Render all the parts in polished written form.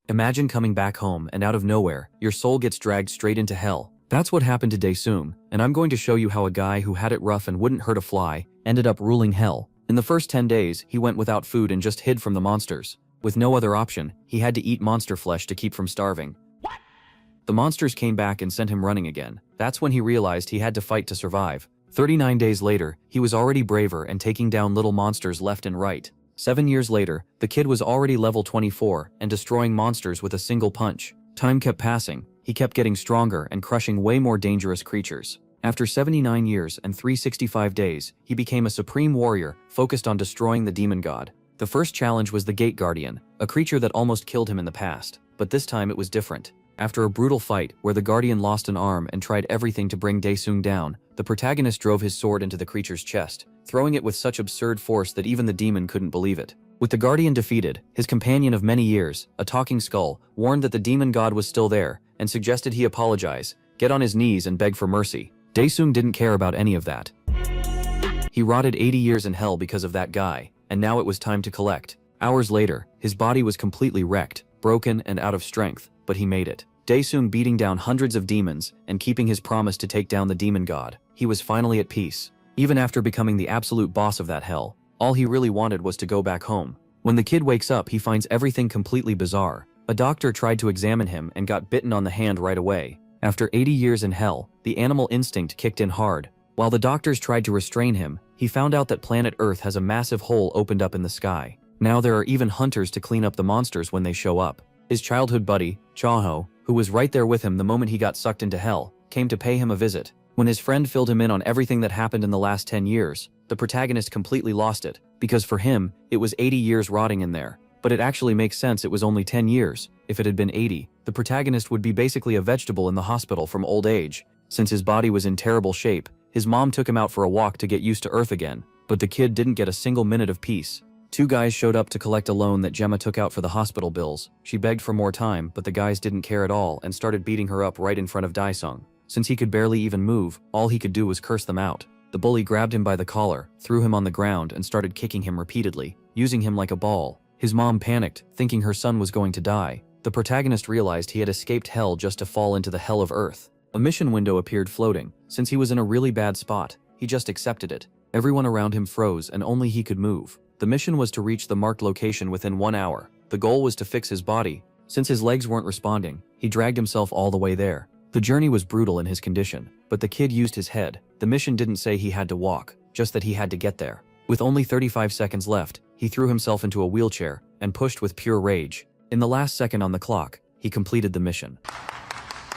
Imagine coming back home and out of nowhere, your soul gets dragged straight into hell. That's what happened to Daesung, and I'm going to show you how a guy who had it rough and wouldn't hurt a fly ended up ruling hell. In the first 10 days, he went without food and just hid from the monsters. With no other option, he had to eat monster flesh to keep from starving. The monsters came back and sent him running again. That's when he realized he had to fight to survive. 39 days later, he was already braver and taking down little monsters left and right. 7 years later, the kid was already level 24 and destroying monsters with a single punch. Time kept passing. He kept getting stronger and crushing way more dangerous creatures. After 79 years and 365 days, he became a supreme warrior focused on destroying the demon god. The first challenge was the Gate Guardian, a creature that almost killed him in the past, but this time it was different. After a brutal fight where the Guardian lost an arm and tried everything to bring Daesung down, the protagonist drove his sword into the creature's chest, throwing it with such absurd force that even the demon couldn't believe it. With the Guardian defeated, his companion of many years, a talking skull, warned that the demon god was still there and suggested he apologize, get on his knees and beg for mercy. Daesung didn't care about any of that. He rotted 80 years in hell because of that guy, and now it was time to collect. Hours later, his body was completely wrecked, broken and out of strength, but he made it. Daesung beating down hundreds of demons and keeping his promise to take down the demon god. He was finally at peace. Even after becoming the absolute boss of that hell, all he really wanted was to go back home. When the kid wakes up, he finds everything completely bizarre. A doctor tried to examine him and got bitten on the hand right away. After 80 years in hell, the animal instinct kicked in hard. While the doctors tried to restrain him, he found out that planet Earth has a massive hole opened up in the sky. Now there are even hunters to clean up the monsters when they show up. His childhood buddy, Chaho, who was right there with him the moment he got sucked into hell, came to pay him a visit. When his friend filled him in on everything that happened in the last 10 years, the protagonist completely lost it, because for him, it was 80 years rotting in there. But it actually makes sense it was only 10 years. If it had been 80, the protagonist would be basically a vegetable in the hospital from old age. Since his body was in terrible shape, his mom took him out for a walk to get used to Earth again, but the kid didn't get a single minute of peace. Two guys showed up to collect a loan that Gemma took out for the hospital bills. She begged for more time, but the guys didn't care at all and started beating her up right in front of Daesung. Since he could barely even move, all he could do was curse them out. The bully grabbed him by the collar, threw him on the ground and started kicking him repeatedly, using him like a ball. His mom panicked, thinking her son was going to die. The protagonist realized he had escaped hell just to fall into the hell of Earth. A mission window appeared floating. Since he was in a really bad spot, he just accepted it. Everyone around him froze and only he could move. The mission was to reach the marked location within 1 hour. The goal was to fix his body. Since his legs weren't responding, he dragged himself all the way there. The journey was brutal in his condition, but the kid used his head. The mission didn't say he had to walk, just that he had to get there. With only 35 seconds left, he threw himself into a wheelchair and pushed with pure rage. In the last second on the clock, he completed the mission.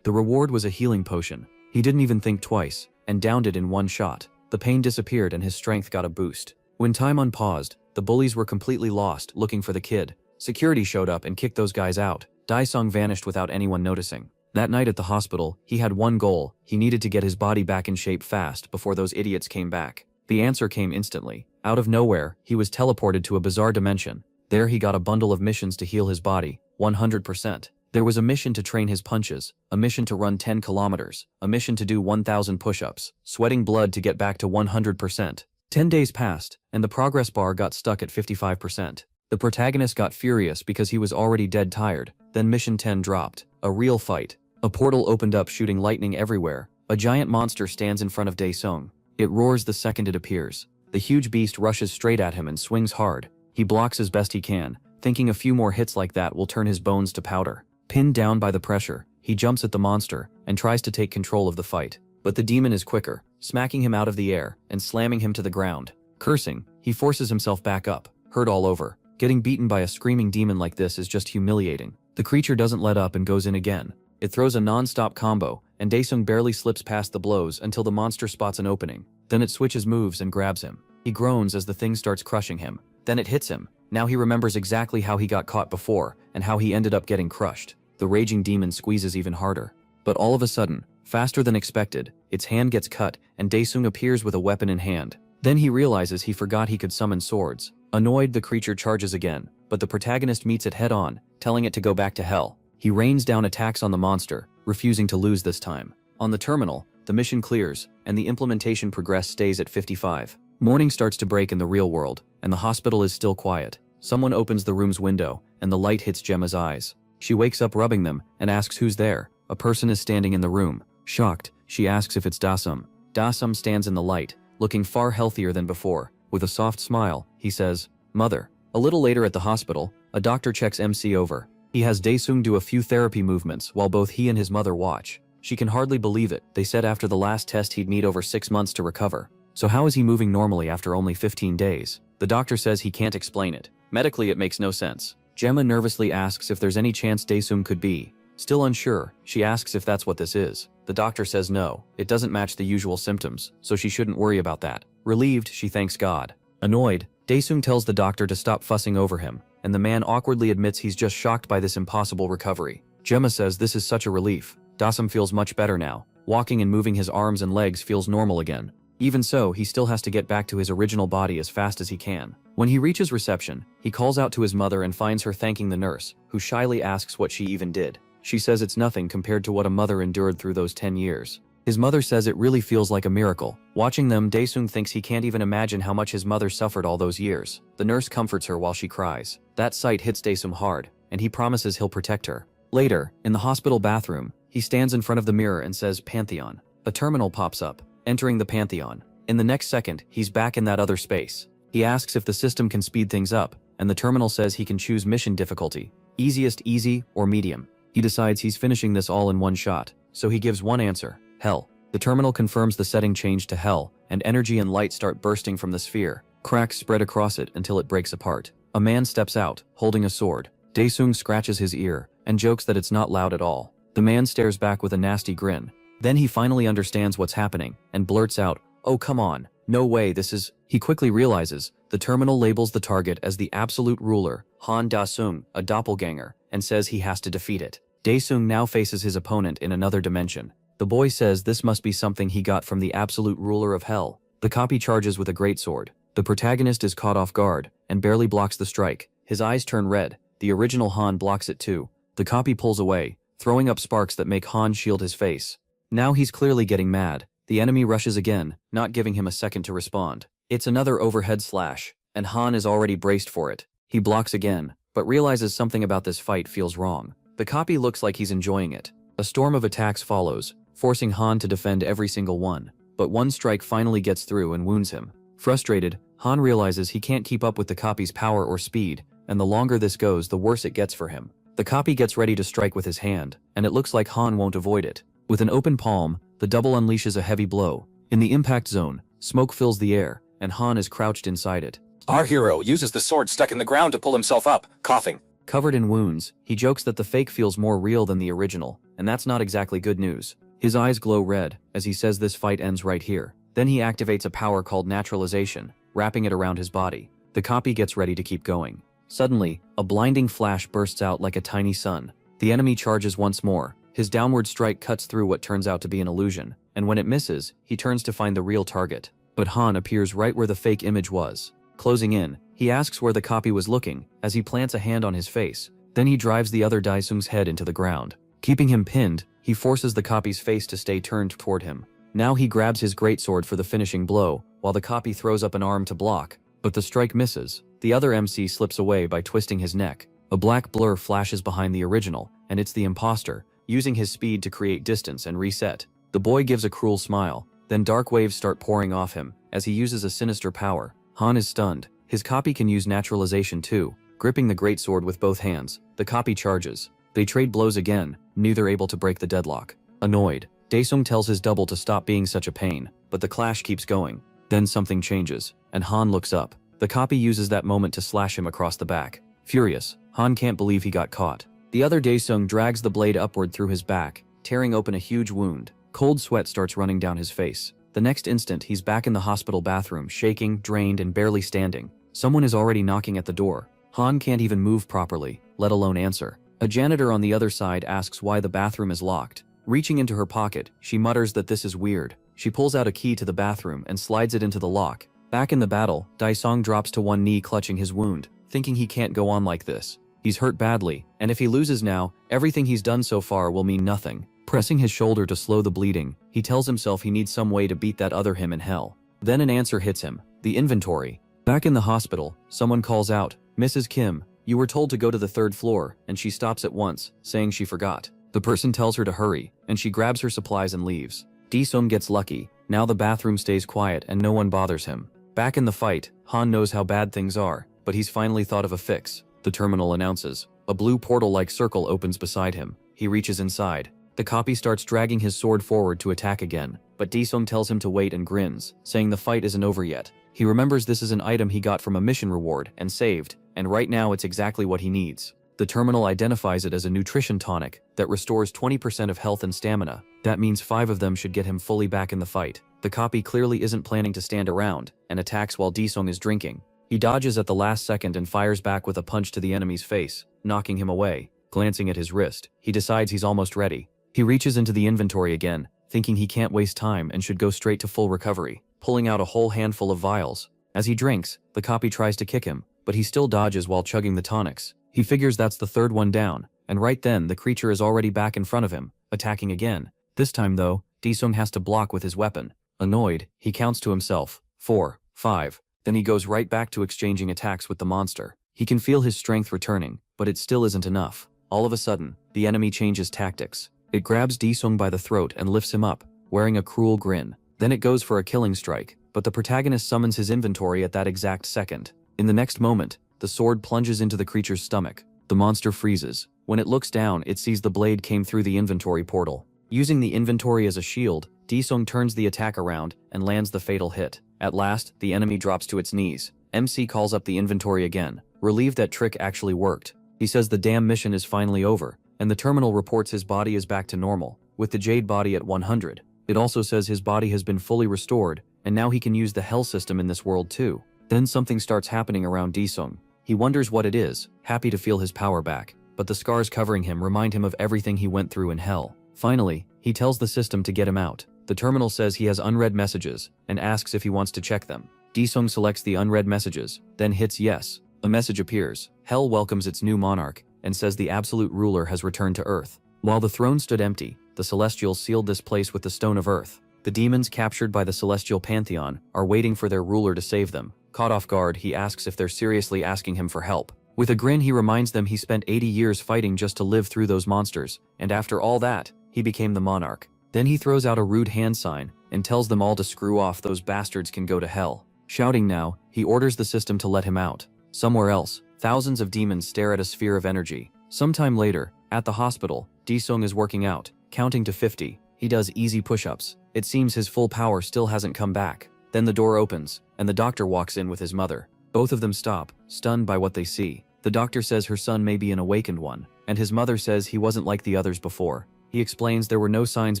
The reward was a healing potion. He didn't even think twice, and downed it in one shot. The pain disappeared and his strength got a boost. When time unpaused, the bullies were completely lost, looking for the kid. Security showed up and kicked those guys out. Daesung vanished without anyone noticing. That night at the hospital, he had one goal. He needed to get his body back in shape fast before those idiots came back. The answer came instantly. Out of nowhere, he was teleported to a bizarre dimension. There he got a bundle of missions to heal his body, 100%. There was a mission to train his punches, a mission to run 10 kilometers, a mission to do 1,000 push-ups, sweating blood to get back to 100%. 10 days passed, and the progress bar got stuck at 55%. The protagonist got furious because he was already dead tired. Then mission 10 dropped. A real fight. A portal opened up shooting lightning everywhere. A giant monster stands in front of Daesung. It roars the second it appears. The huge beast rushes straight at him and swings hard. He blocks as best he can, thinking a few more hits like that will turn his bones to powder. Pinned down by the pressure, he jumps at the monster and tries to take control of the fight. But the demon is quicker, smacking him out of the air and slamming him to the ground. Cursing, he forces himself back up, hurt all over. Getting beaten by a screaming demon like this is just humiliating. The creature doesn't let up and goes in again. It throws a non-stop combo, and Daesung barely slips past the blows until the monster spots an opening. Then it switches moves and grabs him. He groans as the thing starts crushing him. Then it hits him. Now he remembers exactly how he got caught before, and how he ended up getting crushed. The raging demon squeezes even harder. But all of a sudden, faster than expected, its hand gets cut, and Daesung appears with a weapon in hand. Then he realizes he forgot he could summon swords. Annoyed, the creature charges again, but the protagonist meets it head-on, telling it to go back to hell. He rains down attacks on the monster, refusing to lose this time. On the terminal, the mission clears, and the implementation progress stays at 55. Morning starts to break in the real world, and the hospital is still quiet. Someone opens the room's window, and the light hits Gemma's eyes. She wakes up rubbing them and asks who's there. A person is standing in the room. Shocked, she asks if it's Dasum. Dasum stands in the light, looking far healthier than before. With a soft smile, he says, "Mother." A little later at the hospital, a doctor checks MC over. He has Daesung do a few therapy movements while both he and his mother watch. She can hardly believe it. They said after the last test he'd need over 6 months to recover. So how is he moving normally after only 15 days? The doctor says he can't explain it. Medically it makes no sense. Gemma nervously asks if there's any chance Daesung could be. Still unsure, she asks if that's what this is. The doctor says no, it doesn't match the usual symptoms, so she shouldn't worry about that. Relieved, she thanks God. Annoyed, Daesung tells the doctor to stop fussing over him, and the man awkwardly admits he's just shocked by this impossible recovery. Gemma says this is such a relief. Dasum feels much better now. Walking and moving his arms and legs feels normal again. Even so, he still has to get back to his original body as fast as he can. When he reaches reception, he calls out to his mother and finds her thanking the nurse, who shyly asks what she even did. She says it's nothing compared to what a mother endured through those 10 years. His mother says it really feels like a miracle. Watching them, Daesung thinks he can't even imagine how much his mother suffered all those years. The nurse comforts her while she cries. That sight hits Daesung hard, and he promises he'll protect her. Later, in the hospital bathroom, he stands in front of the mirror and says Pantheon. A terminal pops up, entering the Pantheon. In the next second, he's back in that other space. He asks if the system can speed things up, and the terminal says he can choose mission difficulty. Easiest, easy, or medium. He decides he's finishing this all in one shot, so he gives one answer, Hell. The terminal confirms the setting changed to Hell, and energy and light start bursting from the sphere. Cracks spread across it until it breaks apart. A man steps out, holding a sword. Daesung scratches his ear, and jokes that it's not loud at all. The man stares back with a nasty grin. Then he finally understands what's happening, and blurts out, "Oh come on, no way this is..." He quickly realizes, the terminal labels the target as the absolute ruler, Han Daesung, a doppelganger, and says he has to defeat it. Daesung now faces his opponent in another dimension. The boy says this must be something he got from the absolute ruler of hell. The copy charges with a greatsword. The protagonist is caught off guard, and barely blocks the strike. His eyes turn red. The original Han blocks it too. The copy pulls away, throwing up sparks that make Han shield his face. Now he's clearly getting mad. The enemy rushes again, not giving him a second to respond. It's another overhead slash, and Han is already braced for it. He blocks again, but realizes something about this fight feels wrong. The copy looks like he's enjoying it. A storm of attacks follows, forcing Han to defend every single one. But one strike finally gets through and wounds him. Frustrated, Han realizes he can't keep up with the copy's power or speed, and the longer this goes, the worse it gets for him. The copy gets ready to strike with his hand, and it looks like Han won't avoid it. With an open palm, the double unleashes a heavy blow. In the impact zone, smoke fills the air, and Han is crouched inside it. Our hero uses the sword stuck in the ground to pull himself up, coughing. Covered in wounds, he jokes that the fake feels more real than the original, and that's not exactly good news. His eyes glow red, as he says this fight ends right here. Then he activates a power called naturalization, wrapping it around his body. The copy gets ready to keep going. Suddenly, a blinding flash bursts out like a tiny sun. The enemy charges once more. His downward strike cuts through what turns out to be an illusion, and when it misses, he turns to find the real target. But Han appears right where the fake image was. Closing in, he asks where the copy was looking, as he plants a hand on his face. Then he drives the other Daesung's head into the ground. Keeping him pinned, he forces the copy's face to stay turned toward him. Now he grabs his greatsword for the finishing blow, while the copy throws up an arm to block, but the strike misses. The other MC slips away by twisting his neck. A black blur flashes behind the original, and it's the imposter, using his speed to create distance and reset. The boy gives a cruel smile, then dark waves start pouring off him, as he uses a sinister power. Han is stunned. His copy can use naturalization too. Gripping the greatsword with both hands, the copy charges. They trade blows again, neither able to break the deadlock. Annoyed, Daesung tells his double to stop being such a pain, but the clash keeps going. Then something changes, and Han looks up. The copy uses that moment to slash him across the back. Furious, Han can't believe he got caught. The other Daesung drags the blade upward through his back, tearing open a huge wound. Cold sweat starts running down his face. The next instant, he's back in the hospital bathroom, shaking, drained, and barely standing. Someone is already knocking at the door. Han can't even move properly, let alone answer. A janitor on the other side asks why the bathroom is locked. Reaching into her pocket, she mutters that this is weird. She pulls out a key to the bathroom and slides it into the lock. Back in the battle, Daesung drops to one knee clutching his wound, thinking he can't go on like this. He's hurt badly, and if he loses now, everything he's done so far will mean nothing. Pressing his shoulder to slow the bleeding, he tells himself he needs some way to beat that other him in hell. Then an answer hits him. The inventory. Back in the hospital, someone calls out, "Mrs. Kim." "You were told to go to the 3rd floor," and she stops at once, saying she forgot. The person tells her to hurry, and she grabs her supplies and leaves. Di-sung gets lucky. Now the bathroom stays quiet and no one bothers him. Back in the fight, Han knows how bad things are, but he's finally thought of a fix. The terminal announces. A blue portal-like circle opens beside him. He reaches inside. The copy starts dragging his sword forward to attack again, but Di-sung tells him to wait and grins, saying the fight isn't over yet. He remembers this is an item he got from a mission reward and saved, and right now it's exactly what he needs. The terminal identifies it as a nutrition tonic that restores 20% of health and stamina. That means 5 of them should get him fully back in the fight. The copy clearly isn't planning to stand around, and attacks while Di-sung is drinking. He dodges at the last second and fires back with a punch to the enemy's face, knocking him away. Glancing at his wrist, he decides he's almost ready. He reaches into the inventory again, thinking he can't waste time and should go straight to full recovery, pulling out a whole handful of vials. As he drinks, the copy tries to kick him, but he still dodges while chugging the tonics. He figures that's the 3rd one down, and right then the creature is already back in front of him, attacking again. This time though, Di-sung has to block with his weapon. Annoyed, he counts to himself, 4, 5, then he goes right back to exchanging attacks with the monster. He can feel his strength returning, but it still isn't enough. All of a sudden, the enemy changes tactics. It grabs Di-sung by the throat and lifts him up, wearing a cruel grin. Then it goes for a killing strike, but the protagonist summons his inventory at that exact second. In the next moment, the sword plunges into the creature's stomach. The monster freezes. When it looks down, it sees the blade came through the inventory portal. Using the inventory as a shield, Di-sung turns the attack around and lands the fatal hit. At last, the enemy drops to its knees. MC calls up the inventory again, relieved that trick actually worked. He says the damn mission is finally over, and the terminal reports his body is back to normal, with the jade body at 100. It also says his body has been fully restored, and now he can use the hell system in this world too. Then something starts happening around Di-sung. He wonders what it is, happy to feel his power back, but the scars covering him remind him of everything he went through in hell. Finally, he tells the system to get him out. The terminal says he has unread messages, and asks if he wants to check them. Di-sung selects the unread messages, then hits yes. A message appears. Hell welcomes its new monarch, and says the absolute ruler has returned to Earth. While the throne stood empty, the Celestials sealed this place with the Stone of Earth. The demons captured by the Celestial Pantheon are waiting for their ruler to save them. Caught off guard, he asks if they're seriously asking him for help. With a grin, he reminds them he spent 80 years fighting just to live through those monsters, and after all that, he became the monarch. Then he throws out a rude hand sign, and tells them all to screw off, those bastards can go to hell. Shouting now, he orders the system to let him out. Somewhere else, thousands of demons stare at a sphere of energy. Sometime later, at the hospital, Di-sung is working out, counting to 50. He does easy push-ups. It seems his full power still hasn't come back. Then the door opens, and the doctor walks in with his mother. Both of them stop, stunned by what they see. The doctor says her son may be an awakened one, and his mother says he wasn't like the others before. He explains there were no signs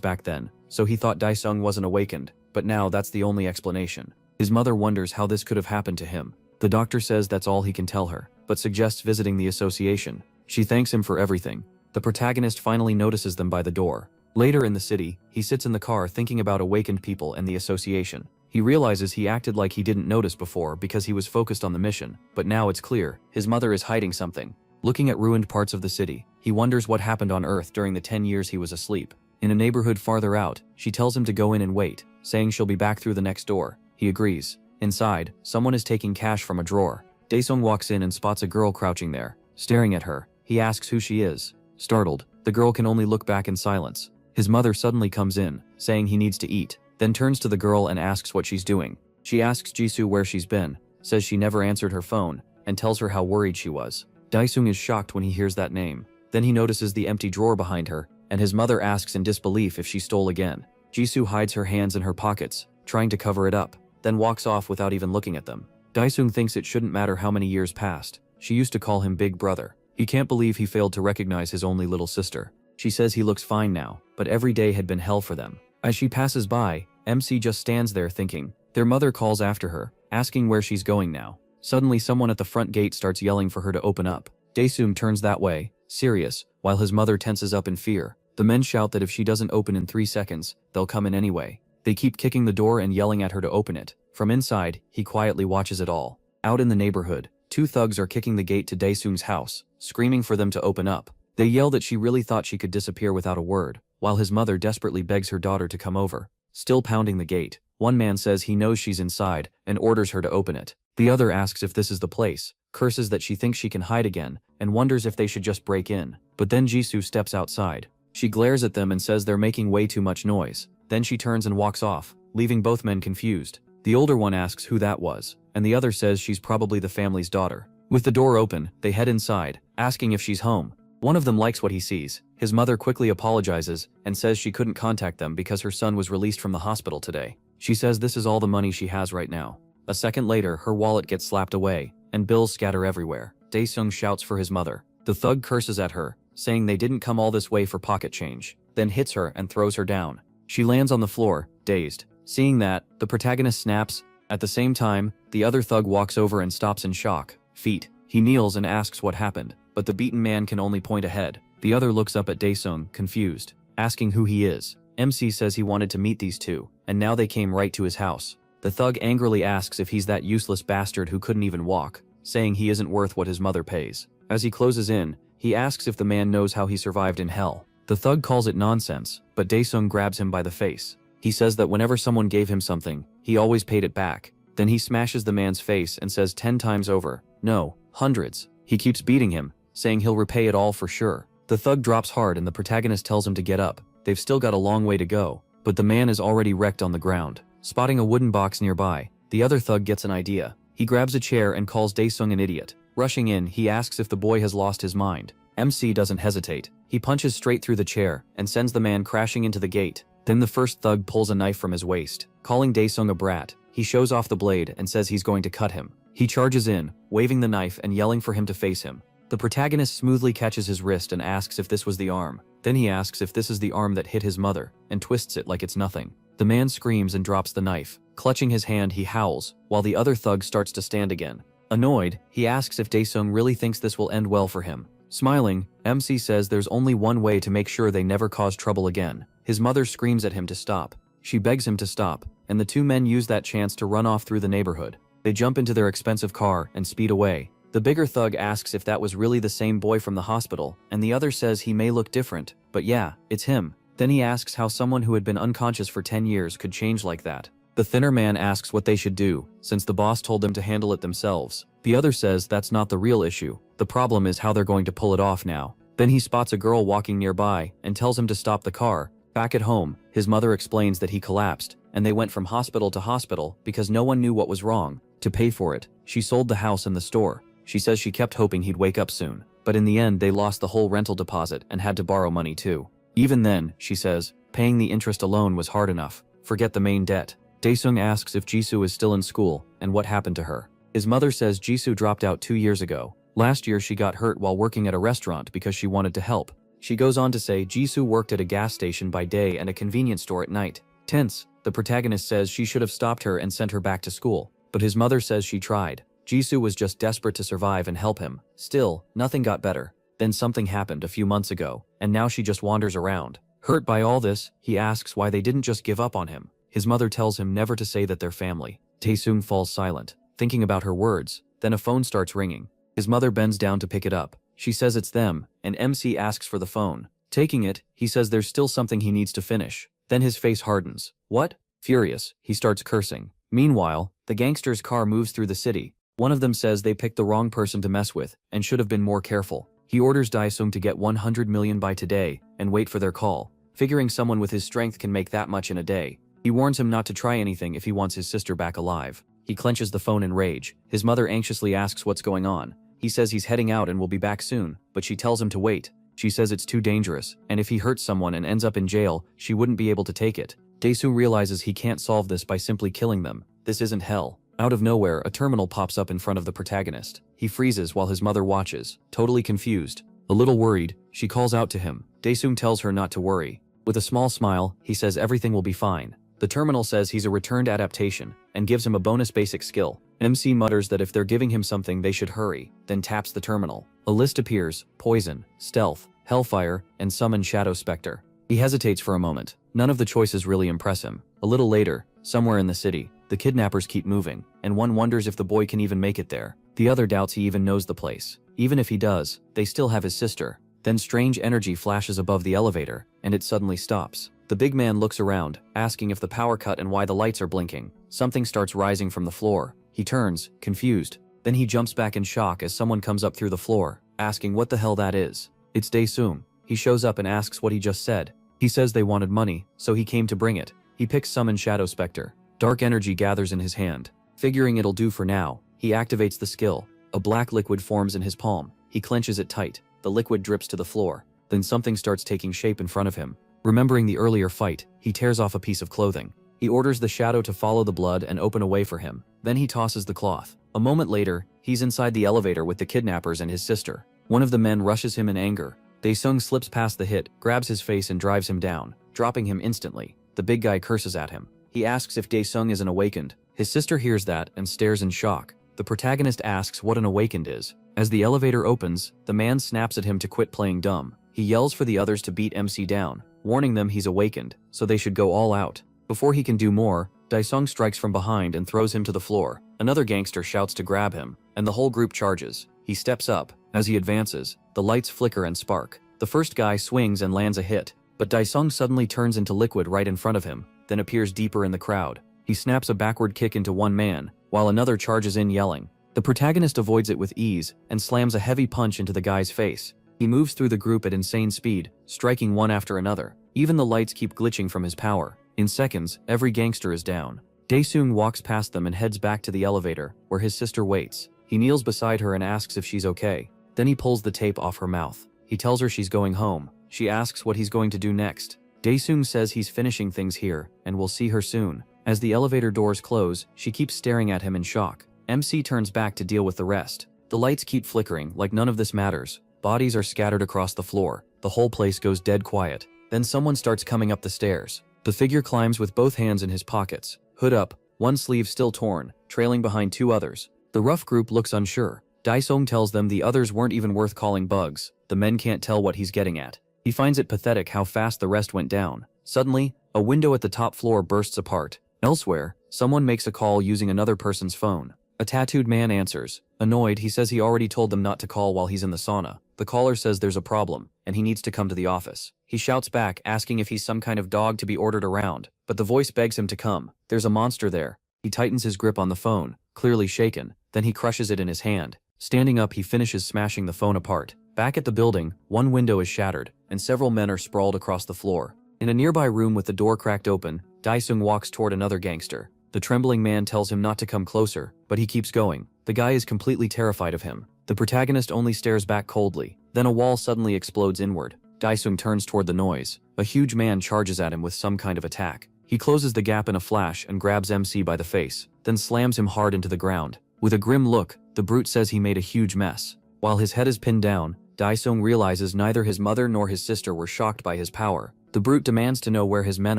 back then, so he thought Di-sung wasn't awakened, but now that's the only explanation. His mother wonders how this could have happened to him. The doctor says that's all he can tell her, but suggests visiting the association. She thanks him for everything. The protagonist finally notices them by the door. Later in the city, he sits in the car thinking about awakened people and the association. He realizes he acted like he didn't notice before because he was focused on the mission, but now it's clear, his mother is hiding something. Looking at ruined parts of the city, he wonders what happened on Earth during the 10 years he was asleep. In a neighborhood farther out, she tells him to go in and wait, saying she'll be back through the next door. He agrees. Inside, someone is taking cash from a drawer. Daesung walks in and spots a girl crouching there, staring at her. He asks who she is. Startled, the girl can only look back in silence. His mother suddenly comes in, saying he needs to eat, then turns to the girl and asks what she's doing. She asks Jisoo where she's been, says she never answered her phone, and tells her how worried she was. Daesung is shocked when he hears that name. Then he notices the empty drawer behind her, and his mother asks in disbelief if she stole again. Jisoo hides her hands in her pockets, trying to cover it up, then walks off without even looking at them. Daesung thinks it shouldn't matter how many years passed. She used to call him Big Brother. He can't believe he failed to recognize his only little sister. She says he looks fine now, but every day had been hell for them. As she passes by, MC just stands there thinking. Their mother calls after her, asking where she's going now. Suddenly someone at the front gate starts yelling for her to open up. Daesung turns that way, serious, while his mother tenses up in fear. The men shout that if she doesn't open in 3 seconds, they'll come in anyway. They keep kicking the door and yelling at her to open it. From inside, he quietly watches it all. Out in the neighborhood, 2 thugs are kicking the gate to Daesung's house, screaming for them to open up. They yell that she really thought she could disappear without a word, while his mother desperately begs her daughter to come over. Still pounding the gate, one man says he knows she's inside and orders her to open it. The other asks if this is the place, curses that she thinks she can hide again, and wonders if they should just break in. But then Jisoo steps outside. She glares at them and says they're making way too much noise. Then she turns and walks off, leaving both men confused. The older one asks who that was, and the other says she's probably the family's daughter. With the door open, they head inside, asking if she's home. One of them likes what he sees. His mother quickly apologizes and says she couldn't contact them because her son was released from the hospital today. She says this is all the money she has right now. A second later, her wallet gets slapped away, and bills scatter everywhere. Daesung shouts for his mother. The thug curses at her, saying they didn't come all this way for pocket change, then hits her and throws her down. She lands on the floor, dazed. Seeing that, the protagonist snaps. At the same time, the other thug walks over and stops in shock. Feet. He kneels and asks what happened, but the beaten man can only point ahead. The other looks up at Daesung, confused, asking who he is. MC says he wanted to meet these two, and now they came right to his house. The thug angrily asks if he's that useless bastard who couldn't even walk, saying he isn't worth what his mother pays. As he closes in, he asks if the man knows how he survived in hell. The thug calls it nonsense, but Daesung grabs him by the face. He says that whenever someone gave him something, he always paid it back. Then he smashes the man's face and says 10 times over, no, hundreds. He keeps beating him, saying he'll repay it all for sure. The thug drops hard and the protagonist tells him to get up. They've still got a long way to go, but the man is already wrecked on the ground. Spotting a wooden box nearby, the other thug gets an idea. He grabs a chair and calls Daesung an idiot. Rushing in, he asks if the boy has lost his mind. MC doesn't hesitate. He punches straight through the chair and sends the man crashing into the gate. Then the first thug pulls a knife from his waist. Calling Daesung a brat, he shows off the blade and says he's going to cut him. He charges in, waving the knife and yelling for him to face him. The protagonist smoothly catches his wrist and asks if this was the arm. Then he asks if this is the arm that hit his mother, and twists it like it's nothing. The man screams and drops the knife. Clutching his hand, he howls, while the other thug starts to stand again. Annoyed, he asks if Daesung really thinks this will end well for him. Smiling, MC says there's only one way to make sure they never cause trouble again. His mother screams at him to stop. She begs him to stop, and the two men use that chance to run off through the neighborhood. They jump into their expensive car and speed away. The bigger thug asks if that was really the same boy from the hospital, and the other says he may look different, but yeah, it's him. Then he asks how someone who had been unconscious for 10 years could change like that. The thinner man asks what they should do, since the boss told them to handle it themselves. The other says that's not the real issue. The problem is how they're going to pull it off now. Then he spots a girl walking nearby and tells him to stop the car. Back at home, his mother explains that he collapsed, and they went from hospital to hospital because no one knew what was wrong. To pay for it, she sold the house and the store. She says she kept hoping he'd wake up soon, but in the end they lost the whole rental deposit and had to borrow money too. Even then, she says, paying the interest alone was hard enough. Forget the main debt. Daesung asks if Jisoo is still in school and what happened to her. His mother says Jisoo dropped out 2 years ago. Last year she got hurt while working at a restaurant because she wanted to help. She goes on to say Jisoo worked at a gas station by day and a convenience store at night. Tense, the protagonist says she should have stopped her and sent her back to school, but his mother says she tried. Jisoo was just desperate to survive and help him. Still, nothing got better. Then something happened a few months ago, and now she just wanders around. Hurt by all this, he asks why they didn't just give up on him. His mother tells him never to say that they're family. Daesung falls silent, thinking about her words. Then a phone starts ringing. His mother bends down to pick it up. She says it's them, and MC asks for the phone. Taking it, he says there's still something he needs to finish. Then his face hardens. What? Furious, he starts cursing. Meanwhile, the gangster's car moves through the city. One of them says they picked the wrong person to mess with and should have been more careful. He orders Daesung to get 100 million by today and wait for their call, figuring someone with his strength can make that much in a day. He warns him not to try anything if he wants his sister back alive. He clenches the phone in rage. His mother anxiously asks what's going on. He says he's heading out and will be back soon, but she tells him to wait. She says it's too dangerous, and if he hurts someone and ends up in jail, she wouldn't be able to take it. Daesung realizes he can't solve this by simply killing them. This isn't hell. Out of nowhere, a terminal pops up in front of the protagonist. He freezes while his mother watches, totally confused. A little worried, she calls out to him. Daesung tells her not to worry. With a small smile, he says everything will be fine. The terminal says he's a returned adaptation, and gives him a bonus basic skill. MC mutters that if they're giving him something they should hurry, then taps the terminal. A list appears: Poison, Stealth, Hellfire, and Summon Shadow Spectre. He hesitates for a moment. None of the choices really impress him. A little later, somewhere in the city, the kidnappers keep moving, and one wonders if the boy can even make it there. The other doubts he even knows the place. Even if he does, they still have his sister. Then strange energy flashes above the elevator, and it suddenly stops. The big man looks around, asking if the power cut and why the lights are blinking. Something starts rising from the floor. He turns, confused. Then he jumps back in shock as someone comes up through the floor, asking what the hell that is. It's Daesung. He shows up and asks what he just said. He says they wanted money, so he came to bring it. He picks Summon Shadow Spectre. Dark energy gathers in his hand. Figuring it'll do for now, he activates the skill. A black liquid forms in his palm. He clenches it tight. The liquid drips to the floor. Then something starts taking shape in front of him. Remembering the earlier fight, he tears off a piece of clothing. He orders the shadow to follow the blood and open a way for him. Then he tosses the cloth. A moment later, he's inside the elevator with the kidnappers and his sister. One of the men rushes him in anger. Daesung slips past the hit, grabs his face and drives him down, dropping him instantly. The big guy curses at him. He asks if Daesung is an awakened. His sister hears that and stares in shock. The protagonist asks what an awakened is. As the elevator opens, the man snaps at him to quit playing dumb. He yells for the others to beat MC down, warning them he's awakened, so they should go all out. Before he can do more, Daesung strikes from behind and throws him to the floor. Another gangster shouts to grab him, and the whole group charges. He steps up. As he advances, the lights flicker and spark. The first guy swings and lands a hit, but Daesung suddenly turns into liquid right in front of him, then appears deeper in the crowd. He snaps a backward kick into one man, while another charges in yelling. The protagonist avoids it with ease and slams a heavy punch into the guy's face. He moves through the group at insane speed, striking one after another. Even the lights keep glitching from his power. In seconds, every gangster is down. Daesung walks past them and heads back to the elevator, where his sister waits. He kneels beside her and asks if she's okay. Then he pulls the tape off her mouth. He tells her she's going home. She asks what he's going to do next. Daesung says he's finishing things here, and will see her soon. As the elevator doors close, she keeps staring at him in shock. MC turns back to deal with the rest. The lights keep flickering, like none of this matters. Bodies are scattered across the floor. The whole place goes dead quiet. Then someone starts coming up the stairs. The figure climbs with both hands in his pockets, hood up, one sleeve still torn, trailing behind two others. The rough group looks unsure. Daesung tells them the others weren't even worth calling bugs. The men can't tell what he's getting at. He finds it pathetic how fast the rest went down. Suddenly, a window at the top floor bursts apart. Elsewhere, someone makes a call using another person's phone. A tattooed man answers. Annoyed, he says he already told them not to call while he's in the sauna. The caller says there's a problem, and he needs to come to the office. He shouts back, asking if he's some kind of dog to be ordered around, but the voice begs him to come. There's a monster there. He tightens his grip on the phone, clearly shaken. Then he crushes it in his hand. Standing up, he finishes smashing the phone apart. Back at the building, one window is shattered, and several men are sprawled across the floor. In a nearby room with the door cracked open, Daesung walks toward another gangster. The trembling man tells him not to come closer, but he keeps going. The guy is completely terrified of him. The protagonist only stares back coldly. Then a wall suddenly explodes inward. Daesung turns toward the noise. A huge man charges at him with some kind of attack. He closes the gap in a flash and grabs MC by the face, then slams him hard into the ground. With a grim look, the brute says he made a huge mess. While his head is pinned down, Daesung realizes neither his mother nor his sister were shocked by his power. The brute demands to know where his men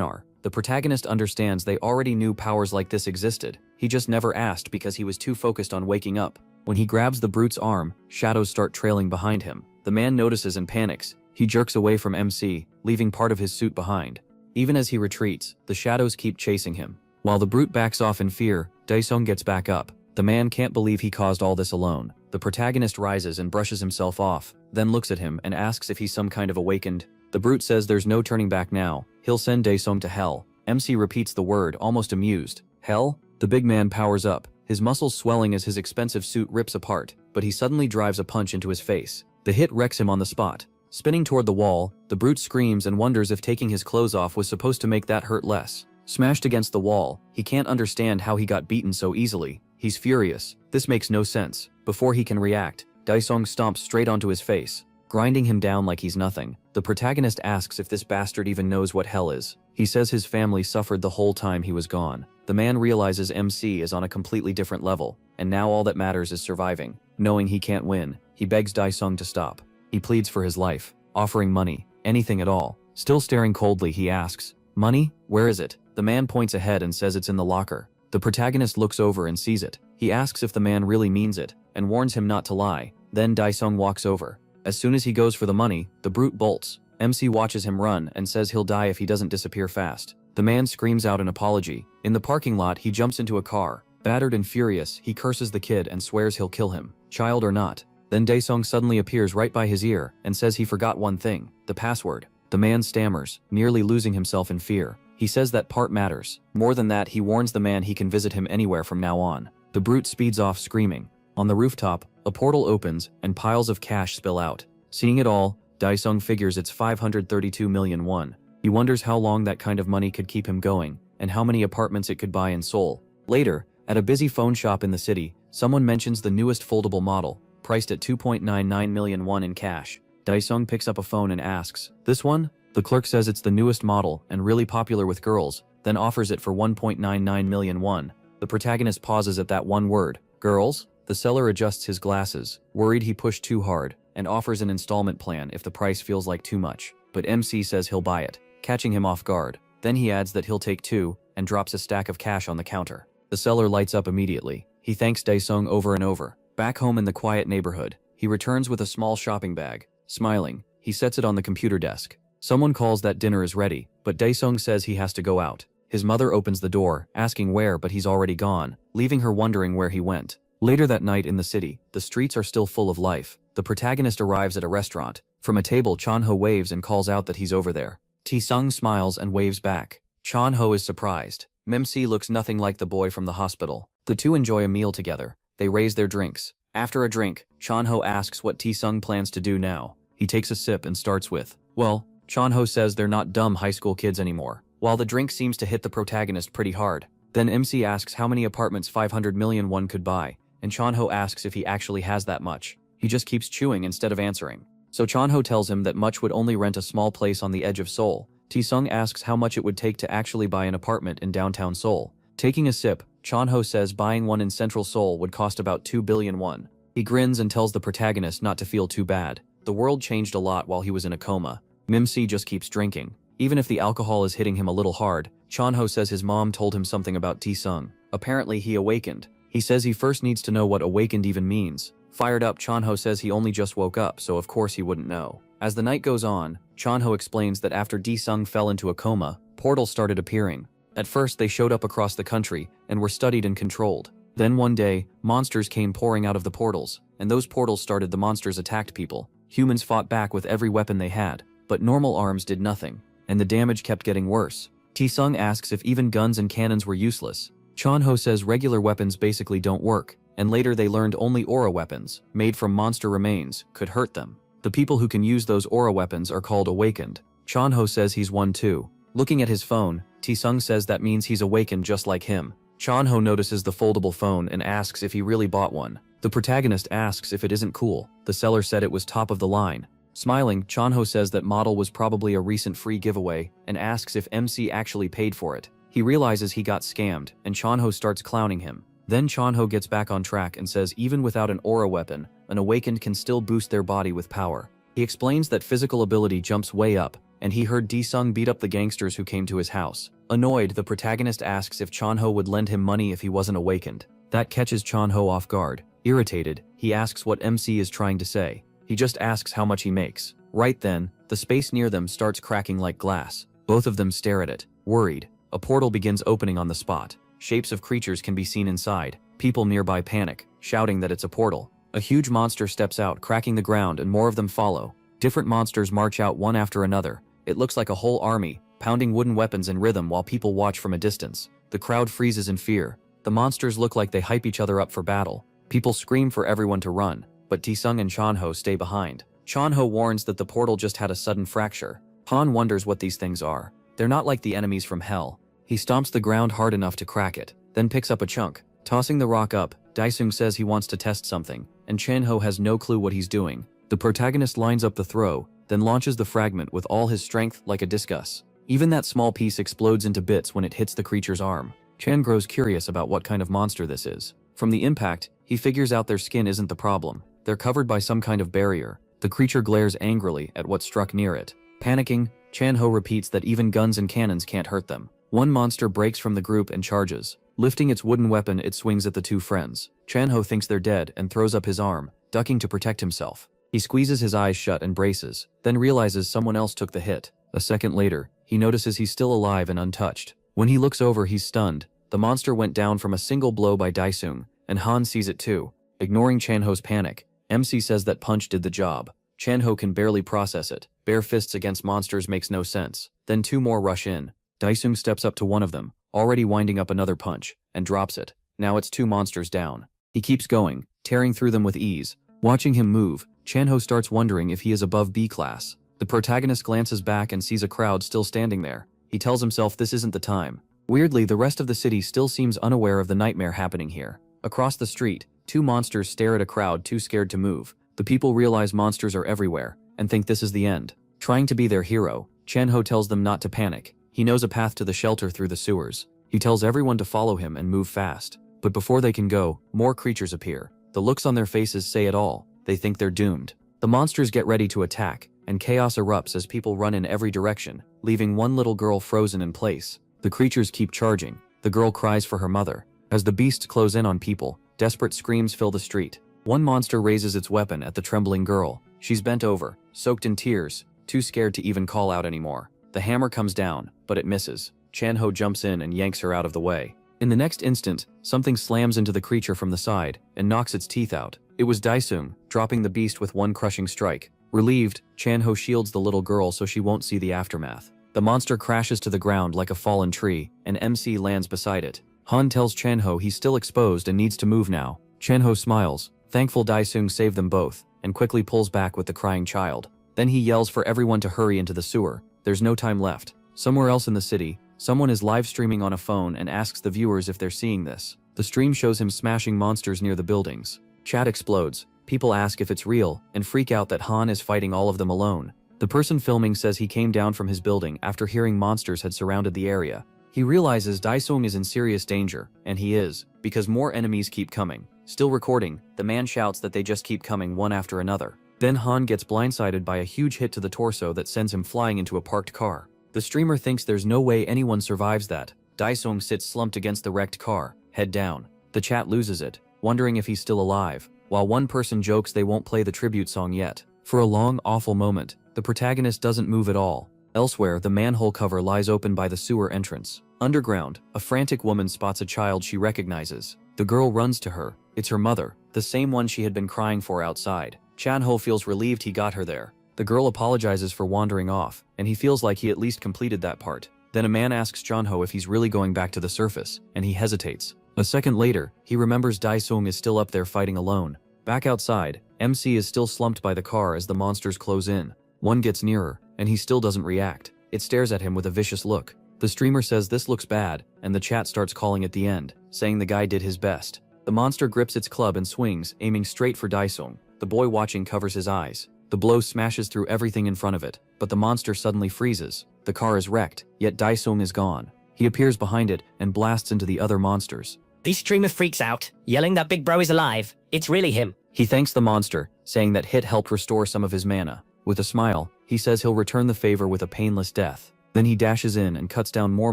are. The protagonist understands they already knew powers like this existed. He just never asked because he was too focused on waking up. When he grabs the brute's arm, shadows start trailing behind him. The man notices and panics. He jerks away from MC, leaving part of his suit behind. Even as he retreats, the shadows keep chasing him. While the brute backs off in fear, Daesung gets back up. The man can't believe he caused all this alone. The protagonist rises and brushes himself off, then looks at him and asks if he's some kind of awakened. The brute says there's no turning back now. He'll send Daesung to hell. MC repeats the word, almost amused. Hell? The big man powers up, his muscles swelling as his expensive suit rips apart, but he suddenly drives a punch into his face. The hit wrecks him on the spot. Spinning toward the wall, the brute screams and wonders if taking his clothes off was supposed to make that hurt less. Smashed against the wall, he can't understand how he got beaten so easily. He's furious. This makes no sense. Before he can react, Daesung stomps straight onto his face, grinding him down like he's nothing. The protagonist asks if this bastard even knows what hell is. He says his family suffered the whole time he was gone. The man realizes MC is on a completely different level, and now all that matters is surviving. Knowing he can't win, he begs Daesung to stop. He pleads for his life, offering money, anything at all. Still staring coldly, he asks, "Money? Where is it?" The man points ahead and says it's in the locker. The protagonist looks over and sees it. He asks if the man really means it, and warns him not to lie. Then Daesung walks over. As soon as he goes for the money, the brute bolts. MC watches him run and says he'll die if he doesn't disappear fast. The man screams out an apology. In the parking lot, he jumps into a car. Battered and furious, he curses the kid and swears he'll kill him, child or not. Then Daesung suddenly appears right by his ear and says he forgot one thing, the password. The man stammers, nearly losing himself in fear. He says that part matters. More than that, he warns the man he can visit him anywhere from now on. The brute speeds off screaming. On the rooftop, a portal opens and piles of cash spill out. Seeing it all, Daesung figures it's 532 million won. He wonders how long that kind of money could keep him going, and how many apartments it could buy in Seoul. Later, at a busy phone shop in the city, someone mentions the newest foldable model, priced at 2.99 million won in cash. Daesung picks up a phone and asks, "This one?" The clerk says it's the newest model and really popular with girls, then offers it for 1.99 million won. The protagonist pauses at that one word, "Girls?" The seller adjusts his glasses, worried he pushed too hard, and offers an installment plan if the price feels like too much. But MC says he'll buy it, catching him off guard. Then he adds that he'll take two, and drops a stack of cash on the counter. The seller lights up immediately. He thanks Daesung over and over. Back home in the quiet neighborhood, he returns with a small shopping bag. Smiling, he sets it on the computer desk. Someone calls that dinner is ready, but Daesung says he has to go out. His mother opens the door, asking where, but he's already gone, leaving her wondering where he went. Later that night in the city, the streets are still full of life. The protagonist arrives at a restaurant. From a table, Chonho waves and calls out that he's over there. Taesung smiles and waves back. Chonho is surprised. Mimsi looks nothing like the boy from the hospital. The two enjoy a meal together. They raise their drinks. After a drink, Chonho asks what Taesung plans to do now. He takes a sip and starts with, "Well," Chonho says they're not dumb high school kids anymore, while the drink seems to hit the protagonist pretty hard. Then MC asks how many apartments 500 million won could buy, and Chonho asks if he actually has that much. He just keeps chewing instead of answering. So Chonho tells him that much would only rent a small place on the edge of Seoul. Taesung asks how much it would take to actually buy an apartment in downtown Seoul. Taking a sip, Chonho says buying one in central Seoul would cost about 2 billion won. He grins and tells the protagonist not to feel too bad. The world changed a lot while he was in a coma. Mimsi just keeps drinking. Even if the alcohol is hitting him a little hard, Chonho says his mom told him something about Taesung. Apparently he awakened. He says he first needs to know what awakened even means. Fired up, Chonho says he only just woke up, so of course he wouldn't know. As the night goes on, Chonho explains that after Taesung fell into a coma, portals started appearing. At first they showed up across the country and were studied and controlled. Then one day, monsters came pouring out of the portals, and those portals started. The monsters attacked people. Humans fought back with every weapon they had, but normal arms did nothing, and the damage kept getting worse. Taesung asks if even guns and cannons were useless. Chonho says regular weapons basically don't work, and later they learned only aura weapons, made from monster remains, could hurt them. The people who can use those aura weapons are called awakened. Chonho says he's one too. Looking at his phone, Taesung says that means he's awakened just like him. Chonho notices the foldable phone and asks if he really bought one. The protagonist asks if it isn't cool. The seller said it was top of the line. Smiling, Chonho says that model was probably a recent free giveaway and asks if MC actually paid for it. He realizes he got scammed, and Chonho starts clowning him. Then Chonho gets back on track and says even without an aura weapon, an awakened can still boost their body with power. He explains that physical ability jumps way up, and he heard Taesung beat up the gangsters who came to his house. Annoyed, the protagonist asks if Chonho would lend him money if he wasn't awakened. That catches Chonho off guard. Irritated, he asks what MC is trying to say. He just asks how much he makes. Right then, the space near them starts cracking like glass. Both of them stare at it, worried. A portal begins opening on the spot. Shapes of creatures can be seen inside. People nearby panic, shouting that it's a portal. A huge monster steps out, cracking the ground, and more of them follow. Different monsters march out one after another. It looks like a whole army, pounding wooden weapons in rhythm while people watch from a distance. The crowd freezes in fear. The monsters look like they hype each other up for battle. People scream for everyone to run, but Taesung and Chonho stay behind. Chonho warns that the portal just had a sudden fracture. Han wonders what these things are. They're not like the enemies from hell. He stomps the ground hard enough to crack it, then picks up a chunk. Tossing the rock up, Daesung says he wants to test something, and Chonho has no clue what he's doing. The protagonist lines up the throw, then launches the fragment with all his strength like a discus. Even that small piece explodes into bits when it hits the creature's arm. Chan grows curious about what kind of monster this is. From the impact, he figures out their skin isn't the problem. They're covered by some kind of barrier. The creature glares angrily at what struck near it. Panicking, Chonho repeats that even guns and cannons can't hurt them. One monster breaks from the group and charges. Lifting its wooden weapon, it swings at the two friends. Chonho thinks they're dead and throws up his arm, ducking to protect himself. He squeezes his eyes shut and braces, then realizes someone else took the hit. A second later, he notices he's still alive and untouched. When he looks over, he's stunned. The monster went down from a single blow by Daesung, and Han sees it too. Ignoring Chonho's panic, MC says that punch did the job. Chonho can barely process it. Bare fists against monsters makes no sense. Then two more rush in. Daesung steps up to one of them, already winding up another punch, and drops it. Now it's 2 monsters down. He keeps going, tearing through them with ease. Watching him move, Chanho starts wondering if he is above B class. The protagonist glances back and sees a crowd still standing there. He tells himself this isn't the time. Weirdly, the rest of the city still seems unaware of the nightmare happening here. Across the street, 2 monsters stare at a crowd too scared to move. The people realize monsters are everywhere, and think this is the end. Trying to be their hero, Chanho tells them not to panic. He knows a path to the shelter through the sewers. He tells everyone to follow him and move fast. But before they can go, more creatures appear. The looks on their faces say it all. They think they're doomed. The monsters get ready to attack, and chaos erupts as people run in every direction, leaving one little girl frozen in place. The creatures keep charging. The girl cries for her mother. As the beasts close in on people, desperate screams fill the street. One monster raises its weapon at the trembling girl. She's bent over, soaked in tears, too scared to even call out anymore. The hammer comes down, but it misses. Chanho jumps in and yanks her out of the way. In the next instant, something slams into the creature from the side and knocks its teeth out. It was Daesung, dropping the beast with one crushing strike. Relieved, Chanho shields the little girl so she won't see the aftermath. The monster crashes to the ground like a fallen tree, and MC lands beside it. Han tells Chanho he's still exposed and needs to move now. Chanho smiles, thankful Daesung saved them both, and quickly pulls back with the crying child. Then he yells for everyone to hurry into the sewer. There's no time left. Somewhere else in the city, someone is live streaming on a phone and asks the viewers if they're seeing this. The stream shows him smashing monsters near the buildings. Chat explodes. People ask if it's real, and freak out that Han is fighting all of them alone. The person filming says he came down from his building after hearing monsters had surrounded the area. He realizes Daesung is in serious danger, and he is, because more enemies keep coming. Still recording, the man shouts that they just keep coming one after another. Then Han gets blindsided by a huge hit to the torso that sends him flying into a parked car. The streamer thinks there's no way anyone survives that. Daesung sits slumped against the wrecked car, head down. The chat loses it, wondering if he's still alive, while one person jokes they won't play the tribute song yet. For a long, awful moment, the protagonist doesn't move at all. Elsewhere, the manhole cover lies open by the sewer entrance. Underground, a frantic woman spots a child she recognizes. The girl runs to her. It's her mother, the same one she had been crying for outside. Chanho feels relieved he got her there. The girl apologizes for wandering off, and he feels like he at least completed that part. Then a man asks Chanho if he's really going back to the surface, and he hesitates. A second later, he remembers Daesung is still up there fighting alone. Back outside, MC is still slumped by the car as the monsters close in. One gets nearer, and he still doesn't react. It stares at him with a vicious look. The streamer says this looks bad, and the chat starts calling at the end, saying the guy did his best. The monster grips its club and swings, aiming straight for Daesung. The boy watching covers his eyes. The blow smashes through everything in front of it, but the monster suddenly freezes. The car is wrecked, yet Daesung is gone. He appears behind it and blasts into the other monsters. The streamer freaks out, yelling that Big Bro is alive. It's really him. He thanks the monster, saying that hit helped restore some of his mana. With a smile, he says he'll return the favor with a painless death. Then he dashes in and cuts down more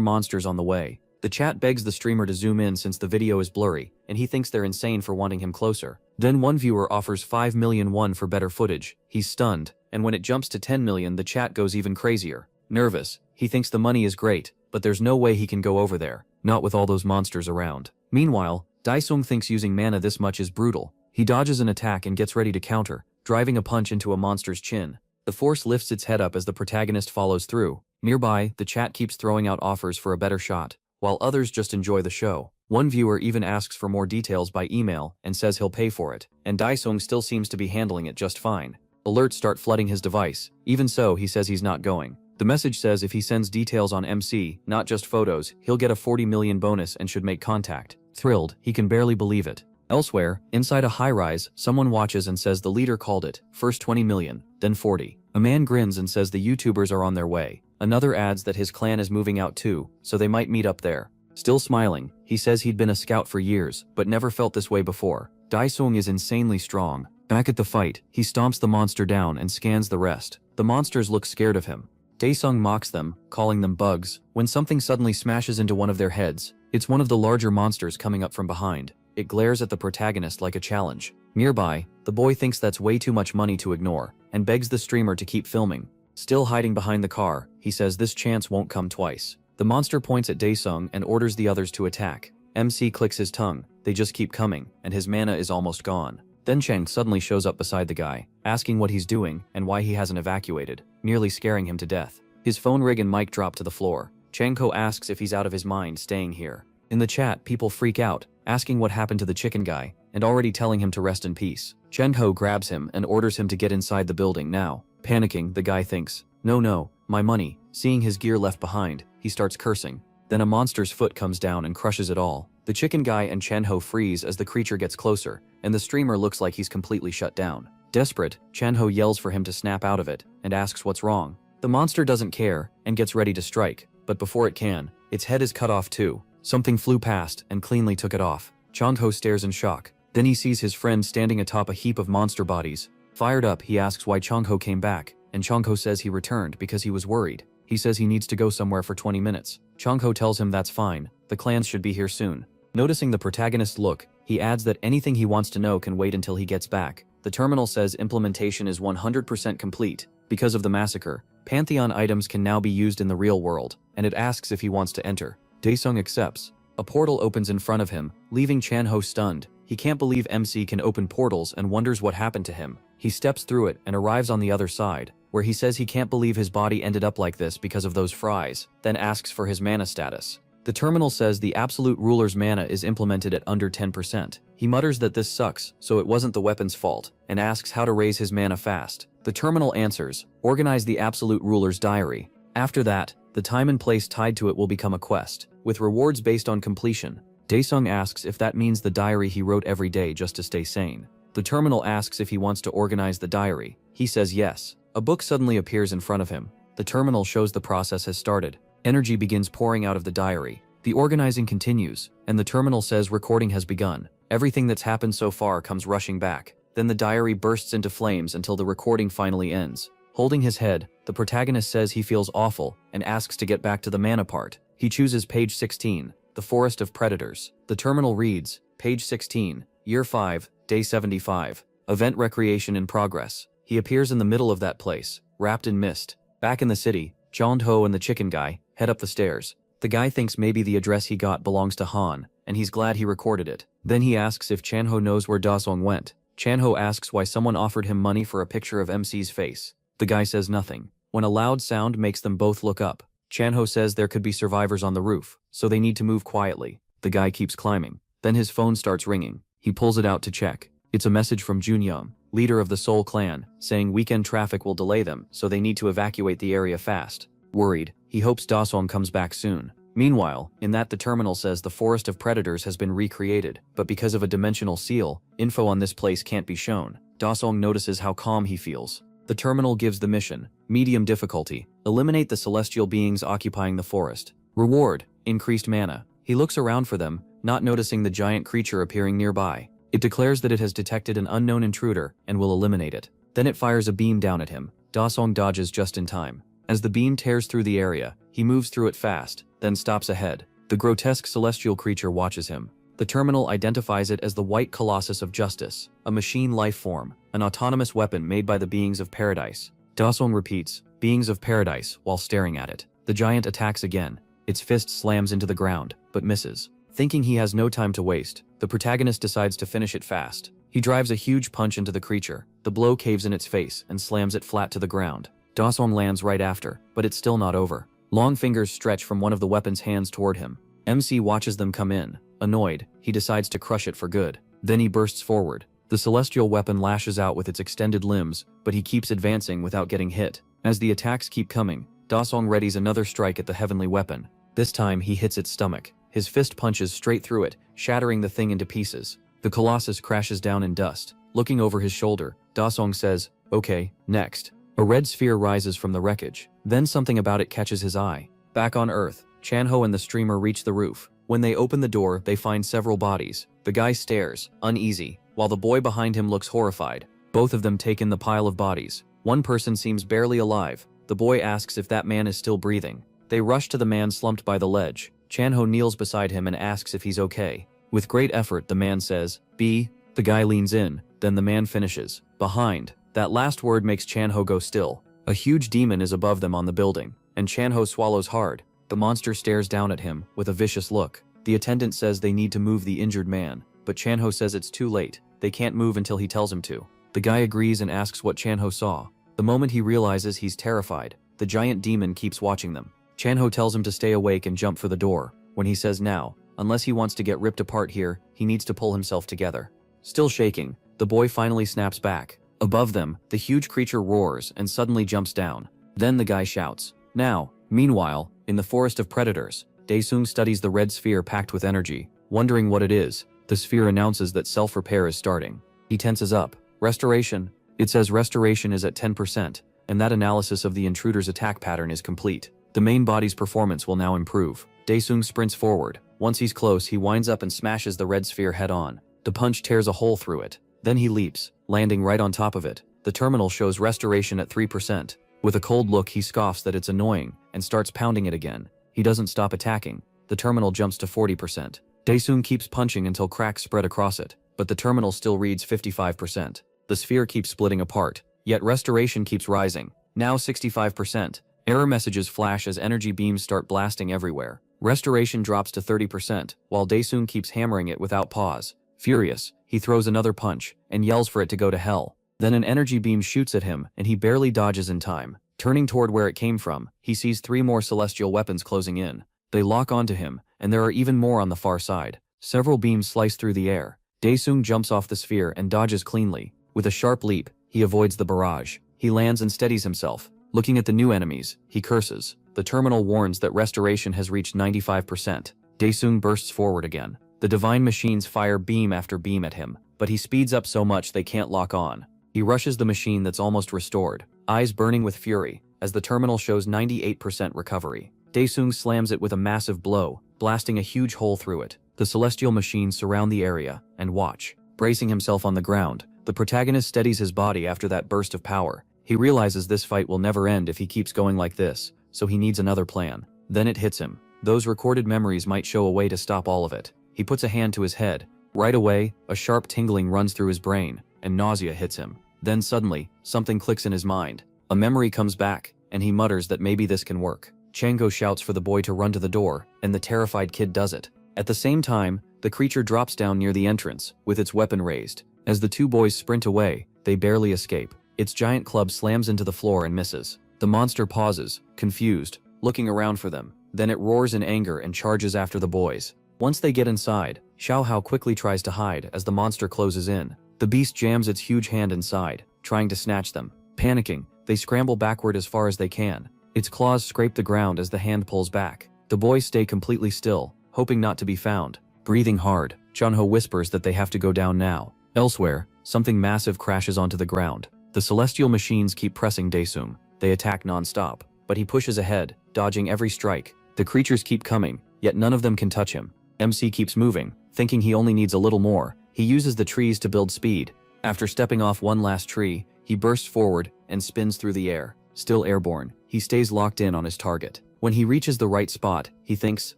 monsters on the way. The chat begs the streamer to zoom in since the video is blurry, and he thinks they're insane for wanting him closer. Then one viewer offers 5 million won for better footage. He's stunned, and when it jumps to 10 million, the chat goes even crazier. Nervous, he thinks the money is great, but there's no way he can go over there, not with all those monsters around. Meanwhile, Daesung thinks using mana this much is brutal. He dodges an attack and gets ready to counter, driving a punch into a monster's chin. The force lifts its head up as the protagonist follows through. Nearby, the chat keeps throwing out offers for a better shot, while others just enjoy the show. One viewer even asks for more details by email and says he'll pay for it, and Daesung still seems to be handling it just fine. Alerts start flooding his device. Even so, he says he's not going. The message says if he sends details on MC, not just photos, he'll get a 40 million bonus and should make contact. Thrilled, he can barely believe it. Elsewhere, inside a high-rise, someone watches and says the leader called it, first 20 million, then 40. A man grins and says the YouTubers are on their way. Another adds that his clan is moving out too, so they might meet up there. Still smiling, he says he'd been a scout for years, but never felt this way before. Daesung is insanely strong. Back at the fight, he stomps the monster down and scans the rest. The monsters look scared of him. Daesung mocks them, calling them bugs, when something suddenly smashes into one of their heads. It's one of the larger monsters coming up from behind. It glares at the protagonist like a challenge. Nearby, the boy thinks that's way too much money to ignore, and begs the streamer to keep filming. Still hiding behind the car, he says this chance won't come twice. The monster points at Daesung and orders the others to attack. MC clicks his tongue, they just keep coming, and his mana is almost gone. Then Cheng suddenly shows up beside the guy, asking what he's doing and why he hasn't evacuated, nearly scaring him to death. His phone rig and mic drop to the floor. Chengko asks if he's out of his mind staying here. In the chat, people freak out, asking what happened to the chicken guy, and already telling him to rest in peace. Chen-ho grabs him and orders him to get inside the building now. Panicking, the guy thinks, no, my money. Seeing his gear left behind, he starts cursing. Then a monster's foot comes down and crushes it all. The chicken guy and Chen-ho freeze as the creature gets closer, and the streamer looks like he's completely shut down. Desperate, Chen-ho yells for him to snap out of it, and asks what's wrong. The monster doesn't care, and gets ready to strike, but before it can, its head is cut off too. Something flew past and cleanly took it off. Chen-ho stares in shock. Then he sees his friend standing atop a heap of monster bodies. Fired up, he asks why Chen-ho came back, and Chen-ho says he returned because he was worried. He says he needs to go somewhere for 20 minutes. Chen-ho tells him that's fine, the clans should be here soon. Noticing the protagonist's look, he adds that anything he wants to know can wait until he gets back. The terminal says implementation is 100% complete. Because of the massacre, Pantheon items can now be used in the real world, and it asks if he wants to enter. Daesung accepts. A portal opens in front of him, leaving Chen-ho stunned. He can't believe MC can open portals and wonders what happened to him. He steps through it and arrives on the other side, where he says he can't believe his body ended up like this because of those fries, then asks for his mana status. The terminal says the absolute ruler's mana is implemented at under 10%. He mutters that this sucks, so it wasn't the weapon's fault, and asks how to raise his mana fast. The terminal answers, organize the absolute ruler's diary. After that, the time and place tied to it will become a quest, with rewards based on completion. Daesung asks if that means the diary he wrote every day just to stay sane. The terminal asks if he wants to organize the diary. He says yes. A book suddenly appears in front of him. The terminal shows the process has started. Energy begins pouring out of the diary. The organizing continues, and the terminal says recording has begun. Everything that's happened so far comes rushing back. Then the diary bursts into flames until the recording finally ends. Holding his head, the protagonist says he feels awful and asks to get back to the mana part. He chooses page 16, the Forest of Predators. The terminal reads, page 16, year 5, day 75. Event recreation in progress. He appears in the middle of that place, wrapped in mist. Back in the city, Chen-ho and the chicken guy head up the stairs. The guy thinks maybe the address he got belongs to Han, and he's glad he recorded it. Then he asks if Chen-ho knows where Daesung went. Chen-ho asks why someone offered him money for a picture of MC's face. The guy says nothing. When a loud sound makes them both look up, Chen-ho says there could be survivors on the roof, so they need to move quietly. The guy keeps climbing. Then his phone starts ringing. He pulls it out to check. It's a message from Junyoung, leader of the Seoul clan, saying weekend traffic will delay them, so they need to evacuate the area fast. Worried, he hopes Daesung comes back soon. Meanwhile, in that the terminal says the Forest of Predators has been recreated, but because of a dimensional seal, info on this place can't be shown. Daesung notices how calm he feels. The terminal gives the mission, medium difficulty, eliminate the celestial beings occupying the forest. Reward, increased mana. He looks around for them, not noticing the giant creature appearing nearby. It declares that it has detected an unknown intruder and will eliminate it. Then it fires a beam down at him. Daesung dodges just in time. As the beam tears through the area, he moves through it fast, then stops ahead. The grotesque celestial creature watches him. The terminal identifies it as the White Colossus of Justice, a machine life form, an autonomous weapon made by the beings of paradise. Daesung repeats, beings of paradise, while staring at it. The giant attacks again. Its fist slams into the ground, but misses. Thinking he has no time to waste, the protagonist decides to finish it fast. He drives a huge punch into the creature. The blow caves in its face and slams it flat to the ground. Daesung lands right after, but it's still not over. Long fingers stretch from one of the weapon's hands toward him. MC watches them come in. Annoyed, he decides to crush it for good. Then he bursts forward. The celestial weapon lashes out with its extended limbs, but he keeps advancing without getting hit. As the attacks keep coming, Daesung readies another strike at the heavenly weapon. This time he hits its stomach. His fist punches straight through it, shattering the thing into pieces. The colossus crashes down in dust. Looking over his shoulder, Daesung says, "Okay, next." A red sphere rises from the wreckage. Then something about it catches his eye. Back on Earth, Chen-ho and the streamer reach the roof. When they open the door, they find several bodies. The guy stares, uneasy, while the boy behind him looks horrified. Both of them take in the pile of bodies. One person seems barely alive. The boy asks if that man is still breathing. They rush to the man slumped by the ledge. Chen-ho kneels beside him and asks if he's okay. With great effort, the man says, "B." The guy leans in, then the man finishes, "Behind." That last word makes Chen-ho go still. A huge demon is above them on the building, and Chen-ho swallows hard. The monster stares down at him with a vicious look. The attendant says they need to move the injured man, but Chen-ho says it's too late. They can't move until he tells him to. The guy agrees and asks what Chen-ho saw. The moment he realizes he's terrified, the giant demon keeps watching them. Chen-ho tells him to stay awake and jump for the door. When he says now, Unless he wants to get ripped apart here, he needs to pull himself together. Still shaking, the boy finally snaps back. Above them, the huge creature roars and suddenly jumps down. Then the guy shouts. Now, meanwhile, in the forest of predators, Daesung studies the red sphere packed with energy. Wondering what it is, the sphere announces that self-repair is starting. He tenses up. Restoration. It says restoration is at 10%, and that analysis of the intruder's attack pattern is complete. The main body's performance will now improve. Daesung sprints forward. Once he's close, he winds up and smashes the red sphere head-on. The punch tears a hole through it. Then he leaps, landing right on top of it. The terminal shows restoration at 3%. With a cold look, he scoffs that it's annoying and starts pounding it again. He doesn't stop attacking. The terminal jumps to 40%. Daesung keeps punching until cracks spread across it, but the terminal still reads 55%. The sphere keeps splitting apart, yet restoration keeps rising. Now 65%. Error messages flash as energy beams start blasting everywhere. Restoration drops to 30%, while Daesung keeps hammering it without pause. Furious, he throws another punch and yells for it to go to hell. Then an energy beam shoots at him and he barely dodges in time. Turning toward where it came from, he sees 3 more celestial weapons closing in. They lock onto him, and there are even more on the far side. Several beams slice through the air. Daesung jumps off the sphere and dodges cleanly. With a sharp leap, he avoids the barrage. He lands and steadies himself. Looking at the new enemies, he curses. The terminal warns that restoration has reached 95%. Daesung bursts forward again. The divine machines fire beam after beam at him, but he speeds up so much they can't lock on. He rushes the machine that's almost restored, eyes burning with fury, as the terminal shows 98% recovery. Daesung slams it with a massive blow, blasting a huge hole through it. The celestial machines surround the area and watch. Bracing himself on the ground, the protagonist steadies his body after that burst of power. He realizes this fight will never end if he keeps going like this, so he needs another plan. Then it hits him. Those recorded memories might show a way to stop all of it. He puts a hand to his head. Right away, a sharp tingling runs through his brain, and nausea hits him. Then suddenly, something clicks in his mind. A memory comes back, and he mutters that maybe this can work. Chango shouts for the boy to run to the door, and the terrified kid does it. At the same time, the creature drops down near the entrance, with its weapon raised. As the 2 boys sprint away, they barely escape. Its giant club slams into the floor and misses. The monster pauses, confused, looking around for them. Then it roars in anger and charges after the boys. Once they get inside, Xiaohao quickly tries to hide as the monster closes in. The beast jams its huge hand inside, trying to snatch them. Panicking, they scramble backward as far as they can. Its claws scrape the ground as the hand pulls back. The boys stay completely still, hoping not to be found. Breathing hard, Chunho whispers that they have to go down now. Elsewhere, something massive crashes onto the ground. The celestial machines keep pressing Daesung. They attack non-stop, but he pushes ahead, dodging every strike. The creatures keep coming, yet none of them can touch him. MC keeps moving, thinking he only needs a little more. He uses the trees to build speed. After stepping off one last tree, he bursts forward and spins through the air. Still airborne, he stays locked in on his target. When he reaches the right spot, he thinks,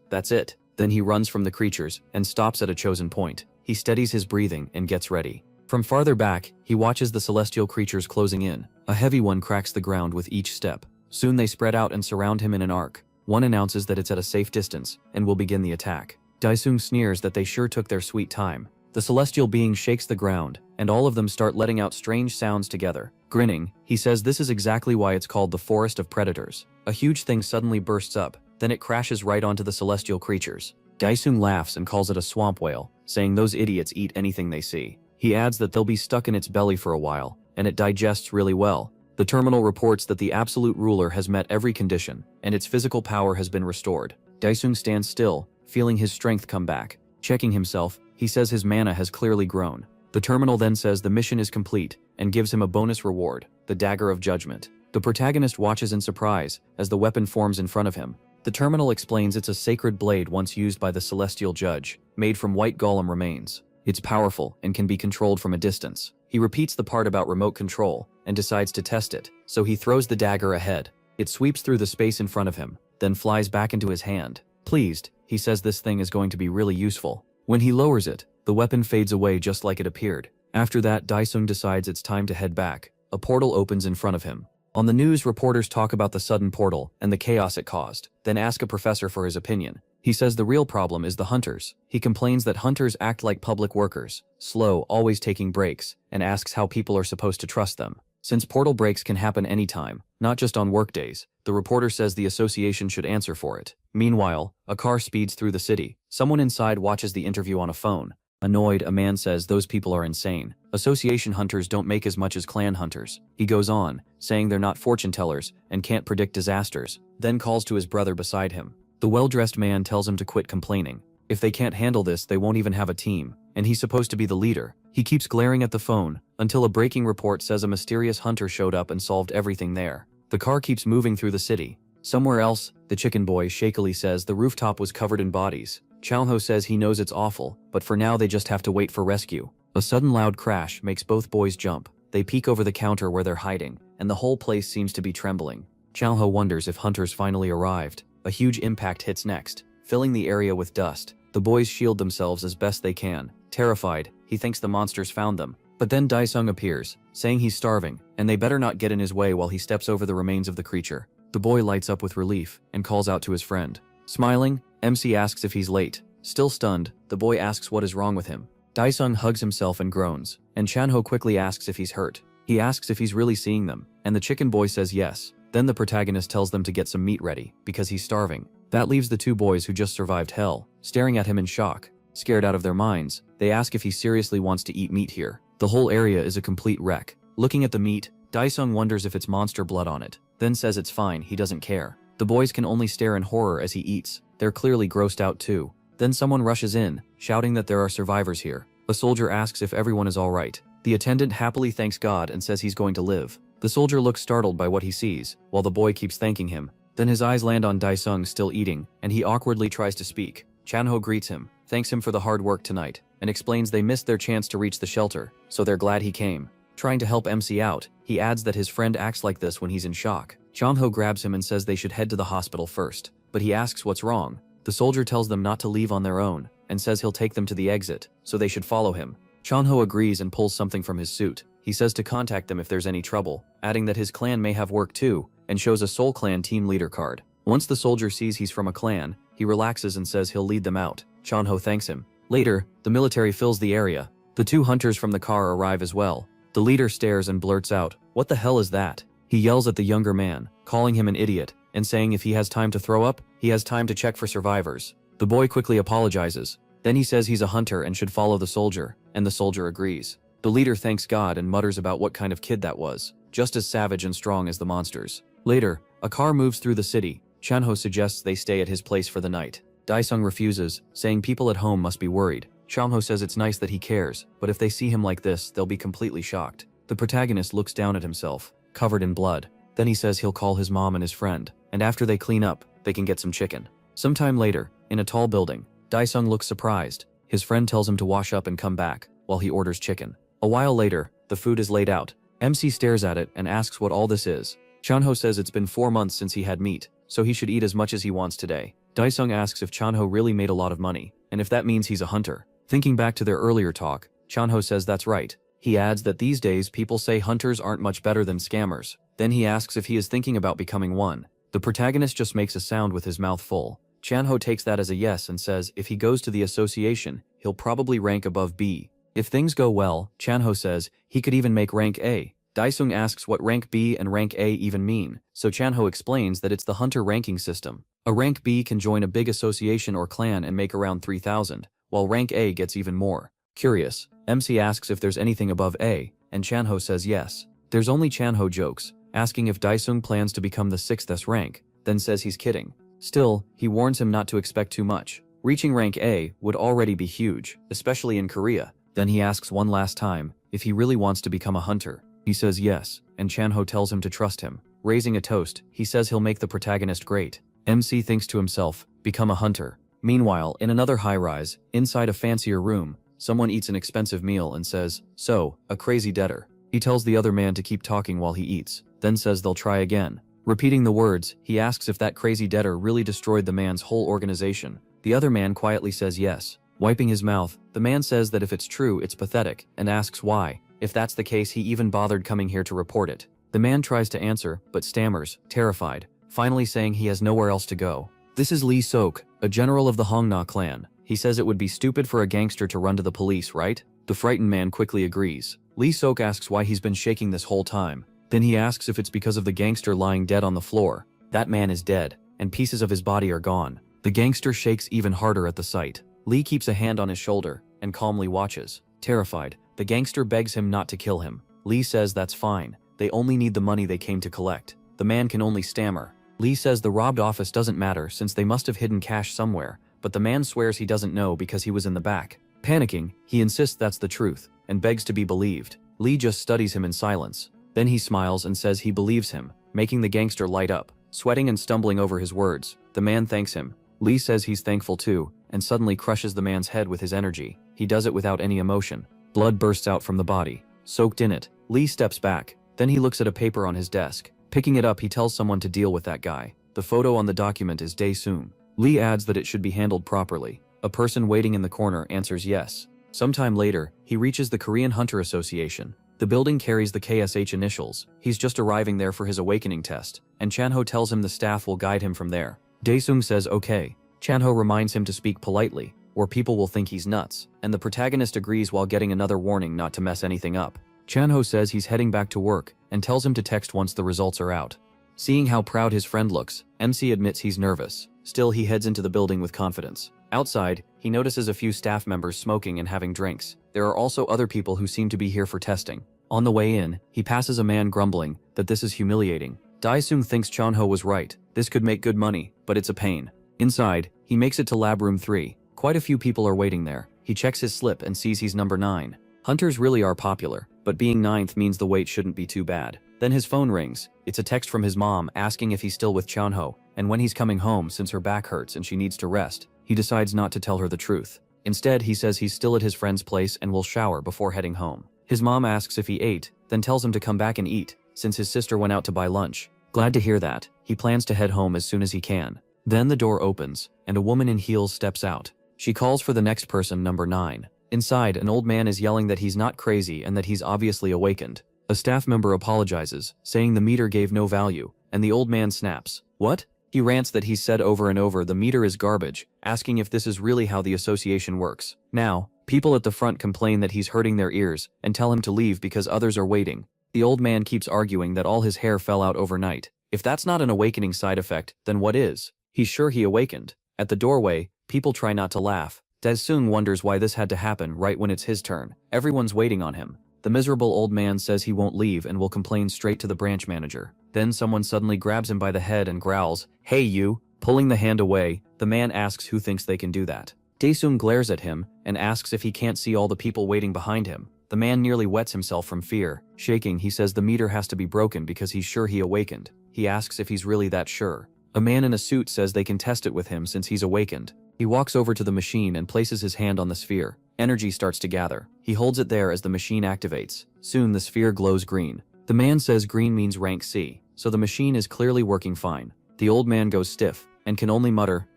that's it. Then he runs from the creatures and stops at a chosen point. He steadies his breathing and gets ready. From farther back, he watches the celestial creatures closing in. A heavy one cracks the ground with each step. Soon they spread out and surround him in an arc. One announces that it's at a safe distance and will begin the attack. Daesung sneers that they sure took their sweet time. The celestial being shakes the ground, and all of them start letting out strange sounds together. Grinning, he says this is exactly why it's called the Forest of Predators. A huge thing suddenly bursts up, then it crashes right onto the celestial creatures. Daesung laughs and calls it a swamp whale, saying those idiots eat anything they see. He adds that they'll be stuck in its belly for a while, and it digests really well. The terminal reports that the absolute ruler has met every condition, and its physical power has been restored. Daesung stands still, feeling his strength come back. Checking himself, he says his mana has clearly grown. The terminal then says the mission is complete, and gives him a bonus reward, the Dagger of Judgment. The protagonist watches in surprise, as the weapon forms in front of him. The terminal explains it's a sacred blade once used by the Celestial Judge, made from white golem remains. It's powerful, and can be controlled from a distance. He repeats the part about remote control, and decides to test it, so he throws the dagger ahead. It sweeps through the space in front of him, then flies back into his hand. Pleased, he says this thing is going to be really useful. When he lowers it, the weapon fades away just like it appeared. After that, Daesung decides it's time to head back. A portal opens in front of him. On the news, reporters talk about the sudden portal and the chaos it caused, then ask a professor for his opinion. He says the real problem is the hunters. He complains that hunters act like public workers, slow, always taking breaks, and asks how people are supposed to trust them. Since portal breaks can happen anytime, not just on workdays, the reporter says the association should answer for it. Meanwhile, a car speeds through the city. Someone inside watches the interview on a phone. Annoyed, a man says those people are insane. Association hunters don't make as much as clan hunters. He goes on, saying they're not fortune tellers and can't predict disasters, then calls to his brother beside him. The well-dressed man tells him to quit complaining. If they can't handle this, they won't even have a team, and he's supposed to be the leader. He keeps glaring at the phone until a breaking report says a mysterious hunter showed up and solved everything there. The car keeps moving through the city. Somewhere else, the chicken boy shakily says the rooftop was covered in bodies. Chalho says he knows it's awful, but for now they just have to wait for rescue. A sudden loud crash makes both boys jump. They peek over the counter where they're hiding, and the whole place seems to be trembling. Chalho wonders if hunters finally arrived. A huge impact hits next, filling the area with dust. The boys shield themselves as best they can. Terrified, he thinks the monsters found them. But then Daisung appears, saying he's starving, and they better not get in his way while he steps over the remains of the creature. The boy lights up with relief and calls out to his friend. Smiling, MC asks if he's late. Still stunned, the boy asks what is wrong with him. Daisung hugs himself and groans, and Chanho quickly asks if he's hurt. He asks if he's really seeing them, and the chicken boy says yes. Then the protagonist tells them to get some meat ready, because he's starving. That leaves the two boys who just survived hell, staring at him in shock. Scared out of their minds, they ask if he seriously wants to eat meat here. The whole area is a complete wreck. Looking at the meat, Daisung wonders if it's monster blood on it, then says it's fine, he doesn't care. The boys can only stare in horror as he eats. They're clearly grossed out too. Then someone rushes in, shouting that there are survivors here. A soldier asks if everyone is alright. The attendant happily thanks God and says he's going to live. The soldier looks startled by what he sees, while the boy keeps thanking him. Then his eyes land on Daisung still eating, and he awkwardly tries to speak. Chanho greets him, thanks him for the hard work tonight, and explains they missed their chance to reach the shelter, so they're glad he came. Trying to help MC out, he adds that his friend acts like this when he's in shock. Chanho grabs him and says they should head to the hospital first, but he asks what's wrong. The soldier tells them not to leave on their own, and says he'll take them to the exit, so they should follow him. Chanho agrees and pulls something from his suit. He says to contact them if there's any trouble, adding that his clan may have work too, and shows a Soul Clan team leader card. Once the soldier sees he's from a clan, he relaxes and says he'll lead them out. Chanho thanks him. Later, the military fills the area. The two hunters from the car arrive as well. The leader stares and blurts out, "What the hell is that?" He yells at the younger man, calling him an idiot, and saying if he has time to throw up, he has time to check for survivors. The boy quickly apologizes. Then he says he's a hunter and should follow the soldier, and the soldier agrees. The leader thanks God and mutters about what kind of kid that was, just as savage and strong as the monsters. Later, a car moves through the city. Chanho suggests they stay at his place for the night. Daisung refuses, saying people at home must be worried. Chanho says it's nice that he cares, but if they see him like this, they'll be completely shocked. The protagonist looks down at himself, covered in blood. Then he says he'll call his mom and his friend, and after they clean up, they can get some chicken. Sometime later, in a tall building, Daisung looks surprised. His friend tells him to wash up and come back, while he orders chicken. A while later, the food is laid out. MC stares at it and asks what all this is. Chanho says it's been 4 months since he had meat, so he should eat as much as he wants today. Daisung asks if Chanho really made a lot of money, and if that means he's a hunter. Thinking back to their earlier talk, Chanho says that's right. He adds that these days people say hunters aren't much better than scammers. Then he asks if he is thinking about becoming one. The protagonist just makes a sound with his mouth full. Chanho takes that as a yes and says if he goes to the association, he'll probably rank above B. If things go well, Chanho says he could even make rank A. Daisung asks what rank B and rank A even mean, so Chanho explains that it's the hunter ranking system. A rank B can join a big association or clan and make around 3,000, while rank A gets even more. Curious, MC asks if there's anything above A, and Chanho says yes. There's only Chanho jokes, asking if Daisung plans to become the 6th S rank, then says he's kidding. Still, he warns him not to expect too much. Reaching rank A would already be huge, especially in Korea. Then he asks one last time if he really wants to become a hunter. He says yes, and Chanho tells him to trust him. Raising a toast, he says he'll make the protagonist great. MC thinks to himself, become a hunter. Meanwhile, in another high-rise, inside a fancier room, someone eats an expensive meal and says, "So, a crazy debtor." He tells the other man to keep talking while he eats, then says they'll try again. Repeating the words, he asks if that crazy debtor really destroyed the man's whole organization. The other man quietly says yes. Wiping his mouth, the man says that if it's true, it's pathetic, and asks why. If that's the case, he even bothered coming here to report it. The man tries to answer, but stammers, terrified, finally saying he has nowhere else to go. This is Lee Sok, a general of the Hongna clan. He says it would be stupid for a gangster to run to the police, right? The frightened man quickly agrees. Lee Sok asks why he's been shaking this whole time. Then he asks if it's because of the gangster lying dead on the floor. That man is dead, and pieces of his body are gone. The gangster shakes even harder at the sight. Lee keeps a hand on his shoulder and calmly watches. Terrified, the gangster begs him not to kill him. Lee says that's fine, they only need the money they came to collect. The man can only stammer. Lee says the robbed office doesn't matter since they must have hidden cash somewhere, but the man swears he doesn't know because he was in the back. Panicking, he insists that's the truth, and begs to be believed. Lee just studies him in silence. Then he smiles and says he believes him, making the gangster light up. Sweating and stumbling over his words, the man thanks him. Lee says he's thankful too, and suddenly crushes the man's head with his energy. He does it without any emotion. Blood bursts out from the body, soaked in it. Lee steps back. Then he looks at a paper on his desk. Picking it up, he tells someone to deal with that guy. The photo on the document is Dae-soon. Lee adds that it should be handled properly. A person waiting in the corner answers yes. Sometime later, he reaches the Korean Hunter Association. The building carries the KSH initials. He's just arriving there for his awakening test, and Chanho tells him the staff will guide him from there. Dae-sung says okay. Chanho reminds him to speak politely, or people will think he's nuts, and the protagonist agrees while getting another warning not to mess anything up. Chanho says he's heading back to work, and tells him to text once the results are out. Seeing how proud his friend looks, MC admits he's nervous. Still, he heads into the building with confidence. Outside, he notices a few staff members smoking and having drinks. There are also other people who seem to be here for testing. On the way in, he passes a man grumbling that this is humiliating. Dae-sung thinks Chanho was right. This could make good money, but it's a pain. Inside, he makes it to lab room 3. Quite a few people are waiting there. He checks his slip and sees he's number 9. Hunters really are popular, but being 9th means the wait shouldn't be too bad. Then his phone rings. It's a text from his mom asking if he's still with Chanho, and when he's coming home since her back hurts and she needs to rest. He decides not to tell her the truth. Instead, he says he's still at his friend's place and will shower before heading home. His mom asks if he ate, then tells him to come back and eat, since his sister went out to buy lunch. Glad to hear that, he plans to head home as soon as he can. Then the door opens, and a woman in heels steps out. She calls for the next person, number 9. Inside, an old man is yelling that he's not crazy and that he's obviously awakened. A staff member apologizes, saying the meter gave no value, and the old man snaps. What? He rants that he's said over and over the meter is garbage, asking if this is really how the association works. Now, people at the front complain that he's hurting their ears and tell him to leave because others are waiting. The old man keeps arguing that all his hair fell out overnight. If that's not an awakening side effect, then what is? He's sure he awakened. At the doorway, people try not to laugh. Dae-sung wonders why this had to happen right when it's his turn. Everyone's waiting on him. The miserable old man says he won't leave and will complain straight to the branch manager. Then someone suddenly grabs him by the head and growls, "Hey you!" Pulling the hand away, the man asks who thinks they can do that. Dae-sung glares at him and asks if he can't see all the people waiting behind him. The man nearly wets himself from fear. Shaking, he says the meter has to be broken because he's sure he awakened. He asks if he's really that sure. A man in a suit says they can test it with him since he's awakened. He walks over to the machine and places his hand on the sphere. Energy starts to gather. He holds it there as the machine activates. Soon the sphere glows green. The man says green means rank C, so the machine is clearly working fine. The old man goes stiff and can only mutter.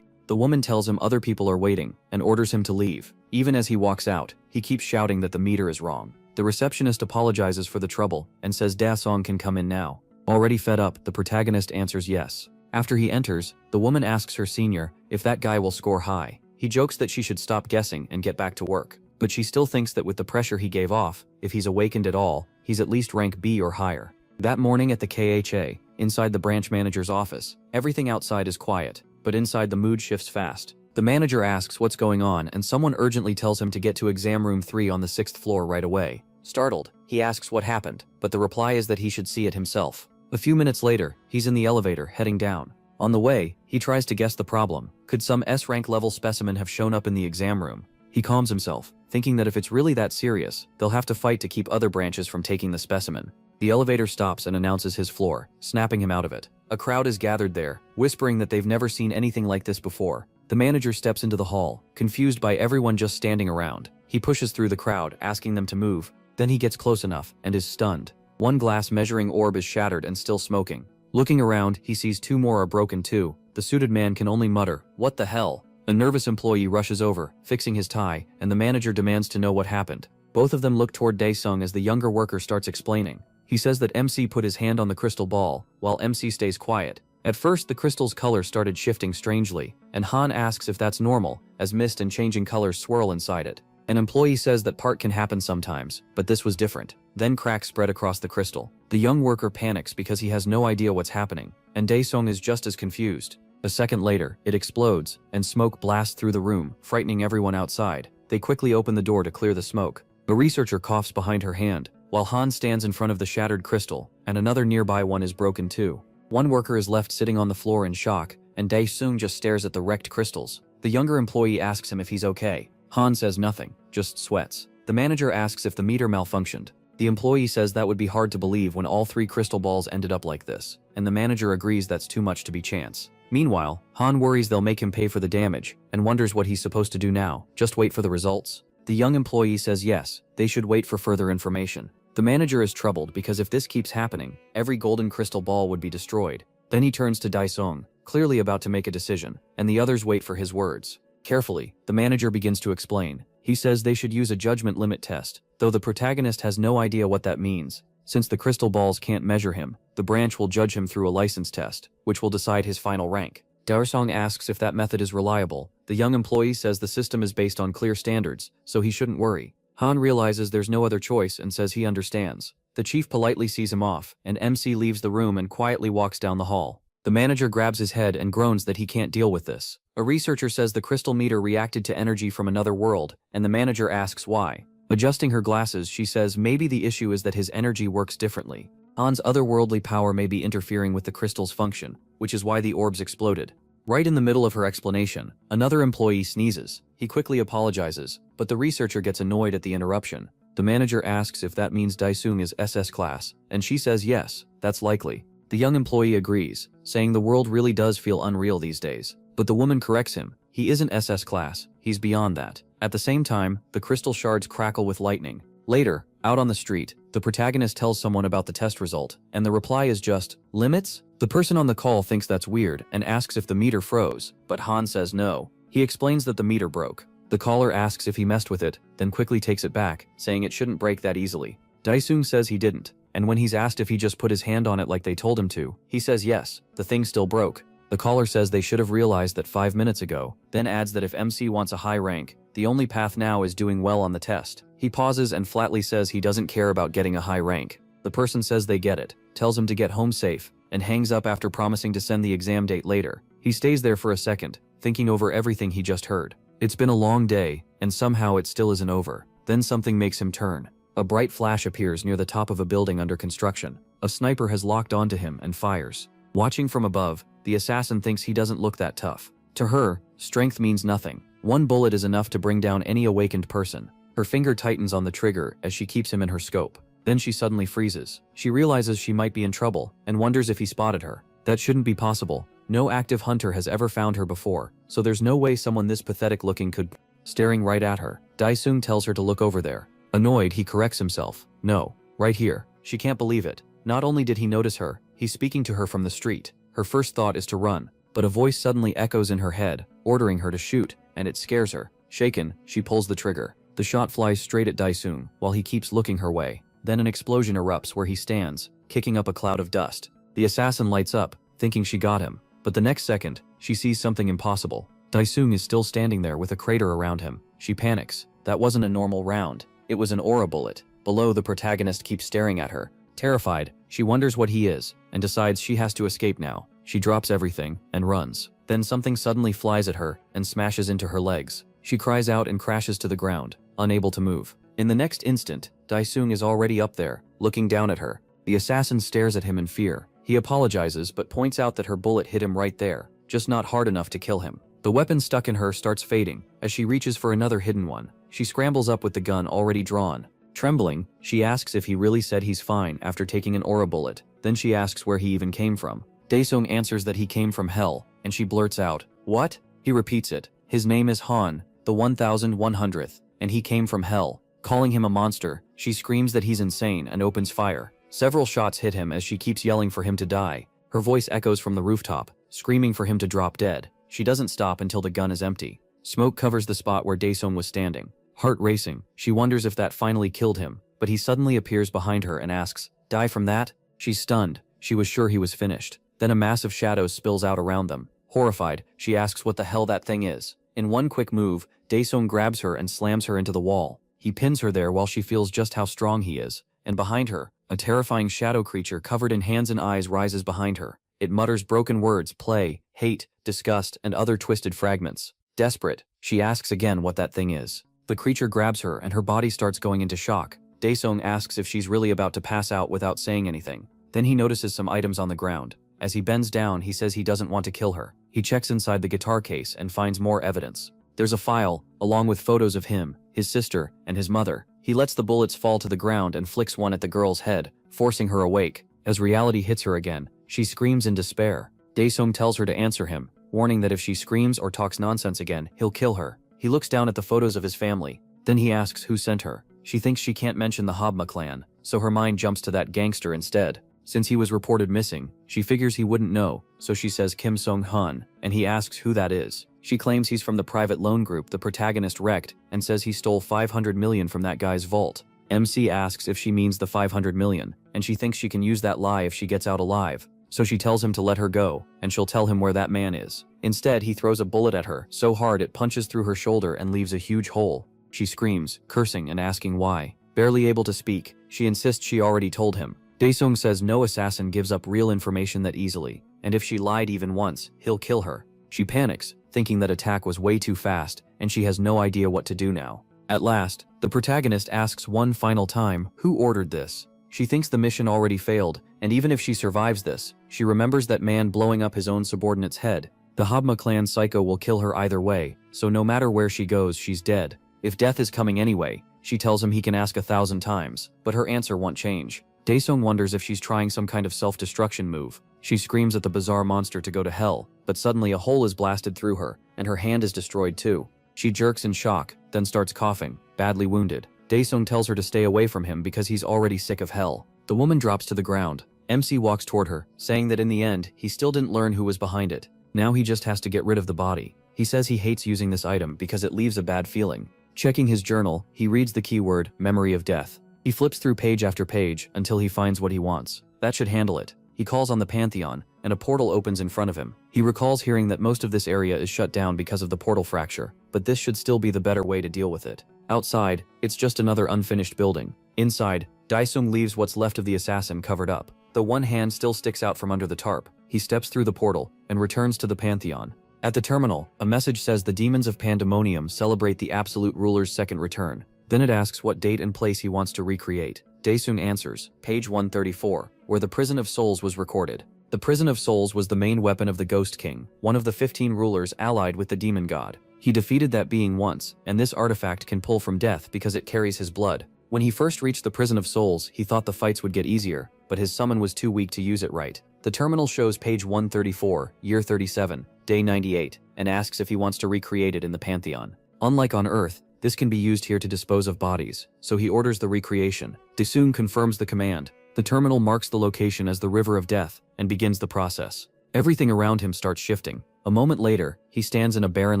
The woman tells him other people are waiting and orders him to leave. Even as he walks out, he keeps shouting that the meter is wrong. The receptionist apologizes for the trouble and says Dae-sung can come in now. Already fed up, the protagonist answers yes. After he enters, the woman asks her senior if that guy will score high. He jokes that she should stop guessing and get back to work, but she still thinks that with the pressure he gave off, if he's awakened at all, he's at least rank B or higher. That morning at the KHA, inside the branch manager's office, everything outside is quiet, but inside the mood shifts fast. The manager asks what's going on and someone urgently tells him to get to exam room 3 on the 6th floor right away. Startled, he asks what happened, but the reply is that he should see it himself. A few minutes later, he's in the elevator, heading down. On the way, he tries to guess the problem. Could some S-rank level specimen have shown up in the exam room? He calms himself, thinking that if it's really that serious, they'll have to fight to keep other branches from taking the specimen. The elevator stops and announces his floor, snapping him out of it. A crowd is gathered there, whispering that they've never seen anything like this before. The manager steps into the hall, confused by everyone just standing around. He pushes through the crowd, asking them to move. Then he gets close enough and is stunned. One glass measuring orb is shattered and still smoking. Looking around, he sees 2 more are broken too. The suited man can only mutter, "What the hell?" A nervous employee rushes over, fixing his tie, and the manager demands to know what happened. Both of them look toward Dae-sung as the younger worker starts explaining. He says that MC put his hand on the crystal ball, while MC stays quiet. At first, the crystal's color started shifting strangely, and Han asks if that's normal, as mist and changing colors swirl inside it. An employee says that part can happen sometimes, but this was different. Then cracks spread across the crystal. The young worker panics because he has no idea what's happening, and Daesung is just as confused. A second later, it explodes, and smoke blasts through the room, frightening everyone outside. They quickly open the door to clear the smoke. A researcher coughs behind her hand, while Han stands in front of the shattered crystal, and another nearby one is broken too. One worker is left sitting on the floor in shock, and Daesung just stares at the wrecked crystals. The younger employee asks him if he's okay. Han says nothing, just sweats. The manager asks if the meter malfunctioned. The employee says that would be hard to believe when all 3 crystal balls ended up like this, and the manager agrees that's too much to be chance. Meanwhile, Han worries they'll make him pay for the damage, and wonders what he's supposed to do now, just wait for the results. The young employee says yes, they should wait for further information. The manager is troubled because if this keeps happening, every golden crystal ball would be destroyed. Then he turns to Daesung, clearly about to make a decision, and the others wait for his words. Carefully, the manager begins to explain. He says they should use a judgment limit test, though the protagonist has no idea what that means. Since the crystal balls can't measure him, the branch will judge him through a license test, which will decide his final rank. Daesung asks if that method is reliable. The young employee says the system is based on clear standards, so he shouldn't worry. Han realizes there's no other choice and says he understands. The chief politely sees him off, and MC leaves the room and quietly walks down the hall. The manager grabs his head and groans that he can't deal with this. A researcher says the crystal meter reacted to energy from another world, and the manager asks why. Adjusting her glasses, she says maybe the issue is that his energy works differently. Han's otherworldly power may be interfering with the crystal's function, which is why the orbs exploded. Right in the middle of her explanation, another employee sneezes. He quickly apologizes, but the researcher gets annoyed at the interruption. The manager asks if that means Daesung is SS class, and she says yes, that's likely. The young employee agrees, saying the world really does feel unreal these days. But the woman corrects him. He isn't SS class, he's beyond that. At the same time, the crystal shards crackle with lightning. Later, out on the street, the protagonist tells someone about the test result, and the reply is just, limits? The person on the call thinks that's weird and asks if the meter froze, but Han says no. He explains that the meter broke. The caller asks if he messed with it, then quickly takes it back, saying it shouldn't break that easily. Daesung says he didn't, and when he's asked if he just put his hand on it like they told him to, he says yes, the thing still broke. The caller says they should have realized that 5 minutes ago, then adds that if MC wants a high rank, the only path now is doing well on the test. He pauses and flatly says he doesn't care about getting a high rank. The person says they get it, tells him to get home safe, and hangs up after promising to send the exam date later. He stays there for a second, thinking over everything he just heard. It's been a long day, and somehow it still isn't over. Then something makes him turn. A bright flash appears near the top of a building under construction. A sniper has locked onto him and fires. Watching from above, the assassin thinks he doesn't look that tough. To her, strength means nothing. 1 bullet is enough to bring down any awakened person. Her finger tightens on the trigger as she keeps him in her scope. Then she suddenly freezes. She realizes she might be in trouble and wonders if he spotted her. That shouldn't be possible. No active hunter has ever found her before, so there's no way someone this pathetic looking could. Staring right at her, Daesung tells her to look over there. Annoyed, he corrects himself. No, right here. She can't believe it. Not only did he notice her, he's speaking to her from the street. Her first thought is to run, but a voice suddenly echoes in her head, ordering her to shoot, and it scares her. Shaken, she pulls the trigger. The shot flies straight at Daesung, while he keeps looking her way. Then an explosion erupts where he stands, kicking up a cloud of dust. The assassin lights up, thinking she got him, but the next second, she sees something impossible. Daesung is still standing there with a crater around him. She panics. That wasn't a normal round. It was an aura bullet. Below, the protagonist keeps staring at her. Terrified, she wonders what he is, and decides she has to escape now. She drops everything and runs. Then something suddenly flies at her and smashes into her legs. She cries out and crashes to the ground, unable to move. In the next instant, Daesung is already up there, looking down at her. The assassin stares at him in fear. He apologizes but points out that her bullet hit him right there, just not hard enough to kill him. The weapon stuck in her starts fading as she reaches for another hidden one. She scrambles up with the gun already drawn. Trembling, she asks if he really said he's fine after taking an aura bullet. Then she asks where he even came from. Daesung answers that he came from hell, and she blurts out, "What?" He repeats it. His name is Han, the 1100th, and he came from hell. Calling him a monster, she screams that he's insane and opens fire. Several shots hit him as she keeps yelling for him to die. Her voice echoes from the rooftop, screaming for him to drop dead. She doesn't stop until the gun is empty. Smoke covers the spot where Daesung was standing. Heart racing, she wonders if that finally killed him, but he suddenly appears behind her and asks, "Die from that?" She's stunned. She was sure he was finished. Then a mass of shadows spills out around them. Horrified, she asks what the hell that thing is. In one quick move, Daesung grabs her and slams her into the wall. He pins her there while she feels just how strong he is, and behind her, A terrifying shadow creature covered in hands and eyes rises behind her. It mutters broken words, play, hate, disgust, and other twisted fragments. Desperate, she asks again what that thing is. The creature grabs her and her body starts going into shock. Daesung asks if she's really about to pass out without saying anything. Then he notices some items on the ground. As he bends down, he says he doesn't want to kill her. He checks inside the guitar case and finds more evidence. There's a file, along with photos of him, his sister, and his mother. He lets the bullets fall to the ground and flicks one at the girl's head, forcing her awake. As reality hits her again, she screams in despair. Daesung tells her to answer him, warning that if she screams or talks nonsense again, he'll kill her. He looks down at the photos of his family. Then he asks who sent her. She thinks she can't mention the Habma clan, so her mind jumps to that gangster instead. Since he was reported missing, she figures he wouldn't know, so she says Kim Song-hun, and he asks who that is. She claims he's from the private loan group the protagonist wrecked and says he stole 500 million from that guy's vault. MC asks if she means the 500 million, and she thinks she can use that lie if she gets out alive. So she tells him to let her go, and she'll tell him where that man is. Instead, he throws a bullet at her so hard it punches through her shoulder and leaves a huge hole. She screams, cursing and asking why. Barely able to speak, she insists she already told him. Daesung says no assassin gives up real information that easily, and if she lied even once, he'll kill her. She panics, thinking that attack was way too fast, and she has no idea what to do now. At last, the protagonist asks one final time, who ordered this? She thinks the mission already failed, and even if she survives this, she remembers that man blowing up his own subordinate's head. The Habma clan psycho will kill her either way, so no matter where she goes, she's dead. If death is coming anyway, she tells him he can ask 1,000 times, but her answer won't change. Daesung wonders if she's trying some kind of self-destruction move. She screams at the bizarre monster to go to hell, but suddenly a hole is blasted through her, and her hand is destroyed too. She jerks in shock, then starts coughing, badly wounded. Daesung tells her to stay away from him because he's already sick of hell. The woman drops to the ground. MC walks toward her, saying that in the end, he still didn't learn who was behind it. Now he just has to get rid of the body. He says he hates using this item because it leaves a bad feeling. Checking his journal, he reads the keyword, memory of death. He flips through page after page until he finds what he wants. That should handle it. He calls on the Pantheon, and a portal opens in front of him. He recalls hearing that most of this area is shut down because of the portal fracture, but this should still be the better way to deal with it. Outside, it's just another unfinished building. Inside, Daesung leaves what's left of the assassin covered up. The one hand still sticks out from under the tarp. He steps through the portal and returns to the Pantheon. At the terminal, a message says the demons of Pandemonium celebrate the Absolute Ruler's second return. Then it asks what date and place he wants to recreate. Daesung answers, page 134, where the Prison of Souls was recorded. The Prison of Souls was the main weapon of the Ghost King, one of the 15 rulers allied with the demon god. He defeated that being once, and this artifact can pull from death because it carries his blood. When he first reached the Prison of Souls, he thought the fights would get easier, but his summon was too weak to use it right. The terminal shows page 134, year 37, day 98, and asks if he wants to recreate it in the Pantheon. Unlike on Earth, this can be used here to dispose of bodies, so he orders the recreation. Daesung confirms the command. The terminal marks the location as the River of Death and begins the process. Everything around him starts shifting. A moment later, he stands in a barren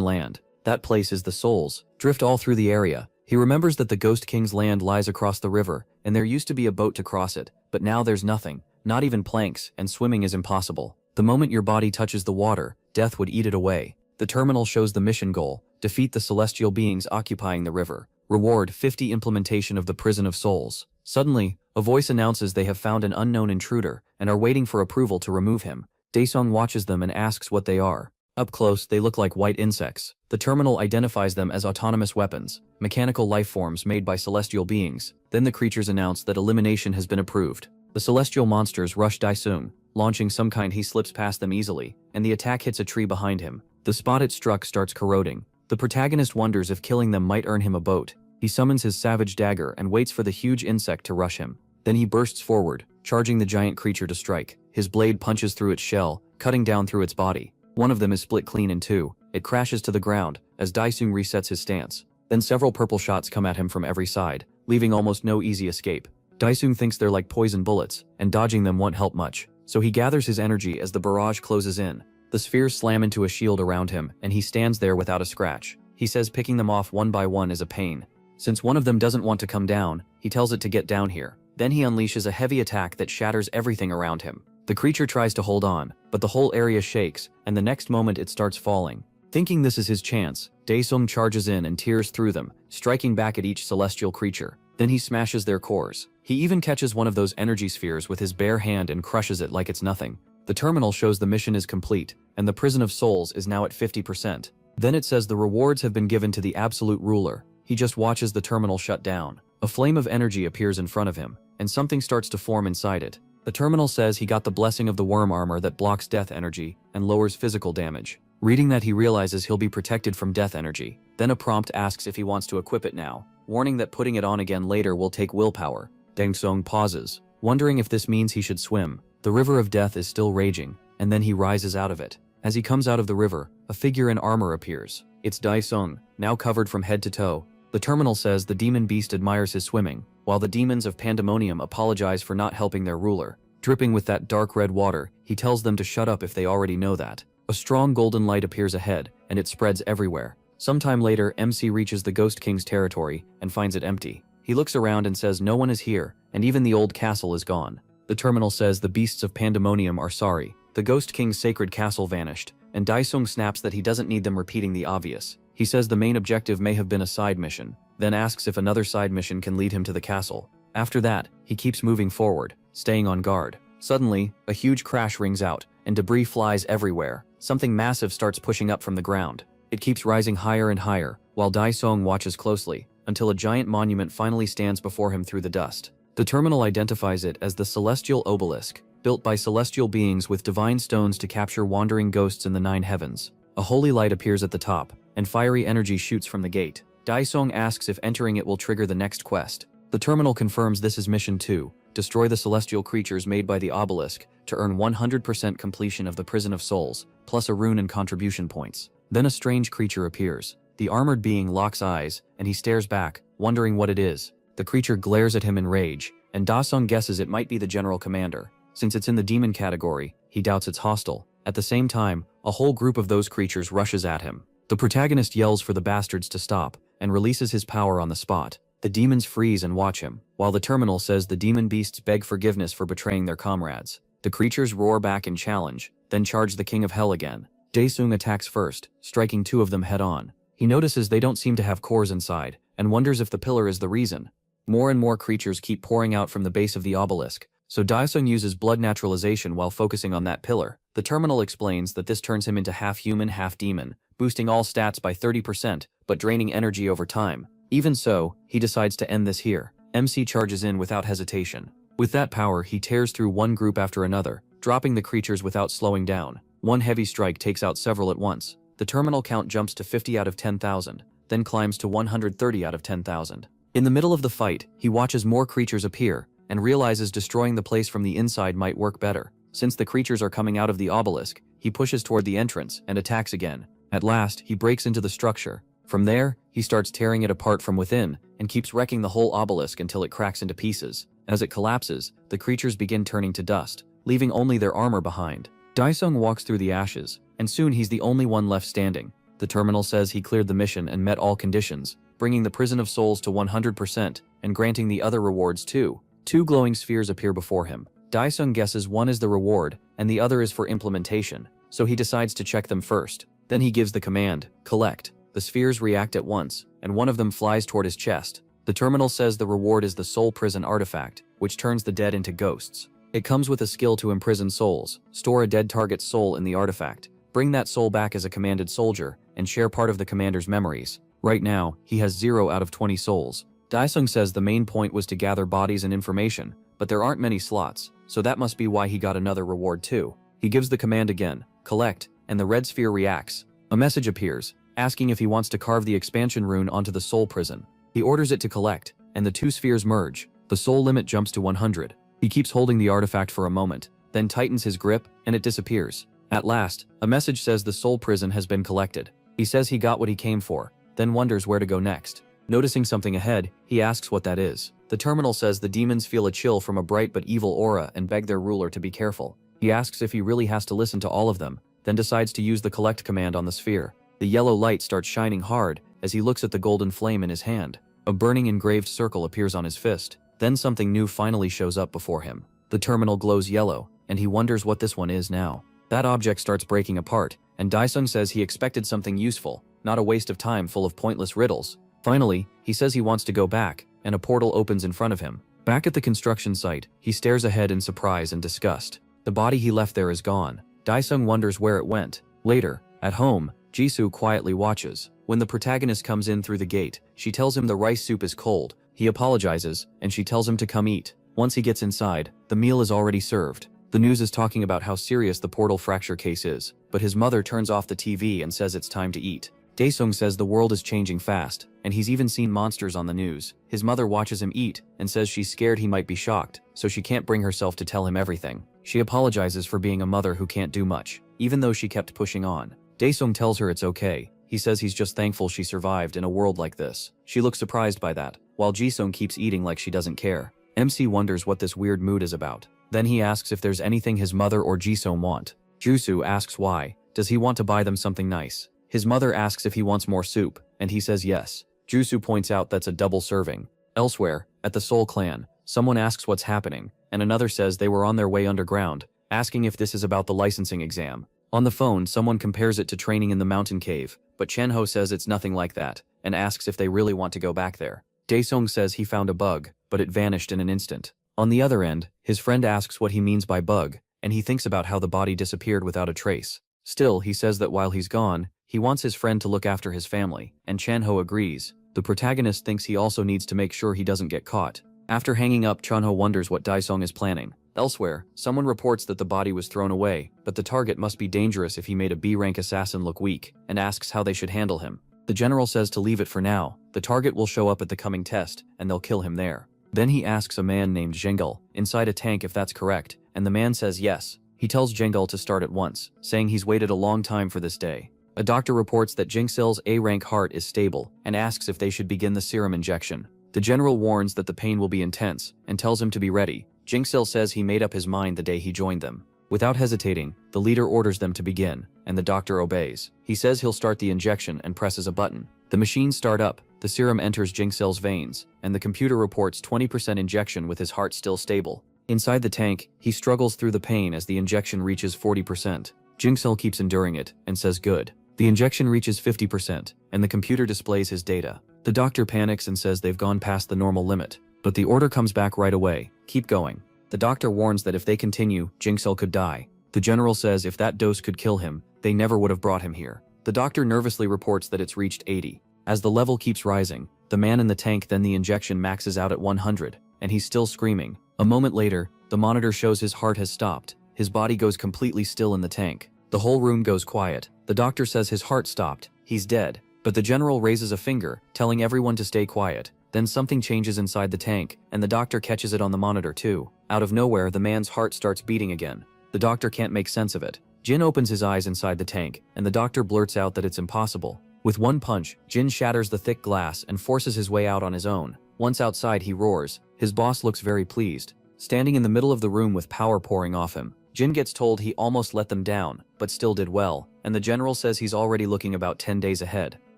land. That place is the Souls. Drift all through the area. He remembers that the Ghost King's land lies across the river, and there used to be a boat to cross it, but now there's nothing, not even planks, and swimming is impossible. The moment your body touches the water, death would eat it away. The terminal shows the mission goal: defeat the celestial beings occupying the river. Reward 50 implementation of the Prison of Souls. Suddenly, a voice announces they have found an unknown intruder and are waiting for approval to remove him. Daesung watches them and asks what they are. Up close, they look like white insects. The terminal identifies them as autonomous weapons, mechanical life forms made by celestial beings. Then the creatures announce that elimination has been approved. The celestial monsters rush Daesung, launching some kind. He slips past them easily, and the attack hits a tree behind him. The spot it struck starts corroding. The protagonist wonders if killing them might earn him a boat. He summons his savage dagger and waits for the huge insect to rush him. Then he bursts forward, charging the giant creature to strike. His blade punches through its shell, cutting down through its body. One of them is split clean in two. It crashes to the ground as Daesung resets his stance. Then several purple shots come at him from every side, leaving almost no easy escape. Daesung thinks they're like poison bullets, and dodging them won't help much, so he gathers his energy as the barrage closes in. The spheres slam into a shield around him, and he stands there without a scratch. He says picking them off one by one is a pain. Since one of them doesn't want to come down, he tells it to get down here. Then he unleashes a heavy attack that shatters everything around him. The creature tries to hold on, but the whole area shakes, and the next moment it starts falling. Thinking this is his chance, Daesung charges in and tears through them, striking back at each celestial creature. Then he smashes their cores. He even catches one of those energy spheres with his bare hand and crushes it like it's nothing. The terminal shows the mission is complete, and the prison of souls is now at 50%. Then it says the rewards have been given to the absolute ruler. He just watches the terminal shut down. A flame of energy appears in front of him, and something starts to form inside it. The terminal says he got the blessing of the worm armor that blocks death energy and lowers physical damage. Reading that, he realizes he'll be protected from death energy. Then a prompt asks if he wants to equip it now, warning that putting it on again later will take willpower. Deng Song pauses, wondering if this means he should swim. The river of death is still raging, and then he rises out of it. As he comes out of the river, a figure in armor appears. It's Dai Sung, now covered from head to toe. The terminal says the demon beast admires his swimming, while the demons of Pandemonium apologize for not helping their ruler. Dripping with that dark red water, he tells them to shut up if they already know that. A strong golden light appears ahead, and it spreads everywhere. Sometime later, MC reaches the Ghost King's territory and finds it empty. He looks around and says no one is here, and even the old castle is gone. The terminal says the beasts of Pandemonium are sorry. The Ghost King's sacred castle vanished, and Daisung snaps that he doesn't need them repeating the obvious. He says the main objective may have been a side mission, then asks if another side mission can lead him to the castle. After that, he keeps moving forward, staying on guard. Suddenly, a huge crash rings out, and debris flies everywhere. Something massive starts pushing up from the ground. It keeps rising higher and higher, while Daisung watches closely, until a giant monument finally stands before him through the dust. The terminal identifies it as the Celestial Obelisk, built by celestial beings with divine stones to capture wandering ghosts in the 9 heavens. A holy light appears at the top, and fiery energy shoots from the gate. Daisung asks if entering it will trigger the next quest. The terminal confirms this is Mission 2, destroy the celestial creatures made by the obelisk to earn 100% completion of the Prison of Souls, plus a rune and contribution points. Then a strange creature appears. The armored being locks eyes, and he stares back, wondering what it is. The creature glares at him in rage, and Dasung guesses it might be the general commander. Since it's in the demon category, he doubts it's hostile. At the same time, a whole group of those creatures rushes at him. The protagonist yells for the bastards to stop, and releases his power on the spot. The demons freeze and watch him, while the terminal says the demon beasts beg forgiveness for betraying their comrades. The creatures roar back in challenge, then charge the King of Hell again. Daesung attacks first, striking 2 of them head-on. He notices they don't seem to have cores inside, and wonders if the pillar is the reason. More and more creatures keep pouring out from the base of the obelisk, so Daesung uses blood naturalization while focusing on that pillar. The terminal explains that this turns him into half human, half demon, boosting all stats by 30%, but draining energy over time. Even so, he decides to end this here. MC charges in without hesitation. With that power, he tears through one group after another, dropping the creatures without slowing down. One heavy strike takes out several at once. The terminal count jumps to 50 out of 10,000, then climbs to 130 out of 10,000. In the middle of the fight, he watches more creatures appear, and realizes destroying the place from the inside might work better. Since the creatures are coming out of the obelisk, he pushes toward the entrance and attacks again. At last, he breaks into the structure. From there, he starts tearing it apart from within, and keeps wrecking the whole obelisk until it cracks into pieces. As it collapses, the creatures begin turning to dust, leaving only their armor behind. Daesung walks through the ashes, and soon he's the only one left standing. The terminal says he cleared the mission and met all conditions, bringing the Prison of Souls to 100% and granting the other rewards too. 2 glowing spheres appear before him. Daesung guesses one is the reward and the other is for implementation, so he decides to check them first. Then he gives the command, collect. The spheres react at once, and one of them flies toward his chest. The terminal says the reward is the Soul Prison artifact, which turns the dead into ghosts. It comes with a skill to imprison souls. Store a dead target's soul in the artifact. Bring that soul back as a commanded soldier, and share part of the commander's memories. Right now, he has 0 out of 20 souls. Daesung says the main point was to gather bodies and information, but there aren't many slots, so that must be why he got another reward too. He gives the command again, collect, and the red sphere reacts. A message appears, asking if he wants to carve the expansion rune onto the soul prison. He orders it to collect, and the 2 spheres merge. The soul limit jumps to 100. He keeps holding the artifact for a moment, then tightens his grip, and it disappears. At last, a message says the soul prison has been collected. He says he got what he came for, then wonders where to go next. Noticing something ahead, he asks what that is. The terminal says the demons feel a chill from a bright but evil aura and beg their ruler to be careful. He asks if he really has to listen to all of them, then decides to use the collect command on the sphere. The yellow light starts shining hard as he looks at the golden flame in his hand. A burning engraved circle appears on his fist. Then something new finally shows up before him. The terminal glows yellow, and he wonders what this one is now. That object starts breaking apart, and Daesung says he expected something useful, not a waste of time full of pointless riddles. Finally, he says he wants to go back, and a portal opens in front of him. Back at the construction site, he stares ahead in surprise and disgust. The body he left there is gone. Daesung wonders where it went. Later, at home, Jisoo quietly watches. When the protagonist comes in through the gate, she tells him the rice soup is cold. He apologizes, and she tells him to come eat. Once he gets inside, the meal is already served. The news is talking about how serious the portal fracture case is, but his mother turns off the TV and says it's time to eat. Daesung says the world is changing fast, and he's even seen monsters on the news. His mother watches him eat and says she's scared he might be shocked, so she can't bring herself to tell him everything. She apologizes for being a mother who can't do much, even though she kept pushing on. Daesung tells her it's okay. He says he's just thankful she survived in a world like this. She looks surprised by that, while Jisung keeps eating like she doesn't care. MC wonders what this weird mood is about. Then he asks if there's anything his mother or Jisung want. Jisoo asks why. Does he want to buy them something nice? His mother asks if he wants more soup, and he says yes. Jisoo points out that's a double serving. Elsewhere, at the Seoul clan, someone asks what's happening, and another says they were on their way underground, asking if this is about the licensing exam. On the phone, someone compares it to training in the mountain cave, but Chenho says it's nothing like that, and asks if they really want to go back there. Daesung says he found a bug, but it vanished in an instant. On the other end, his friend asks what he means by bug, and he thinks about how the body disappeared without a trace. Still, he says that while he's gone, he wants his friend to look after his family, and Chanho agrees. The protagonist thinks he also needs to make sure he doesn't get caught. After hanging up, Chanho wonders what Daesung is planning. Elsewhere, someone reports that the body was thrown away, but the target must be dangerous if he made a B-rank assassin look weak, and asks how they should handle him. The general says to leave it for now. The target will show up at the coming test, and they'll kill him there. Then he asks a man named Jengul inside a tank if that's correct, and the man says yes. He tells Jengul to start at once, saying he's waited a long time for this day. A doctor reports that Jingsil's A-rank heart is stable, and asks if they should begin the serum injection. The general warns that the pain will be intense, and tells him to be ready. Jingsil says he made up his mind the day he joined them. Without hesitating, the leader orders them to begin, and the doctor obeys. He says he'll start the injection and presses a button. The machines start up, the serum enters Jingsil's veins, and the computer reports 20% injection with his heart still stable. Inside the tank, he struggles through the pain as the injection reaches 40%. Jingsil keeps enduring it, and says good. The injection reaches 50%, and the computer displays his data. The doctor panics and says they've gone past the normal limit, but the order comes back right away. Keep going. The doctor warns that if they continue, Jingsil could die. The general says if that dose could kill him, they never would have brought him here. The doctor nervously reports that it's reached 80. As the level keeps rising, the man in the tank then the injection maxes out at 100, and he's still screaming. A moment later, the monitor shows his heart has stopped. His body goes completely still in the tank. The whole room goes quiet. The doctor says his heart stopped. He's dead. But the general raises a finger, telling everyone to stay quiet. Then something changes inside the tank, and the doctor catches it on the monitor too. Out of nowhere, the man's heart starts beating again. The doctor can't make sense of it. Jin opens his eyes inside the tank, and the doctor blurts out that it's impossible. With one punch, Jin shatters the thick glass and forces his way out on his own. Once outside, he roars. His boss looks very pleased. Standing in the middle of the room with power pouring off him, Jin gets told he almost let them down, but still did well, and the general says he's already looking about 10 days ahead.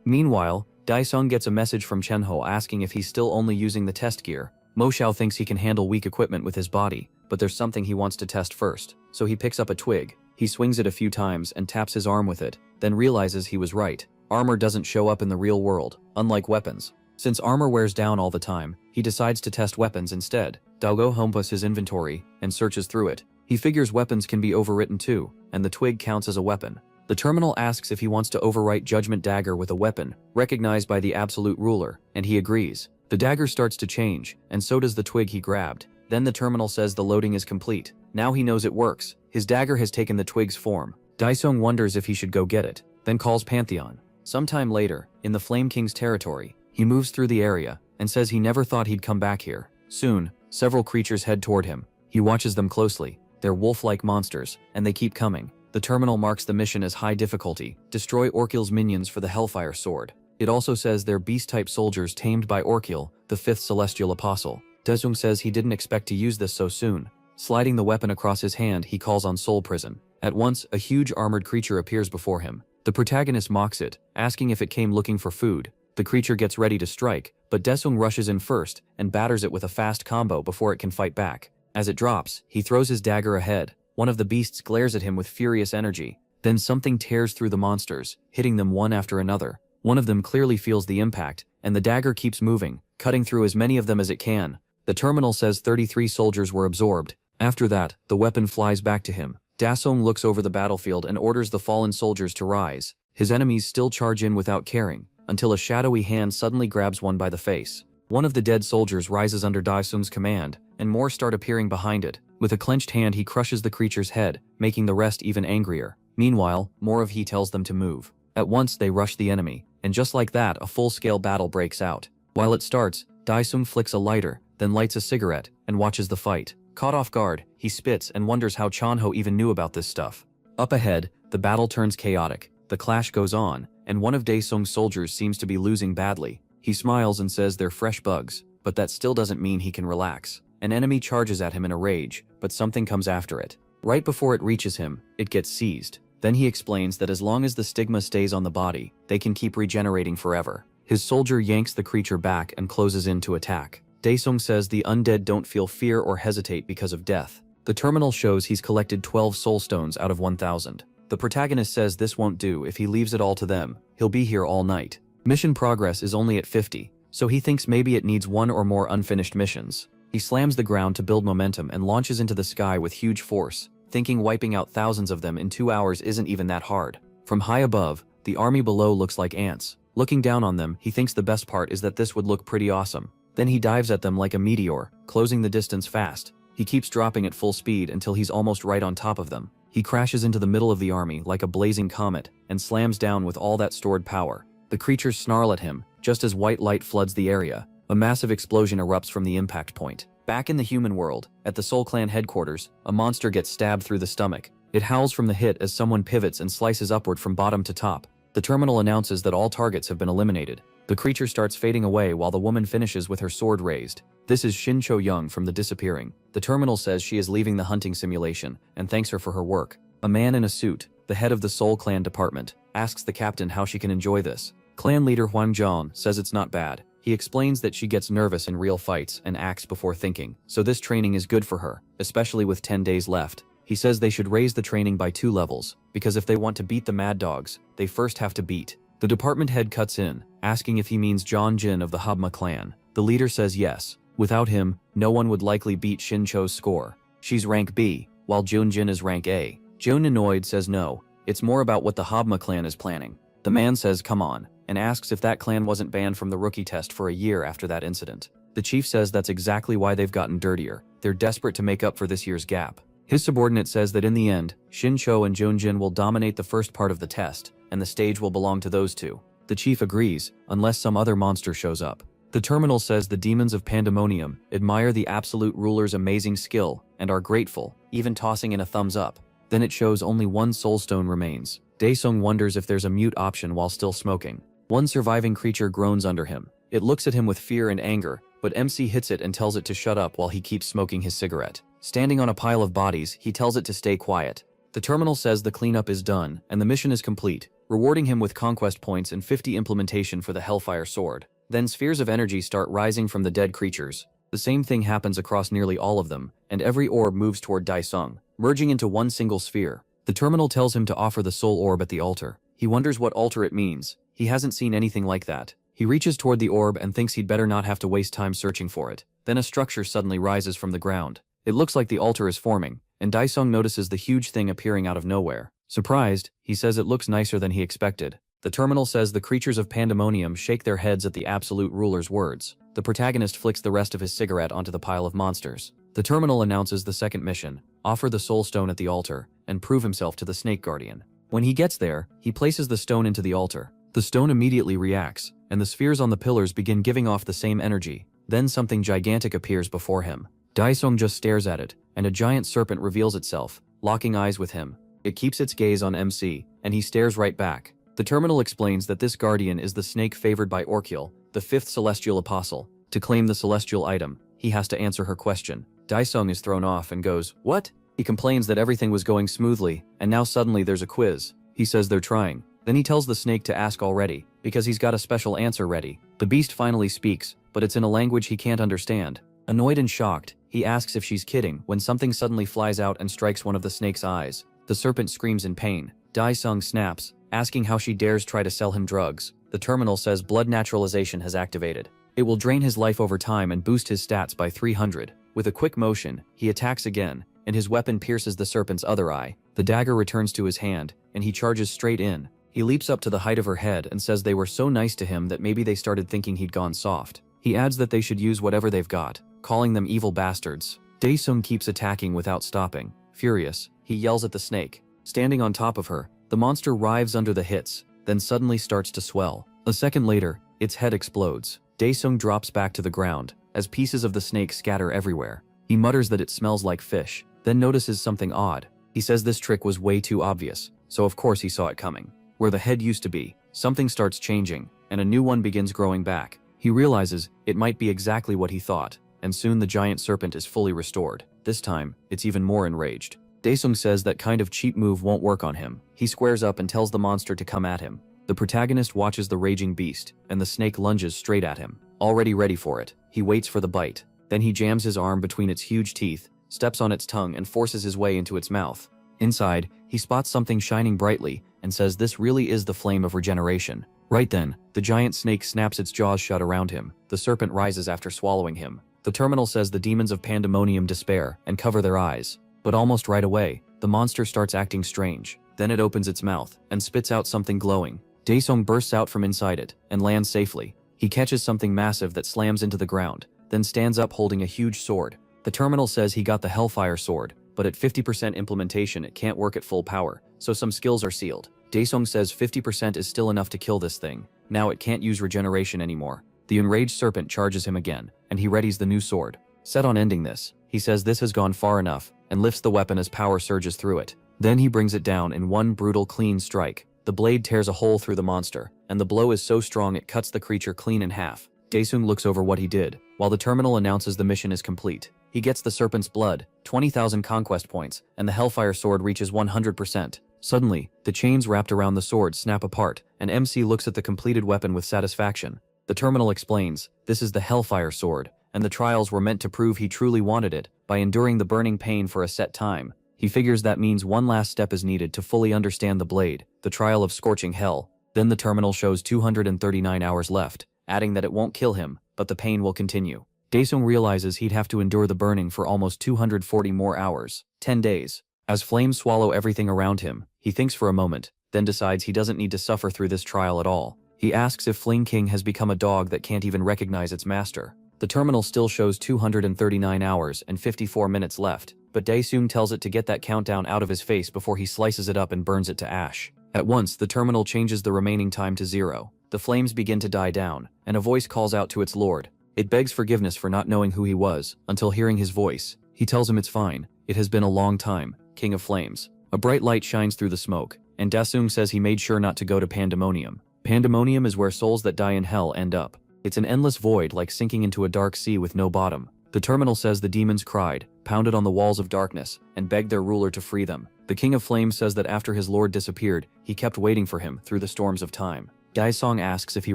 Meanwhile, Daesung gets a message from Chenho asking if he's still only using the test gear. Mo Xiao thinks he can handle weak equipment with his body, but there's something he wants to test first, so he picks up a twig. He swings it a few times and taps his arm with it, then realizes he was right. Armor doesn't show up in the real world, unlike weapons. Since armor wears down all the time, he decides to test weapons instead. Daogo homeputs his inventory and searches through it. He figures weapons can be overwritten too, and the twig counts as a weapon. The terminal asks if he wants to overwrite Judgment Dagger with a weapon, recognized by the Absolute Ruler, and he agrees. The dagger starts to change, and so does the twig he grabbed. Then the terminal says the loading is complete. Now he knows it works. His dagger has taken the twig's form. Daesung wonders if he should go get it, then calls Pantheon. Sometime later, in the Flame King's territory, he moves through the area, and says he never thought he'd come back here. Soon, several creatures head toward him. He watches them closely. They're wolf-like monsters, and they keep coming. The terminal marks the mission as high difficulty. Destroy Orkil's minions for the Hellfire Sword. It also says they're beast-type soldiers tamed by Orkil, the 5th Celestial Apostle. Daesung says he didn't expect to use this so soon. Sliding the weapon across his hand, he calls on Soul Prison. At once, a huge armored creature appears before him. The protagonist mocks it, asking if it came looking for food. The creature gets ready to strike, but Daesung rushes in first and batters it with a fast combo before it can fight back. As it drops, he throws his dagger ahead. One of the beasts glares at him with furious energy. Then something tears through the monsters, hitting them one after another. One of them clearly feels the impact and the dagger keeps moving, cutting through as many of them as it can. The terminal says 33 soldiers were absorbed. After that, the weapon flies back to him. Dasong looks over the battlefield and orders the fallen soldiers to rise. His enemies still charge in without caring, until a shadowy hand suddenly grabs one by the face. One of the dead soldiers rises under Dasong's command, and more start appearing behind it. With a clenched hand he crushes the creature's head, making the rest even angrier. Meanwhile, more of he tells them to move. At once they rush the enemy, and just like that a full-scale battle breaks out. While it starts, Dasong flicks a lighter, then lights a cigarette, and watches the fight. Caught off guard, he spits and wonders how Chanho even knew about this stuff. Up ahead, the battle turns chaotic. The clash goes on, and one of Dasong's soldiers seems to be losing badly. He smiles and says they're fresh bugs, but that still doesn't mean he can relax. An enemy charges at him in a rage, but something comes after it. Right before it reaches him, it gets seized. Then he explains that as long as the stigma stays on the body, they can keep regenerating forever. His soldier yanks the creature back and closes in to attack. Dasong says the undead don't feel fear or hesitate because of death. The terminal shows he's collected 12 soul stones out of 1,000. The protagonist says this won't do if he leaves it all to them. He'll be here all night. Mission progress is only at 50, so he thinks maybe it needs one or more unfinished missions. He slams the ground to build momentum and launches into the sky with huge force, thinking wiping out thousands of them in 2 hours isn't even that hard. From high above, the army below looks like ants. Looking down on them, he thinks the best part is that this would look pretty awesome. Then he dives at them like a meteor, closing the distance fast. He keeps dropping at full speed until he's almost right on top of them. He crashes into the middle of the army like a blazing comet and slams down with all that stored power. The creatures snarl at him, just as white light floods the area. A massive explosion erupts from the impact point. Back in the human world, at the Soul Clan headquarters, a monster gets stabbed through the stomach. It howls from the hit as someone pivots and slices upward from bottom to top. The terminal announces that all targets have been eliminated. The creature starts fading away while the woman finishes with her sword raised. This is Shin Cho-young from The Disappearing. The terminal says she is leaving the hunting simulation and thanks her for her work. A man in a suit, the head of the Soul Clan department, asks the captain how she can enjoy this. Clan leader Huang Zhang says it's not bad. He explains that she gets nervous in real fights and acts before thinking, so this training is good for her, especially with 10 days left. He says they should raise the training by 2 levels, because if they want to beat the Mad Dogs, they first have to beat. The department head cuts in, asking if he means John Jin of the Habma clan. The leader says yes. Without him, no one would likely beat Shin Cho's score. She's rank B, while Jun Jin is rank A. Jun annoyed says no, it's more about what the Habma clan is planning. The man says come on, and asks if that clan wasn't banned from the rookie test for a year after that incident. The chief says that's exactly why they've gotten dirtier. They're desperate to make up for this year's gap. His subordinate says that in the end, Shin Cho and Jun Jin will dominate the first part of the test, and the stage will belong to those two. The chief agrees, unless some other monster shows up. The terminal says the demons of Pandemonium admire the absolute ruler's amazing skill and are grateful, even tossing in a thumbs up. Then it shows only 1 soulstone remains. Daesung wonders if there's a mute option while still smoking. One surviving creature groans under him. It looks at him with fear and anger, but MC hits it and tells it to shut up while he keeps smoking his cigarette. Standing on a pile of bodies, he tells it to stay quiet. The terminal says the cleanup is done and the mission is complete, rewarding him with conquest points and 50 implementation for the Hellfire Sword. Then spheres of energy start rising from the dead creatures. The same thing happens across nearly all of them, and every orb moves toward Daesung, merging into one single sphere. The terminal tells him to offer the soul orb at the altar. He wonders what altar it means. He hasn't seen anything like that. He reaches toward the orb and thinks he'd better not have to waste time searching for it. Then a structure suddenly rises from the ground. It looks like the altar is forming, and Daesung notices the huge thing appearing out of nowhere. Surprised, he says it looks nicer than he expected. The terminal says the creatures of Pandemonium shake their heads at the absolute ruler's words. The protagonist flicks the rest of his cigarette onto the pile of monsters. The terminal announces the second mission: offer the soul stone at the altar, and prove himself to the Snake Guardian. When he gets there, he places the stone into the altar. The stone immediately reacts, and the spheres on the pillars begin giving off the same energy. Then something gigantic appears before him. Daesung just stares at it, and a giant serpent reveals itself, locking eyes with him. It keeps its gaze on MC, and he stares right back. The terminal explains that this guardian is the snake favored by Orkyll, the 5th celestial apostle. To claim the celestial item, he has to answer her question. Daesung is thrown off and goes, "What?" He complains that everything was going smoothly, and now suddenly there's a quiz. He says they're trying. Then he tells the snake to ask already, because he's got a special answer ready. The beast finally speaks, but it's in a language he can't understand. Annoyed and shocked, he asks if she's kidding when something suddenly flies out and strikes one of the snake's eyes. The serpent screams in pain. Daesung snaps, asking how she dares try to sell him drugs. The terminal says blood naturalization has activated. It will drain his life over time and boost his stats by 300. With a quick motion, he attacks again, and his weapon pierces the serpent's other eye. The dagger returns to his hand, and he charges straight in. He leaps up to the height of her head and says they were so nice to him that maybe they started thinking he'd gone soft. He adds that they should use whatever they've got, calling them evil bastards. Daesung keeps attacking without stopping. Furious, he yells at the snake. Standing on top of her, the monster writhes under the hits, then suddenly starts to swell. A second later, its head explodes. Daesung drops back to the ground, as pieces of the snake scatter everywhere. He mutters that it smells like fish, then notices something odd. He says this trick was way too obvious, so of course he saw it coming. Where the head used to be, something starts changing, and a new one begins growing back. He realizes it might be exactly what he thought, and soon the giant serpent is fully restored. This time, it's even more enraged. Daesung says that kind of cheap move won't work on him. He squares up and tells the monster to come at him. The protagonist watches the raging beast, and the snake lunges straight at him. Already ready for it, he waits for the bite. Then he jams his arm between its huge teeth, steps on its tongue and forces his way into its mouth. Inside, he spots something shining brightly and says this really is the flame of regeneration. Right then, the giant snake snaps its jaws shut around him. The serpent rises after swallowing him. The terminal says the demons of pandemonium despair and cover their eyes. But almost right away, the monster starts acting strange. Then it opens its mouth and spits out something glowing. Daesung bursts out from inside it and lands safely. He catches something massive that slams into the ground, then stands up holding a huge sword. The terminal says he got the Hellfire sword, but at 50% implementation it can't work at full power, so some skills are sealed. Daesung says 50% is still enough to kill this thing. Now it can't use regeneration anymore. The enraged serpent charges him again, and he readies the new sword. Set on ending this, he says this has gone far enough, and lifts the weapon as power surges through it. Then he brings it down in one brutal clean strike. The blade tears a hole through the monster, and the blow is so strong it cuts the creature clean in half. Daesung looks over what he did, while the terminal announces the mission is complete. He gets the serpent's blood, 20,000 conquest points, and the Hellfire sword reaches 100%. Suddenly, the chains wrapped around the sword snap apart, and MC looks at the completed weapon with satisfaction. The terminal explains, this is the Hellfire sword, and the trials were meant to prove he truly wanted it, by enduring the burning pain for a set time. He figures that means one last step is needed to fully understand the blade, the trial of scorching hell. Then the terminal shows 239 hours left, adding that it won't kill him, but the pain will continue. Daesung realizes he'd have to endure the burning for almost 240 more hours, 10 days. As flames swallow everything around him, he thinks for a moment, then decides he doesn't need to suffer through this trial at all. He asks if Fling King has become a dog that can't even recognize its master. The terminal still shows 239 hours and 54 minutes left, but Daesung tells it to get that countdown out of his face before he slices it up and burns it to ash. At once, the terminal changes the remaining time to 0. The flames begin to die down, and a voice calls out to its lord. It begs forgiveness for not knowing who he was, until hearing his voice. He tells him it's fine. It has been a long time, King of Flames. A bright light shines through the smoke, and Daesung says he made sure not to go to Pandemonium. Pandemonium is where souls that die in hell end up. It's an endless void like sinking into a dark sea with no bottom. The terminal says the demons cried, pounded on the walls of darkness, and begged their ruler to free them. The King of Flames says that after his lord disappeared, he kept waiting for him through the storms of time. Daesung asks if he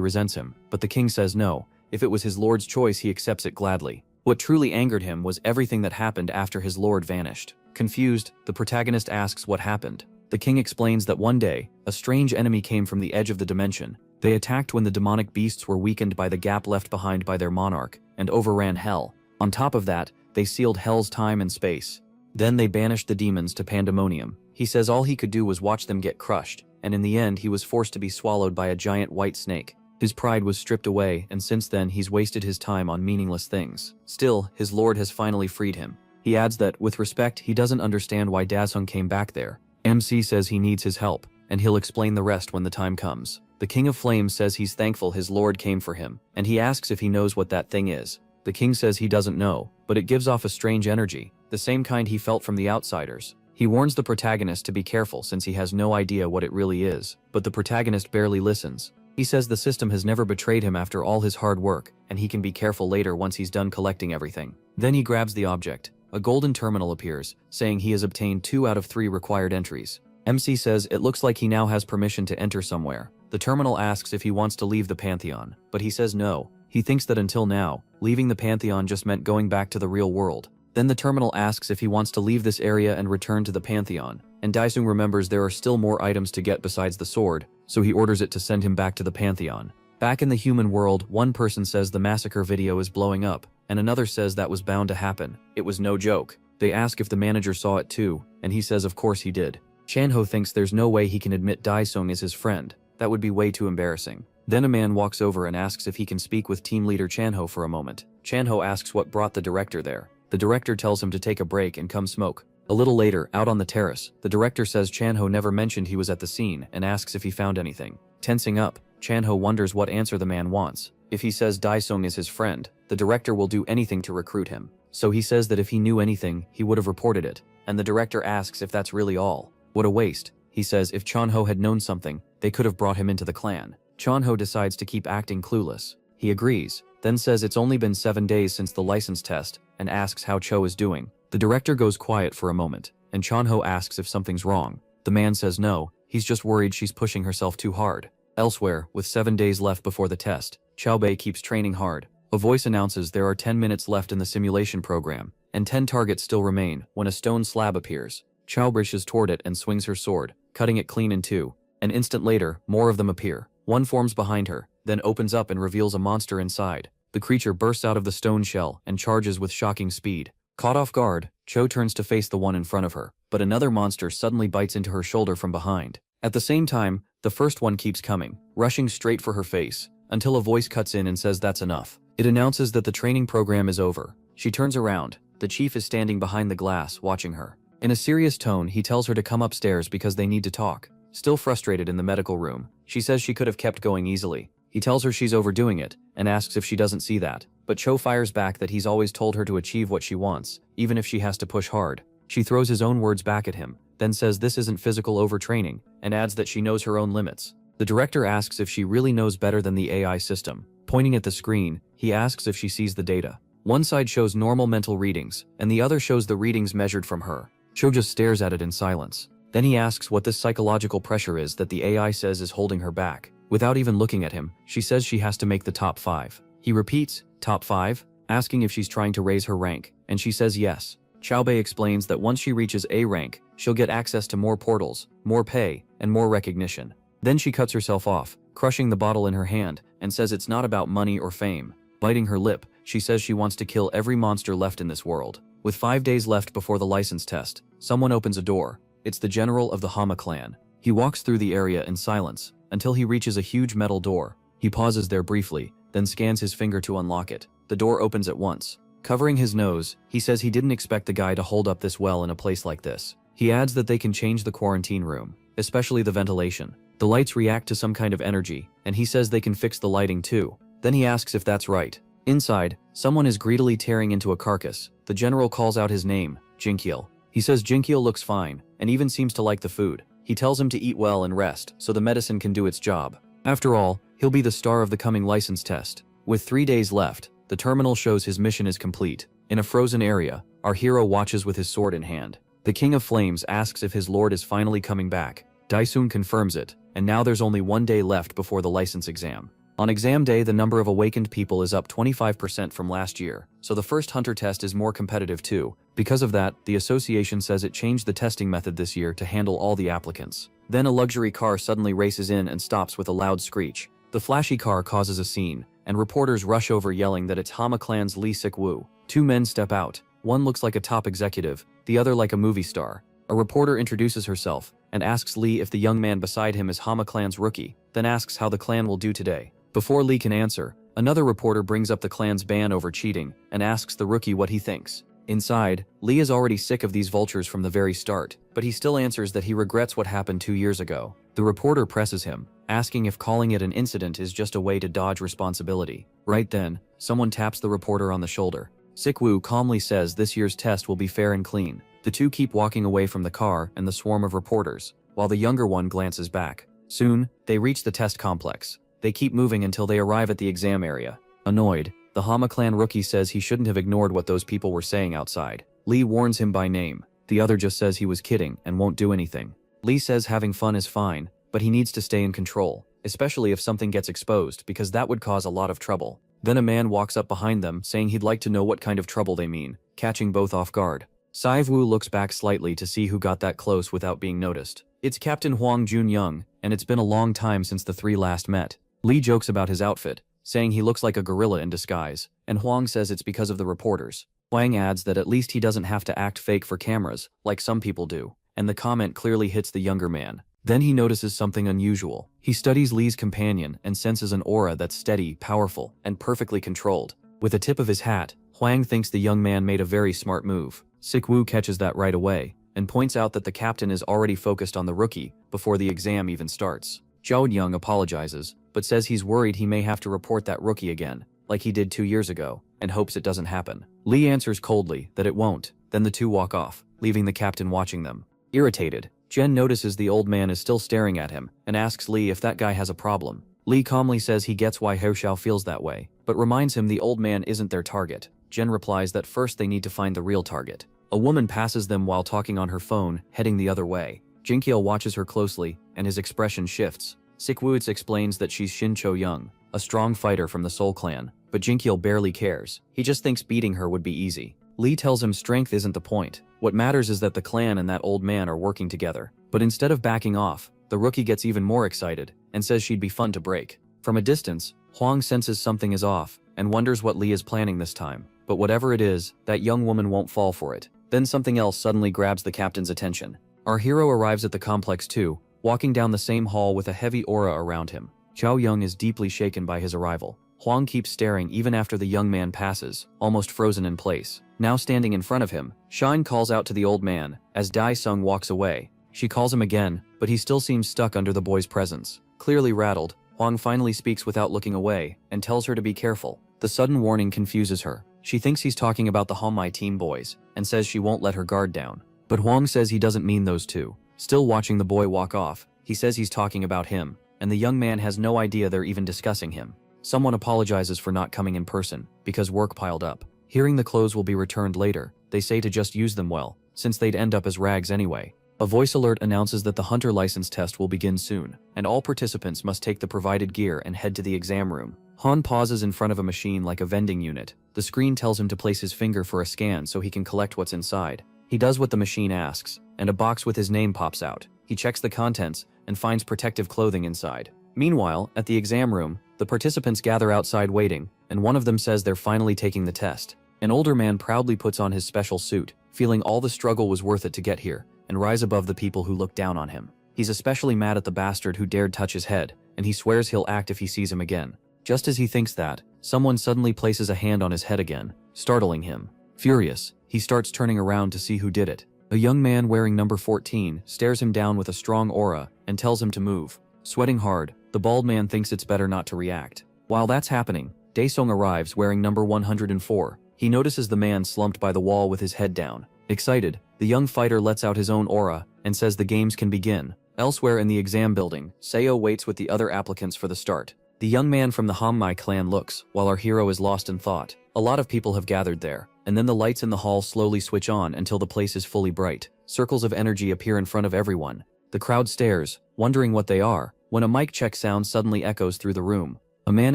resents him, but the king says no. If it was his lord's choice, he accepts it gladly. What truly angered him was everything that happened after his lord vanished. Confused, the protagonist asks what happened. The king explains that one day, a strange enemy came from the edge of the dimension. They attacked when the demonic beasts were weakened by the gap left behind by their monarch, and overran hell. On top of that, they sealed hell's time and space. Then they banished the demons to Pandemonium. He says all he could do was watch them get crushed, and in the end he was forced to be swallowed by a giant white snake. His pride was stripped away, and since then he's wasted his time on meaningless things. Still, his lord has finally freed him. He adds that, with respect, he doesn't understand why Daesung came back there. MC says he needs his help, and he'll explain the rest when the time comes. The King of Flames says he's thankful his lord came for him, and he asks if he knows what that thing is. The king says he doesn't know, but it gives off a strange energy, the same kind he felt from the outsiders. He warns the protagonist to be careful since he has no idea what it really is, but the protagonist barely listens. He says the system has never betrayed him after all his hard work, and he can be careful later once he's done collecting everything. Then he grabs the object. A golden terminal appears, saying he has obtained 2 out of 3 required entries. MC says it looks like he now has permission to enter somewhere. The terminal asks if he wants to leave the Pantheon, but he says no. He thinks that until now, leaving the Pantheon just meant going back to the real world. Then the terminal asks if he wants to leave this area and return to the Pantheon, and Daisung remembers there are still more items to get besides the sword, so he orders it to send him back to the Pantheon. Back in the human world, one person says the massacre video is blowing up, and another says that was bound to happen. It was no joke. They ask if the manager saw it too, and he says of course he did. Chanho thinks there's no way he can admit Daisung is his friend. That would be way too embarrassing. Then a man walks over and asks if he can speak with team leader Chanho for a moment. Chanho asks what brought the director there. The director tells him to take a break and come smoke. A little later, out on the terrace, the director says Chanho never mentioned he was at the scene and asks if he found anything. Tensing up, Chanho wonders what answer the man wants. If he says Daisung is his friend, the director will do anything to recruit him. So he says that if he knew anything, he would have reported it. And the director asks if that's really all. What a waste. He says if Chanho had known something, they could have brought him into the clan. Chanho decides to keep acting clueless. He agrees, then says it's only been 7 days since the license test, and asks how Cho is doing. The director goes quiet for a moment, and Chanho asks if something's wrong. The man says no, he's just worried she's pushing herself too hard. Elsewhere, with 7 days left before the test, Xiaobei keeps training hard. A voice announces there are 10 minutes left in the simulation program, and 10 targets still remain when a stone slab appears. Xiao brushes toward it and swings her sword, cutting it clean in two. An instant later, more of them appear. One forms behind her, then opens up and reveals a monster inside. The creature bursts out of the stone shell and charges with shocking speed. Caught off guard, Cho turns to face the one in front of her, but another monster suddenly bites into her shoulder from behind. At the same time, the first one keeps coming, rushing straight for her face, until a voice cuts in and says that's enough. It announces that the training program is over. She turns around. The chief is standing behind the glass, watching her. In a serious tone, he tells her to come upstairs because they need to talk. Still frustrated in the medical room, she says she could have kept going easily. He tells her she's overdoing it, and asks if she doesn't see that. But Cho fires back that he's always told her to achieve what she wants, even if she has to push hard. She throws his own words back at him, then says this isn't physical overtraining, and adds that she knows her own limits. The director asks if she really knows better than the AI system. Pointing at the screen, he asks if she sees the data. One side shows normal mental readings, and the other shows the readings measured from her. Cho just stares at it in silence. Then he asks what this psychological pressure is that the AI says is holding her back. Without even looking at him, she says she has to make the top 5. He repeats, top 5, asking if she's trying to raise her rank, and she says yes. Xiaobei explains that once she reaches A rank, she'll get access to more portals, more pay, and more recognition. Then she cuts herself off, crushing the bottle in her hand, and says it's not about money or fame. Biting her lip, she says she wants to kill every monster left in this world. With 5 days left before the license test, someone opens a door. It's the general of the Hama clan. He walks through the area in silence, until he reaches a huge metal door. He pauses there briefly, then scans his finger to unlock it. The door opens at once. Covering his nose, he says he didn't expect the guy to hold up this well in a place like this. He adds that they can change the quarantine room, especially the ventilation. The lights react to some kind of energy, and he says they can fix the lighting too. Then he asks if that's right. Inside, someone is greedily tearing into a carcass. The general calls out his name, Jinkiel. He says Jinkiel looks fine, and even seems to like the food. He tells him to eat well and rest, so the medicine can do its job. After all, he'll be the star of the coming license test. With 3 days left, the terminal shows his mission is complete. In a frozen area, our hero watches with his sword in hand. The King of Flames asks if his lord is finally coming back. Daisung confirms it, and now there's only 1 day left before the license exam. On exam day, the number of awakened people is up 25% from last year, so the first hunter test is more competitive too. Because of that, the association says it changed the testing method this year to handle all the applicants. Then a luxury car suddenly races in and stops with a loud screech. The flashy car causes a scene, and reporters rush over yelling that it's Hama clan's Lee Sik-woo. 2 men step out. One looks like a top executive, the other like a movie star. A reporter introduces herself, and asks Lee if the young man beside him is Hama clan's rookie, then asks how the clan will do today. Before Lee can answer, another reporter brings up the clan's ban over cheating, and asks the rookie what he thinks. Inside, Lee is already sick of these vultures from the very start, but he still answers that he regrets what happened 2 years ago. The reporter presses him, asking if calling it an incident is just a way to dodge responsibility. Right then, someone taps the reporter on the shoulder. Sik-woo calmly says this year's test will be fair and clean. The two keep walking away from the car and the swarm of reporters, while the younger one glances back. Soon, they reach the test complex. They keep moving until they arrive at the exam area. Annoyed, the Hama clan rookie says he shouldn't have ignored what those people were saying outside. Lee warns him by name. The other just says he was kidding and won't do anything. Lee says having fun is fine, but he needs to stay in control, especially if something gets exposed because that would cause a lot of trouble. Then a man walks up behind them saying he'd like to know what kind of trouble they mean, catching both off guard. Sai-Wu looks back slightly to see who got that close without being noticed. It's Captain Huang Junyoung, and it's been a long time since the three last met. Lee jokes about his outfit, saying he looks like a gorilla in disguise, and Huang says it's because of the reporters. Huang adds that at least he doesn't have to act fake for cameras, like some people do, and the comment clearly hits the younger man. Then he notices something unusual. He studies Lee's companion and senses an aura that's steady, powerful, and perfectly controlled. With a tip of his hat, Huang thinks the young man made a very smart move. Sick-Woo catches that right away, and points out that the captain is already focused on the rookie before the exam even starts. Zhao Young apologizes, but says he's worried he may have to report that rookie again, like he did 2 years ago, and hopes it doesn't happen. Lee answers coldly that it won't, then the two walk off, leaving the captain watching them. Irritated, Jen notices the old man is still staring at him, and asks Lee if that guy has a problem. Lee calmly says he gets why Heo feels that way, but reminds him the old man isn't their target. Jen replies that first they need to find the real target. A woman passes them while talking on her phone, heading the other way. Jinkyeo watches her closely, and his expression shifts. Sikwoods explains that she's Shin Cho-young, a strong fighter from the Soul Clan, but Jinkyeo barely cares. He just thinks beating her would be easy. Lee tells him strength isn't the point. What matters is that the clan and that old man are working together. But instead of backing off, the rookie gets even more excited, and says she'd be fun to break. From a distance, Huang senses something is off, and wonders what Lee is planning this time. But whatever it is, that young woman won't fall for it. Then something else suddenly grabs the captain's attention. Our hero arrives at the complex too, walking down the same hall with a heavy aura around him. Zhao Young is deeply shaken by his arrival. Huang keeps staring even after the young man passes, almost frozen in place. Now standing in front of him, Shine calls out to the old man, as Dai Sung walks away. She calls him again, but he still seems stuck under the boy's presence. Clearly rattled, Huang finally speaks without looking away, and tells her to be careful. The sudden warning confuses her. She thinks he's talking about the Homai team boys, and says she won't let her guard down. But Huang says he doesn't mean those two. Still watching the boy walk off, he says he's talking about him, and the young man has no idea they're even discussing him. Someone apologizes for not coming in person, because work piled up. Hearing the clothes will be returned later, they say to just use them well, since they'd end up as rags anyway. A voice alert announces that the hunter license test will begin soon, and all participants must take the provided gear and head to the exam room. Han pauses in front of a machine like a vending unit. The screen tells him to place his finger for a scan so he can collect what's inside. He does what the machine asks, and a box with his name pops out. He checks the contents and finds protective clothing inside. Meanwhile, at the exam room, the participants gather outside waiting, and one of them says they're finally taking the test. An older man proudly puts on his special suit, feeling all the struggle was worth it to get here, and rise above the people who look down on him. He's especially mad at the bastard who dared touch his head, and he swears he'll act if he sees him again. Just as he thinks that, someone suddenly places a hand on his head again, startling him. Furious, he starts turning around to see who did it. A young man wearing number 14 stares him down with a strong aura and tells him to move. Sweating hard, the bald man thinks it's better not to react. While that's happening, Daesung arrives wearing number 104. He notices the man slumped by the wall with his head down. Excited, the young fighter lets out his own aura and says the games can begin. Elsewhere in the exam building, Seo waits with the other applicants for the start. The young man from the Hammai clan looks, while our hero is lost in thought. A lot of people have gathered there, and then the lights in the hall slowly switch on until the place is fully bright. Circles of energy appear in front of everyone. The crowd stares, wondering what they are, when a mic check sound suddenly echoes through the room. A man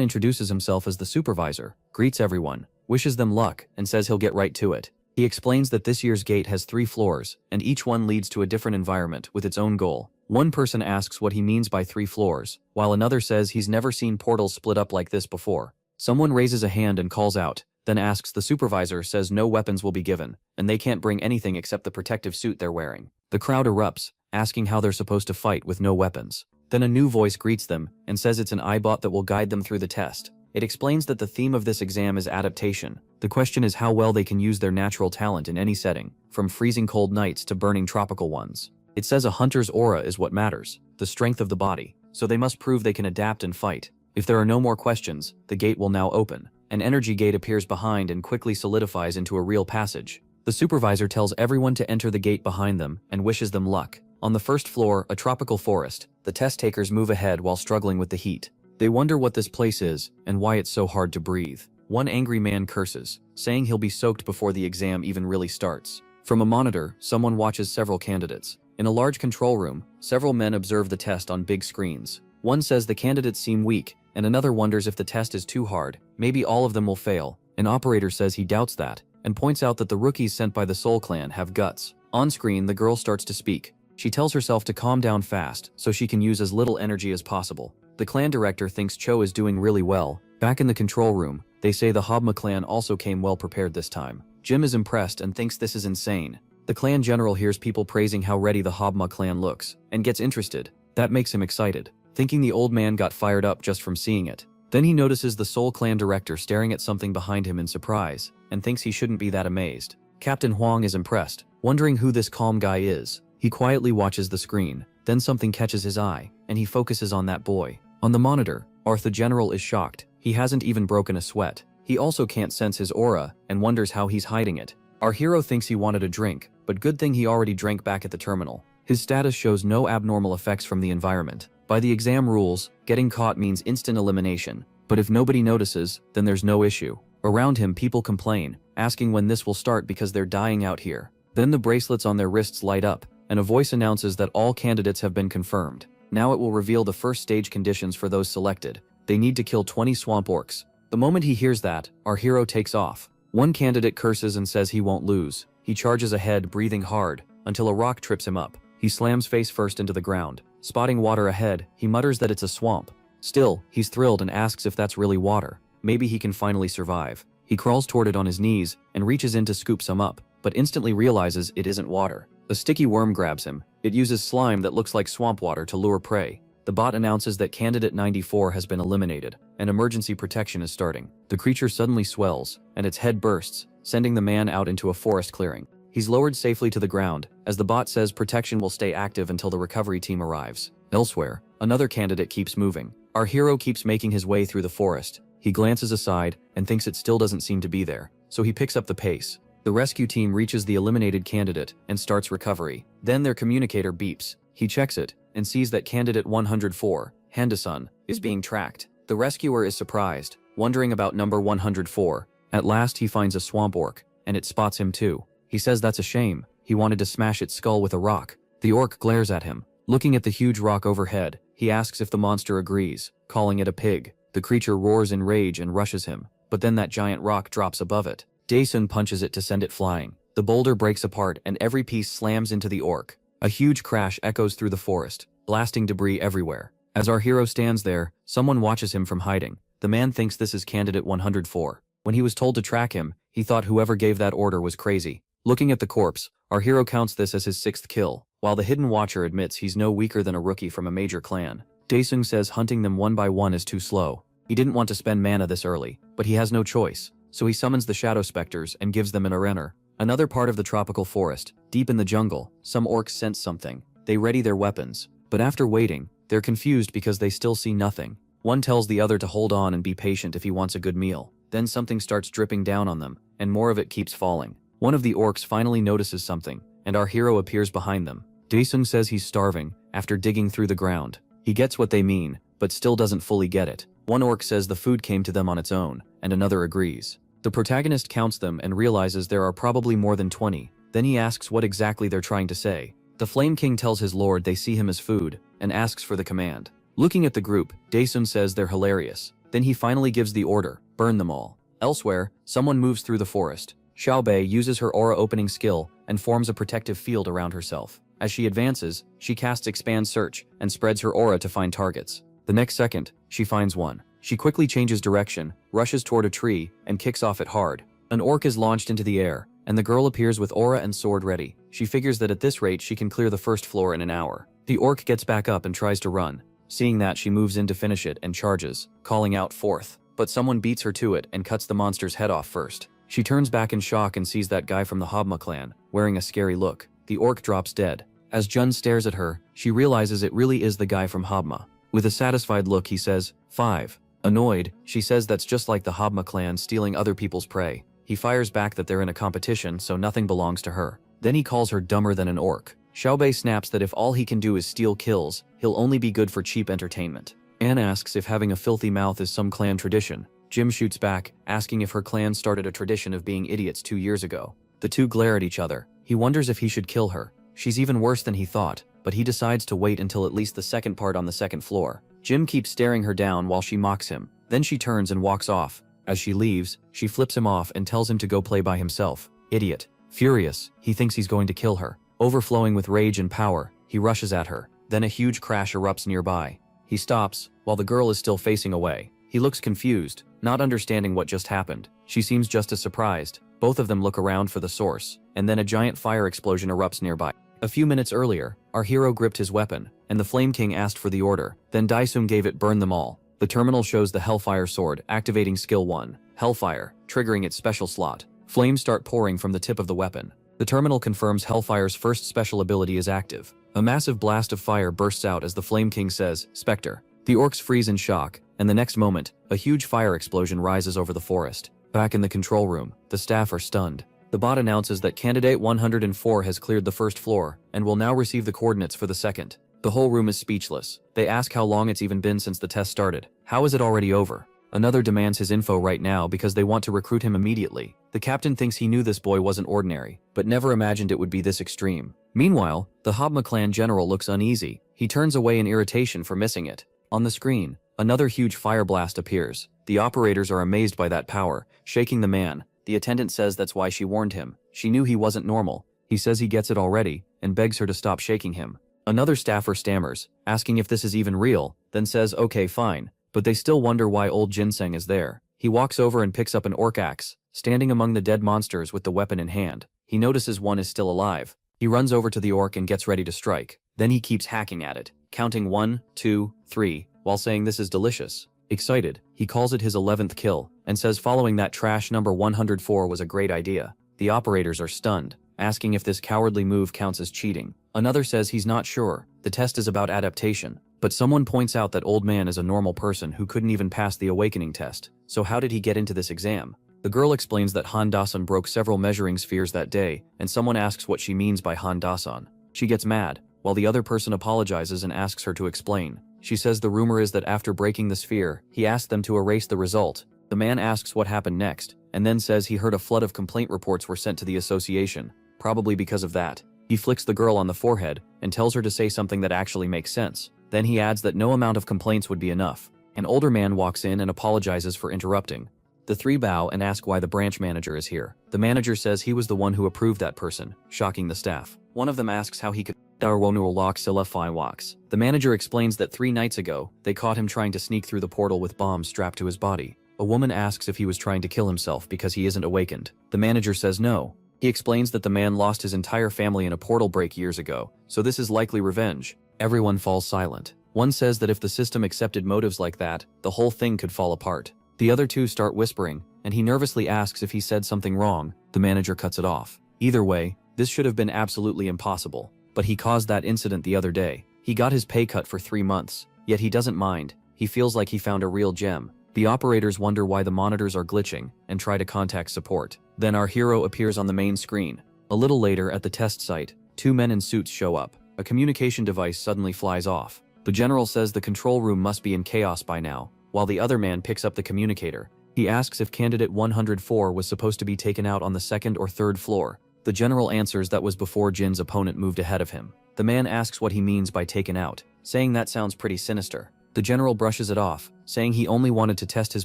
introduces himself as the supervisor, greets everyone, wishes them luck, and says he'll get right to it. He explains that this year's gate has 3 floors, and each one leads to a different environment with its own goal. One person asks what he means by 3 floors, while another says he's never seen portals split up like this before. Someone raises a hand and calls out, then asks the supervisor, says no weapons will be given, and they can't bring anything except the protective suit they're wearing. The crowd erupts, asking how they're supposed to fight with no weapons. Then a new voice greets them and says it's an iBot that will guide them through the test. It explains that the theme of this exam is adaptation. The question is how well they can use their natural talent in any setting, from freezing cold nights to burning tropical ones. It says a hunter's aura is what matters, the strength of the body, so they must prove they can adapt and fight. If there are no more questions, the gate will now open. An energy gate appears behind and quickly solidifies into a real passage. The supervisor tells everyone to enter the gate behind them and wishes them luck. On the first floor, a tropical forest, the test takers move ahead while struggling with the heat. They wonder what this place is and why it's so hard to breathe. One angry man curses, saying he'll be soaked before the exam even really starts. From a monitor, someone watches several candidates. In a large control room, several men observe the test on big screens. One says the candidates seem weak and another wonders if the test is too hard, maybe all of them will fail. An operator says he doubts that, and points out that the rookies sent by the Soul Clan have guts. On screen, the girl starts to speak. She tells herself to calm down fast so she can use as little energy as possible. The clan director thinks Cho is doing really well. Back in the control room, they say the Habma clan also came well prepared this time. Jim is impressed and thinks this is insane. The clan general hears people praising how ready the Habma clan looks, and gets interested. That makes him excited, thinking the old man got fired up just from seeing it. Then he notices the Soul Clan director staring at something behind him in surprise, and thinks he shouldn't be that amazed. Captain Huang is impressed, wondering who this calm guy is. He quietly watches the screen, then something catches his eye, and he focuses on that boy. On the monitor, Arthur General is shocked. He hasn't even broken a sweat. He also can't sense his aura, and wonders how he's hiding it. Our hero thinks he wanted a drink, but good thing he already drank back at the terminal. His status shows no abnormal effects from the environment. By the exam rules, getting caught means instant elimination, but if nobody notices, then there's no issue. Around him, people complain, asking when this will start because they're dying out here. Then the bracelets on their wrists light up, and a voice announces that all candidates have been confirmed. Now it will reveal the first stage conditions for those selected. They need to kill 20 swamp orcs. The moment he hears that, our hero takes off. One candidate curses and says he won't lose. He charges ahead, breathing hard, until a rock trips him up. He slams face first into the ground. Spotting water ahead, he mutters that it's a swamp. Still, he's thrilled and asks if that's really water. Maybe he can finally survive. He crawls toward it on his knees and reaches in to scoop some up, but instantly realizes it isn't water. A sticky worm grabs him. It uses slime that looks like swamp water to lure prey. The bot announces that candidate 94 has been eliminated, and emergency protection is starting. The creature suddenly swells, and its head bursts, sending the man out into a forest clearing. He's lowered safely to the ground, as the bot says protection will stay active until the recovery team arrives. Elsewhere, another candidate keeps moving. Our hero keeps making his way through the forest. He glances aside and thinks it still doesn't seem to be there, so he picks up the pace. The rescue team reaches the eliminated candidate and starts recovery. Then their communicator beeps. He checks it and sees that candidate 104, Handasun, is being tracked. The rescuer is surprised, wondering about number 104. At last he finds a swamp orc, and it spots him too. He says that's a shame. He wanted to smash its skull with a rock. The orc glares at him. Looking at the huge rock overhead, he asks if the monster agrees, calling it a pig. The creature roars in rage and rushes him, but then that giant rock drops above it. Daesun punches it to send it flying. The boulder breaks apart and every piece slams into the orc. A huge crash echoes through the forest, blasting debris everywhere. As our hero stands there, someone watches him from hiding. The man thinks this is candidate 104. When he was told to track him, he thought whoever gave that order was crazy. Looking at the corpse, our hero counts this as his 6th kill, while the hidden watcher admits he's no weaker than a rookie from a major clan. Daesung says hunting them one by one is too slow. He didn't want to spend mana this early, but he has no choice, so he summons the shadow specters and gives them an arena. Another part of the tropical forest, deep in the jungle, some orcs sense something. They ready their weapons, but after waiting, they're confused because they still see nothing. One tells the other to hold on and be patient if he wants a good meal. Then something starts dripping down on them, and more of it keeps falling. One of the orcs finally notices something, and our hero appears behind them. Daesung says he's starving, after digging through the ground. He gets what they mean, but still doesn't fully get it. One orc says the food came to them on its own, and another agrees. The protagonist counts them and realizes there are probably more than 20. Then he asks what exactly they're trying to say. The Flame King tells his lord they see him as food, and asks for the command. Looking at the group, Daesun says they're hilarious. Then he finally gives the order, burn them all. Elsewhere, someone moves through the forest. Xiaobei uses her aura opening skill and forms a protective field around herself. As she advances, she casts Expand Search and spreads her aura to find targets. The next second, she finds one. She quickly changes direction, rushes toward a tree, and kicks off it hard. An orc is launched into the air, and the girl appears with aura and sword ready. She figures that at this rate she can clear the first floor in an hour. The orc gets back up and tries to run. Seeing that, she moves in to finish it and charges, calling out fourth. But someone beats her to it and cuts the monster's head off first. She turns back in shock and sees that guy from the Habma clan, wearing a scary look. The orc drops dead. As Jun stares at her, she realizes it really is the guy from Habma. With a satisfied look, he says, 5. Annoyed, she says that's just like the Habma clan stealing other people's prey. He fires back that they're in a competition, so nothing belongs to her. Then he calls her dumber than an orc. Xiaobei snaps that if all he can do is steal kills, he'll only be good for cheap entertainment. Anne asks if having a filthy mouth is some clan tradition. Jim shoots back, asking if her clan started a tradition of being idiots 2 years ago. The two glare at each other. He wonders if he should kill her. She's even worse than he thought, but he decides to wait until at least the second part on the second floor. Jim keeps staring her down while she mocks him. Then she turns and walks off. As she leaves, she flips him off and tells him to go play by himself. Idiot. Furious, he thinks he's going to kill her. Overflowing with rage and power, he rushes at her. Then a huge crash erupts nearby. He stops, while the girl is still facing away. He looks confused, not understanding what just happened. She seems just as surprised. Both of them look around for the source, and then a giant fire explosion erupts nearby. A few minutes earlier, our hero gripped his weapon, and the Flame King asked for the order. Then Daisum gave it burn them all. The terminal shows the Hellfire Sword, activating Skill 1, Hellfire, triggering its special slot. Flames start pouring from the tip of the weapon. The terminal confirms Hellfire's first special ability is active. A massive blast of fire bursts out as the Flame King says, "Spectre." The orcs freeze in shock, and the next moment, a huge fire explosion rises over the forest. Back in the control room, the staff are stunned. The bot announces that Candidate 104 has cleared the first floor, and will now receive the coordinates for the second. The whole room is speechless. They ask how long it's even been since the test started. How is it already over? Another demands his info right now because they want to recruit him immediately. The captain thinks he knew this boy wasn't ordinary, but never imagined it would be this extreme. Meanwhile, the Habma clan general looks uneasy. He turns away in irritation for missing it. On the screen, another huge fire blast appears. The operators are amazed by that power, shaking the man. The attendant says that's why she warned him. She knew he wasn't normal. He says he gets it already, and begs her to stop shaking him. Another staffer stammers, asking if this is even real, then says okay fine, but they still wonder why old Ginseng is there. He walks over and picks up an orc axe, standing among the dead monsters with the weapon in hand. He notices one is still alive. He runs over to the orc and gets ready to strike. Then he keeps hacking at it, counting 1, 2, 3, while saying this is delicious. Excited, he calls it his 11th kill, and says following that trash number 104 was a great idea. The operators are stunned, asking if this cowardly move counts as cheating. Another says he's not sure, the test is about adaptation. But someone points out that old man is a normal person who couldn't even pass the awakening test, so how did he get into this exam? The girl explains that Han Dasan broke several measuring spheres that day, and someone asks what she means by Han Dasan. She gets mad, while the other person apologizes and asks her to explain. She says the rumor is that after breaking the sphere, he asked them to erase the result. The man asks what happened next, and then says he heard a flood of complaint reports were sent to the association, probably because of that. He flicks the girl on the forehead, and tells her to say something that actually makes sense. Then he adds that no amount of complaints would be enough. An older man walks in and apologizes for interrupting. The three bow and ask why the branch manager is here. The manager says he was the one who approved that person, shocking the staff. One of them asks how he could lock Silla walks. The manager explains that 3 nights ago, they caught him trying to sneak through the portal with bombs strapped to his body. A woman asks if he was trying to kill himself because he isn't awakened. The manager says no. He explains that the man lost his entire family in a portal break years ago, so this is likely revenge. Everyone falls silent. One says that if the system accepted motives like that, the whole thing could fall apart. The other two start whispering, and he nervously asks if he said something wrong. The manager cuts it off. Either way, this should have been absolutely impossible. But he caused that incident the other day. He got his pay cut for 3 months, yet he doesn't mind. He feels like he found a real gem. The operators wonder why the monitors are glitching, and try to contact support. Then our hero appears on the main screen. A little later at the test site, 2 men in suits show up. A communication device suddenly flies off. The general says the control room must be in chaos by now, while the other man picks up the communicator. He asks if candidate 104 was supposed to be taken out on the 2nd or 3rd floor. The general answers that was before Jin's opponent moved ahead of him. The man asks what he means by taken out, saying that sounds pretty sinister. The general brushes it off, saying he only wanted to test his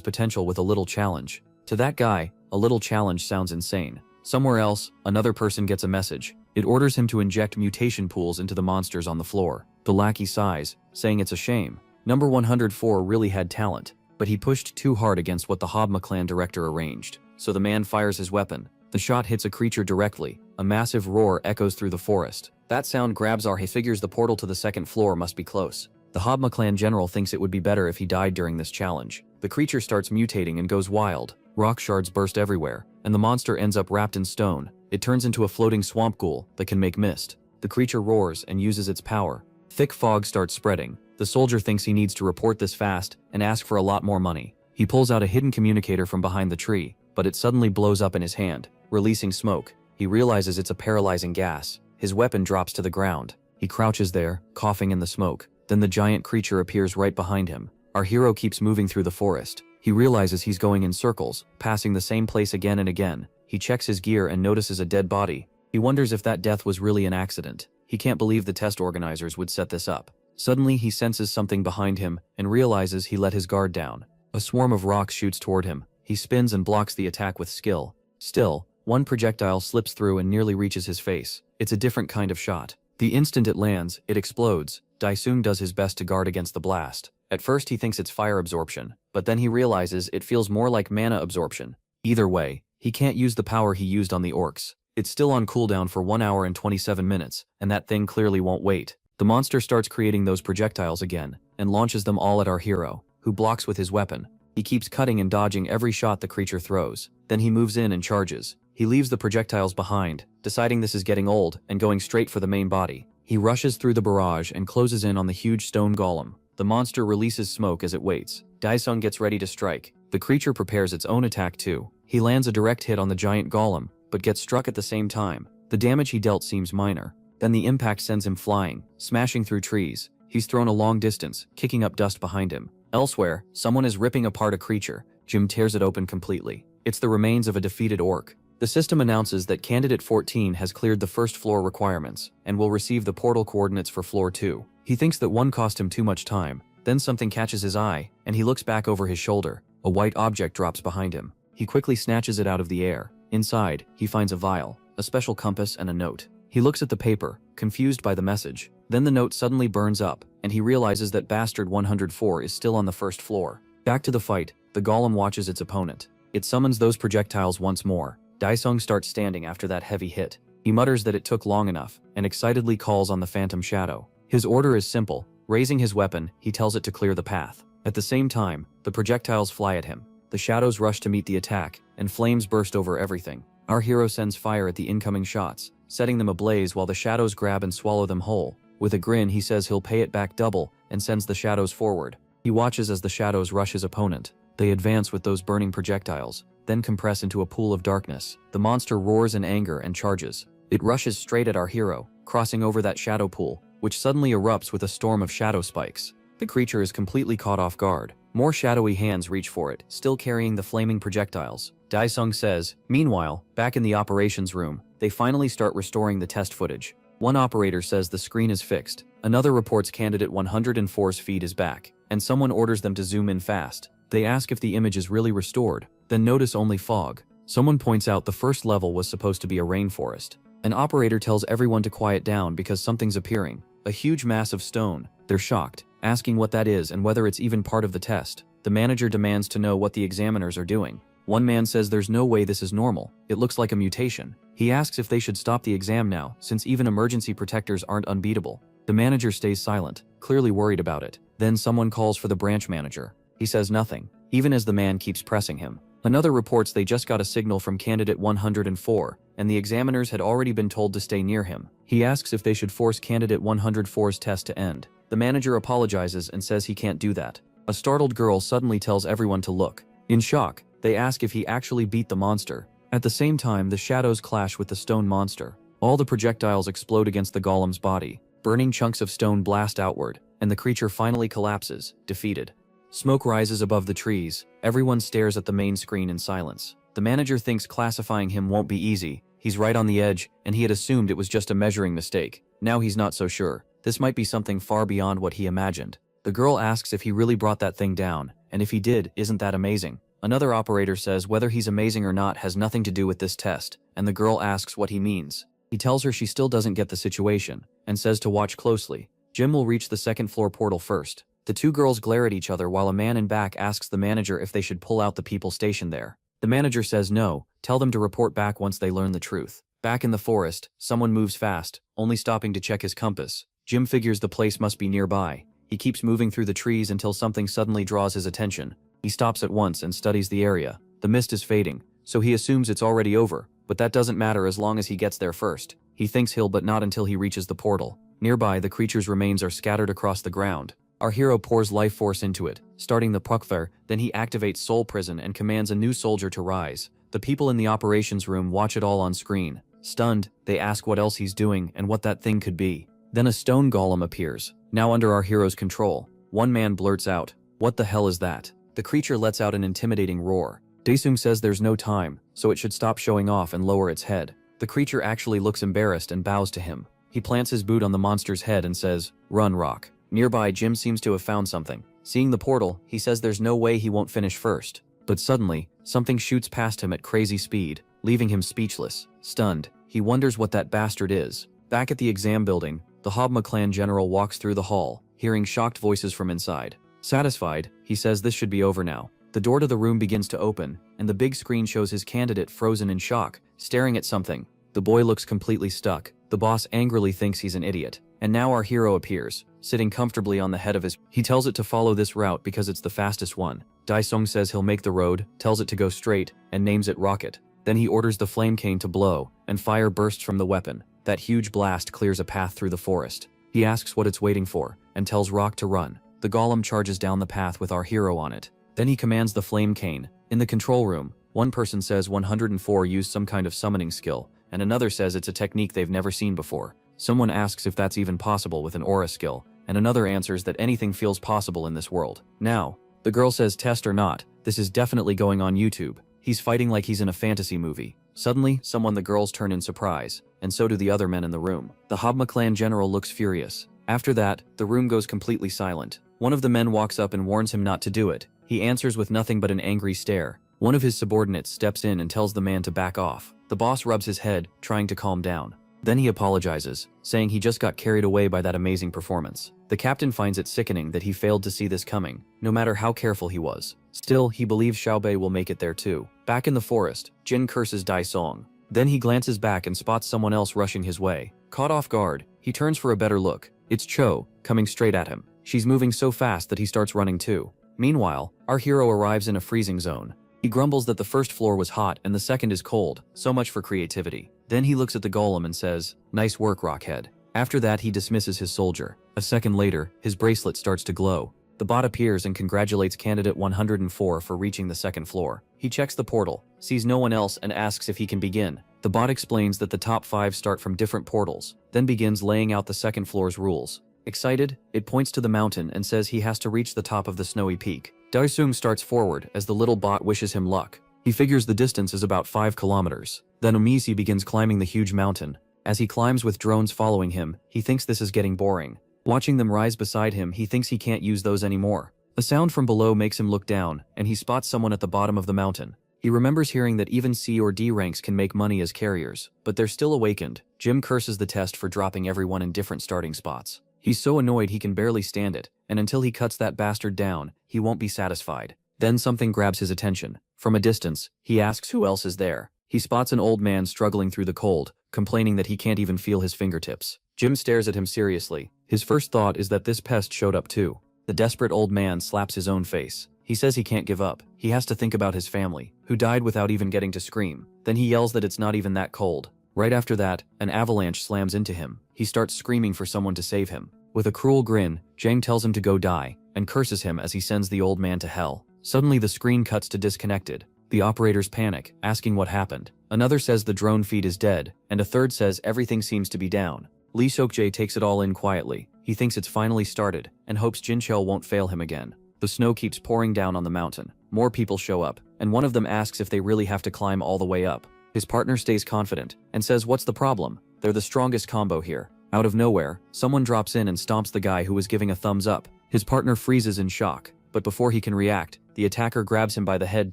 potential with a little challenge. To that guy, a little challenge sounds insane. Somewhere else, another person gets a message. It orders him to inject mutation pools into the monsters on the floor. The lackey sighs, saying it's a shame. Number 104 really had talent, but he pushed too hard against what the Habma clan director arranged. So the man fires his weapon. The shot hits a creature directly. A massive roar echoes through the forest. That sound grabs he figures the portal to the 2nd floor must be close. The Habma clan general thinks it would be better if he died during this challenge. The creature starts mutating and goes wild. Rock shards burst everywhere, and the monster ends up wrapped in stone. It turns into a floating swamp ghoul that can make mist. The creature roars and uses its power. Thick fog starts spreading. The soldier thinks he needs to report this fast and ask for a lot more money. He pulls out a hidden communicator from behind the tree, but it suddenly blows up in his hand, releasing smoke. He realizes it's a paralyzing gas. His weapon drops to the ground. He crouches there, coughing in the smoke. Then the giant creature appears right behind him. Our hero keeps moving through the forest. He realizes he's going in circles, passing the same place again and again. He checks his gear and notices a dead body. He wonders if that death was really an accident. He can't believe the test organizers would set this up. Suddenly he senses something behind him and realizes he let his guard down. A swarm of rocks shoots toward him. He spins and blocks the attack with skill. Still, one projectile slips through and nearly reaches his face. It's a different kind of shot. The instant it lands, it explodes. Daesung does his best to guard against the blast. At first he thinks it's fire absorption, but then he realizes it feels more like mana absorption. Either way, he can't use the power he used on the orcs. It's still on cooldown for 1 hour and 27 minutes, and that thing clearly won't wait. The monster starts creating those projectiles again, and launches them all at our hero, who blocks with his weapon. He keeps cutting and dodging every shot the creature throws. Then he moves in and charges. He leaves the projectiles behind, deciding this is getting old, and going straight for the main body. He rushes through the barrage and closes in on the huge stone golem. The monster releases smoke as it waits. Daesung gets ready to strike. The creature prepares its own attack too. He lands a direct hit on the giant golem, but gets struck at the same time. The damage he dealt seems minor. Then the impact sends him flying, smashing through trees. He's thrown a long distance, kicking up dust behind him. Elsewhere, someone is ripping apart a creature. Jim tears it open completely. It's the remains of a defeated orc. The system announces that Candidate 14 has cleared the first floor requirements, and will receive the portal coordinates for floor 2. He thinks that one cost him too much time. Then something catches his eye, and he looks back over his shoulder. A white object drops behind him. He quickly snatches it out of the air. Inside, he finds a vial, a special compass, and a note. He looks at the paper, confused by the message. Then the note suddenly burns up, and he realizes that Bastard 104 is still on the first floor. Back to the fight, the golem watches its opponent. It summons those projectiles once more. Daesung starts standing after that heavy hit. He mutters that it took long enough, and excitedly calls on the phantom shadow. His order is simple. Raising his weapon, he tells it to clear the path. At the same time, the projectiles fly at him. The shadows rush to meet the attack, and flames burst over everything. Our hero sends fire at the incoming shots, setting them ablaze while the shadows grab and swallow them whole. With a grin, he says he'll pay it back double, and sends the shadows forward. He watches as the shadows rush his opponent. They advance with those burning projectiles, then compress into a pool of darkness. The monster roars in anger and charges. It rushes straight at our hero, crossing over that shadow pool, which suddenly erupts with a storm of shadow spikes. The creature is completely caught off guard. More shadowy hands reach for it, still carrying the flaming projectiles. Daesung says, meanwhile, back in the operations room, they finally start restoring the test footage. One operator says the screen is fixed. Another reports Candidate 104's feed is back, and someone orders them to zoom in fast. They ask if the image is really restored, then notice only fog. Someone points out the first level was supposed to be a rainforest. An operator tells everyone to quiet down because something's appearing. A huge mass of stone. They're shocked, asking what that is and whether it's even part of the test. The manager demands to know what the examiners are doing. One man says there's no way this is normal. It looks like a mutation. He asks if they should stop the exam now, since even emergency protectors aren't unbeatable. The manager stays silent, clearly worried about it. Then someone calls for the branch manager. He says nothing, even as the man keeps pressing him. Another reports they just got a signal from Candidate 104, and the examiners had already been told to stay near him. He asks if they should force Candidate 104's test to end. The manager apologizes and says he can't do that. A startled girl suddenly tells everyone to look. In shock, they ask if he actually beat the monster. At the same time, the shadows clash with the stone monster. All the projectiles explode against the golem's body. Burning chunks of stone blast outward, and the creature finally collapses, defeated. Smoke rises above the trees. Everyone stares at the main screen in silence. The manager thinks classifying him won't be easy. He's right on the edge, and he had assumed it was just a measuring mistake. Now he's not so sure. This might be something far beyond what he imagined. The girl asks if he really brought that thing down, and if he did, isn't that amazing? Another operator says whether he's amazing or not has nothing to do with this test, and the girl asks what he means. He tells her she still doesn't get the situation, and says to watch closely. Jim will reach the second floor portal first. The two girls glare at each other while a man in back asks the manager if they should pull out the people stationed there. The manager says no, tell them to report back once they learn the truth. Back in the forest, someone moves fast, only stopping to check his compass. Jim figures the place must be nearby. He keeps moving through the trees until something suddenly draws his attention. He stops at once and studies the area. The mist is fading, so he assumes it's already over, but that doesn't matter as long as he gets there first. He thinks he'll, but not until he reaches the portal. Nearby, the creature's remains are scattered across the ground. Our hero pours life force into it, starting the Pukthar, then he activates Soul Prison and commands a new soldier to rise. The people in the operations room watch it all on screen. Stunned, they ask what else he's doing and what that thing could be. Then a stone golem appears, now under our hero's control. One man blurts out, "What the hell is that?" The creature lets out an intimidating roar. Daesung says there's no time, so it should stop showing off and lower its head. The creature actually looks embarrassed and bows to him. He plants his boot on the monster's head and says, "Run, Rock." Nearby, Jim seems to have found something. Seeing the portal, he says there's no way he won't finish first. But suddenly, something shoots past him at crazy speed, leaving him speechless. Stunned, he wonders what that bastard is. Back at the exam building, the Hobma clan general walks through the hall, hearing shocked voices from inside. Satisfied, he says this should be over now. The door to the room begins to open, and the big screen shows his candidate frozen in shock, staring at something. The boy looks completely stuck. The boss angrily thinks he's an idiot. And now our hero appears, sitting comfortably on the head of his. He tells it to follow this route because it's the fastest one. Daisung says he'll make the road, tells it to go straight, and names it Rocket. Then he orders the flame cane to blow, and fire bursts from the weapon. That huge blast clears a path through the forest. He asks what it's waiting for, and tells Rock to run. The golem charges down the path with our hero on it. Then he commands the flame cane. In the control room, one person says 104 used some kind of summoning skill, and another says it's a technique they've never seen before. Someone asks if that's even possible with an aura skill, and another answers that anything feels possible in this world. Now, the girl says test or not, this is definitely going on YouTube. He's fighting like he's in a fantasy movie. Suddenly, the girls turn in surprise, and so do the other men in the room. The Hobma clan general looks furious. After that, the room goes completely silent. One of the men walks up and warns him not to do it. He answers with nothing but an angry stare. One of his subordinates steps in and tells the man to back off. The boss rubs his head, trying to calm down. Then he apologizes, saying he just got carried away by that amazing performance. The captain finds it sickening that he failed to see this coming, no matter how careful he was. Still, he believes Xiaobei will make it there too. Back in the forest, Jin curses Daisong. Then he glances back and spots someone else rushing his way. Caught off guard, he turns for a better look. It's Cho, coming straight at him. She's moving so fast that he starts running too. Meanwhile, our hero arrives in a freezing zone. He grumbles that the first floor was hot and the second is cold, so much for creativity. Then he looks at the golem and says, "Nice work, Rockhead." After that, he dismisses his soldier. A second later, his bracelet starts to glow. The bot appears and congratulates candidate 104 for reaching the second floor. He checks the portal, sees no one else, and asks if he can begin. The bot explains that the top 5 start from different portals, then begins laying out the second floor's rules. Excited, it points to the mountain and says he has to reach the top of the snowy peak. Daisung starts forward as the little bot wishes him luck. He figures the distance is about 5 kilometers. Then Umisi begins climbing the huge mountain. As he climbs with drones following him, he thinks this is getting boring. Watching them rise beside him, he thinks he can't use those anymore. A sound from below makes him look down, and he spots someone at the bottom of the mountain. He remembers hearing that even C or D ranks can make money as carriers, but they're still awakened. Jim curses the test for dropping everyone in different starting spots. He's so annoyed he can barely stand it, and until he cuts that bastard down, he won't be satisfied. Then something grabs his attention. From a distance, he asks who else is there. He spots an old man struggling through the cold, complaining that he can't even feel his fingertips. Jim stares at him seriously. His first thought is that this pest showed up too. The desperate old man slaps his own face. He says he can't give up. He has to think about his family, who died without even getting to scream. Then he yells that it's not even that cold. Right after that, an avalanche slams into him. He starts screaming for someone to save him. With a cruel grin, Jang tells him to go die, and curses him as he sends the old man to hell. Suddenly the screen cuts to disconnected. The operators panic, asking what happened. Another says the drone feed is dead, and a third says everything seems to be down. Lee Seokjae takes it all in quietly. He thinks it's finally started, and hopes Jinchel won't fail him again. The snow keeps pouring down on the mountain. More people show up, and one of them asks if they really have to climb all the way up. His partner stays confident, and says what's the problem? They're the strongest combo here. Out of nowhere, someone drops in and stomps the guy who was giving a thumbs up. His partner freezes in shock, but before he can react, the attacker grabs him by the head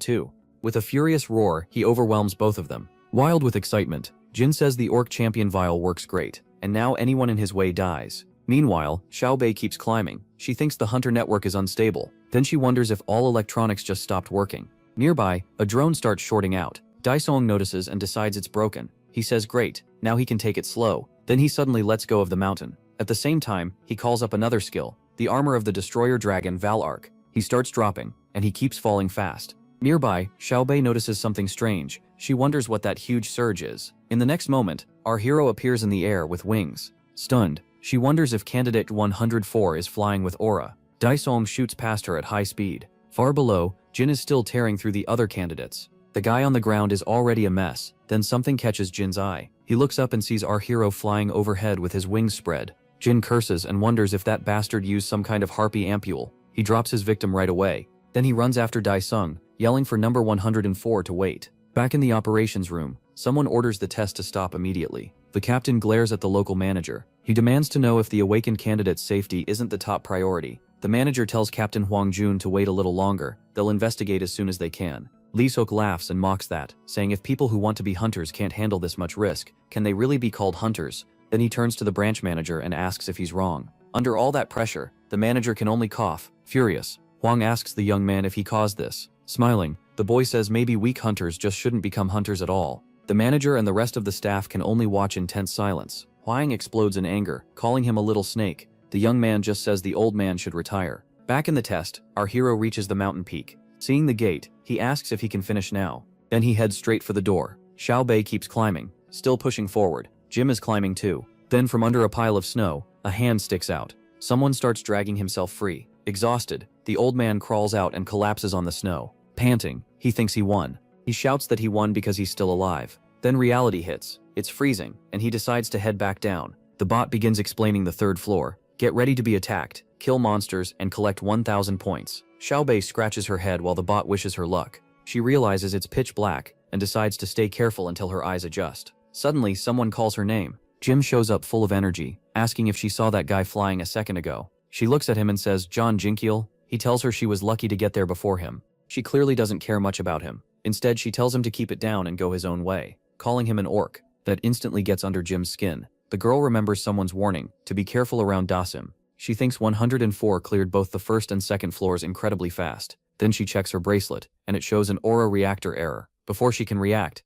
too. With a furious roar, he overwhelms both of them. Wild with excitement, Jin says the Orc Champion Vial works great, and now anyone in his way dies. Meanwhile, Xiaobei keeps climbing. She thinks the Hunter network is unstable. Then she wonders if all electronics just stopped working. Nearby, a drone starts shorting out. Daisong notices and decides it's broken. He says great, now he can take it slow. Then he suddenly lets go of the mountain. At the same time, he calls up another skill, the armor of the destroyer dragon Valark. He starts dropping, and he keeps falling fast. Nearby, Xiaobei notices something strange. She wonders what that huge surge is. In the next moment, our hero appears in the air with wings. Stunned, she wonders if candidate 104 is flying with aura. Daisong shoots past her at high speed. Far below, Jin is still tearing through the other candidates. The guy on the ground is already a mess. Then something catches Jin's eye. He looks up and sees our hero flying overhead with his wings spread. Jin curses and wonders if that bastard used some kind of harpy ampule. He drops his victim right away. Then he runs after Daisung, yelling for number 104 to wait. Back in the operations room, someone orders the test to stop immediately. The captain glares at the local manager. He demands to know if the awakened candidate's safety isn't the top priority. The manager tells Captain Huang Jun to wait a little longer. They'll investigate as soon as they can. Lee Sok laughs and mocks that, saying if people who want to be hunters can't handle this much risk, can they really be called hunters? Then he turns to the branch manager and asks if he's wrong. Under all that pressure, the manager can only cough. Furious, Huang asks the young man if he caused this. Smiling, the boy says maybe weak hunters just shouldn't become hunters at all. The manager and the rest of the staff can only watch in tense silence. Huang explodes in anger, calling him a little snake. The young man just says the old man should retire. Back in the test, our hero reaches the mountain peak. Seeing the gate, he asks if he can finish now. Then he heads straight for the door. Xiao Bei keeps climbing, still pushing forward. Jim is climbing too. Then from under a pile of snow, a hand sticks out. Someone starts dragging himself free. Exhausted, the old man crawls out and collapses on the snow. Panting, he thinks he won. He shouts that he won because he's still alive. Then reality hits. It's freezing, and he decides to head back down. The bot begins explaining the third floor. Get ready to be attacked, kill monsters, and collect 1,000 points. Xiao Bei scratches her head while the bot wishes her luck. She realizes it's pitch black and decides to stay careful until her eyes adjust. Suddenly, someone calls her name. Jim shows up full of energy, asking if she saw that guy flying a second ago. She looks at him and says, John Jinkiel. He tells her she was lucky to get there before him. She clearly doesn't care much about him. Instead, she tells him to keep it down and go his own way, calling him an orc. That instantly gets under Jim's skin. The girl remembers someone's warning, to be careful around Dasim. She thinks 104 cleared both the first and second floors incredibly fast. Then she checks her bracelet, and it shows an aura reactor error. Before she can react,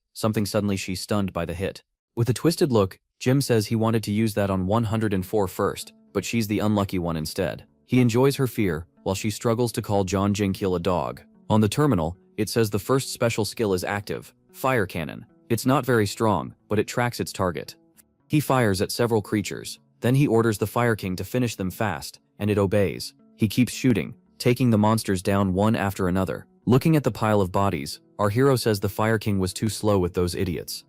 she's stunned by the hit. With a twisted look, Jim says he wanted to use that on 104 first, but she's the unlucky one instead. He enjoys her fear, while she struggles to call John Jinkiel a dog. On the terminal, it says the first special skill is active, Fire Cannon. It's not very strong, but it tracks its target. He fires at several creatures. Then he orders the Fire King to finish them fast, and it obeys. He keeps shooting, taking the monsters down one after another. Looking at the pile of bodies, our hero says the Fire King was too slow with those idiots.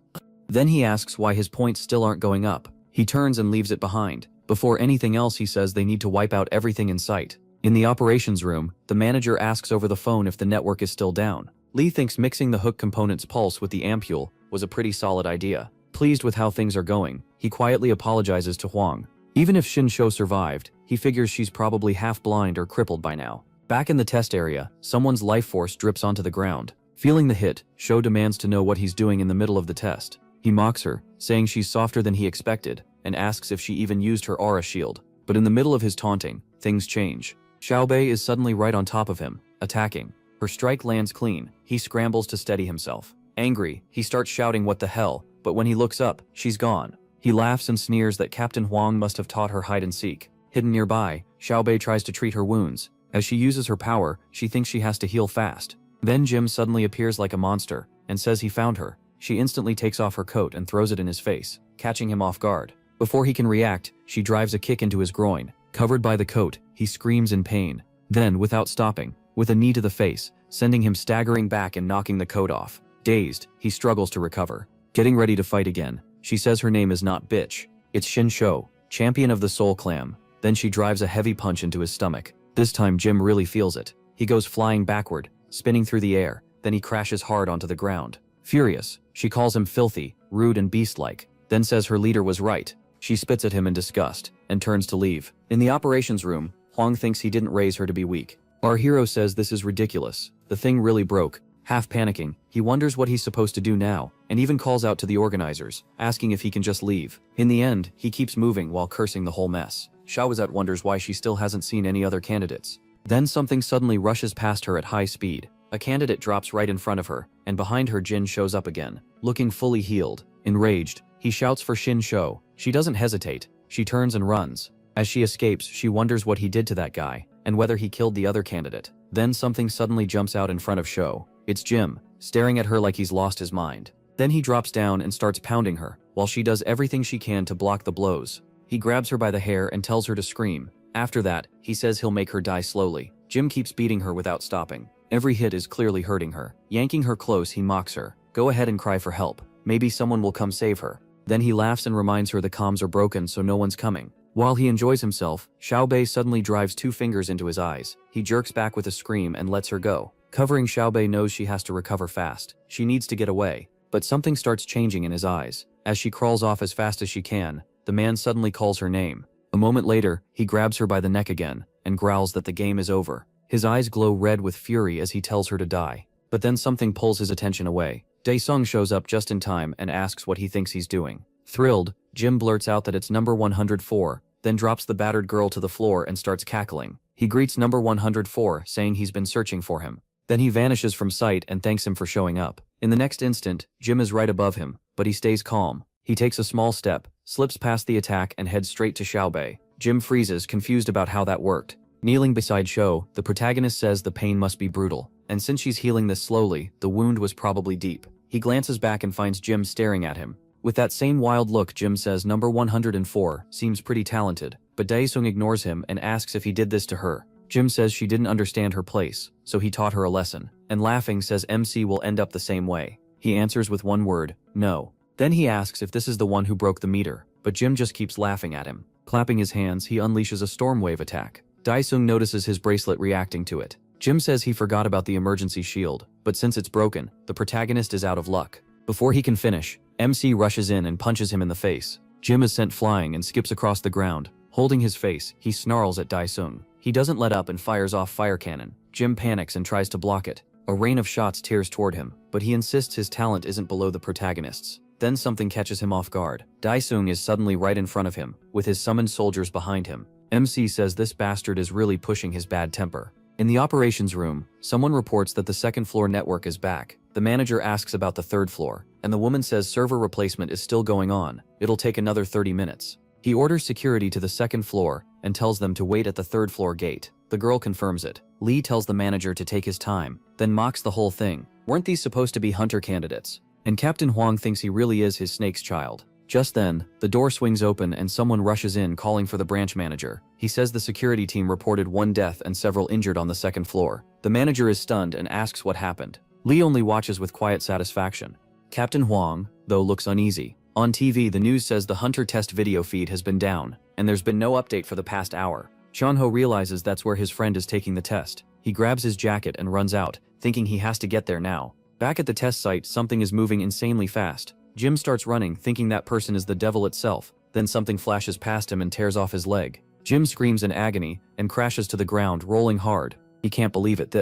Then he asks why his points still aren't going up. He turns and leaves it behind. Before anything else, he says they need to wipe out everything in sight. In the operations room, the manager asks over the phone if the network is still down. Lee thinks mixing the hook component's pulse with the ampule was a pretty solid idea. Pleased with how things are going, he quietly apologizes to Huang. Even if Shin Shou survived, he figures she's probably half blind or crippled by now. Back in the test area, someone's life force drips onto the ground. Feeling the hit, Shou demands to know what he's doing in the middle of the test. He mocks her, saying she's softer than he expected, and asks if she even used her aura shield. But in the middle of his taunting, things change. Xiao Bei is suddenly right on top of him, attacking. Her strike lands clean. He scrambles to steady himself. Angry, he starts shouting what the hell, but when he looks up, she's gone. He laughs and sneers that Captain Huang must have taught her hide and seek. Hidden nearby, Xiao Bei tries to treat her wounds. As she uses her power, she thinks she has to heal fast. Then Jim suddenly appears like a monster, and says he found her. She instantly takes off her coat and throws it in his face, catching him off guard. Before he can react, she drives a kick into his groin. Covered by the coat, he screams in pain. Then, without stopping, with a knee to the face, sending him staggering back and knocking the coat off. Dazed, he struggles to recover. Getting ready to fight again, she says her name is not bitch. It's Shin Shou, champion of the Soul Clam. Then she drives a heavy punch into his stomach. This time Jim really feels it. He goes flying backward, spinning through the air, then he crashes hard onto the ground. Furious, she calls him filthy, rude and beast-like, then says her leader was right. She spits at him in disgust, and turns to leave. In the operations room, Huang thinks he didn't raise her to be weak. Our hero says this is ridiculous. The thing really broke. Half panicking, he wonders what he's supposed to do now, and even calls out to the organizers, asking if he can just leave. In the end, he keeps moving while cursing the whole mess. Shawazet wonders why she still hasn't seen any other candidates. Then something suddenly rushes past her at high speed. A candidate drops right in front of her, and behind her Jin shows up again, looking fully healed. Enraged, he shouts for Shin Shou. She doesn't hesitate. She turns and runs. As she escapes, she wonders what he did to that guy, and whether he killed the other candidate. Then something suddenly jumps out in front of Shou. It's Jim, staring at her like he's lost his mind. Then he drops down and starts pounding her, while she does everything she can to block the blows. He grabs her by the hair and tells her to scream. After that, he says he'll make her die slowly. Jim keeps beating her without stopping. Every hit is clearly hurting her. Yanking her close, he mocks her. Go ahead and cry for help. Maybe someone will come save her. Then he laughs and reminds her the comms are broken so no one's coming. While he enjoys himself, Xiao Bei suddenly drives 2 fingers into his eyes. He jerks back with a scream and lets her go. Covering, Xiao Bei knows she has to recover fast. She needs to get away. But something starts changing in his eyes. As she crawls off as fast as she can, the man suddenly calls her name. A moment later, he grabs her by the neck again and growls that the game is over. His eyes glow red with fury as he tells her to die. But then something pulls his attention away. Dae-sung shows up just in time and asks what he thinks he's doing. Thrilled, Jim blurts out that it's number 104, then drops the battered girl to the floor and starts cackling. He greets number 104, saying he's been searching for him. Then he vanishes from sight and thanks him for showing up. In the next instant, Jim is right above him, but he stays calm. He takes a small step, slips past the attack and heads straight to Xiaobei. Jim freezes, confused about how that worked. Kneeling beside Shou, the protagonist says the pain must be brutal, and since she's healing this slowly, the wound was probably deep. He glances back and finds Jim staring at him. With that same wild look, Jim says number 104 seems pretty talented, but Dae-sung ignores him and asks if he did this to her. Jim says she didn't understand her place, so he taught her a lesson, and laughing says MC will end up the same way. He answers with one word, no. Then he asks if this is the one who broke the meter, but Jim just keeps laughing at him. Clapping his hands, he unleashes a storm wave attack. Dae-sung notices his bracelet reacting to it. Jim says he forgot about the emergency shield, but since it's broken, the protagonist is out of luck. Before he can finish, MC rushes in and punches him in the face. Jim is sent flying and skips across the ground. Holding his face, he snarls at Dae-sung. He doesn't let up and fires off fire cannon. Jim panics and tries to block it. A rain of shots tears toward him, but he insists his talent isn't below the protagonist's. Then something catches him off guard. Dae-sung is suddenly right in front of him, with his summoned soldiers behind him. MC says this bastard is really pushing his bad temper. In the operations room, someone reports that the second floor network is back. The manager asks about the third floor, and the woman says server replacement is still going on. It'll take another 30 minutes. He orders security to the second floor and tells them to wait at the third floor gate. The girl confirms it. Lee tells the manager to take his time, then mocks the whole thing. Weren't these supposed to be hunter candidates? And Captain Huang thinks he really is his snake's child. Just then, the door swings open and someone rushes in calling for the branch manager. He says the security team reported 1 death and several injured on the second floor. The manager is stunned and asks what happened. Lee only watches with quiet satisfaction. Captain Huang, though, looks uneasy. On TV, the news says the hunter test video feed has been down, and there's been no update for the past hour. Chanho realizes that's where his friend is taking the test. He grabs his jacket and runs out, thinking he has to get there now. Back at the test site, something is moving insanely fast. Jim starts running, thinking that person is the devil itself. Then something flashes past him and tears off his leg. Jim screams in agony and crashes to the ground, rolling hard. He can't believe it.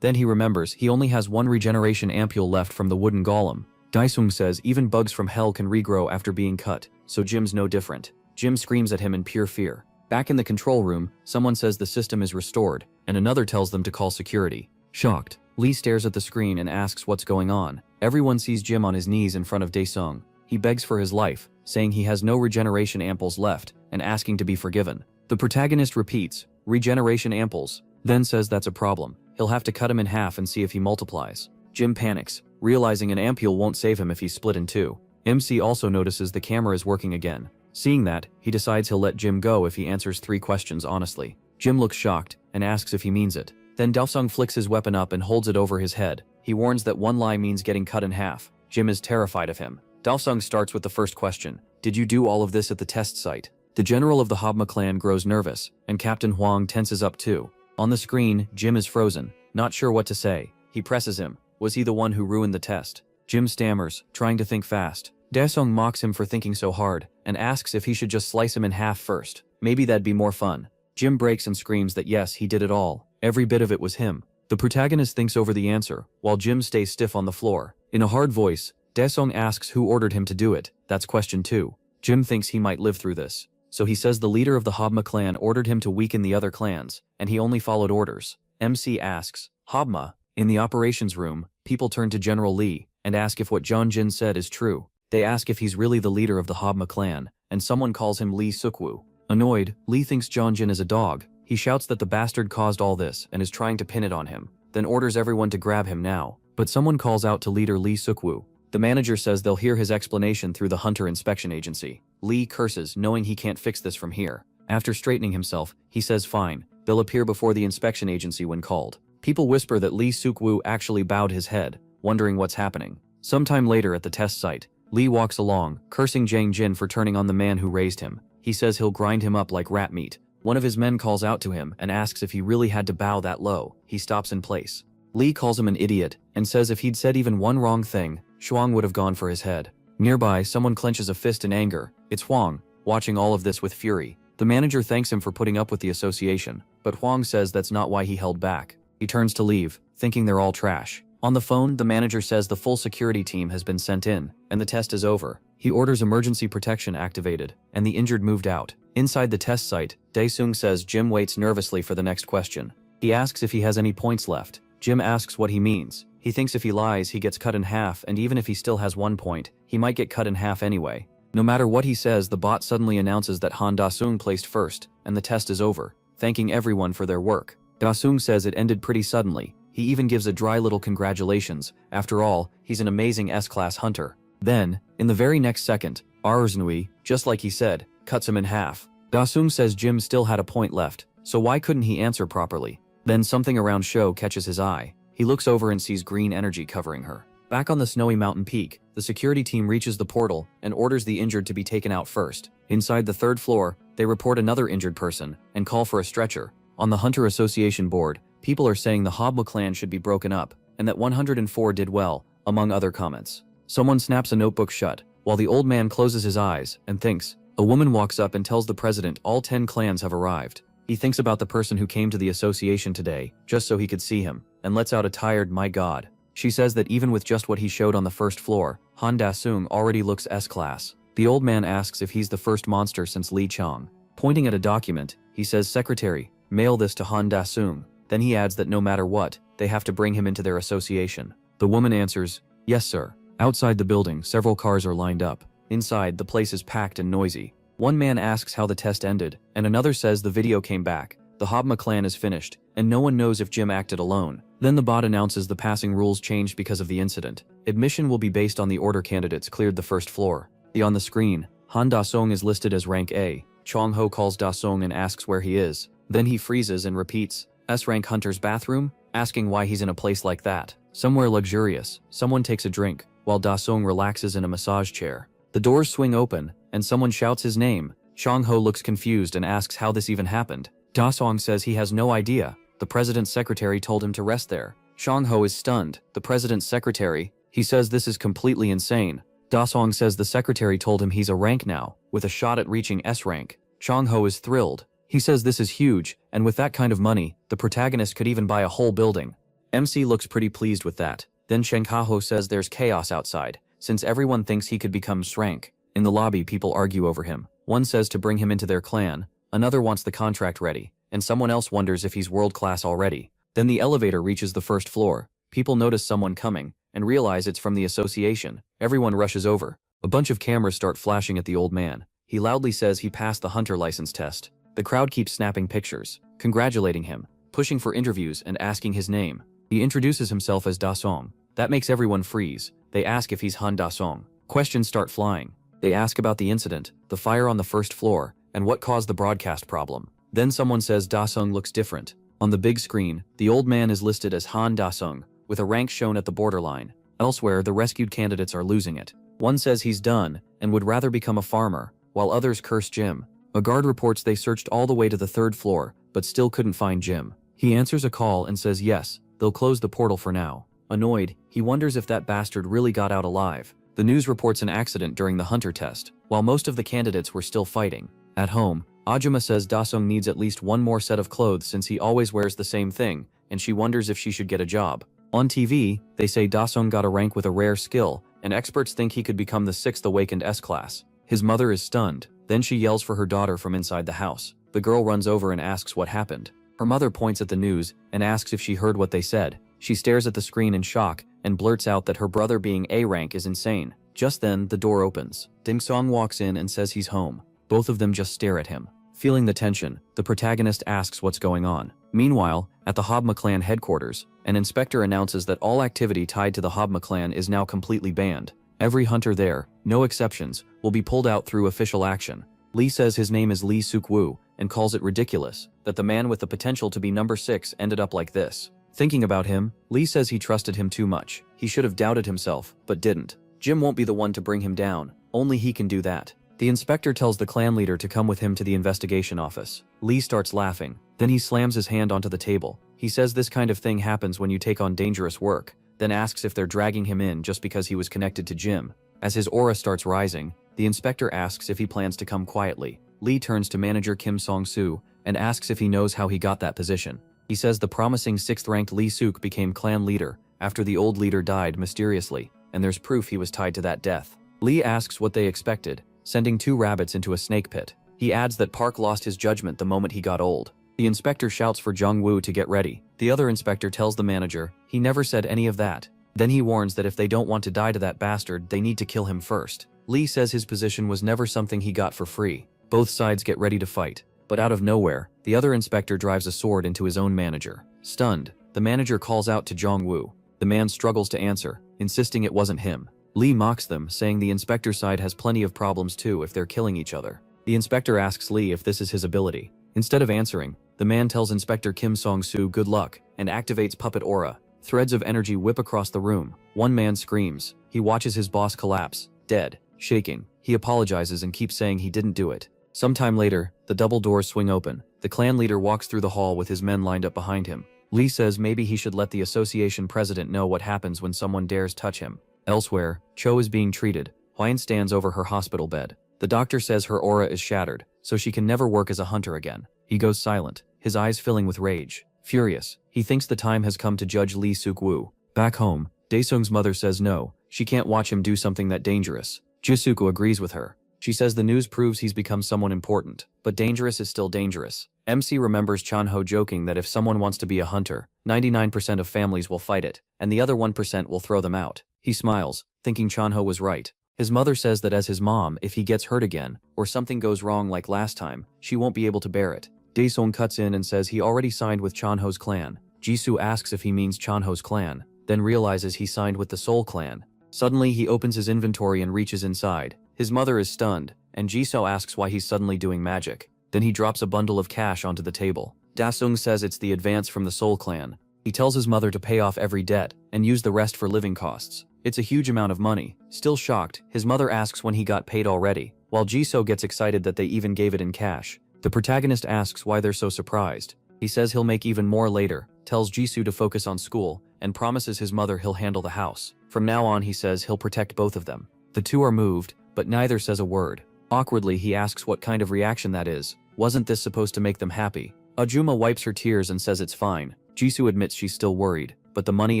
Then he remembers he only has 1 regeneration ampule left from the wooden golem. Dae-sung says even bugs from hell can regrow after being cut, so Jim's no different. Jim screams at him in pure fear. Back in the control room, someone says the system is restored, and another tells them to call security. Shocked, Lee stares at the screen and asks what's going on. Everyone sees Jim on his knees in front of Dae-sung. He begs for his life, saying he has no regeneration ampules left, and asking to be forgiven. The protagonist repeats, regeneration ampules, then says that's a problem. He'll have to cut him in half and see if he multiplies. Jim panics, realizing an ampule won't save him if he's split in 2. MC also notices the camera is working again. Seeing that, he decides he'll let Jim go if he answers 3 questions honestly. Jim looks shocked and asks if he means it. Then Dae-sung flicks his weapon up and holds it over his head. He warns that 1 lie means getting cut in half. Jim is terrified of him. Dae-sung starts with the first question. Did you do all of this at the test site? The general of the Habma clan grows nervous, and Captain Huang tenses up too. On the screen, Jim is frozen, not sure what to say. He presses him. Was he the one who ruined the test? Jim stammers, trying to think fast. Dae-sung mocks him for thinking so hard, and asks if he should just slice him in half first. Maybe that'd be more fun. Jim breaks and screams that yes, he did it all. Every bit of it was him. The protagonist thinks over the answer, while Jim stays stiff on the floor. In a hard voice, Dae-sung asks who ordered him to do it. That's question 2. Jim thinks he might live through this. So he says the leader of the Habma clan ordered him to weaken the other clans, and he only followed orders. MC asks, Habma? In the operations room, people turn to General Lee, and ask if what John Jin said is true. They ask if he's really the leader of the Habma clan, and someone calls him Lee Sukwu. Annoyed, Lee thinks John Jin is a dog. He shouts that the bastard caused all this and is trying to pin it on him, then orders everyone to grab him now. But someone calls out to leader Lee Sukwu. The manager says they'll hear his explanation through the Hunter Inspection Agency. Lee curses, knowing he can't fix this from here. After straightening himself, he says fine, they'll appear before the inspection agency when called. People whisper that Lee Sukwu actually bowed his head, wondering what's happening. Sometime later at the test site, Lee walks along, cursing Jang Jin for turning on the man who raised him. He says he'll grind him up like rat meat. One of his men calls out to him and asks if he really had to bow that low. He stops in place. Lee calls him an idiot and says if he'd said even one wrong thing, Shuang would have gone for his head. Nearby, someone clenches a fist in anger. It's Huang, watching all of this with fury. The manager thanks him for putting up with the association, but Huang says that's not why he held back. He turns to leave, thinking they're all trash. On the phone, the manager says the full security team has been sent in, and the test is over. He orders emergency protection activated, and the injured moved out. Inside the test site, Daesung says Jim waits nervously for the next question. He asks if he has any points left. Jim asks what he means. He thinks if he lies, he gets cut in half, and even if he still has 1 point, he might get cut in half anyway. No matter what he says, the bot suddenly announces that Han Da-sung placed first, and the test is over, thanking everyone for their work. Da-sung says it ended pretty suddenly. He even gives a dry little congratulations. After all, he's an amazing S-class hunter. Then, in the very next second, Arsnui, just like he said, cuts him in half. Da-sung says Jim still had a point left, so why couldn't he answer properly? Then something around Sho catches his eye. He looks over and sees green energy covering her. Back on the snowy mountain peak, the security team reaches the portal and orders the injured to be taken out first. Inside the 3rd floor, they report another injured person and call for a stretcher. On the Hunter Association board, people are saying the Hobma clan should be broken up and that 104 did well, among other comments. Someone snaps a notebook shut, while the old man closes his eyes and thinks. A woman walks up and tells the president all 10 clans have arrived. He thinks about the person who came to the association today, just so he could see him, and lets out a tired "my god." She says that even with just what he showed on the 1st floor, Han Da-sung already looks S-class. The old man asks if he's the first monster since Li Chang. Pointing at a document, he says, "Secretary, mail this to Han Da-sung." Then he adds that no matter what, they have to bring him into their association. The woman answers, "Yes, sir." Outside the building, several cars are lined up. Inside, the place is packed and noisy. One man asks how the test ended, and another says the video came back. The Hobma clan is finished, and no one knows if Jim acted alone. Then the bot announces the passing rules changed because of the incident. Admission will be based on the order candidates cleared the 1st floor. On the screen, Han Da-sung is listed as rank A. Chong Ho calls Da-sung and asks where he is. Then he freezes and repeats, "S-rank hunter's bathroom?" asking why he's in a place like that. Somewhere luxurious, someone takes a drink, while Da-sung relaxes in a massage chair. The doors swing open, and someone shouts his name. Chong Ho looks confused and asks how this even happened. Da-sung says he has no idea. The president's secretary told him to rest there. Chong Ho is stunned. The president's secretary? He says this is completely insane. Da-sung says the secretary told him he's a rank now, with a shot at reaching S rank. Chong Ho is thrilled. He says this is huge, and with that kind of money, the protagonist could even buy a whole building. MC looks pretty pleased with that. Then Chen Kaho says there's chaos outside, since everyone thinks he could become S-rank. In the lobby, people argue over him. One says to bring him into their clan, another wants the contract ready, and someone else wonders if he's world-class already. Then the elevator reaches the 1st floor. People notice someone coming, and realize it's from the association. Everyone rushes over. A bunch of cameras start flashing at the old man. He loudly says he passed the hunter license test. The crowd keeps snapping pictures, congratulating him, pushing for interviews and asking his name. He introduces himself as Da-sung. That makes everyone freeze. They ask if he's Han Da-sung. Questions start flying. They ask about the incident, the fire on the 1st floor, and what caused the broadcast problem. Then someone says Da-sung looks different. On the big screen, the old man is listed as Han Da-sung, with a rank shown at the borderline. Elsewhere, the rescued candidates are losing it. One says he's done, and would rather become a farmer, while others curse Jim. A guard reports they searched all the way to the 3rd floor, but still couldn't find Jim. He answers a call and says yes, they'll close the portal for now. Annoyed, he wonders if that bastard really got out alive. The news reports an accident during the hunter test, while most of the candidates were still fighting. At home, Ajuma says Da-sung needs at least one more set of clothes since he always wears the same thing, and she wonders if she should get a job. On TV, they say Da-sung got a rank with a rare skill, and experts think he could become the 6th awakened S-class. His mother is stunned. Then she yells for her daughter from inside the house. The girl runs over and asks what happened. Her mother points at the news and asks if she heard what they said. She stares at the screen in shock and blurts out that her brother being A rank is insane. Just then, the door opens. Ding Song walks in and says he's home. Both of them just stare at him. Feeling the tension, the protagonist asks what's going on. Meanwhile, at the Hobma clan headquarters, an inspector announces that all activity tied to the Hobma clan is now completely banned. Every hunter there, no exceptions, will be pulled out through official action. Lee says his name is Lee Suk-woo and calls it ridiculous that the man with the potential to be number 6 ended up like this. Thinking about him, Lee says he trusted him too much. He should have doubted himself, but didn't. Jim won't be the one to bring him down. Only he can do that. The inspector tells the clan leader to come with him to the investigation office. Lee starts laughing. Then he slams his hand onto the table. He says this kind of thing happens when you take on dangerous work. then asks if they're dragging him in just because he was connected to Jim. As his aura starts rising, the inspector asks if he plans to come quietly. Lee turns to manager Kim Song-soo and asks if he knows how he got that position. He says the promising 6th-ranked Lee Suk became clan leader after the old leader died mysteriously, and there's proof he was tied to that death. Lee asks what they expected, sending 2 rabbits into a snake pit. He adds that Park lost his judgment the moment he got old. The inspector shouts for Jung-woo to get ready. The other inspector tells the manager he never said any of that. Then he warns that if they don't want to die to that bastard, they need to kill him first. Lee says his position was never something he got for free. Both sides get ready to fight. But out of nowhere, the other inspector drives a sword into his own manager. Stunned, the manager calls out to Jong-woo. The man struggles to answer, insisting it wasn't him. Lee mocks them, saying the inspector side has plenty of problems too if they're killing each other. The inspector asks Lee if this is his ability. Instead of answering, the man tells Inspector Kim Song-soo good luck and activates puppet aura. Threads of energy whip across the room. One man screams. He watches his boss collapse, dead, shaking. He apologizes and keeps saying he didn't do it. Sometime later, the double doors swing open. The clan leader walks through the hall with his men lined up behind him. Lee says maybe he should let the association president know what happens when someone dares touch him. Elsewhere, Cho is being treated. Hwine stands over her hospital bed. The doctor says her aura is shattered, so she can never work as a hunter again. He goes silent, his eyes filling with rage. Furious, he thinks the time has come to judge Lee Suk-woo. Back home, Daesung's mother says no, she can't watch him do something that dangerous. Jisuko agrees with her. She says the news proves he's become someone important, but dangerous is still dangerous. MC remembers Chanho joking that if someone wants to be a hunter, 99% of families will fight it, and the other 1% will throw them out. He smiles, thinking Chanho was right. His mother says that as his mom, if he gets hurt again, or something goes wrong like last time, she won't be able to bear it. Daesung cuts in and says he already signed with Chanho's clan. Jisoo asks if he means Chanho's clan, then realizes he signed with the Seoul clan. Suddenly he opens his inventory and reaches inside. His mother is stunned, and Jisoo asks why he's suddenly doing magic. Then he drops a bundle of cash onto the table. Daesung says it's the advance from the Seoul clan. He tells his mother to pay off every debt, and use the rest for living costs. It's a huge amount of money. Still shocked, his mother asks when he got paid already, while Jisoo gets excited that they even gave it in cash. The protagonist asks why they're so surprised. He says he'll make even more later, tells Jisoo to focus on school, and promises his mother he'll handle the house. From now on, he says he'll protect both of them. The two are moved, but neither says a word. Awkwardly, he asks what kind of reaction that is. Wasn't this supposed to make them happy? Ajuma wipes her tears and says it's fine. Jisoo admits she's still worried, but the money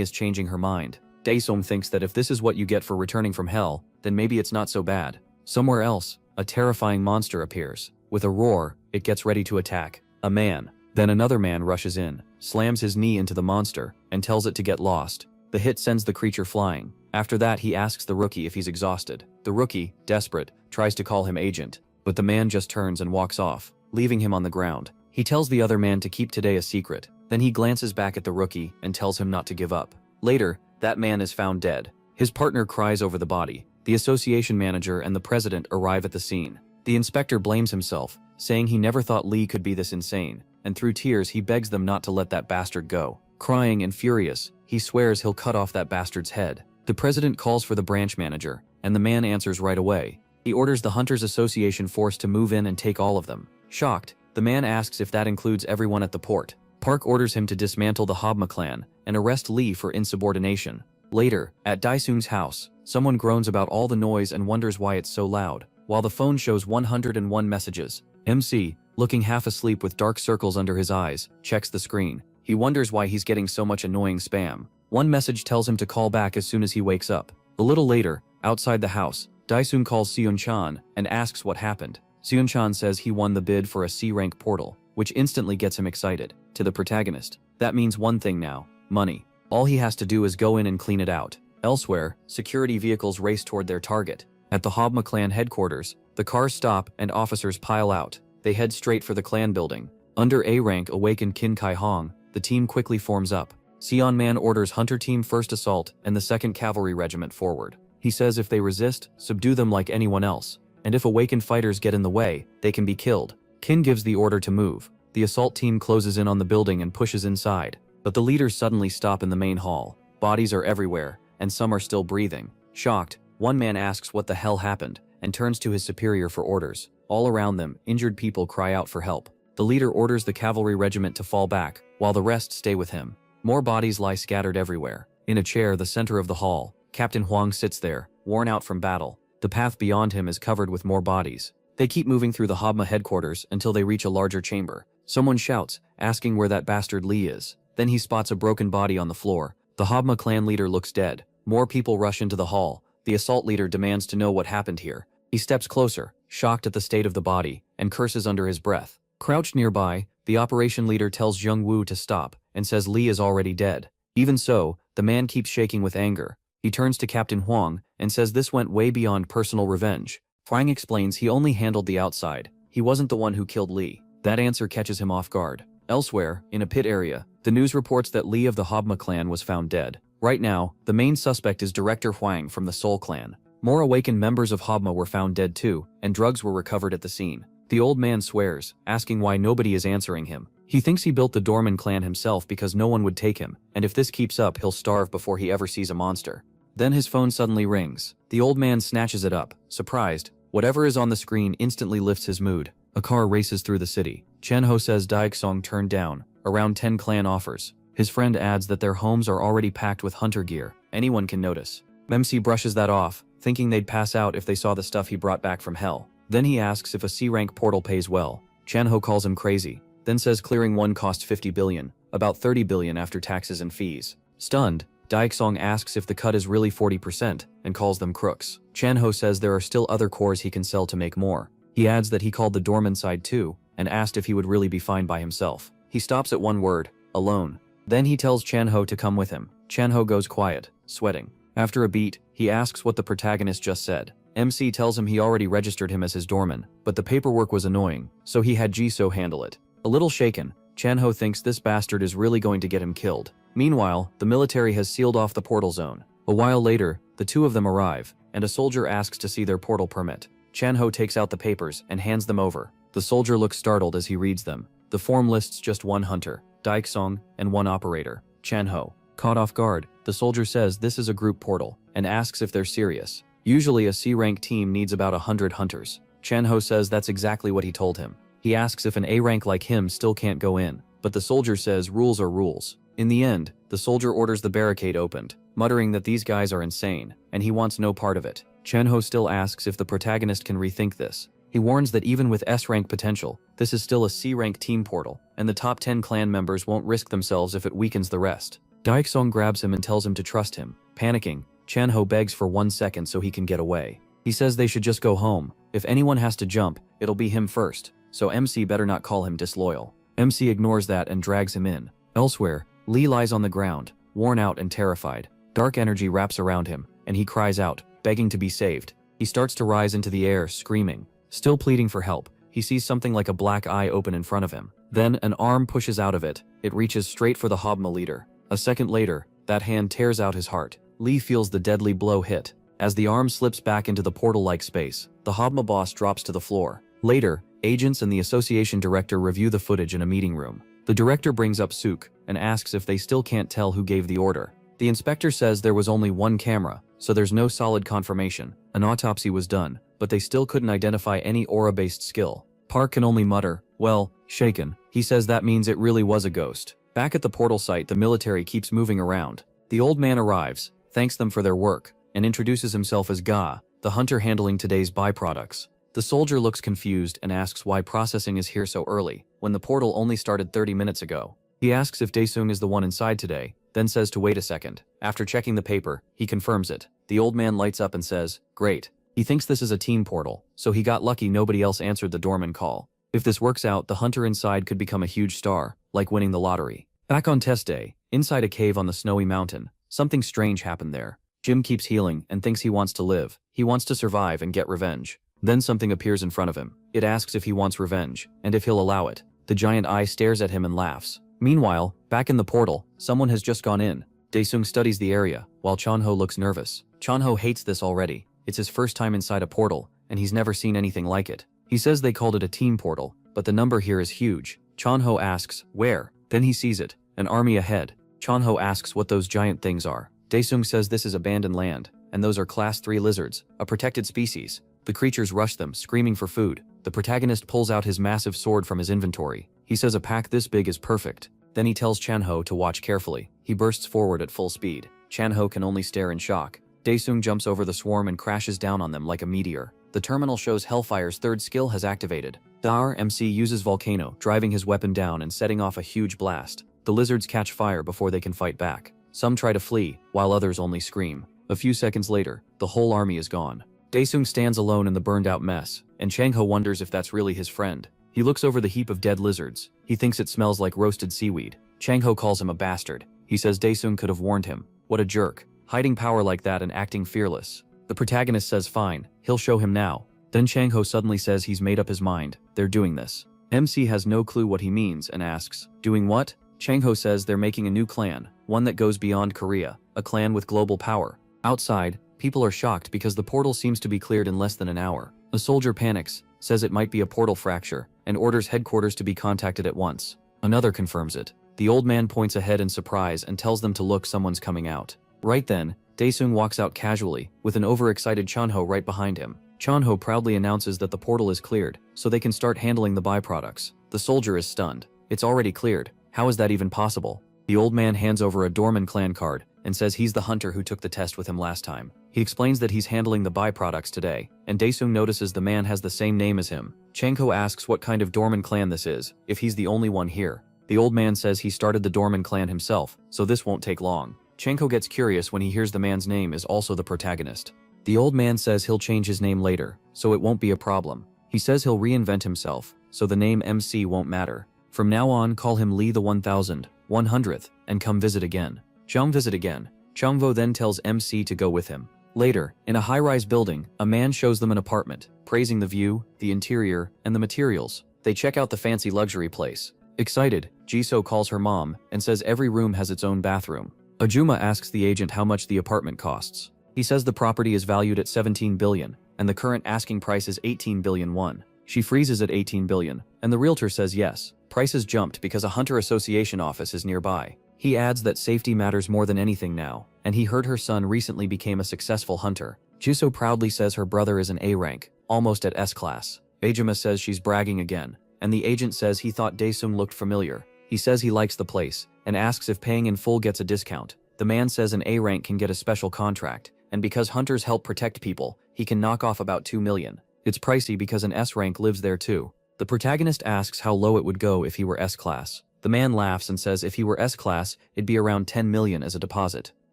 is changing her mind. Daesung thinks that if this is what you get for returning from hell, then maybe it's not so bad. Somewhere else, a terrifying monster appears. With a roar, it gets ready to attack. A man. Then another man rushes in, slams his knee into the monster, and tells it to get lost. The hit sends the creature flying. After that, he asks the rookie if he's exhausted. The rookie, desperate, tries to call him agent, but the man just turns and walks off, leaving him on the ground. He tells the other man to keep today a secret. Then he glances back at the rookie and tells him not to give up. Later, that man is found dead. His partner cries over the body. The association manager and the president arrive at the scene. The inspector blames himself, saying he never thought Lee could be this insane, and through tears he begs them not to let that bastard go. Crying and furious, he swears he'll cut off that bastard's head. The president calls for the branch manager, and the man answers right away. He orders the Hunters Association force to move in and take all of them. Shocked, the man asks if that includes everyone at the port. Park orders him to dismantle the Habma clan and arrest Lee for insubordination. Later, at Daesung's house, someone groans about all the noise and wonders why it's so loud, while the phone shows 101 messages. MC, looking half asleep with dark circles under his eyes, checks the screen. He wonders why he's getting so much annoying spam. One message tells him to call back as soon as he wakes up. A little later, outside the house, Daesung calls Seon-chan and asks what happened. Seon-chan says he won the bid for a C-rank portal, which instantly gets him excited. To the protagonist, that means one thing now: money. All he has to do is go in and clean it out. Elsewhere, security vehicles race toward their target. At the Habma clan headquarters, the cars stop and officers pile out. They head straight for the clan building. Under A-rank awakened Kim Kai-hong, the team quickly forms up. Sion Man orders Hunter Team First Assault and the 2nd Cavalry Regiment forward. He says if they resist, subdue them like anyone else. And if awakened fighters get in the way, they can be killed. Kin gives the order to move. The assault team closes in on the building and pushes inside. But the leaders suddenly stop in the main hall. Bodies are everywhere, and some are still breathing. Shocked, one man asks what the hell happened, and turns to his superior for orders. All around them, injured people cry out for help. The leader orders the cavalry regiment to fall back, while the rest stay with him. More bodies lie scattered everywhere. In a chair, the center of the hall, Captain Huang sits there, worn out from battle. The path beyond him is covered with more bodies. They keep moving through the Habma headquarters until they reach a larger chamber. Someone shouts, asking where that bastard Lee is. Then he spots a broken body on the floor. The Habma clan leader looks dead. More people rush into the hall. The assault leader demands to know what happened here. He steps closer, shocked at the state of the body, and curses under his breath. Crouched nearby, the operation leader tells Jung Woo to stop and says Lee is already dead. Even so, the man keeps shaking with anger. He turns to Captain Huang and says this went way beyond personal revenge. Huang explains he only handled the outside. He wasn't the one who killed Lee. That answer catches him off guard. Elsewhere, in a pit area, the news reports that Lee of the Habma clan was found dead. Right now, the main suspect is Director Huang from the Soul clan. More awakened members of Habma were found dead too, and drugs were recovered at the scene. The old man swears, asking why nobody is answering him. He thinks he built the Dorman clan himself because no one would take him, and if this keeps up, he'll starve before he ever sees a monster. Then his phone suddenly rings. The old man snatches it up, surprised. Whatever is on the screen instantly lifts his mood. A car races through the city. Chen Ho says Daixong turned down. Around 10 clan offers. His friend adds that their homes are already packed with hunter gear. Anyone can notice. Memsi brushes that off, thinking they'd pass out if they saw the stuff he brought back from hell. Then he asks if a C-rank portal pays well. Chen Ho calls him crazy, then says clearing one cost 50 billion, about 30 billion after taxes and fees. Stunned, Daixong asks if the cut is really 40% and calls them crooks. Chen Ho says there are still other cores he can sell to make more. He adds that he called the Dorman side too and asked if he would really be fine by himself. He stops at one word, alone. Then he tells Chen Ho to come with him. Chen Ho goes quiet, sweating. After a beat, he asks what the protagonist just said. MC tells him he already registered him as his doorman, but the paperwork was annoying, so he had Jisoo handle it. A little shaken, Chen Ho thinks this bastard is really going to get him killed. Meanwhile, the military has sealed off the portal zone. A while later, the two of them arrive, and a soldier asks to see their portal permit. Chen Ho takes out the papers and hands them over. The soldier looks startled as he reads them. The form lists just one hunter, Daixong, and one operator, Chen Ho. Caught off guard, the soldier says this is a group portal, and asks if they're serious. Usually a C-rank team needs about 100 hunters. Chen Ho says that's exactly what he told him. He asks if an A-rank like him still can't go in, but the soldier says rules are rules. In the end, the soldier orders the barricade opened, muttering that these guys are insane, and he wants no part of it. Chen Ho still asks if the protagonist can rethink this. He warns that even with S-rank potential, this is still a C-rank team portal, and the top 10 clan members won't risk themselves if it weakens the rest. Daixong grabs him and tells him to trust him. Panicking, Chen Ho begs for 1 second so he can get away. He says they should just go home. If anyone has to jump, it'll be him first, so MC better not call him disloyal. MC ignores that and drags him in. Elsewhere, Lee lies on the ground, worn out and terrified. Dark energy wraps around him, and he cries out, begging to be saved. He starts to rise into the air, screaming. Still pleading for help, he sees something like a black eye open in front of him. Then an arm pushes out of it. It reaches straight for the Habma leader. A second later, that hand tears out his heart. Lee feels the deadly blow hit. As the arm slips back into the portal-like space, the Habma boss drops to the floor. Later, agents and the association director review the footage in a meeting room. The director brings up Suk and asks if they still can't tell who gave the order. The inspector says there was only one camera, so there's no solid confirmation. An autopsy was done, but they still couldn't identify any aura-based skill. Park can only mutter, well, shaken. He says that means it really was a ghost. Back at the portal site, the military keeps moving around. The old man arrives, thanks them for their work, and introduces himself as Ga, the hunter handling today's byproducts. The soldier looks confused and asks why processing is here so early, when the portal only started 30 minutes ago. He asks if Daesung is the one inside today, then says to wait a second. After checking the paper, he confirms it. The old man lights up and says, great. He thinks this is a team portal, so he got lucky nobody else answered the doorman call. If this works out, the hunter inside could become a huge star, like winning the lottery. Back on test day, inside a cave on the snowy mountain, something strange happened there. Jim keeps healing and thinks he wants to live. He wants to survive and get revenge. Then something appears in front of him. It asks if he wants revenge, and if he'll allow it. The giant eye stares at him and laughs. Meanwhile, back in the portal, someone has just gone in. Daesung studies the area, while Chanho looks nervous. Chanho hates this already. It's his first time inside a portal, and he's never seen anything like it. He says they called it a team portal, but the number here is huge. Chanho asks, where? Then he sees it, an army ahead. Chanho asks what those giant things are. Daesung says this is abandoned land, and those are class 3 lizards, a protected species. The creatures rush them, screaming for food. The protagonist pulls out his massive sword from his inventory. He says a pack this big is perfect. Then he tells Chanho to watch carefully. He bursts forward at full speed. Chan-ho can only stare in shock. Daesung jumps over the swarm and crashes down on them like a meteor. The terminal shows Hellfire's third skill has activated. Dar MC uses Volcano, driving his weapon down and setting off a huge blast. The lizards catch fire before they can fight back. Some try to flee, while others only scream. A few seconds later, the whole army is gone. Daesung stands alone in the burned-out mess, and Chang-ho wonders if that's really his friend. He looks over the heap of dead lizards. He thinks it smells like roasted seaweed. Chang-ho calls him a bastard. He says Daesung could have warned him. What a jerk. Hiding power like that and acting fearless. The protagonist says fine, he'll show him now. Then Chang-ho suddenly says he's made up his mind. They're doing this. MC has no clue what he means and asks, doing what? Chang-ho says they're making a new clan, one that goes beyond Korea, a clan with global power. Outside, people are shocked because the portal seems to be cleared in less than an hour. A soldier panics, says it might be a portal fracture, and orders headquarters to be contacted at once. Another confirms it. The old man points ahead in surprise and tells them to look, someone's coming out. Right then, Daesung walks out casually, with an overexcited Chun-ho right behind him. Chun-ho proudly announces that the portal is cleared, so they can start handling the byproducts. The soldier is stunned. It's already cleared. How is that even possible? The old man hands over a Dorman clan card and says he's the hunter who took the test with him last time. He explains that he's handling the byproducts today, and Daesung notices the man has the same name as him. Chang-ho asks what kind of Dorman clan this is, if he's the only one here. The old man says he started the Dorman clan himself, so this won't take long. Chang-ho gets curious when he hears the man's name is also the protagonist. The old man says he'll change his name later, so it won't be a problem. He says he'll reinvent himself, so the name MC won't matter. From now on, call him Lee the 1,100th, and come visit again. Chung visit again. Chungvo then tells MC to go with him. Later, in a high-rise building, a man shows them an apartment, praising the view, the interior, and the materials. They check out the fancy luxury place. Excited, Jisoo calls her mom and says every room has its own bathroom. Ajuma asks the agent how much the apartment costs. He says the property is valued at 17 billion, and the current asking price is 18 billion won. She freezes at 18 billion, and the realtor says yes. Prices jumped because a Hunter Association office is nearby. He adds that safety matters more than anything now, and he heard her son recently became a successful hunter. Jisoo proudly says her brother is an A rank, almost at S class. Ajuma says she's bragging again, and the agent says he thought Daesung looked familiar. He says he likes the place, and asks if paying in full gets a discount. The man says an A rank can get a special contract, and because hunters help protect people, he can knock off about 2 million. It's pricey because an S rank lives there too. The protagonist asks how low it would go if he were S class. The man laughs and says if he were S class, it'd be around 10 million as a deposit.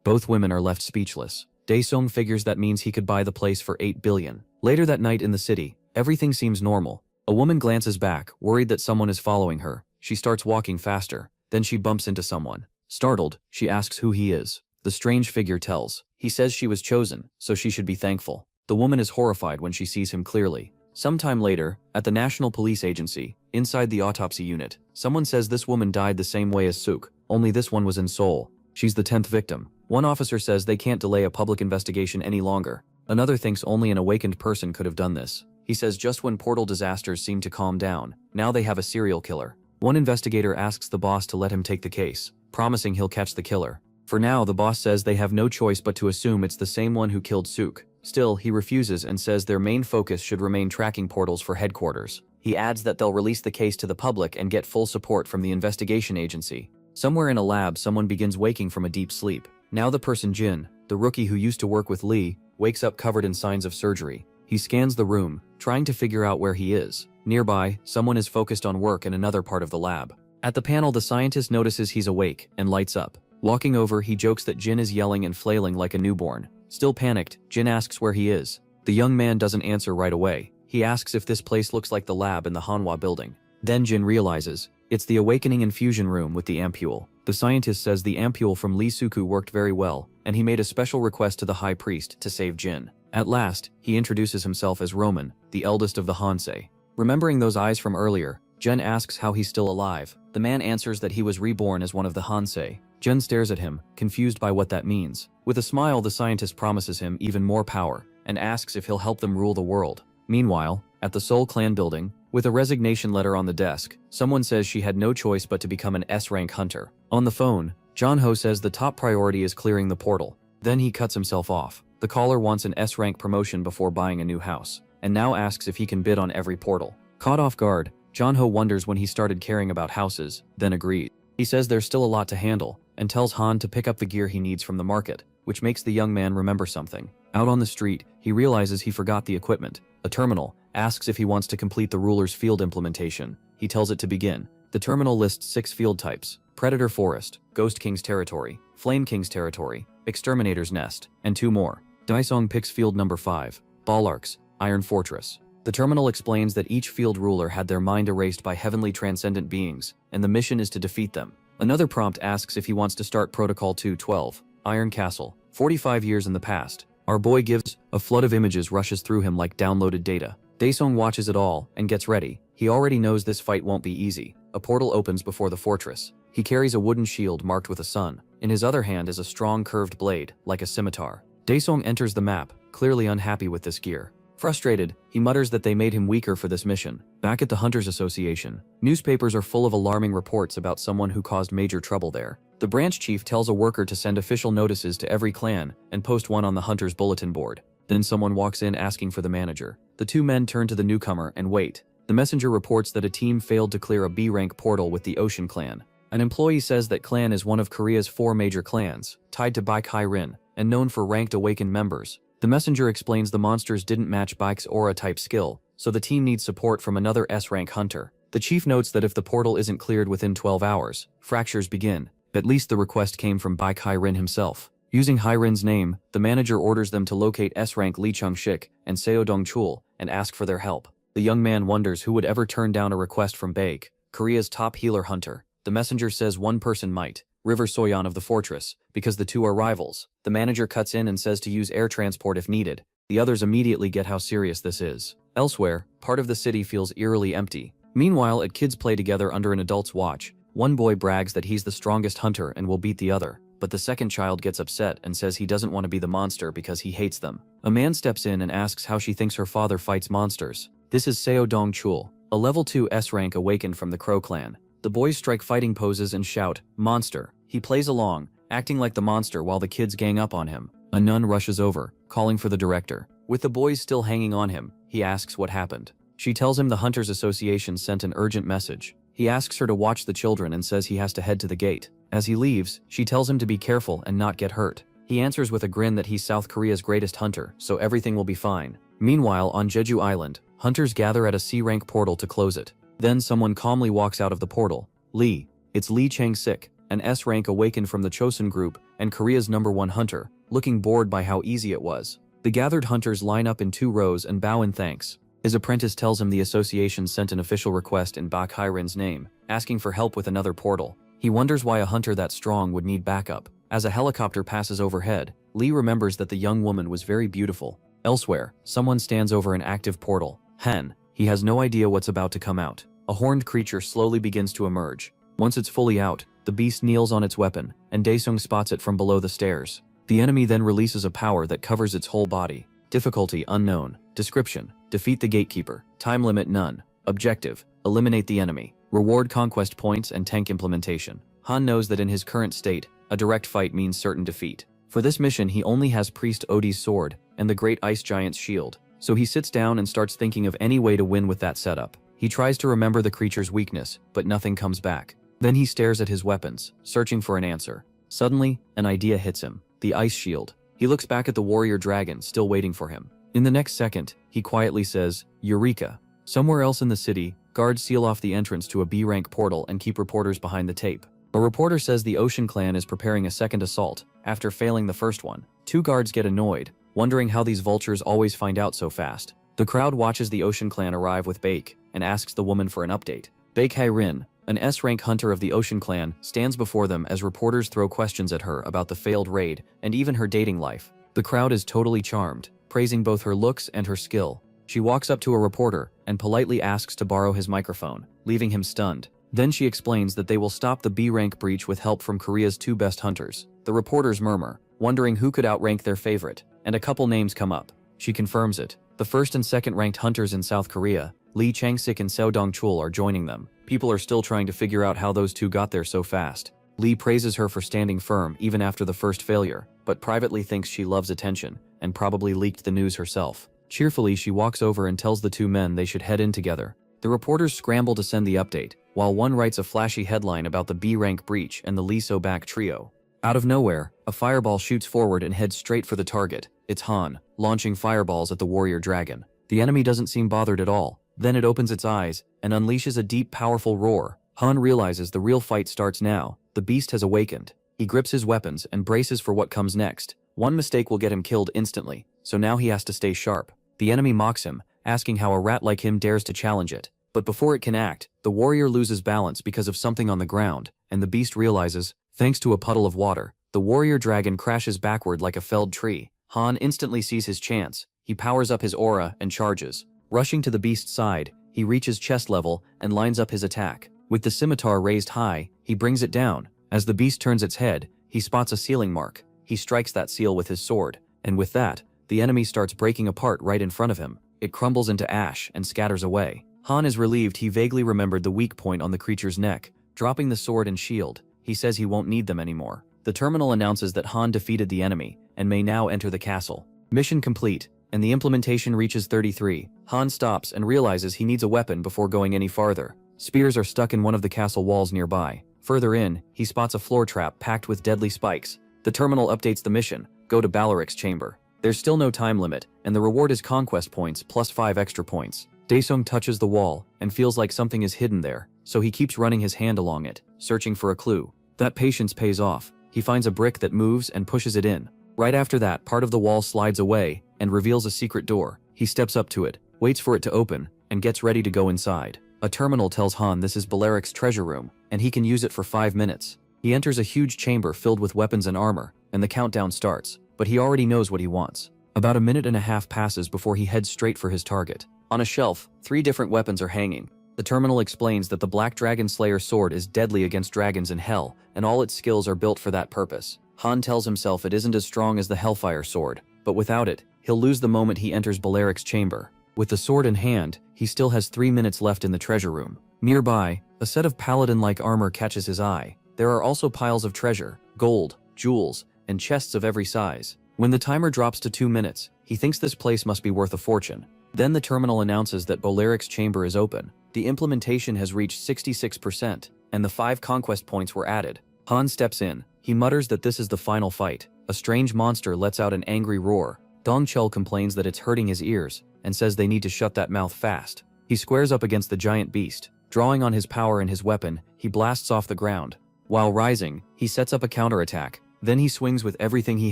Both women are left speechless. Daesung figures that means he could buy the place for 8 billion. Later that night in the city, everything seems normal. A woman glances back, worried that someone is following her. She starts walking faster. Then she bumps into someone. Startled, she asks who he is. The strange figure tells. He says she was chosen, so she should be thankful. The woman is horrified when she sees him clearly. Sometime later, at the National Police Agency, inside the autopsy unit, someone says this woman died the same way as Suk, only this one was in Seoul. She's the 10th victim. One officer says they can't delay a public investigation any longer. Another thinks only an awakened person could have done this. He says just when portal disasters seem to calm down, now they have a serial killer. One investigator asks the boss to let him take the case, promising he'll catch the killer. For now, the boss says they have no choice but to assume it's the same one who killed Suk. Still, he refuses and says their main focus should remain tracking portals for headquarters. He adds that they'll release the case to the public and get full support from the investigation agency. Somewhere in a lab, someone begins waking from a deep sleep. Now the person Jin, the rookie who used to work with Lee, wakes up covered in signs of surgery. He scans the room, trying to figure out where he is. Nearby, someone is focused on work in another part of the lab. At the panel, the scientist notices he's awake and lights up. Walking over, he jokes that Jin is yelling and flailing like a newborn. Still panicked, Jin asks where he is. The young man doesn't answer right away. He asks if this place looks like the lab in the Manhwa building. Then Jin realizes, it's the awakening infusion room with the ampule. The scientist says the ampule from Lee Suku worked very well, and he made a special request to the high priest to save Jin. At last, he introduces himself as Roman, the eldest of the Hansei. Remembering those eyes from earlier, Jin asks how he's still alive. The man answers that he was reborn as one of the Hansei. Jin stares at him, confused by what that means. With a smile, the scientist promises him even more power, and asks if he'll help them rule the world. Meanwhile, at the Seoul clan building, with a resignation letter on the desk, someone says she had no choice but to become an S-rank hunter. On the phone, John-ho says the top priority is clearing the portal. Then he cuts himself off. The caller wants an S-rank promotion before buying a new house, and now asks if he can bid on every portal. Caught off guard, John-ho wonders when he started caring about houses, then agrees. He says there's still a lot to handle, and tells Han to pick up the gear he needs from the market, which makes the young man remember something. Out on the street, he realizes he forgot the equipment. A terminal asks if he wants to complete the ruler's field implementation. He tells it to begin. The terminal lists 6 field types: Predator Forest, Ghost King's Territory, Flame King's Territory, Exterminator's Nest, and 2 more. Daesung picks field number 5, Ballarks, Iron Fortress. The terminal explains that each field ruler had their mind erased by heavenly transcendent beings, and the mission is to defeat them. Another prompt asks if he wants to start Protocol 212, Iron Castle, 45 years in the past. Our boy gives. A flood of images rushes through him like downloaded data. Daesung watches it all and gets ready. He already knows this fight won't be easy. A portal opens before the fortress. He carries a wooden shield marked with a sun. In his other hand is a strong curved blade, like a scimitar. Daesung enters the map, clearly unhappy with this gear. Frustrated, he mutters that they made him weaker for this mission. Back at the Hunters Association, newspapers are full of alarming reports about someone who caused major trouble there. The branch chief tells a worker to send official notices to every clan and post one on the Hunters bulletin board. Then someone walks in asking for the manager. The 2 men turn to the newcomer and wait. The messenger reports that a team failed to clear a B-rank portal with the Ocean Clan. An employee says that clan is one of Korea's 4 major clans, tied to Baek-Hai-Rin, and known for ranked awakened members. The messenger explains the monsters didn't match Baek's aura-type skill, so the team needs support from another S-rank hunter. The chief notes that if the portal isn't cleared within 12 hours, fractures begin. At least the request came from Baek-Hai-Rin himself. Using Hai-Rin's name, the manager orders them to locate S-rank Lee Chung-shik and Seo Dong-chul and ask for their help. The young man wonders who would ever turn down a request from Baek, Korea's top healer hunter. The messenger says one person might, River Soyeon of the fortress, because the 2 are rivals. The manager cuts in and says to use air transport if needed. The others immediately get how serious this is. Elsewhere, part of the city feels eerily empty. Meanwhile, at kids play together under an adult's watch, one boy brags that he's the strongest hunter and will beat the other, but the second child gets upset and says he doesn't want to be the monster because he hates them. A man steps in and asks how she thinks her father fights monsters. This is Seo Dong-chul, a level 2 S-rank awakened from the Crow clan. The boys strike fighting poses and shout, "Monster." He plays along, acting like the monster while the kids gang up on him. A nun rushes over, calling for the director. With the boys still hanging on him, he asks what happened. She tells him the Hunters Association sent an urgent message. He asks her to watch the children and says he has to head to the gate. As he leaves, she tells him to be careful and not get hurt. He answers with a grin that he's South Korea's greatest hunter, so everything will be fine. Meanwhile, on Jeju Island, hunters gather at a C-rank portal to close it. Then someone calmly walks out of the portal. Lee. It's Lee Chang-sik, an S-rank awakened from the Chosun group and Korea's #1 hunter, looking bored by how easy it was. The gathered hunters line up in 2 rows and bow in thanks. His apprentice tells him the association sent an official request in Baek-Hai-Rin's name, asking for help with another portal. He wonders why a hunter that strong would need backup. As a helicopter passes overhead, Lee remembers that the young woman was very beautiful. Elsewhere, someone stands over an active portal. Hen. He has no idea what's about to come out. A horned creature slowly begins to emerge. Once it's fully out, the beast kneels on its weapon, and Daesung spots it from below the stairs. The enemy then releases a power that covers its whole body. Difficulty unknown. Description: defeat the gatekeeper. Time limit none. Objective: eliminate the enemy. Reward conquest points and tank implementation. Han knows that in his current state, a direct fight means certain defeat. For this mission he only has Priest Odie's sword and the Great Ice Giant's shield, so he sits down and starts thinking of any way to win with that setup. He tries to remember the creature's weakness, but nothing comes back. Then he stares at his weapons, searching for an answer. Suddenly, an idea hits him: the ice shield. He looks back at the warrior dragon still waiting for him. In the next second, he quietly says, "Eureka." Somewhere else in the city, guards seal off the entrance to a B-rank portal and keep reporters behind the tape. A reporter says the Ocean Clan is preparing a second assault, after failing the first one. 2 guards get annoyed, wondering how these vultures always find out so fast. The crowd watches the Ocean Clan arrive with Baek, and asks the woman for an update. Baek-Hai-Rin, an S-rank hunter of the Ocean Clan, stands before them as reporters throw questions at her about the failed raid, and even her dating life. The crowd is totally charmed, praising both her looks and her skill. She walks up to a reporter, and politely asks to borrow his microphone, leaving him stunned. Then she explains that they will stop the B-rank breach with help from Korea's 2 best hunters. The reporters murmur, wondering who could outrank their favorite, and a couple names come up. She confirms it. The 1st and 2nd ranked hunters in South Korea, Lee Chang-sik and Seo Dong-chul, are joining them. People are still trying to figure out how those 2 got there so fast. Lee praises her for standing firm even after the first failure, but privately thinks she loves attention, and probably leaked the news herself. Cheerfully, she walks over and tells the 2 men they should head in together. The reporters scramble to send the update, while one writes a flashy headline about the B-rank breach and the Lee So-bak trio. Out of nowhere, a fireball shoots forward and heads straight for the target. It's Han, launching fireballs at the warrior dragon. The enemy doesn't seem bothered at all. Then it opens its eyes and unleashes a deep, powerful roar. Han realizes the real fight starts now. The beast has awakened. He grips his weapons and braces for what comes next. One mistake will get him killed instantly, so now he has to stay sharp. The enemy mocks him, asking how a rat like him dares to challenge it. But before it can act, the warrior loses balance because of something on the ground, and the beast realizes, thanks to a puddle of water, the warrior dragon crashes backward like a felled tree. Han instantly sees his chance. He powers up his aura and charges. Rushing to the beast's side, he reaches chest level and lines up his attack. With the scimitar raised high, he brings it down. As the beast turns its head, he spots a sealing mark. He strikes that seal with his sword, and with that, the enemy starts breaking apart right in front of him. It crumbles into ash and scatters away. Han is relieved. He vaguely remembered the weak point on the creature's neck. Dropping the sword and shield, he says he won't need them anymore. The terminal announces that Han defeated the enemy and may now enter the castle. Mission complete, and the implementation reaches 33. Han stops and realizes he needs a weapon before going any farther. Spears are stuck in one of the castle walls nearby. Further in, he spots a floor trap packed with deadly spikes. The terminal updates the mission: go to Balaric's chamber. There's still no time limit, and the reward is conquest points plus 5 extra points. Daesung touches the wall and feels like something is hidden there, so he keeps running his hand along it, searching for a clue. That patience pays off. He finds a brick that moves and pushes it in. Right after that, part of the wall slides away and reveals a secret door. He steps up to it, waits for it to open, and gets ready to go inside. A terminal tells Han this is Balaric's treasure room, and he can use it for 5 minutes. He enters a huge chamber filled with weapons and armor, and the countdown starts, but he already knows what he wants. About a minute and a half passes before he heads straight for his target. On a shelf, 3 different weapons are hanging. The terminal explains that the Black Dragon Slayer sword is deadly against dragons in Hell, and all its skills are built for that purpose. Han tells himself it isn't as strong as the Hellfire sword, but without it, he'll lose the moment he enters Balaric's chamber. With the sword in hand, he still has 3 minutes left in the treasure room. Nearby, a set of paladin-like armor catches his eye. There are also piles of treasure, gold, jewels, and chests of every size. When the timer drops to 2 minutes, he thinks this place must be worth a fortune. Then the terminal announces that Balaric's chamber is open. The implementation has reached 66%, and the 5 conquest points were added. Han steps in. He mutters that this is the final fight. A strange monster lets out an angry roar. Dongchul complains that it's hurting his ears, and says they need to shut that mouth fast. He squares up against the giant beast. Drawing on his power and his weapon, he blasts off the ground. While rising, he sets up a counterattack. Then he swings with everything he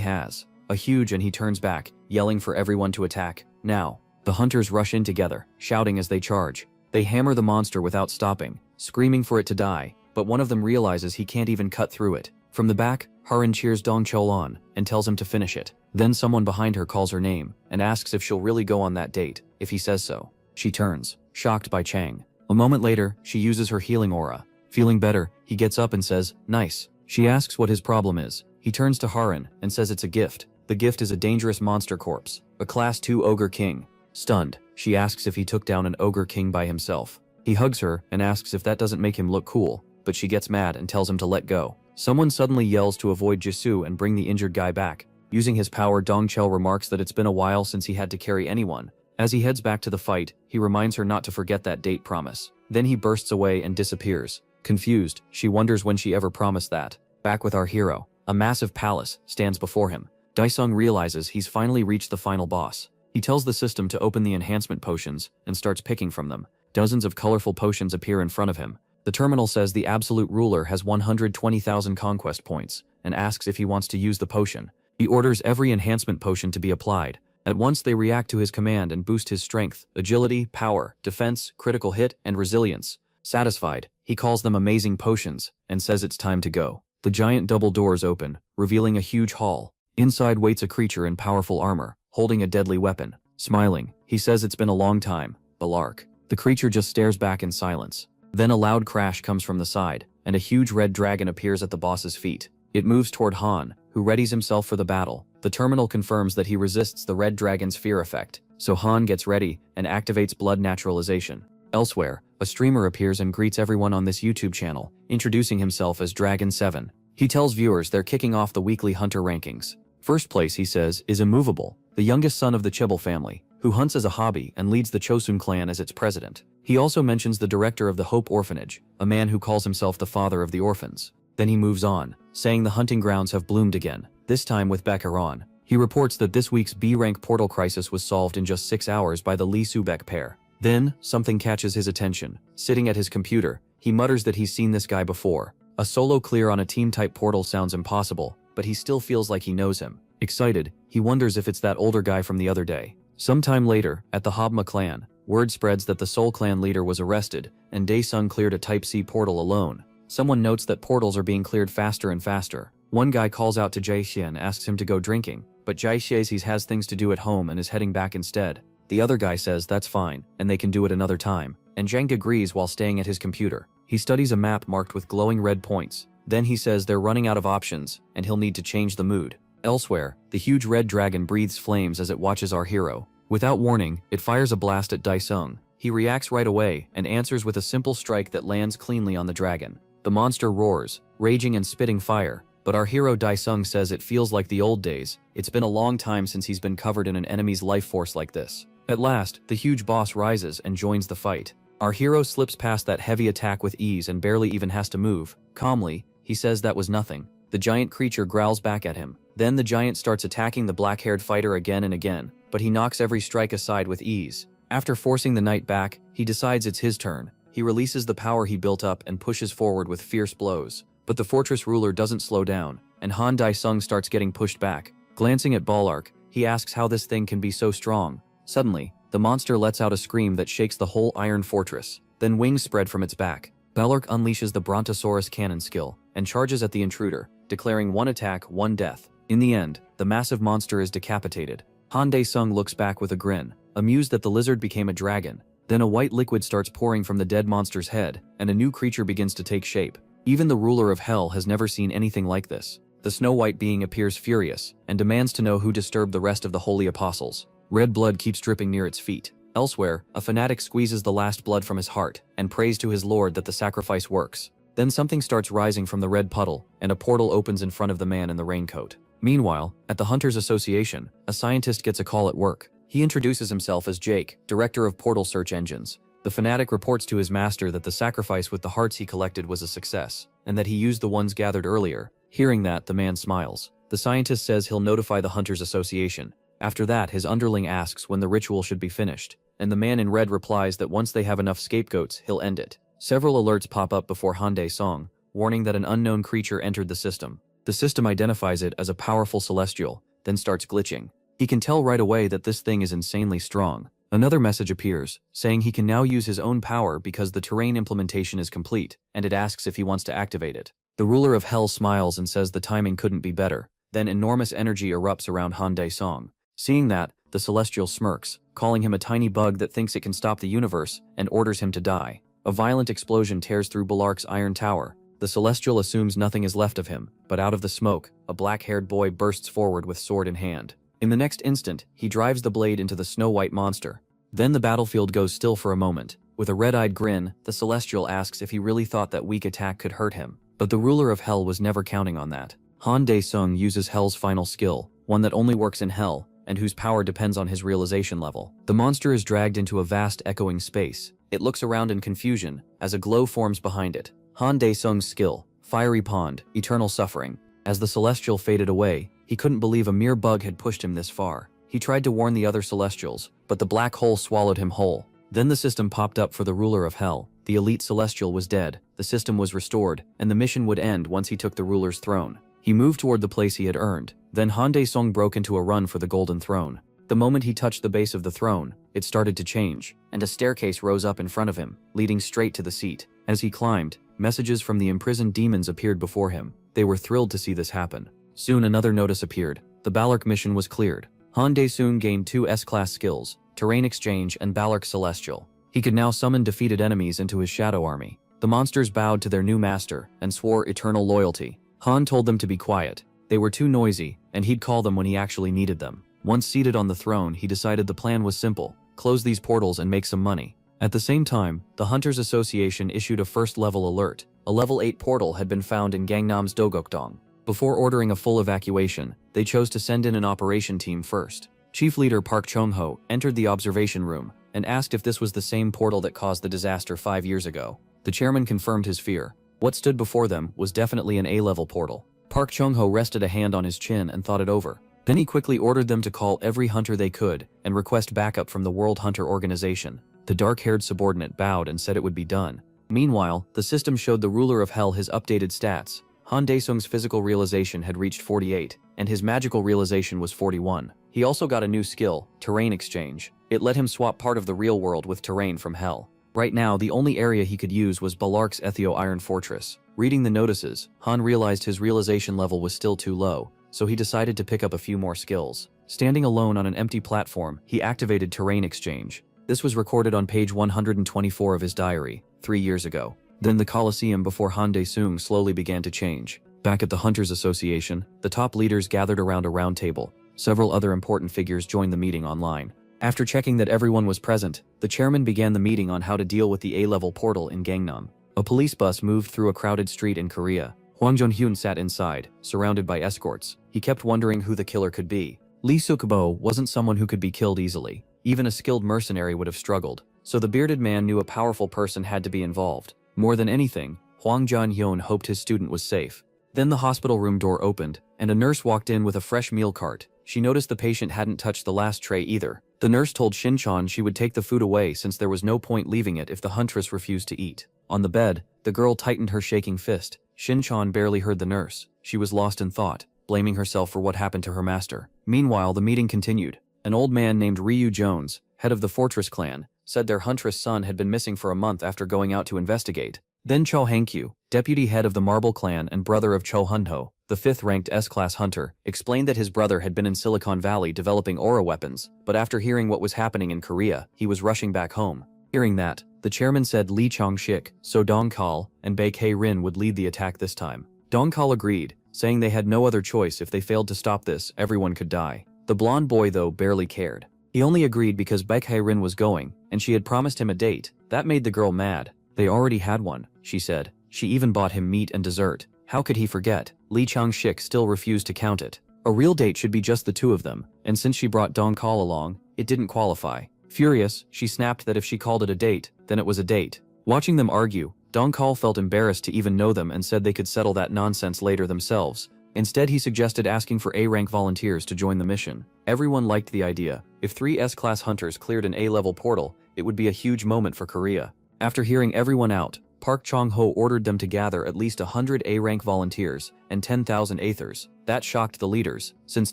has. A huge, and he turns back, yelling for everyone to attack. Now, the hunters rush in together, shouting as they charge. They hammer the monster without stopping, screaming for it to die, but one of them realizes he can't even cut through it. From the back, Harin cheers Dongchul on and tells him to finish it. Then someone behind her calls her name and asks if she'll really go on that date. If he says so, she turns, shocked by Chang. A moment later, she uses her healing aura. Feeling better, he gets up and says, "Nice." She asks what his problem is. He turns to Harin and says it's a gift. The gift is a dangerous monster corpse, a class 2 ogre king. Stunned, she asks if he took down an ogre king by himself. He hugs her and asks if that doesn't make him look cool, but she gets mad and tells him to let go. Someone suddenly yells to avoid Jisoo and bring the injured guy back. Using his power, Dongchul remarks that it's been a while since he had to carry anyone. As he heads back to the fight, he reminds her not to forget that date promise. Then he bursts away and disappears. Confused, she wonders when she ever promised that. Back with our hero, a massive palace stands before him. Daesung realizes he's finally reached the final boss. He tells the system to open the enhancement potions and starts picking from them. Dozens of colorful potions appear in front of him. The terminal says the absolute ruler has 120,000 conquest points and asks if he wants to use the potion. He orders every enhancement potion to be applied. At once they react to his command and boost his strength, agility, power, defense, critical hit, and resilience. Satisfied, he calls them amazing potions and says it's time to go. The giant double doors open, revealing a huge hall. Inside waits a creature in powerful armor, holding a deadly weapon. Smiling, he says it's been a long time, Balark. The creature just stares back in silence. Then a loud crash comes from the side, and a huge red dragon appears at the boss's feet. It moves toward Han, who readies himself for the battle. The terminal confirms that he resists the red dragon's fear effect, so Han gets ready and activates blood naturalization. Elsewhere, a streamer appears and greets everyone on this YouTube channel, introducing himself as Dragon7. He tells viewers they're kicking off the weekly hunter rankings. First place, he says, is Immovable, the youngest son of the Chibble family, who who hunts as a hobby and leads the Chosun clan as its president. He also mentions the director of the Hope Orphanage, a man who calls himself the father of the orphans. Then he moves on, saying the hunting grounds have bloomed again, this time with Bakuran. He reports that this week's B-rank portal crisis was solved in just 6 hours by the Lee Subek pair. Then, something catches his attention. Sitting at his computer, he mutters that he's seen this guy before. A solo clear on a team-type portal sounds impossible, but he still feels like he knows him. Excited, he wonders if it's that older guy from the other day. Sometime later, at the Habma clan, word spreads that the Seoul clan leader was arrested, and Daesung cleared a Type C portal alone. Someone notes that portals are being cleared faster and faster. One guy calls out to Jae-xie and asks him to go drinking, but Jae-xie says he has things to do at home and is heading back instead. The other guy says that's fine, and they can do it another time, and Zhang agrees while staying at his computer. He studies a map marked with glowing red points. Then he says they're running out of options, and he'll need to change the mood. Elsewhere, the huge red dragon breathes flames as it watches our hero. Without warning, it fires a blast at Daesung. He reacts right away and answers with a simple strike that lands cleanly on the dragon. The monster roars, raging and spitting fire, but our hero Daesung says it feels like the old days. It's been a long time since he's been covered in an enemy's life force like this. At last, the huge boss rises and joins the fight. Our hero slips past that heavy attack with ease and barely even has to move. Calmly, he says that was nothing. The giant creature growls back at him. Then the giant starts attacking the black-haired fighter again and again, but he knocks every strike aside with ease. After forcing the knight back, he decides it's his turn. He releases the power he built up and pushes forward with fierce blows. But the fortress ruler doesn't slow down, and Han Daesung starts getting pushed back. Glancing at Ballark, he asks how this thing can be so strong. Suddenly, the monster lets out a scream that shakes the whole iron fortress. Then wings spread from its back. Ballark unleashes the Brontosaurus cannon skill and charges at the intruder, declaring one attack, one death. In the end, the massive monster is decapitated. Han Daesung looks back with a grin, amused that the lizard became a dragon. Then a white liquid starts pouring from the dead monster's head, and a new creature begins to take shape. Even the ruler of hell has never seen anything like this. The Snow White being appears furious, and demands to know who disturbed the rest of the holy apostles. Red blood keeps dripping near its feet. Elsewhere, a fanatic squeezes the last blood from his heart, and prays to his lord that the sacrifice works. Then something starts rising from the red puddle, and a portal opens in front of the man in the raincoat. Meanwhile, at the Hunters Association, a scientist gets a call at work. He introduces himself as Jake, director of portal search engines. The fanatic reports to his master that the sacrifice with the hearts he collected was a success, and that he used the ones gathered earlier. Hearing that, the man smiles. The scientist says he'll notify the Hunters Association. After that, his underling asks when the ritual should be finished, and the man in red replies that once they have enough scapegoats, he'll end it. Several alerts pop up before Han Daesung, warning that an unknown creature entered the system. The system identifies it as a powerful celestial, then starts glitching. He can tell right away that this thing is insanely strong. Another message appears, saying he can now use his own power because the terrain implementation is complete, and it asks if he wants to activate it. The ruler of hell smiles and says the timing couldn't be better. Then enormous energy erupts around Han Daesung. Seeing that, the celestial smirks, calling him a tiny bug that thinks it can stop the universe, and orders him to die. A violent explosion tears through Ballark's iron tower. The celestial assumes nothing is left of him, but out of the smoke, a black-haired boy bursts forward with sword in hand. In the next instant, he drives the blade into the Snow White monster. Then the battlefield goes still for a moment. With a red-eyed grin, the celestial asks if he really thought that weak attack could hurt him. But the ruler of hell was never counting on that. Han Daesung uses hell's final skill, one that only works in hell, and whose power depends on his realization level. The monster is dragged into a vast echoing space. It looks around in confusion, as a glow forms behind it. Han Daesung's skill, fiery pond, eternal suffering. As the celestial faded away, he couldn't believe a mere bug had pushed him this far. He tried to warn the other celestials, but the black hole swallowed him whole. Then the system popped up for the ruler of hell. The elite celestial was dead, the system was restored, and the mission would end once he took the ruler's throne. He moved toward the place he had earned. Then Han Daesung broke into a run for the golden throne. The moment he touched the base of the throne, it started to change, and a staircase rose up in front of him, leading straight to the seat. As he climbed, messages from the imprisoned demons appeared before him. They were thrilled to see this happen. Soon another notice appeared. The Ballark mission was cleared. Han Daesung gained 2 S-class skills, Terrain Exchange and Ballark Celestial. He could now summon defeated enemies into his shadow army. The monsters bowed to their new master and swore eternal loyalty. Han told them to be quiet. They were too noisy, and he'd call them when he actually needed them. Once seated on the throne, he decided the plan was simple: close these portals and make some money. At the same time, the Hunters Association issued a first-level alert. A level 8 portal had been found in Gangnam's Dogokdong. Before ordering a full evacuation, they chose to send in an operation team first. Chief Leader Park Chung-ho entered the observation room and asked if this was the same portal that caused the disaster 5 years ago. The chairman confirmed his fear. What stood before them was definitely an A-level portal. Park Chung-ho rested a hand on his chin and thought it over. Then he quickly ordered them to call every hunter they could and request backup from the World Hunter Organization. The dark-haired subordinate bowed and said it would be done. Meanwhile, the system showed the ruler of hell his updated stats. Han Daesung's physical realization had reached 48, and his magical realization was 41. He also got a new skill, terrain exchange. It let him swap part of the real world with terrain from hell. Right now, the only area he could use was Balark's Ethio Iron Fortress. Reading the notices, Han realized his realization level was still too low, so he decided to pick up a few more skills. Standing alone on an empty platform, he activated terrain exchange. This was recorded on page 124 of his diary, 3 years ago. Then the Colosseum before Han Daesung slowly began to change. Back at the Hunters Association, the top leaders gathered around a round table. Several other important figures joined the meeting online. After checking that everyone was present, the chairman began the meeting on how to deal with the A-level portal in Gangnam. A police bus moved through a crowded street in Korea. Hwang Jun-hyun sat inside, surrounded by escorts. He kept wondering who the killer could be. Lee Suk-bo wasn't someone who could be killed easily. Even a skilled mercenary would have struggled. So the bearded man knew a powerful person had to be involved. More than anything, Hwang Jun-hyun hoped his student was safe. Then the hospital room door opened, and a nurse walked in with a fresh meal cart. She noticed the patient hadn't touched the last tray either. The nurse told Shin-chan she would take the food away since there was no point leaving it if the huntress refused to eat. On the bed, the girl tightened her shaking fist. Shin-chan barely heard the nurse. She was lost in thought, blaming herself for what happened to her master. Meanwhile, the meeting continued. An old man named Ryu Jones, head of the Fortress clan, said their huntress son had been missing for a month after going out to investigate. Then Cho Hankyu, deputy head of the Marble clan and brother of Cho Hunho, the 5th-ranked S-class hunter, explained that his brother had been in Silicon Valley developing aura weapons, but after hearing what was happening in Korea, he was rushing back home. Hearing that, the chairman said Lee Chong-shik, So Dong-kal, and Baek Hae-rin would lead the attack this time. Dong-kal agreed, saying they had no other choice. If they failed to stop this, everyone could die. The blonde boy, though, barely cared. He only agreed because Baek Hae-rin was going, and she had promised him a date. That made the girl mad. They already had one, she said. She even bought him meat and dessert. How could he forget? Lee Chong-shik still refused to count it. A real date should be just the two of them, and since she brought Dong-kal along, it didn't qualify. Furious, she snapped that if she called it a date, then it was a date. Watching them argue, Dong-kal felt embarrassed to even know them and said they could settle that nonsense later themselves. Instead, he suggested asking for A-rank volunteers to join the mission. Everyone liked the idea. If 3 S-class hunters cleared an A-level portal, it would be a huge moment for Korea. After hearing everyone out, Park Chung-ho ordered them to gather at least 100 A-rank volunteers and 10,000 Aethers. That shocked the leaders, since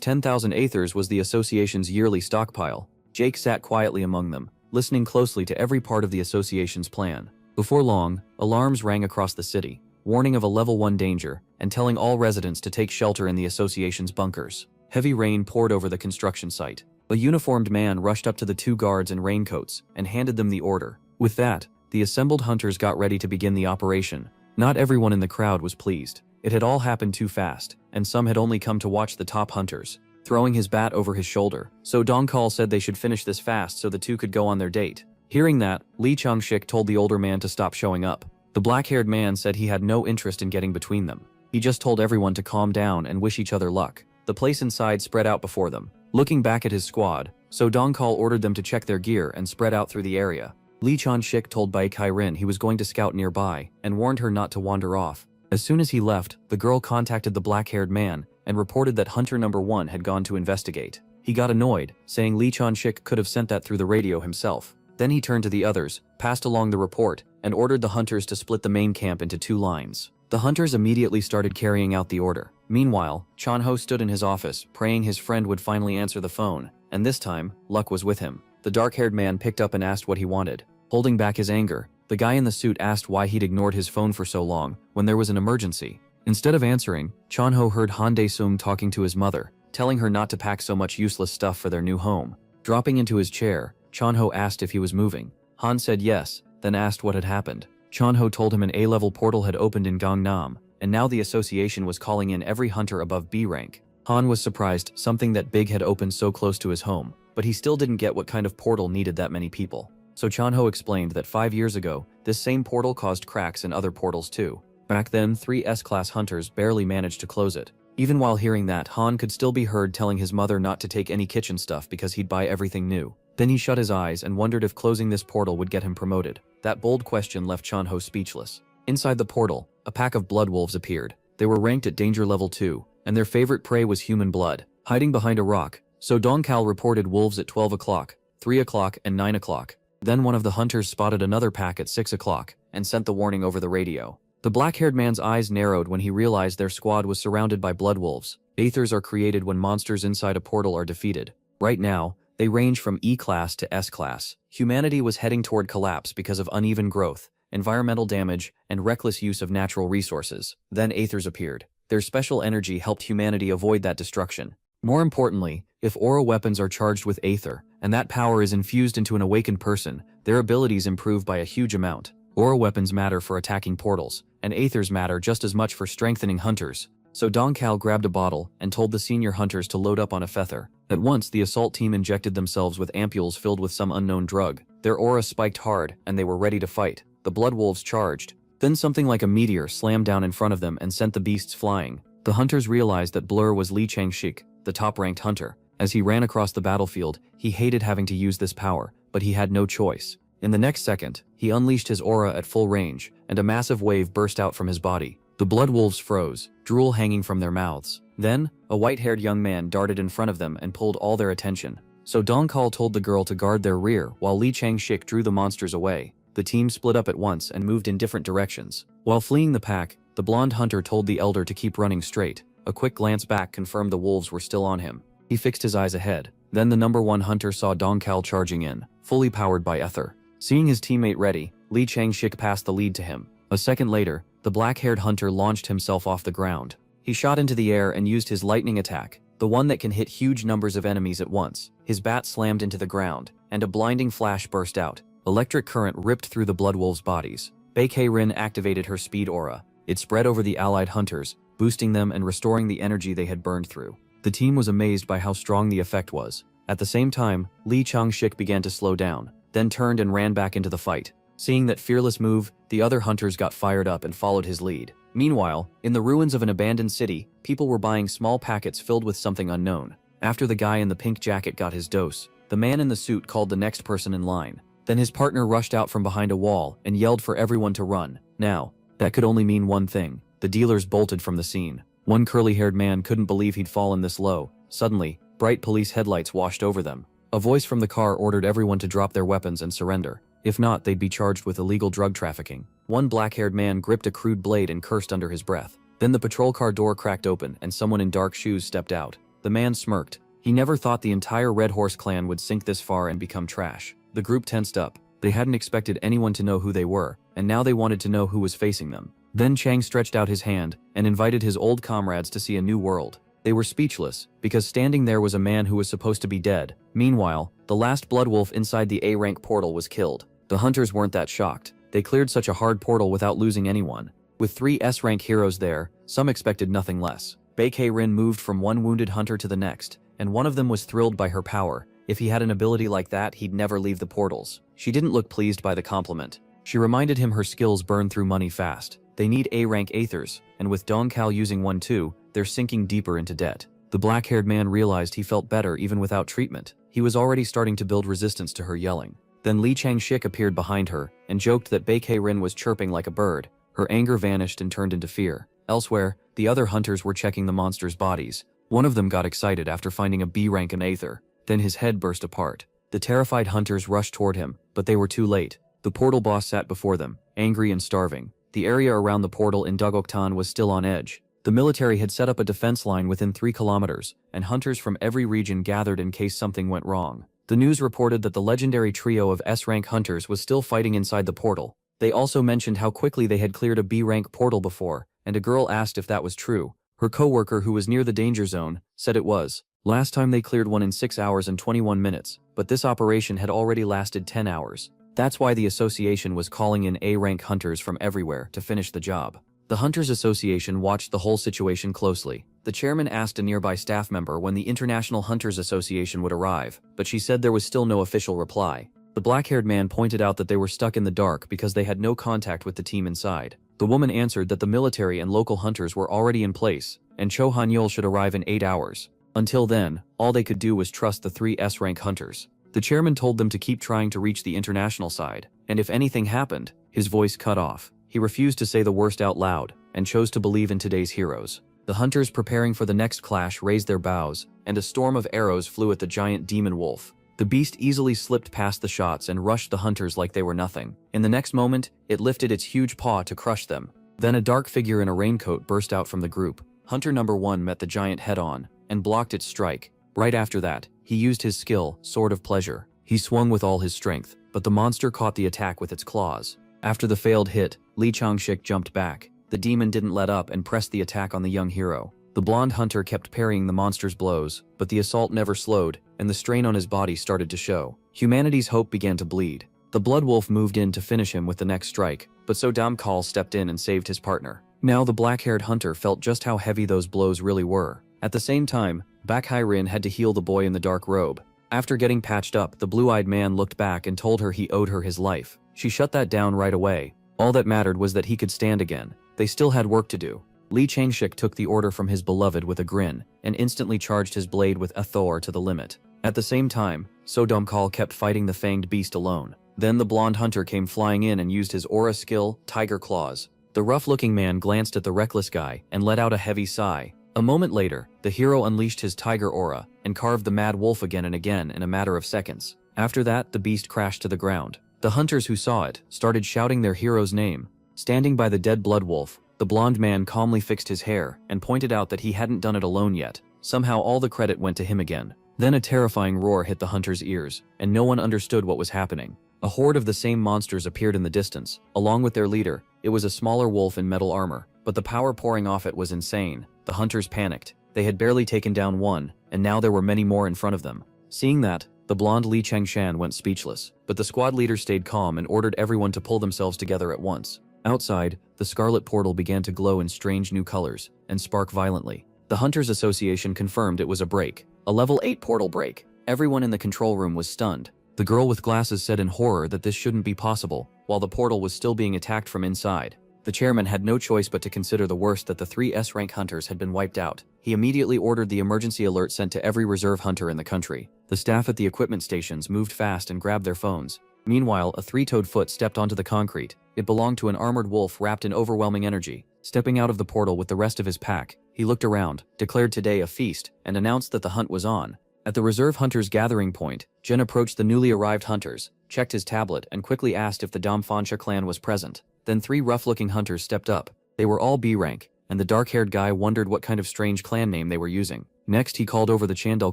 10,000 Aethers was the association's yearly stockpile. Jake sat quietly among them, listening closely to every part of the association's plan. Before long, alarms rang across the city, warning of a level 1 danger, and telling all residents to take shelter in the association's bunkers. Heavy rain poured over the construction site. A uniformed man rushed up to the 2 guards in raincoats and handed them the order. With that, the assembled hunters got ready to begin the operation. Not everyone in the crowd was pleased. It had all happened too fast, and some had only come to watch the top hunters. Throwing his bat over his shoulder, so Dong-kal said they should finish this fast so the two could go on their date. Hearing that, Lee Chong-shik told the older man to stop showing up. The black-haired man said he had no interest in getting between them. He just told everyone to calm down and wish each other luck. The place inside spread out before them. Looking back at his squad, so Dong-kal ordered them to check their gear and spread out through the area. Lee Chong-shik told Baek Hae-rin he was going to scout nearby and warned her not to wander off. As soon as he left, the girl contacted the black-haired man and reported that Hunter number 1 had gone to investigate. He got annoyed, saying Lee Chong-shik could have sent that through the radio himself. Then he turned to the others, passed along the report, and ordered the hunters to split the main camp into 2 lines. The hunters immediately started carrying out the order. Meanwhile, Chon-ho stood in his office, praying his friend would finally answer the phone, and this time, luck was with him. The dark-haired man picked up and asked what he wanted. Holding back his anger, the guy in the suit asked why he'd ignored his phone for so long when there was an emergency. Instead of answering, Chon-ho heard Han Dae-sung talking to his mother, telling her not to pack so much useless stuff for their new home. Dropping into his chair, Chon-ho asked if he was moving. Han said yes, then asked what had happened. Chon-ho told him an A-level portal had opened in Gangnam, and now the association was calling in every hunter above B rank. Han was surprised something that big had opened so close to his home, but he still didn't get what kind of portal needed that many people. So Chon-ho explained that 5 years ago, this same portal caused cracks in other portals too. Back then, 3 S-class hunters barely managed to close it. Even while hearing that, Han could still be heard telling his mother not to take any kitchen stuff because he'd buy everything new. Then he shut his eyes and wondered if closing this portal would get him promoted. That bold question left Chanho speechless. Inside the portal, a pack of blood wolves appeared. They were ranked at danger level 2, and their favorite prey was human blood. Hiding behind a rock, so Dongkal reported wolves at 12 o'clock, 3 o'clock, and 9 o'clock. Then one of the hunters spotted another pack at 6 o'clock, and sent the warning over the radio. The black-haired man's eyes narrowed when he realized their squad was surrounded by blood wolves. Aethers are created when monsters inside a portal are defeated. Right now, they range from E-class to S-class. Humanity was heading toward collapse because of uneven growth, environmental damage, and reckless use of natural resources. Then Aethers appeared. Their special energy helped humanity avoid that destruction. More importantly, if aura weapons are charged with Aether, and that power is infused into an awakened person, their abilities improve by a huge amount. Aura weapons matter for attacking portals, and Aethers matter just as much for strengthening hunters. So Dongkal grabbed a bottle and told the senior hunters to load up on a feather. At once, the assault team injected themselves with ampules filled with some unknown drug. Their aura spiked hard, and they were ready to fight. The blood wolves charged. Then something like a meteor slammed down in front of them and sent the beasts flying. The hunters realized that Blur was Li Changshik, the top-ranked hunter. As he ran across the battlefield, he hated having to use this power, but he had no choice. In the next second, he unleashed his aura at full range, and a massive wave burst out from his body. The blood wolves froze, drool hanging from their mouths. Then, a white-haired young man darted in front of them and pulled all their attention. So Dongkal told the girl to guard their rear while Li Changshik drew the monsters away. The team split up at once and moved in different directions. While fleeing the pack, the blonde hunter told the elder to keep running straight. A quick glance back confirmed the wolves were still on him. He fixed his eyes ahead. Then the number 1 hunter saw Dongkal charging in, fully powered by ether. Seeing his teammate ready, Li Changshik passed the lead to him. A second later, the black-haired hunter launched himself off the ground. He shot into the air and used his lightning attack, the one that can hit huge numbers of enemies at once. His bat slammed into the ground, and a blinding flash burst out. Electric current ripped through the blood wolves' bodies. Baekei Rin activated her speed aura. It spread over the allied hunters, boosting them and restoring the energy they had burned through. The team was amazed by how strong the effect was. At the same time, Li Changshik began to slow down, then turned and ran back into the fight. Seeing that fearless move, the other hunters got fired up and followed his lead. Meanwhile, in the ruins of an abandoned city, people were buying small packets filled with something unknown. After the guy in the pink jacket got his dose, the man in the suit called the next person in line. Then his partner rushed out from behind a wall and yelled for everyone to run. Now, that could only mean one thing. The dealers bolted from the scene. One curly-haired man couldn't believe he'd fallen this low. Suddenly, bright police headlights washed over them. A voice from the car ordered everyone to drop their weapons and surrender. If not, they'd be charged with illegal drug trafficking. One black-haired man gripped a crude blade and cursed under his breath. Then the patrol car door cracked open and someone in dark shoes stepped out. The man smirked. He never thought the entire Red Horse clan would sink this far and become trash. The group tensed up. They hadn't expected anyone to know who they were, and now they wanted to know who was facing them. Then Chang stretched out his hand and invited his old comrades to see a new world. They were speechless, because standing there was a man who was supposed to be dead. Meanwhile, the last blood wolf inside the A-rank portal was killed. The hunters weren't that shocked. They cleared such a hard portal without losing anyone. With 3 S-rank heroes there, some expected nothing less. Baekei Rin moved from one wounded hunter to the next, and one of them was thrilled by her power. If he had an ability like that, he'd never leave the portals. She didn't look pleased by the compliment. She reminded him her skills burn through money fast. They need A-rank Aethers, and with Dongkal using one too, they're sinking deeper into debt. The black-haired man realized he felt better even without treatment. He was already starting to build resistance to her yelling. Then Li Changshik appeared behind her and joked that Baekei Rin was chirping like a bird. Her anger vanished and turned into fear. Elsewhere, the other hunters were checking the monsters' bodies. One of them got excited after finding a B-rank in Aether. Then his head burst apart. The terrified hunters rushed toward him, but they were too late. The portal boss sat before them, angry and starving. The area around the portal in Dugoktan was still on edge. The military had set up a defense line within 3 kilometers, and hunters from every region gathered in case something went wrong. The news reported that the legendary trio of S-rank hunters was still fighting inside the portal. They also mentioned how quickly they had cleared a B-rank portal before, and a girl asked if that was true. Her co-worker, who was near the danger zone, said it was. Last time they cleared one in 6 hours and 21 minutes, but this operation had already lasted 10 hours. That's why the association was calling in A-rank hunters from everywhere to finish the job. The Hunters Association watched the whole situation closely. The chairman asked a nearby staff member when the International Hunters Association would arrive, but she said there was still no official reply. The black-haired man pointed out that they were stuck in the dark because they had no contact with the team inside. The woman answered that the military and local hunters were already in place, and Cho Hanyul should arrive in 8 hours. Until then, all they could do was trust the 3 S-rank hunters. The chairman told them to keep trying to reach the international side, and if anything happened, his voice cut off. He refused to say the worst out loud, and chose to believe in today's heroes. The hunters preparing for the next clash raised their bows, and a storm of arrows flew at the giant demon wolf. The beast easily slipped past the shots and rushed the hunters like they were nothing. In the next moment, it lifted its huge paw to crush them. Then a dark figure in a raincoat burst out from the group. Hunter number 1 met the giant head-on, and blocked its strike. Right after that, he used his skill, Sword of Pleasure. He swung with all his strength, but the monster caught the attack with its claws. After the failed hit, Lee Changshik jumped back. The demon didn't let up and pressed the attack on the young hero. The blonde hunter kept parrying the monster's blows, but the assault never slowed, and the strain on his body started to show. Humanity's hope began to bleed. The blood wolf moved in to finish him with the next strike, but so Damkal stepped in and saved his partner. Now the black-haired hunter felt just how heavy those blows really were. At the same time, Bakhai Rin had to heal the boy in the dark robe. After getting patched up, the blue-eyed man looked back and told her he owed her his life. She shut that down right away. All that mattered was that he could stand again. They still had work to do. Lee Changshik took the order from his beloved with a grin, and instantly charged his blade with Athor to the limit. At the same time, So Damkal kept fighting the fanged beast alone. Then the blonde hunter came flying in and used his aura skill, Tiger Claws. The rough-looking man glanced at the reckless guy and let out a heavy sigh. A moment later, the hero unleashed his tiger aura and carved the mad wolf again and again in a matter of seconds. After that, the beast crashed to the ground. The hunters who saw it started shouting their hero's name. Standing by the dead blood wolf, the blonde man calmly fixed his hair and pointed out that he hadn't done it alone yet. Somehow all the credit went to him again. Then a terrifying roar hit the hunter's ears, and no one understood what was happening. A horde of the same monsters appeared in the distance, along with their leader. It was a smaller wolf in metal armor, but the power pouring off it was insane. The hunters panicked. They had barely taken down one, and now there were many more in front of them. Seeing that, the blonde Li Chengshan went speechless, but the squad leader stayed calm and ordered everyone to pull themselves together at once. Outside, the scarlet portal began to glow in strange new colors and spark violently. The Hunters Association confirmed it was a break, a level 8 portal break. Everyone in the control room was stunned. The girl with glasses said in horror that this shouldn't be possible, while the portal was still being attacked from inside. The chairman had no choice but to consider the worst, that the 3 S-rank hunters had been wiped out. He immediately ordered the emergency alert sent to every reserve hunter in the country. The staff at the equipment stations moved fast and grabbed their phones. Meanwhile, a 3-toed foot stepped onto the concrete. It belonged to an armored wolf wrapped in overwhelming energy. Stepping out of the portal with the rest of his pack, he looked around, declared today a feast, and announced that the hunt was on. At the reserve hunters' gathering point, Jin approached the newly arrived hunters, checked his tablet, and quickly asked if the Damfansha clan was present. Then 3 rough-looking hunters stepped up. They were all B-rank, and the dark-haired guy wondered what kind of strange clan name they were using. Next, he called over the Chandel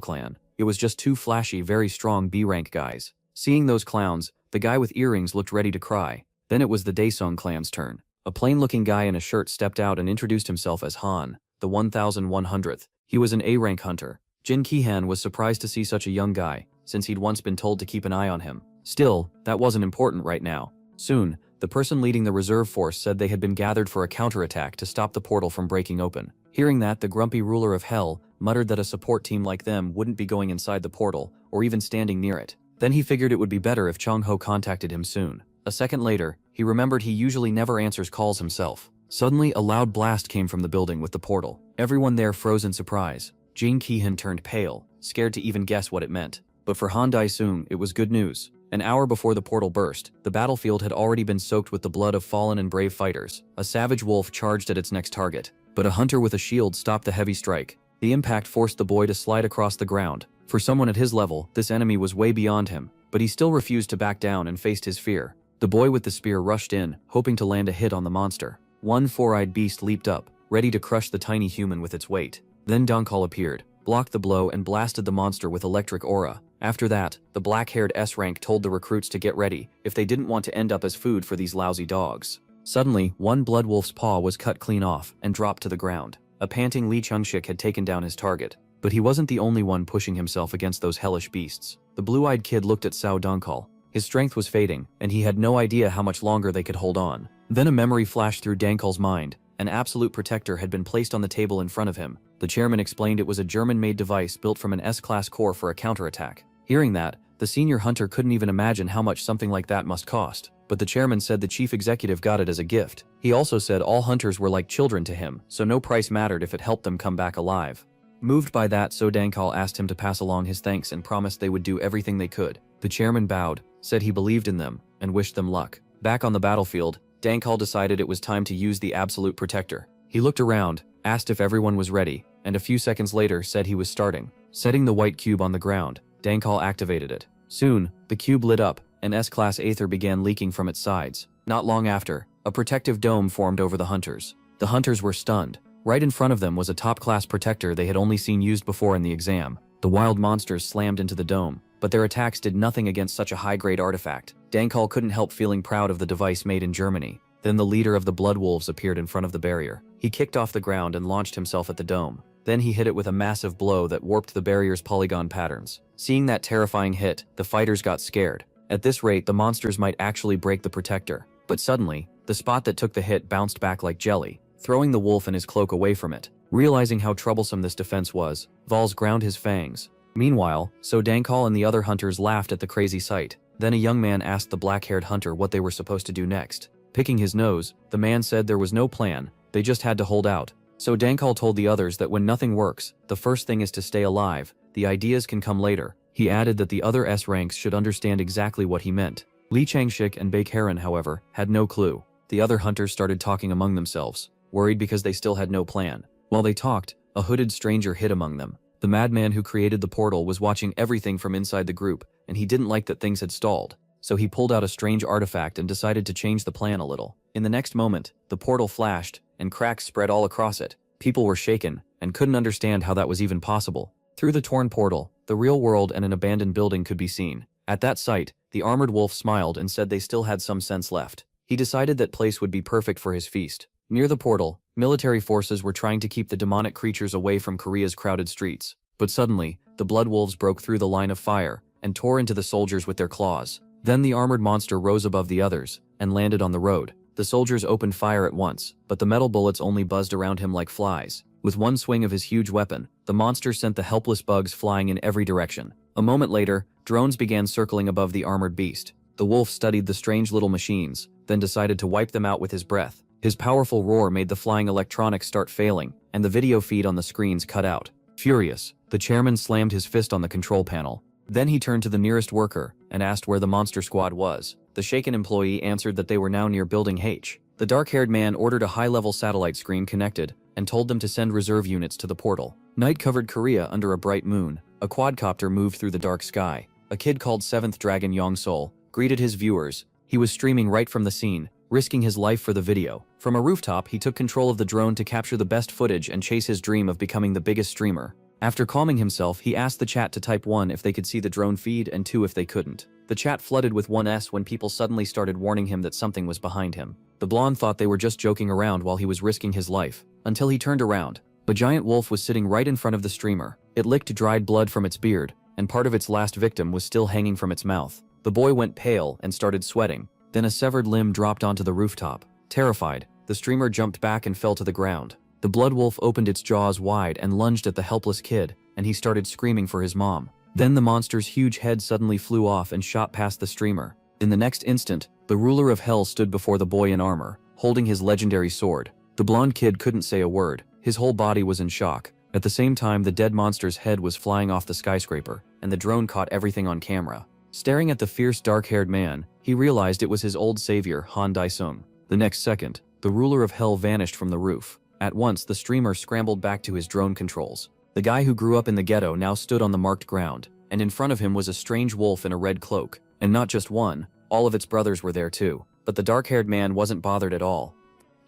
clan. It was just 2 flashy, very strong B-rank guys. Seeing those clowns, the guy with earrings looked ready to cry. Then it was the Daesung clan's turn. A plain-looking guy in a shirt stepped out and introduced himself as Han, the 1100th. He was an A-rank hunter. Jin Kihan was surprised to see such a young guy, since he'd once been told to keep an eye on him. Still, that wasn't important right now. Soon, the person leading the reserve force said they had been gathered for a counterattack to stop the portal from breaking open. Hearing that, the grumpy ruler of Hell muttered that a support team like them wouldn't be going inside the portal, or even standing near it. Then he figured it would be better if Chong Ho contacted him soon. A second later, he remembered he usually never answers calls himself. Suddenly, a loud blast came from the building with the portal. Everyone there froze in surprise. Jin Kihan turned pale, scared to even guess what it meant. But for Han Dae-sung, it was good news. An hour before the portal burst, the battlefield had already been soaked with the blood of fallen and brave fighters. A savage wolf charged at its next target, but a hunter with a shield stopped the heavy strike. The impact forced the boy to slide across the ground. For someone at his level, this enemy was way beyond him, but he still refused to back down and faced his fear. The boy with the spear rushed in, hoping to land a hit on the monster. One 4-eyed beast leaped up, ready to crush the tiny human with its weight. Then Dankal appeared, blocked the blow, and blasted the monster with electric aura. After that, the black-haired S-rank told the recruits to get ready if they didn't want to end up as food for these lousy dogs. Suddenly, one blood wolf's paw was cut clean off and dropped to the ground. A panting Lee Chungshik had taken down his target. But he wasn't the only one pushing himself against those hellish beasts. The blue-eyed kid looked at Sao Dankal. His strength was fading, and he had no idea how much longer they could hold on. Then a memory flashed through Dankal's mind. An absolute protector had been placed on the table in front of him. The chairman explained it was a German-made device built from an S-class core for a counterattack. Hearing that, the senior hunter couldn't even imagine how much something like that must cost. but the chairman said the chief executive got it as a gift. He also said all hunters were like children to him, so no price mattered if it helped them come back alive. Moved by that, So Dankal asked him to pass along his thanks and promised they would do everything they could. The chairman bowed, said he believed in them, and wished them luck. Back on the battlefield, Dankal decided it was time to use the Absolute Protector. He looked around, asked if everyone was ready, and a few seconds later said he was starting. Setting the white cube on the ground, Dankal activated it. Soon, the cube lit up, and S-class aether began leaking from its sides. Not long after, a protective dome formed over the hunters. The hunters were stunned. Right in front of them was a top-class protector they had only seen used before in the exam. The wild monsters slammed into the dome, but their attacks did nothing against such a high-grade artifact. Dankal couldn't help feeling proud of the device made in Germany. Then the leader of the Blood Wolves appeared in front of the barrier. He kicked off the ground and launched himself at the dome. Then he hit it with a massive blow that warped the barrier's polygon patterns. Seeing that terrifying hit, the fighters got scared. At this rate, the monsters might actually break the protector. But suddenly, the spot that took the hit bounced back like jelly, throwing the wolf and his cloak away from it. Realizing how troublesome this defense was, Vals ground his fangs. Meanwhile, So Dankal and the other hunters laughed at the crazy sight. Then a young man asked the black-haired hunter what they were supposed to do next. Picking his nose, the man said there was no plan, they just had to hold out. So Dankal told the others that when nothing works, the first thing is to stay alive, the ideas can come later. He added that the other S ranks should understand exactly what he meant. Li Changshik and Baek Heron, however, had no clue. The other hunters started talking among themselves, worried because they still had no plan. While they talked, a hooded stranger hid among them. The madman who created the portal was watching everything from inside the group, and he didn't like that things had stalled. So he pulled out a strange artifact and decided to change the plan a little. In the next moment, the portal flashed, and cracks spread all across it. People were shaken, and couldn't understand how that was even possible. Through the torn portal, the real world and an abandoned building could be seen. At that sight, the armored wolf smiled and said they still had some sense left. He decided that place would be perfect for his feast. Near the portal, military forces were trying to keep the demonic creatures away from Korea's crowded streets. But suddenly, the blood wolves broke through the line of fire, and tore into the soldiers with their claws. Then the armored monster rose above the others, and landed on the road. The soldiers opened fire at once, but the metal bullets only buzzed around him like flies. With one swing of his huge weapon, the monster sent the helpless bugs flying in every direction. A moment later, drones began circling above the armored beast. The wolf studied the strange little machines, then decided to wipe them out with his breath. His powerful roar made the flying electronics start failing, and the video feed on the screens cut out. Furious, the chairman slammed his fist on the control panel. Then he turned to the nearest worker and asked where the monster squad was. The shaken employee answered that they were now near Building H. The dark-haired man ordered a high-level satellite screen connected and told them to send reserve units to the portal. Night covered Korea under a bright moon. A quadcopter moved through the dark sky. A kid called 7th Dragon Yongsol greeted his viewers. He was streaming right from the scene, risking his life for the video. From a rooftop, he took control of the drone to capture the best footage and chase his dream of becoming the biggest streamer. After calming himself, he asked the chat to type 1 if they could see the drone feed and 2 if they couldn't. The chat flooded with 1s when people suddenly started warning him that something was behind him. The blonde thought they were just joking around while he was risking his life, until he turned around. A giant wolf was sitting right in front of the streamer. It licked dried blood from its beard, and part of its last victim was still hanging from its mouth. The boy went pale and started sweating. Then a severed limb dropped onto the rooftop. Terrified, the streamer jumped back and fell to the ground. The blood wolf opened its jaws wide and lunged at the helpless kid, and he started screaming for his mom. Then the monster's huge head suddenly flew off and shot past the streamer. In the next instant, the ruler of hell stood before the boy in armor, holding his legendary sword. The blonde kid couldn't say a word. His whole body was in shock. At the same time, the dead monster's head was flying off the skyscraper, and the drone caught everything on camera. Staring at the fierce dark-haired man, he realized it was his old savior, Han Dae-sung. The next second, the ruler of hell vanished from the roof. At once, the streamer scrambled back to his drone controls. The guy who grew up in the ghetto now stood on the marked ground, and in front of him was a strange wolf in a red cloak. And not just one, all of its brothers were there too. But the dark-haired man wasn't bothered at all.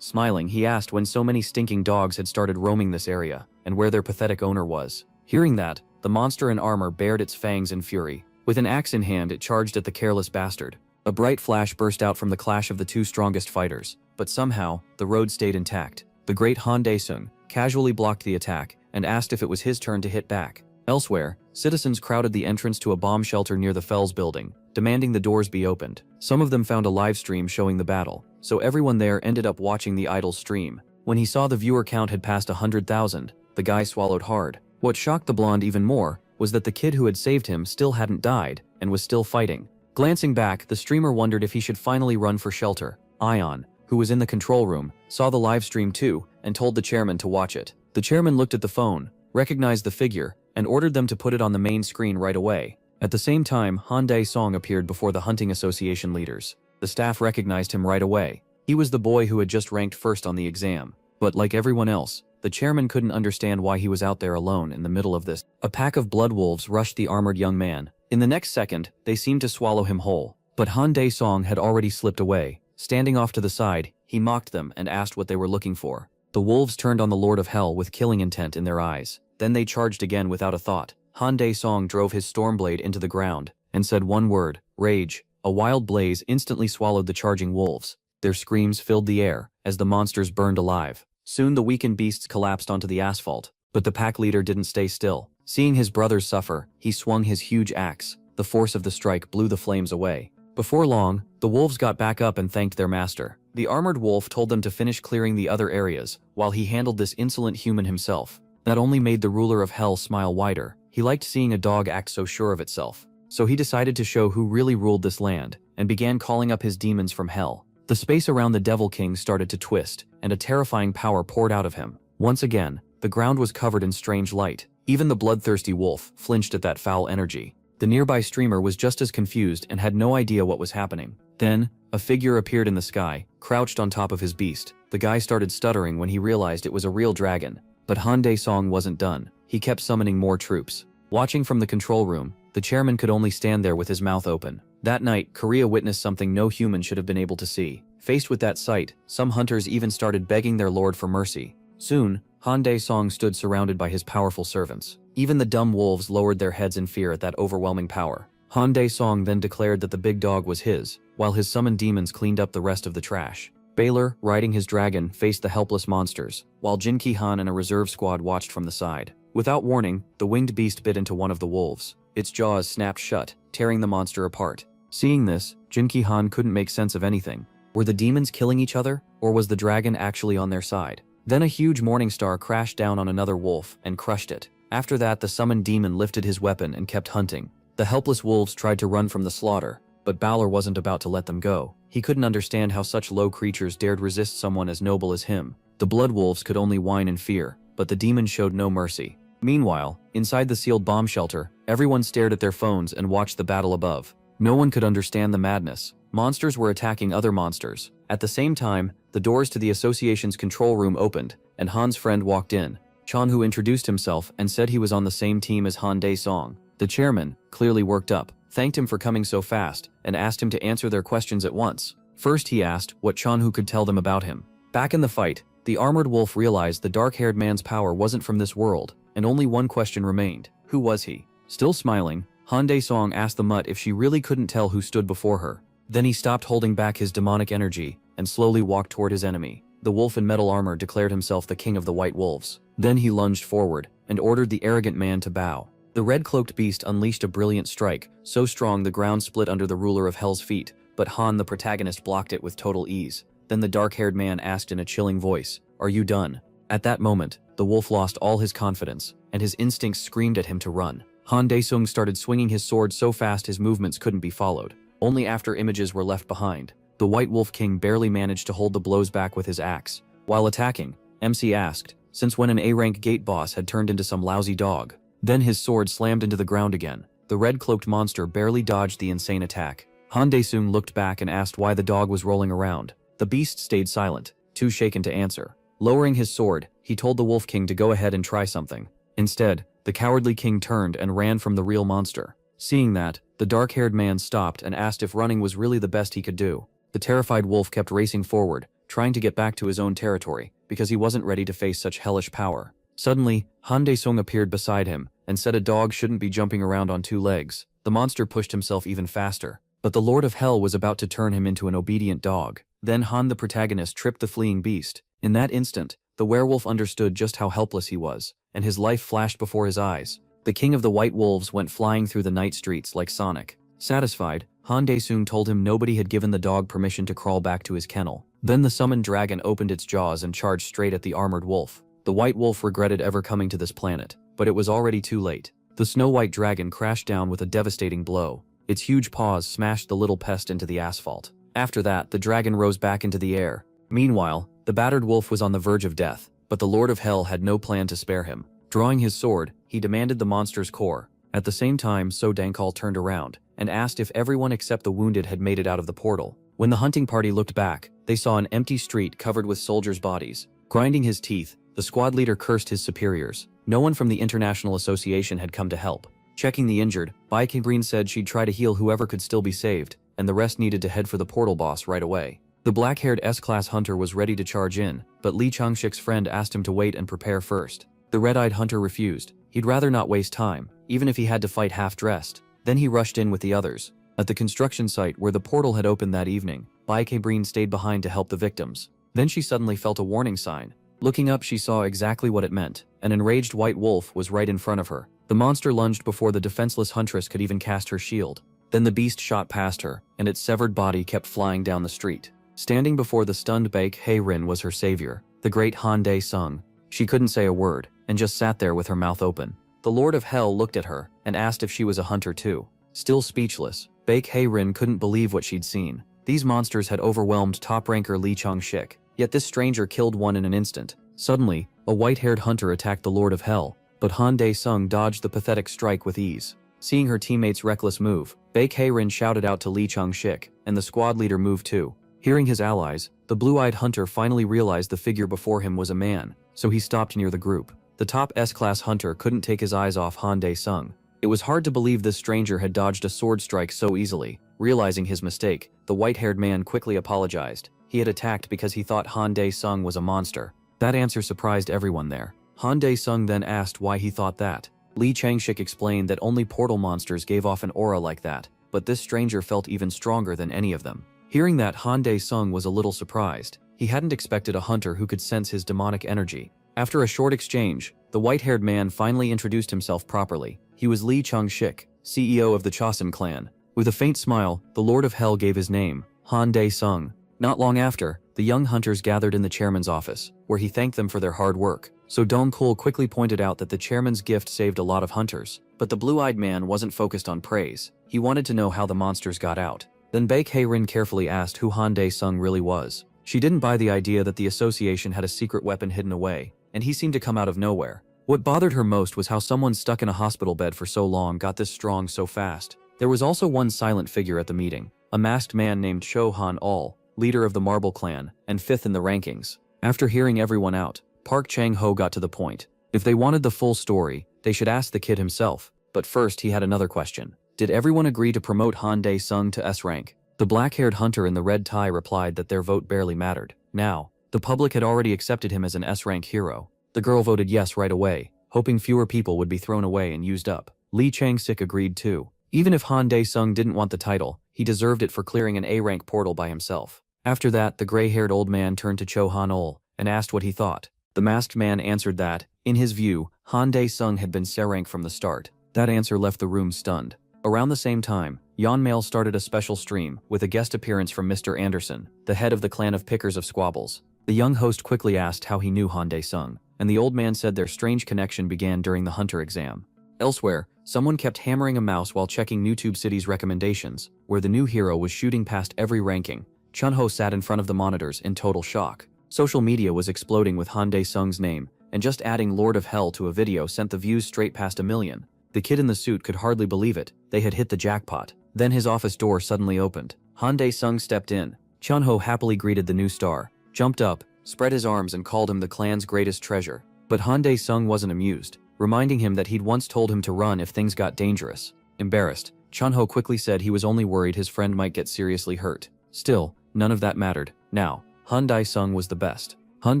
Smiling, he asked when so many stinking dogs had started roaming this area, and where their pathetic owner was. Hearing that, the monster in armor bared its fangs in fury. With an axe in hand, it charged at the careless bastard. A bright flash burst out from the clash of the two strongest fighters, but somehow, the road stayed intact. The great Han Dae-sung casually blocked the attack and asked if it was his turn to hit back. Elsewhere, citizens crowded the entrance to a bomb shelter near the Fells building, demanding the doors be opened. Some of them found a live stream showing the battle, so everyone there ended up watching the idol stream. When he saw the viewer count had passed 100,000, the guy swallowed hard. What shocked the blonde even more was that the kid who had saved him still hadn't died and was still fighting. Glancing back, the streamer wondered if he should finally run for shelter. Ion, who was in the control room, saw the live stream too and told the chairman to watch it. The chairman looked at the phone, recognized the figure, and ordered them to put it on the main screen right away. At the same time, Han Dae-song appeared before the hunting association leaders. The staff recognized him right away. He was the boy who had just ranked first on the exam. But like everyone else, the chairman couldn't understand why he was out there alone in the middle of this. A pack of blood wolves rushed the armored young man. In the next second, they seemed to swallow him whole. But Han Dae-song had already slipped away. Standing off to the side, he mocked them and asked what they were looking for. The wolves turned on the Lord of Hell with killing intent in their eyes. Then they charged again without a thought. Han Dae-song drove his stormblade into the ground and said one word, rage. A wild blaze instantly swallowed the charging wolves. Their screams filled the air as the monsters burned alive. Soon the weakened beasts collapsed onto the asphalt, but the pack leader didn't stay still. Seeing his brothers suffer, he swung his huge axe. The force of the strike blew the flames away. Before long, the wolves got back up and thanked their master. The armored wolf told them to finish clearing the other areas, while he handled this insolent human himself. That only made the ruler of hell smile wider. He liked seeing a dog act so sure of itself. So he decided to show who really ruled this land, and began calling up his demons from hell. The space around the Devil King started to twist, and a terrifying power poured out of him. Once again, the ground was covered in strange light. Even the bloodthirsty wolf flinched at that foul energy. The nearby streamer was just as confused and had no idea what was happening. Then, a figure appeared in the sky, crouched on top of his beast. The guy started stuttering when he realized it was a real dragon. But Han Dae-song wasn't done. He kept summoning more troops. Watching from the control room, the chairman could only stand there with his mouth open. That night, Korea witnessed something no human should have been able to see. Faced with that sight, some hunters even started begging their lord for mercy. Soon, Han Dae-song stood surrounded by his powerful servants. Even the dumb wolves lowered their heads in fear at that overwhelming power. Han Dae-song then declared that the big dog was his, while his summoned demons cleaned up the rest of the trash. Baylor, riding his dragon, faced the helpless monsters, while Jin Ki-han and a reserve squad watched from the side. Without warning, the winged beast bit into one of the wolves. Its jaws snapped shut, tearing the monster apart. Seeing this, Jin Ki-han couldn't make sense of anything. Were the demons killing each other, or was the dragon actually on their side? Then a huge morning star crashed down on another wolf and crushed it. After that, the summoned demon lifted his weapon and kept hunting. The helpless wolves tried to run from the slaughter, but Balor wasn't about to let them go. He couldn't understand how such low creatures dared resist someone as noble as him. The blood wolves could only whine in fear, but the demon showed no mercy. Meanwhile, inside the sealed bomb shelter, everyone stared at their phones and watched the battle above. No one could understand the madness. Monsters were attacking other monsters. At the same time, the doors to the association's control room opened, and Han's friend walked in. Chan-Hu introduced himself and said he was on the same team as Han Dae-song. The chairman, clearly worked up, thanked him for coming so fast, and asked him to answer their questions at once. First he asked what Chan-Hu could tell them about him. Back in the fight, the armored wolf realized the dark-haired man's power wasn't from this world, and only one question remained. Who was he? Still smiling, Han Dae-song asked the mutt if she really couldn't tell who stood before her. Then he stopped holding back his demonic energy and slowly walked toward his enemy. The wolf in metal armor declared himself the king of the white wolves. Then he lunged forward and ordered the arrogant man to bow. The red-cloaked beast unleashed a brilliant strike, so strong the ground split under the ruler of hell's feet, but Han the protagonist blocked it with total ease. Then the dark-haired man asked in a chilling voice, "Are you done?" At that moment, the wolf lost all his confidence, and his instincts screamed at him to run. Han Dae-sung started swinging his sword so fast his movements couldn't be followed. Only after images were left behind. The White Wolf King barely managed to hold the blows back with his axe. While attacking, MC asked, since when an A-rank gate boss had turned into some lousy dog. Then his sword slammed into the ground again. The red-cloaked monster barely dodged the insane attack. Han Dae-sung looked back and asked why the dog was rolling around. The beast stayed silent, too shaken to answer. Lowering his sword, he told the Wolf King to go ahead and try something. Instead, the cowardly king turned and ran from the real monster. Seeing that, the dark-haired man stopped and asked if running was really the best he could do. The terrified wolf kept racing forward, trying to get back to his own territory, because he wasn't ready to face such hellish power. Suddenly, Han Dae-sung appeared beside him, and said a dog shouldn't be jumping around on two legs. The monster pushed himself even faster, but the Lord of Hell was about to turn him into an obedient dog. Then Han the protagonist tripped the fleeing beast. In that instant, the werewolf understood just how helpless he was, and his life flashed before his eyes. The king of the white wolves went flying through the night streets like Sonic. Satisfied, Han Dae-sung told him nobody had given the dog permission to crawl back to his kennel. Then the summoned dragon opened its jaws and charged straight at the armored wolf. The white wolf regretted ever coming to this planet, but it was already too late. The snow-white dragon crashed down with a devastating blow. Its huge paws smashed the little pest into the asphalt. After that, the dragon rose back into the air. Meanwhile, the battered wolf was on the verge of death, but the Lord of Hell had no plan to spare him. Drawing his sword, he demanded the monster's core. At the same time, So Dankal turned around and asked if everyone except the wounded had made it out of the portal. When the hunting party looked back, they saw an empty street covered with soldiers' bodies. Grinding his teeth, the squad leader cursed his superiors. No one from the International Association had come to help. Checking the injured, Green said she'd try to heal whoever could still be saved, and the rest needed to head for the portal boss right away. The black-haired S-class hunter was ready to charge in, but Lee Changshik's friend asked him to wait and prepare first. The red-eyed hunter refused. He'd rather not waste time, even if he had to fight half-dressed. Then he rushed in with the others. At the construction site where the portal had opened that evening, Breen stayed behind to help the victims. Then she suddenly felt a warning sign. Looking up, she saw exactly what it meant. An enraged white wolf was right in front of her. The monster lunged before the defenseless huntress could even cast her shield. Then the beast shot past her, and its severed body kept flying down the street. Standing before the stunned Baek Hye-rin was her savior, the great Han Dae-sung. She couldn't say a word, and just sat there with her mouth open. The Lord of Hell looked at her, and asked if she was a hunter too. Still speechless, Baek Hye-rin couldn't believe what she'd seen. These monsters had overwhelmed top-ranker Lee Chang-shik, yet this stranger killed one in an instant. Suddenly, a white-haired hunter attacked the Lord of Hell, but Han Dae-sung dodged the pathetic strike with ease. Seeing her teammates' reckless move, Baek Hye-rin shouted out to Lee Chang-shik, and the squad leader moved too. Hearing his allies, the blue-eyed hunter finally realized the figure before him was a man, so he stopped near the group. The top S-class hunter couldn't take his eyes off Han Dae-sung. It was hard to believe this stranger had dodged a sword strike so easily. Realizing his mistake, the white-haired man quickly apologized. He had attacked because he thought Han Dae-sung was a monster. That answer surprised everyone there. Han Dae-sung then asked why he thought that. Lee Chang-shik explained that only portal monsters gave off an aura like that, but this stranger felt even stronger than any of them. Hearing that, Han Dae-sung was a little surprised. He hadn't expected a hunter who could sense his demonic energy. After a short exchange, the white-haired man finally introduced himself properly. He was Lee Chang-shik, CEO of the Chosun clan. With a faint smile, the Lord of Hell gave his name, Han Dae-sung. Not long after, the young hunters gathered in the chairman's office, where he thanked them for their hard work. So Dong-kul quickly pointed out that the chairman's gift saved a lot of hunters. But the blue-eyed man wasn't focused on praise. He wanted to know how the monsters got out. Then Baek Hye-rin carefully asked who Han Dae-sung really was. She didn't buy the idea that the association had a secret weapon hidden away, and he seemed to come out of nowhere. What bothered her most was how someone stuck in a hospital bed for so long got this strong so fast. There was also one silent figure at the meeting, a masked man named Cho Han-ul, leader of the Marble Clan, and fifth in the rankings. After hearing everyone out, Park Chang-ho got to the point. If they wanted the full story, they should ask the kid himself. But first, he had another question. Did everyone agree to promote Han Dae-sung to S rank? The black-haired hunter in the red tie replied that their vote barely mattered. Now, the public had already accepted him as an S-rank hero. The girl voted yes right away, hoping fewer people would be thrown away and used up. Lee Chang-sik agreed too. Even if Han Dae-sung didn't want the title, he deserved it for clearing an A-rank portal by himself. After that, the gray-haired old man turned to Cho Han-ul and asked what he thought. The masked man answered that, in his view, Han Dae-sung had been S-rank from the start. That answer left the room stunned. Around the same time, Yeonmail started a special stream with a guest appearance from Mr. Anderson, the head of the clan of Pickers of Squabbles. The young host quickly asked how he knew Han Dae-sung, and the old man said their strange connection began during the hunter exam. Elsewhere, someone kept hammering a mouse while checking YouTube City's recommendations, where the new hero was shooting past every ranking. Chun-ho sat in front of the monitors in total shock. Social media was exploding with Han Dae-sung's name, and just adding Lord of Hell to a video sent the views straight past 1 million. The kid in the suit could hardly believe it. They had hit the jackpot. Then his office door suddenly opened. Han Dae-sung stepped in. Chun-ho happily greeted the new star, jumped up, spread his arms and called him the clan's greatest treasure. But Han Dae-sung wasn't amused, reminding him that he'd once told him to run if things got dangerous. Embarrassed, Chun-ho quickly said he was only worried his friend might get seriously hurt. Still, none of that mattered. Now, Han Dae-sung was the best. Han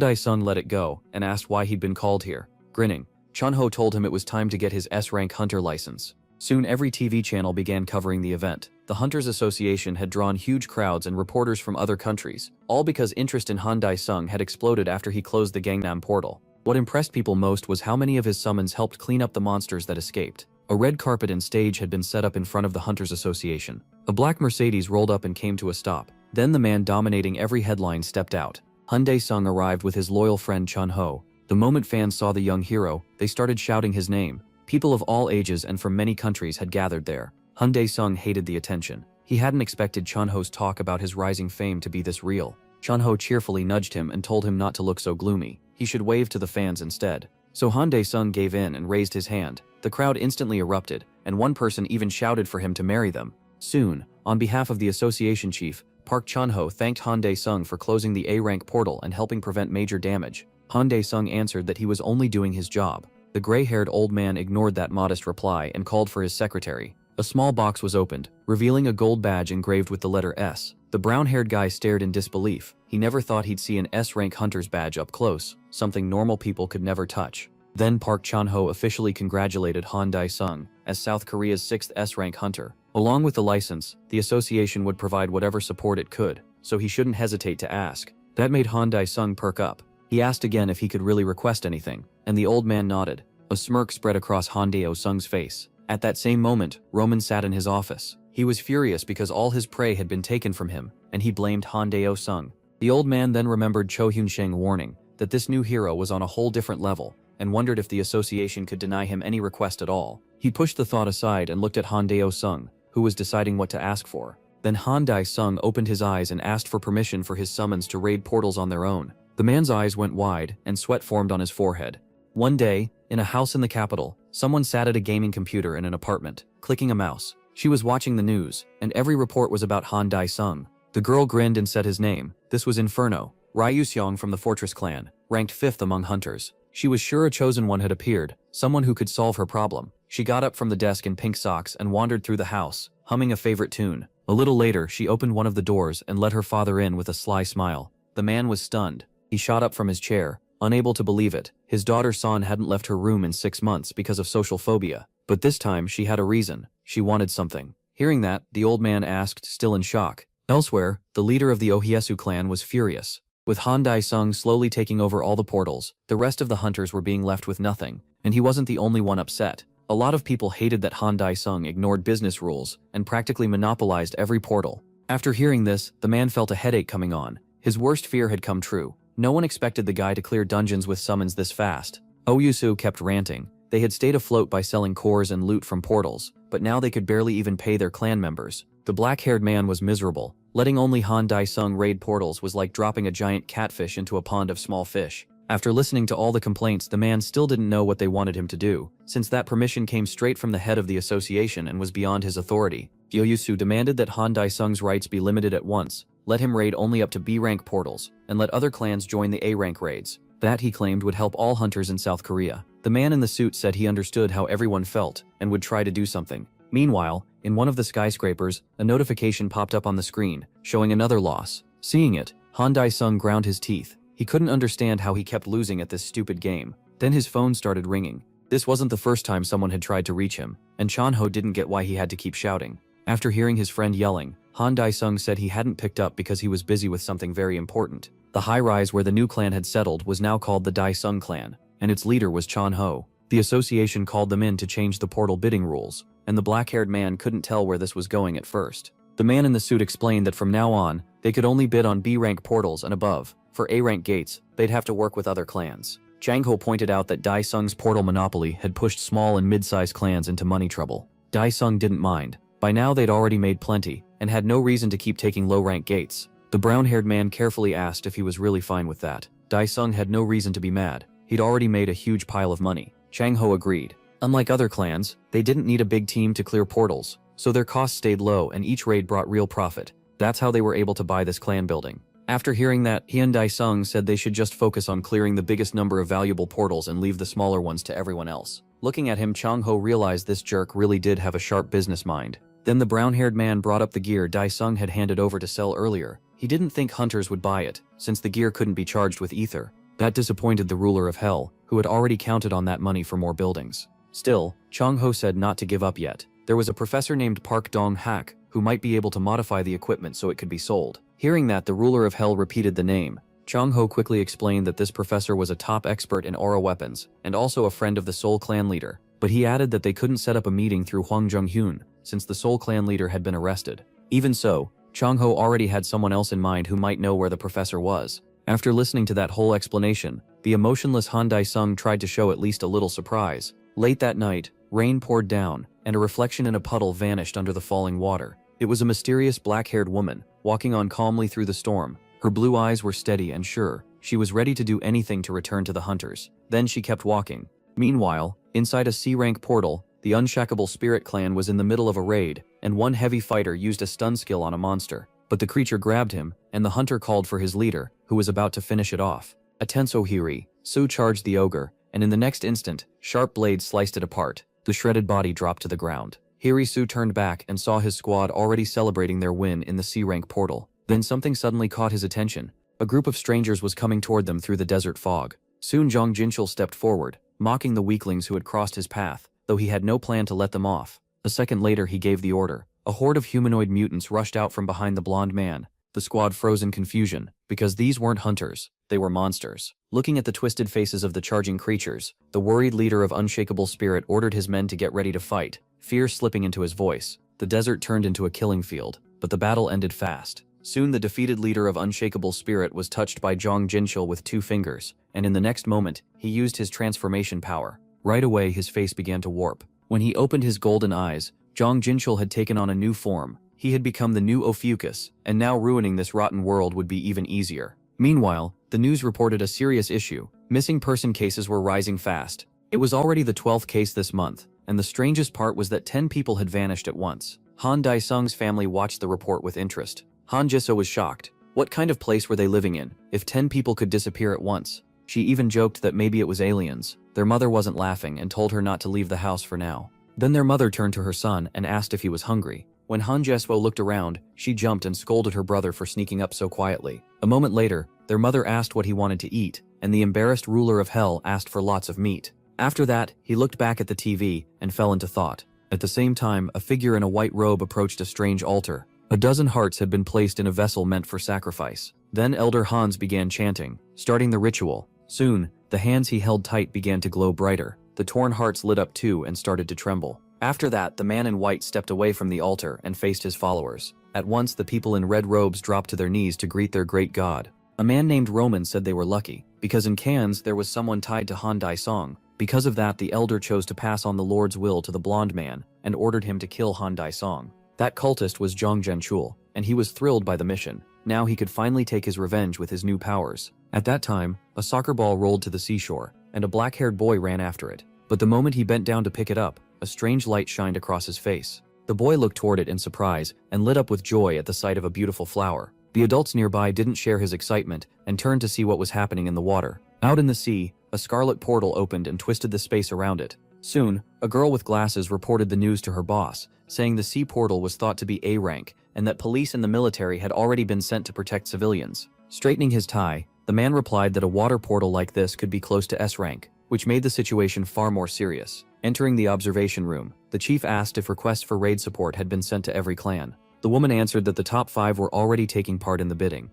Dae-sung let it go and asked why he'd been called here. Grinning, Chun-ho told him it was time to get his S-rank hunter license. Soon every TV channel began covering the event. The Hunters Association had drawn huge crowds and reporters from other countries, all because interest in Han Dae-sung had exploded after he closed the Gangnam portal. What impressed people most was how many of his summons helped clean up the monsters that escaped. A red carpet and stage had been set up in front of the Hunters Association. A black Mercedes rolled up and came to a stop. Then the man dominating every headline stepped out. Han Dae-sung arrived with his loyal friend Chun-ho. The moment fans saw the young hero, they started shouting his name. People of all ages and from many countries had gathered there. Han Dae-sung hated the attention. He hadn't expected Chun-ho's talk about his rising fame to be this real. Chun-ho cheerfully nudged him and told him not to look so gloomy. He should wave to the fans instead. So Han Dae-sung gave in and raised his hand. The crowd instantly erupted, and one person even shouted for him to marry them. Soon, on behalf of the association chief, Park Chun-ho thanked Han Dae-sung for closing the A-rank portal and helping prevent major damage. Han Dae-sung answered that he was only doing his job. The gray-haired old man ignored that modest reply and called for his secretary. A small box was opened, revealing a gold badge engraved with the letter S. The brown-haired guy stared in disbelief. He never thought he'd see an S-rank hunter's badge up close, something normal people could never touch. Then Park Chan-ho officially congratulated Han Dae-sung as South Korea's 6th S-rank hunter. Along with the license, the association would provide whatever support it could, so he shouldn't hesitate to ask. That made Han Dae-sung perk up. He asked again if he could really request anything, and the old man nodded. A smirk spread across Han Dae-sung's face. At that same moment, Roman sat in his office. He was furious because all his prey had been taken from him, and he blamed Han Dae-sung. The old man then remembered Cho Hyun-sheng's warning that this new hero was on a whole different level, and wondered if the association could deny him any request at all. He pushed the thought aside and looked at Han Dae-sung, who was deciding what to ask for. Then Han Dae-sung opened his eyes and asked for permission for his summons to raid portals on their own. The man's eyes went wide, and sweat formed on his forehead. One day, in a house in the capital, someone sat at a gaming computer in an apartment, clicking a mouse. She was watching the news, and every report was about Han Dae-sung. The girl grinned and said his name. This was Inferno, Ryu-seong from the Fortress clan, ranked 5th among hunters. She was sure a chosen one had appeared, someone who could solve her problem. She got up from the desk in pink socks and wandered through the house, humming a favorite tune. A little later, she opened one of the doors and let her father in with a sly smile. The man was stunned. He shot up from his chair, unable to believe it. His daughter Son hadn't left her room in 6 months because of social phobia. But this time, she had a reason. She wanted something. Hearing that, the old man asked, still in shock. Elsewhere, the leader of the Ohiesu clan was furious. With Han Dae-sung slowly taking over all the portals, the rest of the hunters were being left with nothing, and he wasn't the only one upset. A lot of people hated that Han Dae-sung ignored business rules and practically monopolized every portal. After hearing this, the man felt a headache coming on. His worst fear had come true. No one expected the guy to clear dungeons with summons this fast. Ohiesu kept ranting. They had stayed afloat by selling cores and loot from portals, but now they could barely even pay their clan members. The black-haired man was miserable. Letting only Han Dae-sung raid portals was like dropping a giant catfish into a pond of small fish. After listening to all the complaints, the man still didn't know what they wanted him to do, since that permission came straight from the head of the association and was beyond his authority. Ohiesu demanded that Han Dae-sung's rights be limited at once, let him raid only up to B-rank portals, and let other clans join the A-rank raids. That, he claimed, would help all hunters in South Korea. The man in the suit said he understood how everyone felt and would try to do something. Meanwhile, in one of the skyscrapers, a notification popped up on the screen, showing another loss. Seeing it, Han Dae-sung ground his teeth. He couldn't understand how he kept losing at this stupid game. Then his phone started ringing. This wasn't the first time someone had tried to reach him, and Chan-ho didn't get why he had to keep shouting. After hearing his friend yelling, Han Dae-sung said he hadn't picked up because he was busy with something very important. The high-rise where the new clan had settled was now called the Dae-sung clan, and its leader was Chan-ho. The association called them in to change the portal bidding rules, and the black-haired man couldn't tell where this was going at first. The man in the suit explained that from now on, they could only bid on B-rank portals and above. For A-rank gates, they'd have to work with other clans. Jang-ho pointed out that Dae-sung's portal monopoly had pushed small and mid-sized clans into money trouble. Dae-sung didn't mind. By now they'd already made plenty, and had no reason to keep taking low-rank gates. The brown-haired man carefully asked if he was really fine with that. Dae-sung had no reason to be mad. He'd already made a huge pile of money. Chang-ho agreed. Unlike other clans, they didn't need a big team to clear portals, so their costs stayed low and each raid brought real profit. That's how they were able to buy this clan building. After hearing that, Han Dae-sung said they should just focus on clearing the biggest number of valuable portals and leave the smaller ones to everyone else. Looking at him, Chang-ho realized this jerk really did have a sharp business mind. Then the brown-haired man brought up the gear Dae-sung had handed over to sell earlier. He didn't think hunters would buy it, since the gear couldn't be charged with ether. That disappointed the ruler of Hell, who had already counted on that money for more buildings. Still, Chang-ho said not to give up yet. There was a professor named Park Dong-hak, who might be able to modify the equipment so it could be sold. Hearing that, the ruler of Hell repeated the name. Chang-ho quickly explained that this professor was a top expert in aura weapons, and also a friend of the Seoul clan leader. But he added that they couldn't set up a meeting through Hwang Jung-hyun, since the Seoul clan leader had been arrested. Even so, Chang-ho already had someone else in mind who might know where the professor was. After listening to that whole explanation, the emotionless Han Dae-sung tried to show at least a little surprise. Late that night, rain poured down, and a reflection in a puddle vanished under the falling water. It was a mysterious black-haired woman, walking on calmly through the storm. Her blue eyes were steady and sure. She was ready to do anything to return to the hunters. Then she kept walking. Meanwhile, inside a C-rank portal, the Unshackable Spirit clan was in the middle of a raid, and one heavy fighter used a stun skill on a monster. But the creature grabbed him, and the hunter called for his leader, who was about to finish it off. A tense Ohiri, Su charged the ogre, and in the next instant, sharp blades sliced it apart. The shredded body dropped to the ground. Hirisu turned back and saw his squad already celebrating their win in the C-rank portal. Then something suddenly caught his attention. A group of strangers was coming toward them through the desert fog. Soon Zhang Jinchul stepped forward, mocking the weaklings who had crossed his path, though he had no plan to let them off. A second later he gave the order. A horde of humanoid mutants rushed out from behind the blonde man. The squad froze in confusion, because these weren't hunters, they were monsters. Looking at the twisted faces of the charging creatures, the worried leader of Unshakable Spirit ordered his men to get ready to fight, fear slipping into his voice. The desert turned into a killing field, but the battle ended fast. Soon the defeated leader of Unshakable Spirit was touched by Zhang Jinchul with 2 fingers, and in the next moment, he used his transformation power. Right away his face began to warp. When he opened his golden eyes, Zhang Jinchul had taken on a new form. He had become the new Ophiuchus, and now ruining this rotten world would be even easier. Meanwhile, the news reported a serious issue. Missing person cases were rising fast. It was already the 12th case this month, and the strangest part was that 10 people had vanished at once. Han Daisung's family watched the report with interest. Han Jiso was shocked. What kind of place were they living in, if 10 people could disappear at once? She even joked that maybe it was aliens. Their mother wasn't laughing and told her not to leave the house for now. Then their mother turned to her son and asked if he was hungry. When Han Jeswo looked around, she jumped and scolded her brother for sneaking up so quietly. A moment later, their mother asked what he wanted to eat, and the embarrassed ruler of hell asked for lots of meat. After that, he looked back at the TV and fell into thought. At the same time, a figure in a white robe approached a strange altar. A dozen hearts had been placed in a vessel meant for sacrifice. Then Elder Hans began chanting, starting the ritual. Soon, the hands he held tight began to glow brighter. The torn hearts lit up too and started to tremble. After that, the man in white stepped away from the altar and faced his followers. At once, the people in red robes dropped to their knees to greet their great god. A man named Roman said they were lucky, because in Cannes there was someone tied to Han Daisong. Because of that, the elder chose to pass on the Lord's will to the blonde man and ordered him to kill Han Daisong. That cultist was Zhang Zhenchul, and he was thrilled by the mission. Now he could finally take his revenge with his new powers. At that time, a soccer ball rolled to the seashore, and a black-haired boy ran after it. But the moment he bent down to pick it up, a strange light shined across his face. The boy looked toward it in surprise and lit up with joy at the sight of a beautiful flower. The adults nearby didn't share his excitement and turned to see what was happening in the water. Out in the sea, a scarlet portal opened and twisted the space around it. Soon, a girl with glasses reported the news to her boss, saying the sea portal was thought to be A rank and that police and the military had already been sent to protect civilians. Straightening his tie, the man replied that a water portal like this could be close to S rank, which made the situation far more serious. Entering the observation room, the chief asked if requests for raid support had been sent to every clan. The woman answered that the top 5 were already taking part in the bidding.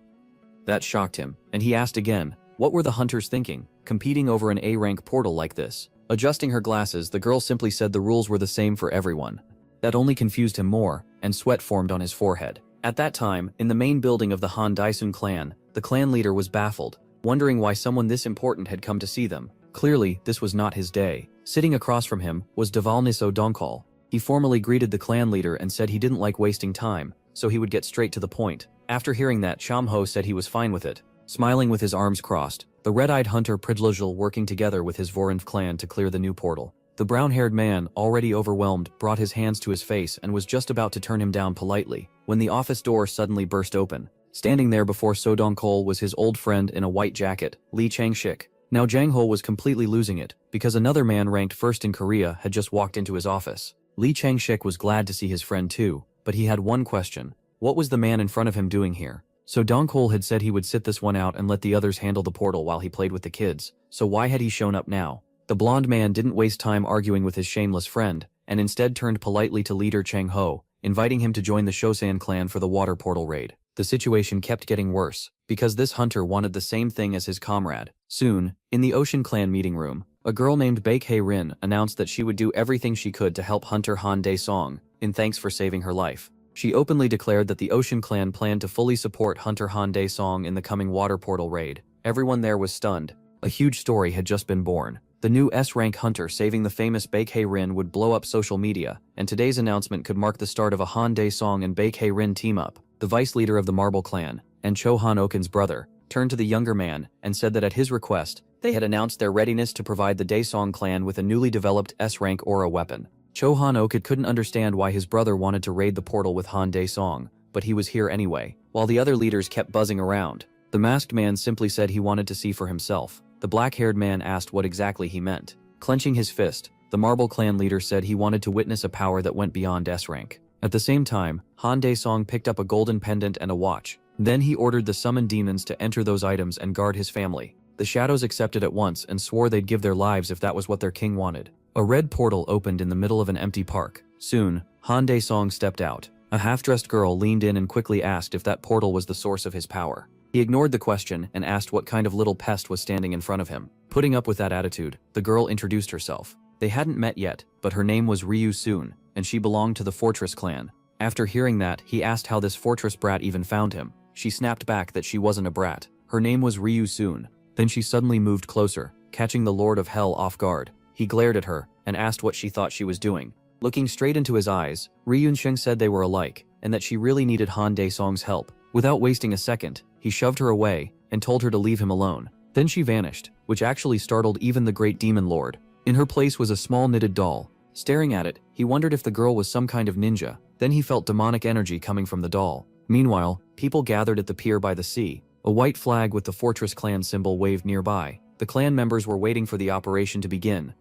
That shocked him, and he asked again, what were the hunters thinking, competing over an A-rank portal like this? Adjusting her glasses, the girl simply said the rules were the same for everyone. That only confused him more, and sweat formed on his forehead. At that time, in the main building of the Han Daisun clan, the clan leader was baffled, wondering why someone this important had come to see them. Clearly, this was not his day. Sitting across from him was Devalniso Donkal. He formally greeted the clan leader and said he didn't like wasting time, so he would get straight to the point. After hearing that, Shamho said he was fine with it. Smiling with his arms crossed, the red-eyed hunter Pridlajal working together with his Vorinth clan to clear the new portal. The brown-haired man, already overwhelmed, brought his hands to his face and was just about to turn him down politely, when the office door suddenly burst open. Standing there before Sodonkol was his old friend in a white jacket, Lee Changshik. Now Jang Ho was completely losing it, because another man ranked first in Korea had just walked into his office. Lee Changshik was glad to see his friend too, but he had one question. What was the man in front of him doing here? So Donkol had said he would sit this one out and let the others handle the portal while he played with the kids, so why had he shown up now? The blonde man didn't waste time arguing with his shameless friend, and instead turned politely to leader Chang Ho, inviting him to join the Shosan clan for the water portal raid. The situation kept getting worse, because this hunter wanted the same thing as his comrade. Soon, in the Ocean Clan meeting room, a girl named Baekhae Rin announced that she would do everything she could to help Hunter Han Dae-song, in thanks for saving her life. She openly declared that the Ocean Clan planned to fully support Hunter Han Dae-song in the coming water portal raid. Everyone there was stunned. A huge story had just been born. The new S-rank hunter saving the famous Baekhae-rin would blow up social media, and today's announcement could mark the start of a Han Dae-song and Baekhae-rin team-up. The vice leader of the Marble Clan, and Cho Han-okun's brother, turned to the younger man and said that at his request, they had announced their readiness to provide the Daesong clan with a newly developed S-rank aura weapon. Cho Han-okun couldn't understand why his brother wanted to raid the portal with Han Daesong, but he was here anyway. While the other leaders kept buzzing around, the masked man simply said he wanted to see for himself. The black-haired man asked what exactly he meant. Clenching his fist, the Marble Clan leader said he wanted to witness a power that went beyond S-rank. At the same time, Han Daesong picked up a golden pendant and a watch. Then he ordered the summoned demons to enter those items and guard his family. The shadows accepted at once and swore they'd give their lives if that was what their king wanted. A red portal opened in the middle of an empty park. Soon, Han Daesong stepped out. A half-dressed girl leaned in and quickly asked if that portal was the source of his power. He ignored the question and asked what kind of little pest was standing in front of him. Putting up with that attitude, the girl introduced herself. They hadn't met yet, but her name was Ryu Soon, and she belonged to the Fortress clan. After hearing that, he asked how this Fortress brat even found him. She snapped back that she wasn't a brat. Her name was Ryu Soon. Then she suddenly moved closer, catching the Lord of Hell off guard. He glared at her and asked what she thought she was doing. Looking straight into his eyes, Ryun Sheng said they were alike, and that she really needed Han Daesong's help. Without wasting a second, he shoved her away and told her to leave him alone. Then she vanished, which actually startled even the great demon lord. In her place was a small knitted doll. Staring at it, he wondered if the girl was some kind of ninja. Then he felt demonic energy coming from the doll. Meanwhile, people gathered at the pier by the sea. A white flag with the Fortress clan symbol waved nearby. The clan members were waiting for the operation to begin.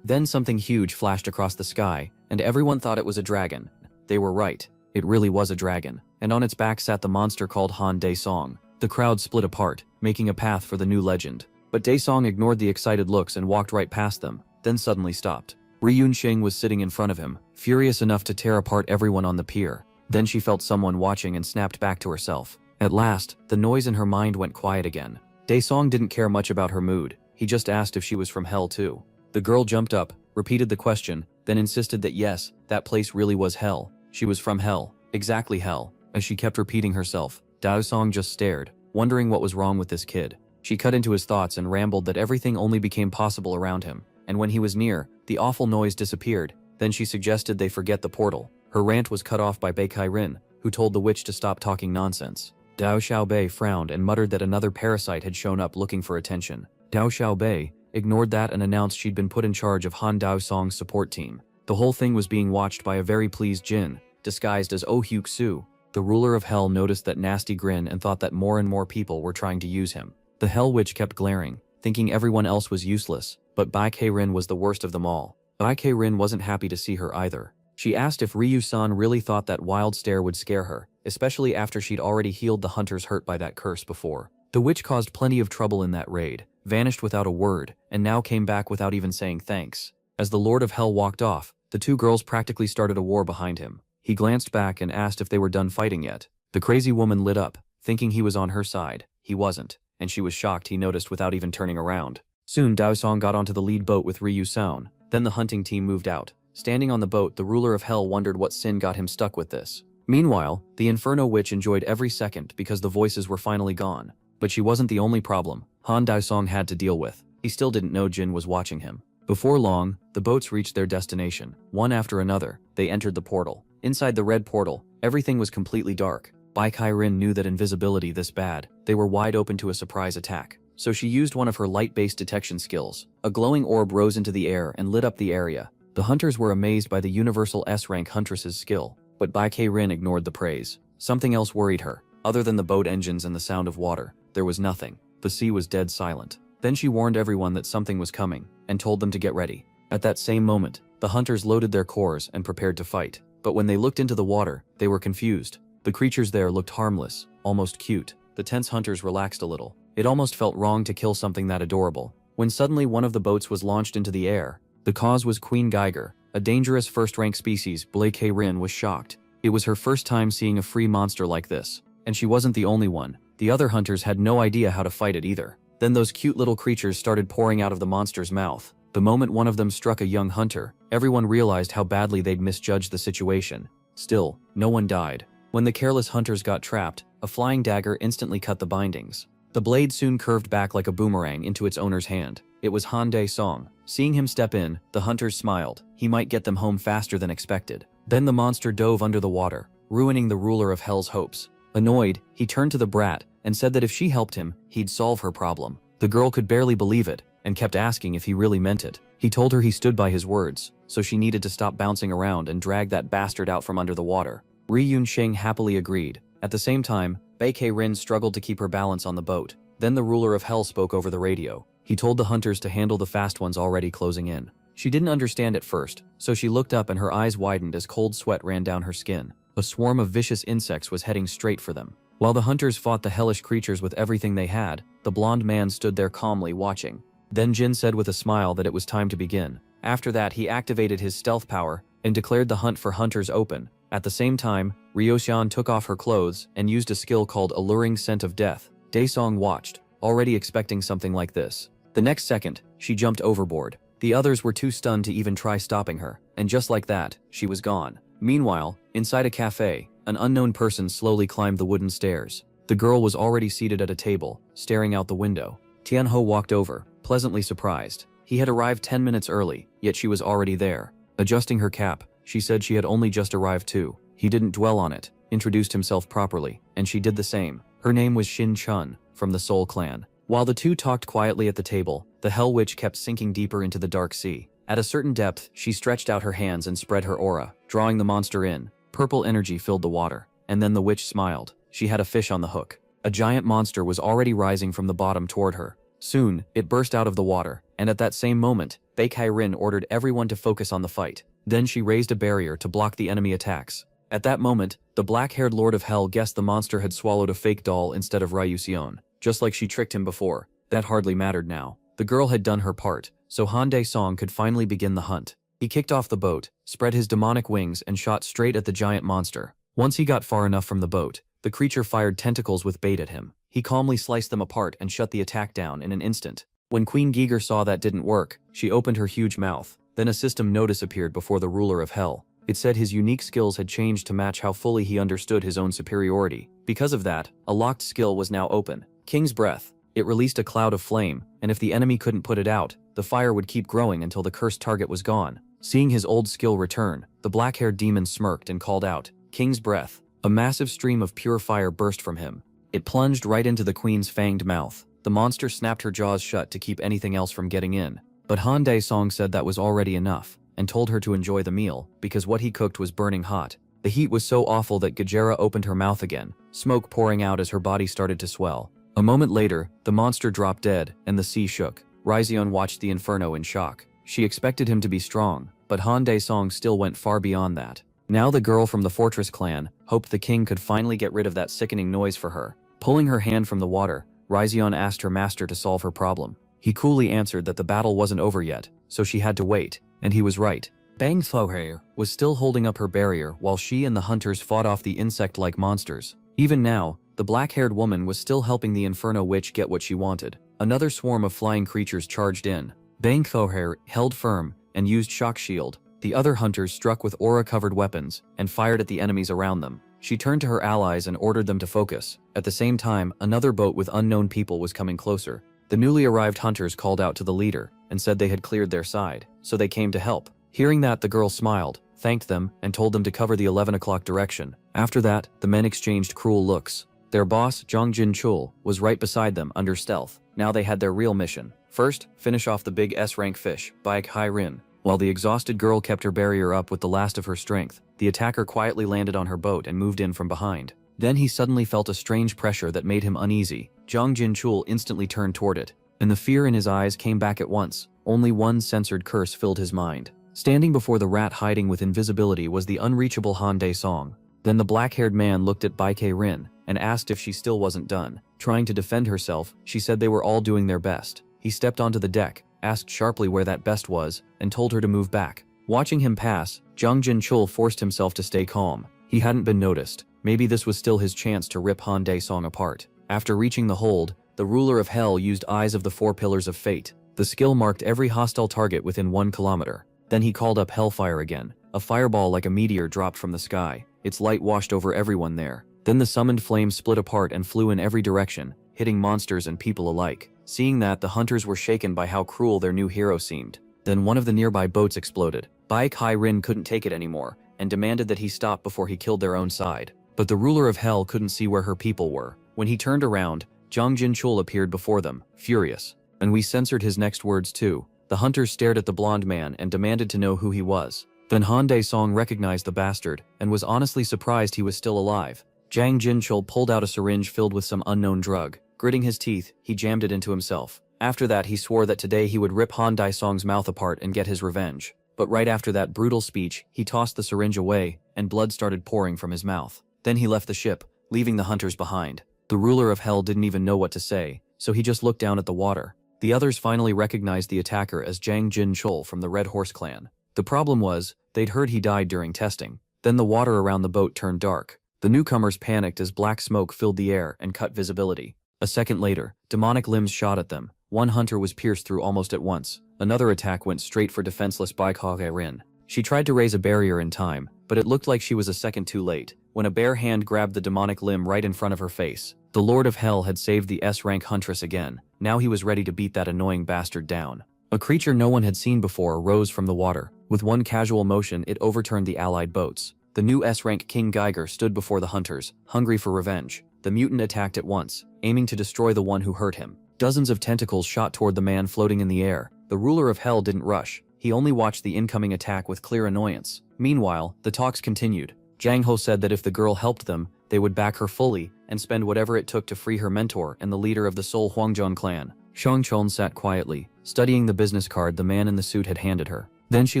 Then something huge flashed across the sky, and everyone thought it was a dragon. They were right. It really was a dragon, and on its back sat the monster called Han Daesong. The crowd split apart, making a path for the new legend. But Daesong ignored the excited looks and walked right past them, then suddenly stopped. Ryun Sheng was sitting in front of him, furious enough to tear apart everyone on the pier. Then she felt someone watching and snapped back to herself. At last, the noise in her mind went quiet again. Daesong didn't care much about her mood. He just asked if she was from hell too. The girl jumped up, repeated the question, then insisted that yes, that place really was hell. She was from hell, exactly hell. As she kept repeating herself, Daesong just stared, wondering what was wrong with this kid. She cut into his thoughts and rambled that everything only became possible around him, and when he was near, the awful noise disappeared. Then she suggested they forget the portal. Her rant was cut off by Baekhae-rin, who told the witch to stop talking nonsense. Dao Xiaobei frowned and muttered that another parasite had shown up looking for attention. Dao Xiaobei ignored that and announced she'd been put in charge of Han Daesong's support team. The whole thing was being watched by a very pleased Jin, disguised as Oh Hyuk Soo. The ruler of hell noticed that nasty grin and thought that more and more people were trying to use him. The Hell Witch kept glaring, thinking everyone else was useless, but Baekhae-rin was the worst of them all. Baekhae-rin wasn't happy to see her either. She asked if Ryu-san really thought that wild stare would scare her, especially after she'd already healed the hunters hurt by that curse before. The witch caused plenty of trouble in that raid, vanished without a word, and now came back without even saying thanks. As the Lord of Hell walked off, the two girls practically started a war behind him. He glanced back and asked if they were done fighting yet. The crazy woman lit up, thinking he was on her side. He wasn't, and she was shocked he noticed without even turning around. Soon Daesong got onto the lead boat with Ryu-san. Then the hunting team moved out. Standing on the boat, the ruler of hell wondered what sin got him stuck with this. Meanwhile, the Inferno Witch enjoyed every second because the voices were finally gone. But she wasn't the only problem Han Daesong had to deal with. He still didn't know Jin was watching him. Before long, the boats reached their destination. One after another, they entered the portal. Inside the red portal, everything was completely dark. Baekhae-rin knew that invisibility this bad, they were wide open to a surprise attack. So she used one of her light-based detection skills. A glowing orb rose into the air and lit up the area. The hunters were amazed by the universal S-rank huntress's skill, but Baekhae-rin ignored the praise. Something else worried her. Other than the boat engines and the sound of water, there was nothing. The sea was dead silent. Then she warned everyone that something was coming, and told them to get ready. At that same moment, the hunters loaded their cores and prepared to fight. But when they looked into the water, they were confused. The creatures there looked harmless, almost cute. The tense hunters relaxed a little. It almost felt wrong to kill something that adorable. When suddenly one of the boats was launched into the air. The cause was Queen Geiger, a dangerous first-rank species. Baekhae-rin was shocked. It was her first time seeing a free monster like this. And she wasn't the only one. The other hunters had no idea how to fight it either. Then those cute little creatures started pouring out of the monster's mouth. The moment one of them struck a young hunter, everyone realized how badly they'd misjudged the situation. Still, no one died. When the careless hunters got trapped, a flying dagger instantly cut the bindings. The blade soon curved back like a boomerang into its owner's hand. It was Han Dae-song. Seeing him step in, the hunters smiled. He might get them home faster than expected. Then the monster dove under the water, ruining the ruler of Hell's hopes. Annoyed, he turned to the brat and said that if she helped him, he'd solve her problem. The girl could barely believe it and kept asking if he really meant it. He told her he stood by his words, so she needed to stop bouncing around and drag that bastard out from under the water. Ri Yun-sheng happily agreed. At the same time, Bae-Rin struggled to keep her balance on the boat. Then the ruler of Hell spoke over the radio. He told the hunters to handle the fast ones already closing in. She didn't understand at first, so she looked up and her eyes widened as cold sweat ran down her skin. A swarm of vicious insects was heading straight for them. While the hunters fought the hellish creatures with everything they had, the blonde man stood there calmly watching. Then Jin said with a smile that it was time to begin. After that, he activated his stealth power and declared the hunt for hunters open. At the same time, Ryo-seon took off her clothes and used a skill called Alluring Scent of Death. Dae-song watched, already expecting something like this. The next second, she jumped overboard. The others were too stunned to even try stopping her, and just like that, she was gone. Meanwhile, inside a cafe, an unknown person slowly climbed the wooden stairs. The girl was already seated at a table, staring out the window. Tianho walked over, pleasantly surprised. He had arrived 10 minutes early, yet she was already there. Adjusting her cap, she said she had only just arrived too. He didn't dwell on it, introduced himself properly, and she did the same. Her name was Shin Chun, from the Soul Clan. While the two talked quietly at the table, the Hell Witch kept sinking deeper into the dark sea. At a certain depth, she stretched out her hands and spread her aura, drawing the monster in. Purple energy filled the water, and then the witch smiled. She had a fish on the hook. A giant monster was already rising from the bottom toward her. Soon, it burst out of the water, and at that same moment, Bae-Rin ordered everyone to focus on the fight. Then she raised a barrier to block the enemy attacks. At that moment, the black-haired Lord of Hell guessed the monster had swallowed a fake doll instead of Ryu-seon. Just like she tricked him before, that hardly mattered now. The girl had done her part, so Han Dae-song could finally begin the hunt. He kicked off the boat, spread his demonic wings and shot straight at the giant monster. Once he got far enough from the boat, the creature fired tentacles with bait at him. He calmly sliced them apart and shut the attack down in an instant. When Queen Giger saw that didn't work, she opened her huge mouth. Then a system notice appeared before the ruler of Hell. It said his unique skills had changed to match how fully he understood his own superiority. Because of that, a locked skill was now open. King's Breath. It released a cloud of flame, and if the enemy couldn't put it out, the fire would keep growing until the cursed target was gone. Seeing his old skill return, the black-haired demon smirked and called out, "King's Breath." A massive stream of pure fire burst from him. It plunged right into the queen's fanged mouth. The monster snapped her jaws shut to keep anything else from getting in. But Han Dae-song said that was already enough, and told her to enjoy the meal, because what he cooked was burning hot. The heat was so awful that Gajera opened her mouth again, smoke pouring out as her body started to swell. A moment later, the monster dropped dead, and the sea shook. Raizion watched the inferno in shock. She expected him to be strong, but Han Dae-song still went far beyond that. Now the girl from the Fortress clan hoped the king could finally get rid of that sickening noise for her. Pulling her hand from the water, Raizion asked her master to solve her problem. He coolly answered that the battle wasn't over yet, so she had to wait, and he was right. Bang Thohair was still holding up her barrier while she and the hunters fought off the insect-like monsters. Even now, the black-haired woman was still helping the Inferno Witch get what she wanted. Another swarm of flying creatures charged in. Bang Thohair held firm and used Shock Shield. The other hunters struck with aura-covered weapons and fired at the enemies around them. She turned to her allies and ordered them to focus. At the same time, another boat with unknown people was coming closer. The newly arrived hunters called out to the leader and said they had cleared their side, so they came to help. Hearing that, the girl smiled, thanked them, and told them to cover the 11 o'clock direction. After that, the men exchanged cruel looks. Their boss, Jong Jin-chul, was right beside them under stealth. Now they had their real mission. First, finish off the big S-rank fish, Baek-hai-rin. While the exhausted girl kept her barrier up with the last of her strength, the attacker quietly landed on her boat and moved in from behind. Then he suddenly felt a strange pressure that made him uneasy. Jong Jin-chul instantly turned toward it, and the fear in his eyes came back at once. Only one censored curse filled his mind. Standing before the rat hiding with invisibility was the unreachable Han Dae-song. Then the black-haired man looked at Baek-hai-rin and asked if she still wasn't done. Trying to defend herself, she said they were all doing their best. He stepped onto the deck, asked sharply where that best was, and told her to move back. Watching him pass, Jong Jin-chul forced himself to stay calm. He hadn't been noticed. Maybe this was still his chance to rip Han Dae-song apart. After reaching the hold, the ruler of Hell used Eyes of the Four Pillars of Fate. The skill marked every hostile target within 1 kilometer. Then he called up Hellfire again. A fireball like a meteor dropped from the sky. Its light washed over everyone there. Then the summoned flames split apart and flew in every direction, hitting monsters and people alike. Seeing that, the hunters were shaken by how cruel their new hero seemed. Then one of the nearby boats exploded. Bai Kai Rin couldn't take it anymore and demanded that he stop before he killed their own side. But the ruler of hell couldn't see where her people were. When he turned around, Zhang Jinchul appeared before them, furious. And we censored his next words too. The hunters stared at the blonde man and demanded to know who he was. Then Han Dae-song recognized the bastard and was honestly surprised he was still alive. Zhang Jinchul pulled out a syringe filled with some unknown drug. Gritting his teeth, he jammed it into himself. After that, he swore that today he would rip Han Dae-song's mouth apart and get his revenge. But right after that brutal speech, he tossed the syringe away, and blood started pouring from his mouth. Then he left the ship, leaving the hunters behind. The ruler of hell didn't even know what to say, so he just looked down at the water. The others finally recognized the attacker as Zhang Jinchul from the Red Horse clan. The problem was, they'd heard he died during testing. Then the water around the boat turned dark. The newcomers panicked as black smoke filled the air and cut visibility. A second later, demonic limbs shot at them. One hunter was pierced through almost at once. Another attack went straight for defenseless Bai Kai Rin. She tried to raise a barrier in time, but it looked like she was a second too late, when a bare hand grabbed the demonic limb right in front of her face. The Lord of Hell had saved the S-rank huntress again. Now he was ready to beat that annoying bastard down. A creature no one had seen before rose from the water. With one casual motion, it overturned the allied boats. The new S-rank King Geiger stood before the hunters, hungry for revenge. The mutant attacked at once, aiming to destroy the one who hurt him. Dozens of tentacles shot toward the man floating in the air. The ruler of hell didn't rush. He only watched the incoming attack with clear annoyance. Meanwhile, the talks continued. Jang Ho said that if the girl helped them, they would back her fully and spend whatever it took to free her mentor and the leader of the Seoul Hwangjeon clan. Shang Chon sat quietly, studying the business card the man in the suit had handed her. Then she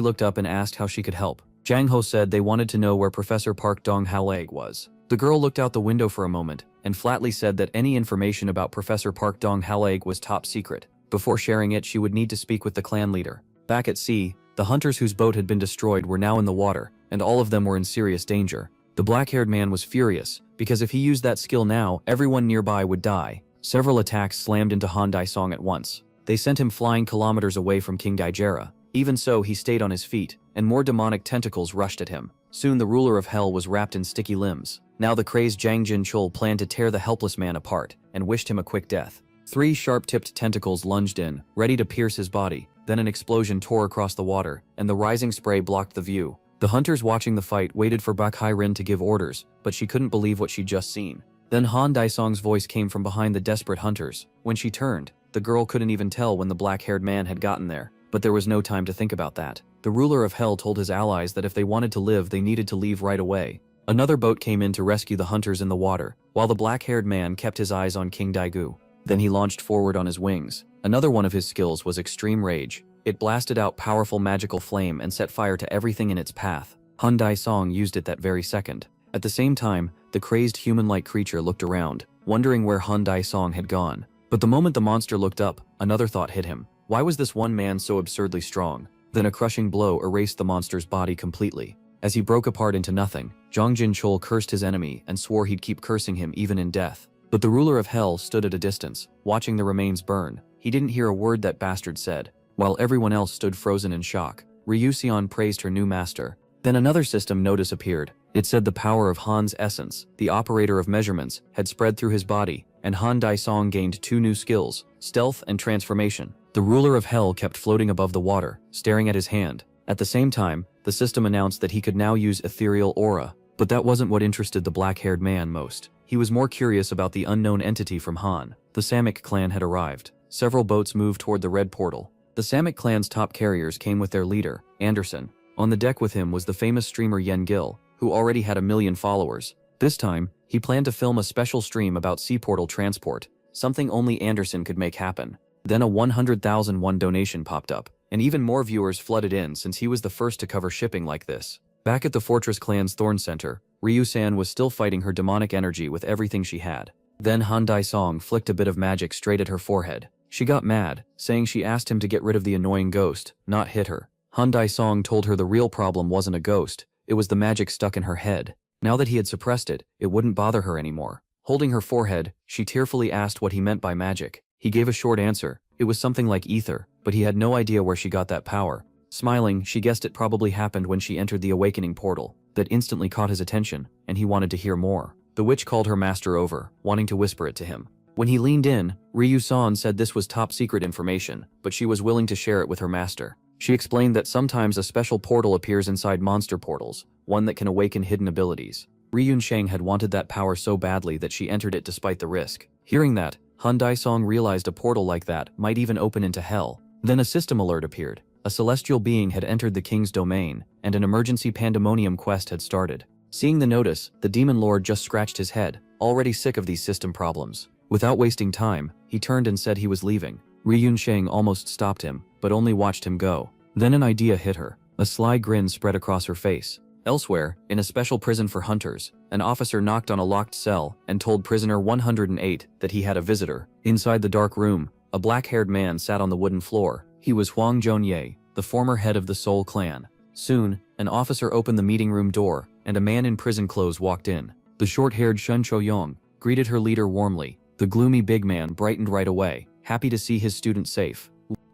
looked up and asked how she could help. Jang Ho said they wanted to know where Professor Park Dong-Hao was. The girl looked out the window for a moment and flatly said that any information about Professor Park Dong-Hao was top secret. Before sharing it, she would need to speak with the clan leader. Back at sea, the hunters whose boat had been destroyed were now in the water, and all of them were in serious danger. The black-haired man was furious, because if he used that skill now, everyone nearby would die. Several attacks slammed into Han Dae-song at once. They sent him flying kilometers away from King Daijera. Even so, he stayed on his feet, and more demonic tentacles rushed at him. Soon the ruler of hell was wrapped in sticky limbs. Now the crazed Zhang Jinchul planned to tear the helpless man apart, and wished him a quick death. 3 sharp-tipped tentacles lunged in, ready to pierce his body. Then an explosion tore across the water, and the rising spray blocked the view. The hunters watching the fight waited for Bai Kai Rin to give orders, but she couldn't believe what she'd just seen. Then Han Dae-song's voice came from behind the desperate hunters. When she turned, the girl couldn't even tell when the black-haired man had gotten there. But there was no time to think about that. The ruler of hell told his allies that if they wanted to live, they needed to leave right away. Another boat came in to rescue the hunters in the water, while the black-haired man kept his eyes on King Daegu. Then he launched forward on his wings. Another one of his skills was Extreme Rage. It blasted out powerful magical flame and set fire to everything in its path. Han Dae-song used it that very second. At the same time, the crazed human-like creature looked around, wondering where Han Dae-song had gone. But the moment the monster looked up, another thought hit him. Why was this one man so absurdly strong? Then a crushing blow erased the monster's body completely. As he broke apart into nothing, Zhang Jinchul cursed his enemy and swore he'd keep cursing him even in death. But the ruler of hell stood at a distance, watching the remains burn. He didn't hear a word that bastard said, while everyone else stood frozen in shock. Ryu Xian praised her new master. Then another system notice appeared. It said the power of Han's essence, the operator of measurements, had spread through his body, and Han Dae-song gained 2 new skills, stealth and transformation. The ruler of hell kept floating above the water, staring at his hand. At the same time, the system announced that he could now use ethereal aura. But that wasn't what interested the black-haired man most. He was more curious about the unknown entity from Han. The Samik clan had arrived. Several boats moved toward the red portal. The Samik clan's top carriers came with their leader, Anderson. On the deck with him was the famous streamer Yen Gil, who already had 1 million followers. This time, he planned to film a special stream about sea portal transport, something only Anderson could make happen. Then a 100,000 won donation popped up, and even more viewers flooded in since he was the first to cover shipping like this. Back at the Fortress Clan's Thorn Center, Ryu-san was still fighting her demonic energy with everything she had. Then Han Dae-song flicked a bit of magic straight at her forehead. She got mad, saying she asked him to get rid of the annoying ghost, not hit her. Han Dae-song told her the real problem wasn't a ghost, it was the magic stuck in her head. Now that he had suppressed it, it wouldn't bother her anymore. Holding her forehead, she tearfully asked what he meant by magic. He gave a short answer. It was something like ether, but he had no idea where she got that power. Smiling, she guessed it probably happened when she entered the awakening portal. That instantly caught his attention, and he wanted to hear more. The witch called her master over, wanting to whisper it to him. When he leaned in, Ryu-san said this was top secret information, but she was willing to share it with her master. She explained that sometimes a special portal appears inside monster portals, one that can awaken hidden abilities. Ryun-sheng had wanted that power so badly that she entered it despite the risk. Hearing that, Han Dae-song realized a portal like that might even open into hell. Then a system alert appeared. A celestial being had entered the king's domain, and an emergency pandemonium quest had started. Seeing the notice, the demon lord just scratched his head, already sick of these system problems. Without wasting time, he turned and said he was leaving. Ryun-sheng almost stopped him, but only watched him go. Then an idea hit her. A sly grin spread across her face. Elsewhere, in a special prison for hunters, an officer knocked on a locked cell and told prisoner 108 that he had a visitor. Inside the dark room, a black-haired man sat on the wooden floor. He was Huang Zhonye, the former head of the Soul clan. Soon, an officer opened the meeting room door, and a man in prison clothes walked in. The short-haired Shun Choyong greeted her leader warmly. The gloomy big man brightened right away, happy to see his student safe.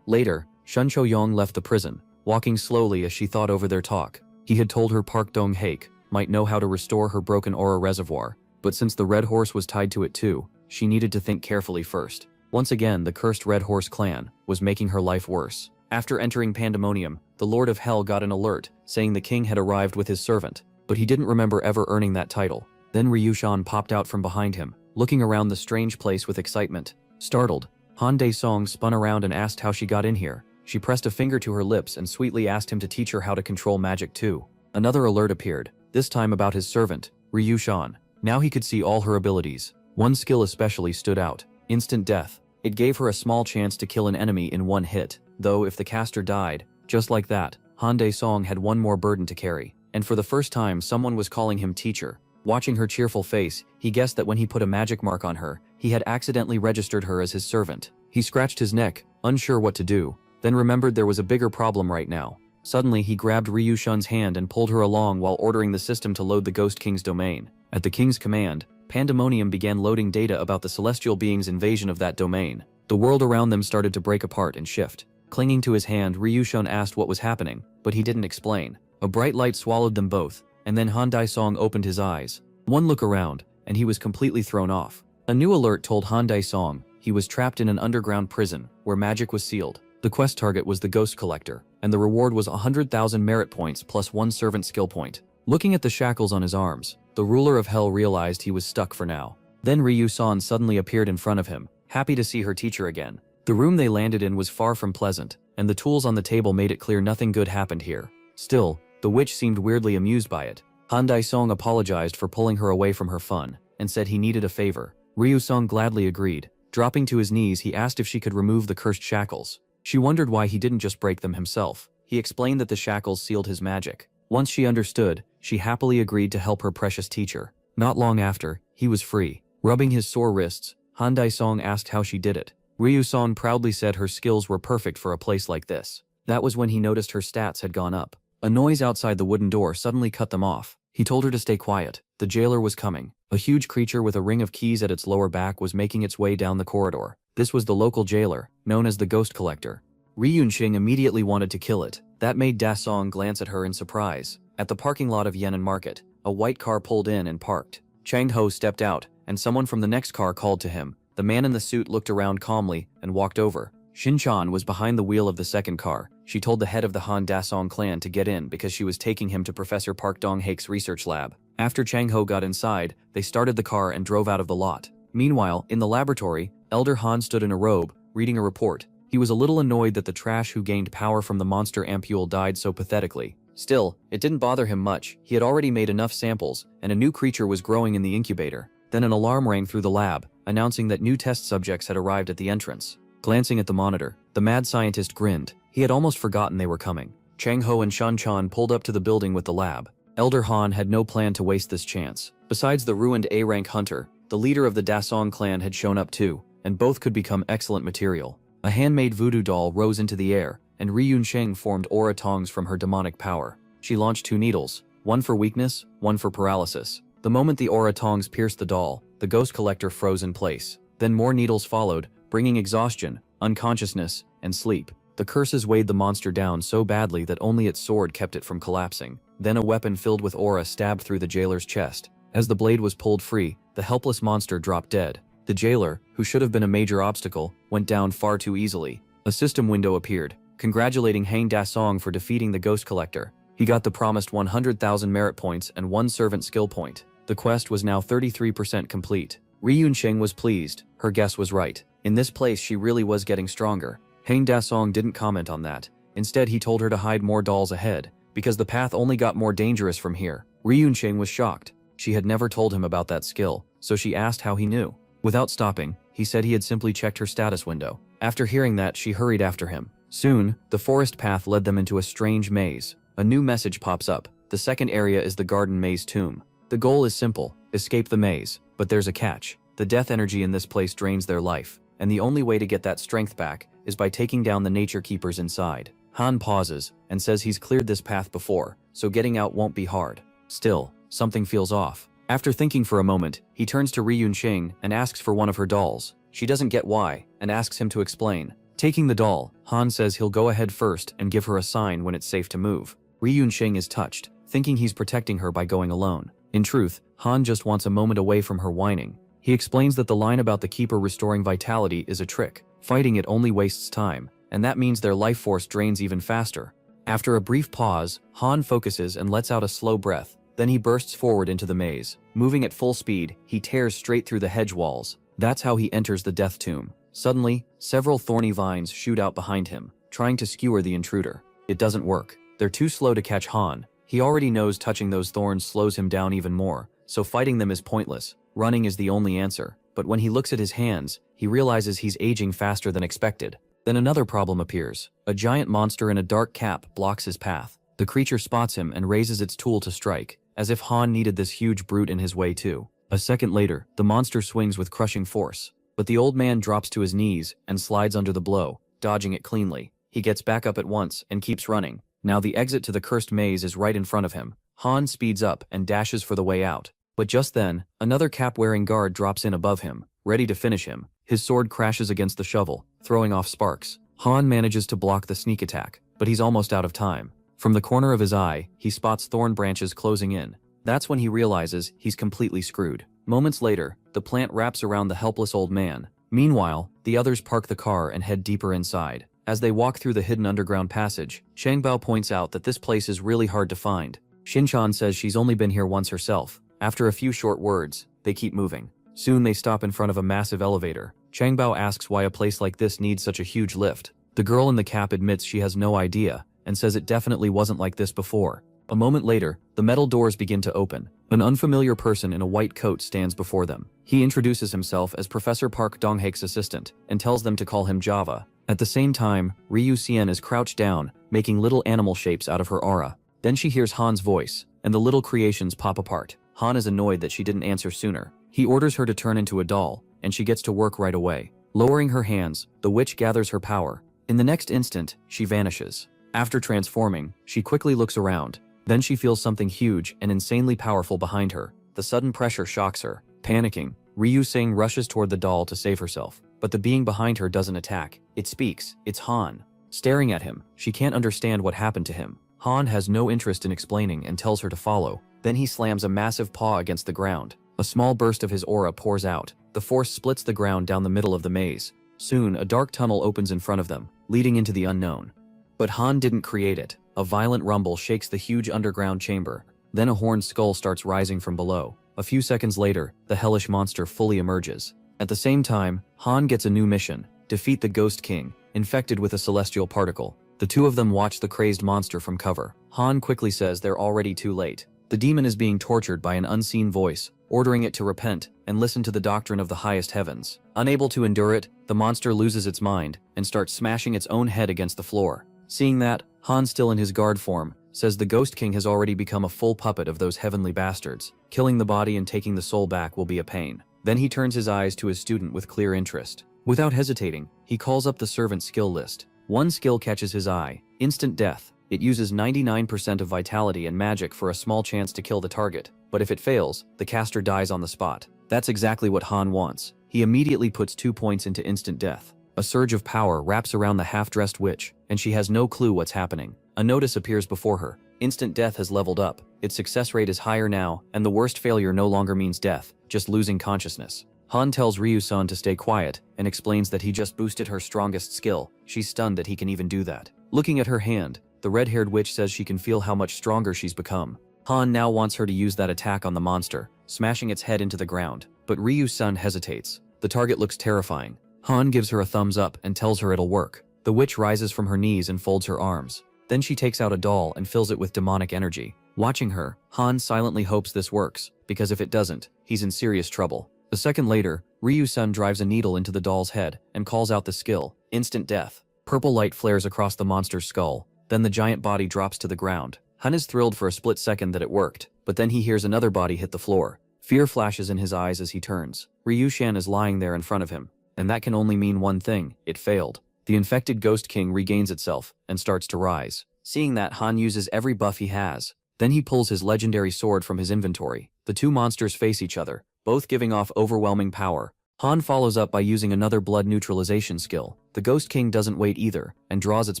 Later, Shun Choyong left the prison, walking slowly as she thought over their talk. He had told her Park Dong-haek might know how to restore her broken aura reservoir, but since the Red Horse was tied to it too, she needed to think carefully first. Once again, the cursed Red Horse clan was making her life worse. After entering Pandemonium, the Lord of Hell got an alert saying the king had arrived with his servant, but he didn't remember ever earning that title. Then Ryushan popped out from behind him, looking around the strange place with excitement. Startled, Han Dae-song spun around and asked how she got in here. She pressed a finger to her lips and sweetly asked him to teach her how to control magic too. Another alert appeared, this time about his servant, Ryushan. Now he could see all her abilities. One skill especially stood out, instant death. It gave her a small chance to kill an enemy in one hit, though if the caster died, just like that, Han Dae-song had one more burden to carry. And for the first time someone was calling him teacher. Watching her cheerful face, he guessed that when he put a magic mark on her, he had accidentally registered her as his servant. He scratched his neck, unsure what to do, then remembered there was a bigger problem right now. Suddenly he grabbed Ryushan's hand and pulled her along while ordering the system to load the Ghost King's domain. At the king's command, Pandemonium began loading data about the celestial being's invasion of that domain. The world around them started to break apart and shift. Clinging to his hand, Ryushan asked what was happening, but he didn't explain. A bright light swallowed them both, and then Han Dae-song opened his eyes. One look around, and he was completely thrown off. A new alert told Han Dae-song he was trapped in an underground prison where magic was sealed. The quest target was the Ghost Collector, and the reward was 100,000 merit points plus 1 servant skill point. Looking at the shackles on his arms, the ruler of hell realized he was stuck for now. Then Ryu-san suddenly appeared in front of him, happy to see her teacher again. The room they landed in was far from pleasant, and the tools on the table made it clear nothing good happened here. Still, the witch seemed weirdly amused by it. Han Dae-song apologized for pulling her away from her fun, and said he needed a favor. Ryu-sung gladly agreed. Dropping to his knees, he asked if she could remove the cursed shackles. She wondered why he didn't just break them himself. He explained that the shackles sealed his magic. Once she understood, she happily agreed to help her precious teacher. Not long after, he was free. Rubbing his sore wrists, Han Dae-song asked how she did it. Ryu-san proudly said her skills were perfect for a place like this. That was when he noticed her stats had gone up. A noise outside the wooden door suddenly cut them off. He told her to stay quiet. The jailer was coming. A huge creature with a ring of keys at its lower back was making its way down the corridor. This was the local jailer, known as the Ghost Collector. Ryun-shing immediately wanted to kill it. That made Da-song glance at her in surprise. At the parking lot of Yan'an Market, a white car pulled in and parked. Chang-ho stepped out, and someone from the next car called to him. The man in the suit looked around calmly and walked over. Shin-chan was behind the wheel of the second car. She told the head of the Han Da-song clan to get in because she was taking him to Professor Park Dong-haek's research lab. After Chang-ho got inside, they started the car and drove out of the lot. Meanwhile, in the laboratory, Elder Han stood in a robe, reading a report. He was a little annoyed that the trash who gained power from the monster ampule died so pathetically. Still, it didn't bother him much. He had already made enough samples, and a new creature was growing in the incubator. Then an alarm rang through the lab, announcing that new test subjects had arrived at the entrance. Glancing at the monitor, the mad scientist grinned. He had almost forgotten they were coming. Chang-ho and Shan-chan pulled up to the building with the lab. Elder Han had no plan to waste this chance. Besides the ruined A-rank hunter, the leader of the Da-song clan had shown up too, and both could become excellent material. A handmade voodoo doll rose into the air, and Ryun-sheng formed aura tongs from her demonic power. She launched 2 needles, one for weakness, one for paralysis. The moment the aura tongs pierced the doll, the Ghost Collector froze in place. Then more needles followed, bringing exhaustion, unconsciousness, and sleep. The curses weighed the monster down so badly that only its sword kept it from collapsing. Then a weapon filled with aura stabbed through the jailer's chest. As the blade was pulled free, the helpless monster dropped dead. The jailer, who should have been a major obstacle, went down far too easily. A system window appeared, congratulating Hang Da-song for defeating the ghost collector. He got the promised 100,000 merit points and 1 servant skill point. The quest was now 33% complete. Ri Yunqing was pleased. Her guess was right. In this place she really was getting stronger. Hang Da-song didn't comment on that. Instead he told her to hide more dolls ahead, because the path only got more dangerous from here. Ri Yunqing was shocked. She had never told him about that skill, so she asked how he knew. Without stopping, he said he had simply checked her status window. After hearing that, she hurried after him. Soon, the forest path led them into a strange maze. A new message pops up. The second area is the garden maze tomb. The goal is simple: escape the maze. But there's a catch. The death energy in this place drains their life, and the only way to get that strength back is by taking down the nature keepers inside. Han pauses and says he's cleared this path before, so getting out won't be hard. Still, something feels off. After thinking for a moment, he turns to Ri Yunqing and asks for one of her dolls. She doesn't get why, and asks him to explain. Taking the doll, Han says he'll go ahead first and give her a sign when it's safe to move. Ri Yunqing is touched, thinking he's protecting her by going alone. In truth, Han just wants a moment away from her whining. He explains that the line about the keeper restoring vitality is a trick. Fighting it only wastes time, and that means their life force drains even faster. After a brief pause, Han focuses and lets out a slow breath. Then he bursts forward into the maze. Moving at full speed, he tears straight through the hedge walls. That's how he enters the death tomb. Suddenly, several thorny vines shoot out behind him, trying to skewer the intruder. It doesn't work. They're too slow to catch Han. He already knows touching those thorns slows him down even more, so fighting them is pointless. Running is the only answer. But when he looks at his hands, he realizes he's aging faster than expected. Then another problem appears. A giant monster in a dark cap blocks his path. The creature spots him and raises its tool to strike, as if Han needed this huge brute in his way too. A second later, the monster swings with crushing force. But the old man drops to his knees and slides under the blow, dodging it cleanly. He gets back up at once and keeps running. Now the exit to the cursed maze is right in front of him. Han speeds up and dashes for the way out. But just then, another cap-wearing guard drops in above him, ready to finish him. His sword crashes against the shovel, throwing off sparks. Han manages to block the sneak attack, but he's almost out of time. From the corner of his eye, he spots thorn branches closing in. That's when he realizes he's completely screwed. Moments later, the plant wraps around the helpless old man. Meanwhile, the others park the car and head deeper inside. As they walk through the hidden underground passage, Shangbao points out that this place is really hard to find. Shinchan says she's only been here once herself. After a few short words, they keep moving. Soon they stop in front of a massive elevator. Changbao asks why a place like this needs such a huge lift. The girl in the cap admits she has no idea, and says it definitely wasn't like this before. A moment later, the metal doors begin to open. An unfamiliar person in a white coat stands before them. He introduces himself as Professor Park Donghaek's assistant, and tells them to call him Java. At the same time, Ryu Xian is crouched down, making little animal shapes out of her aura. Then she hears Han's voice, and the little creations pop apart. Han is annoyed that she didn't answer sooner. He orders her to turn into a doll, and she gets to work right away. Lowering her hands, the witch gathers her power. In the next instant, she vanishes. After transforming, she quickly looks around. Then she feels something huge and insanely powerful behind her. The sudden pressure shocks her. Panicking, Ryu Sing rushes toward the doll to save herself. But the being behind her doesn't attack. It speaks. It's Han. Staring at him, she can't understand what happened to him. Han has no interest in explaining and tells her to follow. Then he slams a massive paw against the ground. A small burst of his aura pours out. The force splits the ground down the middle of the maze. Soon, a dark tunnel opens in front of them, leading into the unknown. But Han didn't create it. A violent rumble shakes the huge underground chamber. Then a horned skull starts rising from below. A few seconds later, the hellish monster fully emerges. At the same time, Han gets a new mission: defeat the Ghost King, infected with a celestial particle. The two of them watch the crazed monster from cover. Han quickly says they're already too late. The demon is being tortured by an unseen voice, ordering it to repent and listen to the doctrine of the highest heavens. Unable to endure it, the monster loses its mind and starts smashing its own head against the floor. Seeing that, Han, still in his guard form, says the Ghost King has already become a full puppet of those heavenly bastards. Killing the body and taking the soul back will be a pain. Then he turns his eyes to his student with clear interest. Without hesitating, he calls up the servant skill list. One skill catches his eye: instant death. It uses 99% of vitality and magic for a small chance to kill the target, but if it fails, the caster dies on the spot. That's exactly what Han wants. He immediately puts 2 points into instant death. A surge of power wraps around the half-dressed witch, and she has no clue what's happening. A notice appears before her. Instant death has leveled up. Its success rate is higher now, and the worst failure no longer means death, just losing consciousness. Han tells Ryu-san to stay quiet and explains that he just boosted her strongest skill. She's stunned that he can even do that. Looking at her hand, the red-haired witch says she can feel how much stronger she's become. Han now wants her to use that attack on the monster, smashing its head into the ground, but Ryu-san hesitates. The target looks terrifying. Han gives her a thumbs up and tells her it'll work. The witch rises from her knees and folds her arms. Then she takes out a doll and fills it with demonic energy. Watching her, Han silently hopes this works, because if it doesn't, he's in serious trouble. A second later, Ryu-san drives a needle into the doll's head and calls out the skill, instant death. Purple light flares across the monster's skull, then the giant body drops to the ground. Han is thrilled for a split second that it worked, but then he hears another body hit the floor. Fear flashes in his eyes as he turns. Ryu-san is lying there in front of him, and that can only mean one thing: it failed. The infected Ghost King regains itself and starts to rise. Seeing that, Han uses every buff he has. Then he pulls his legendary sword from his inventory. The two monsters face each other, both giving off overwhelming power. Han follows up by using another blood neutralization skill. The Ghost King doesn't wait either, and draws its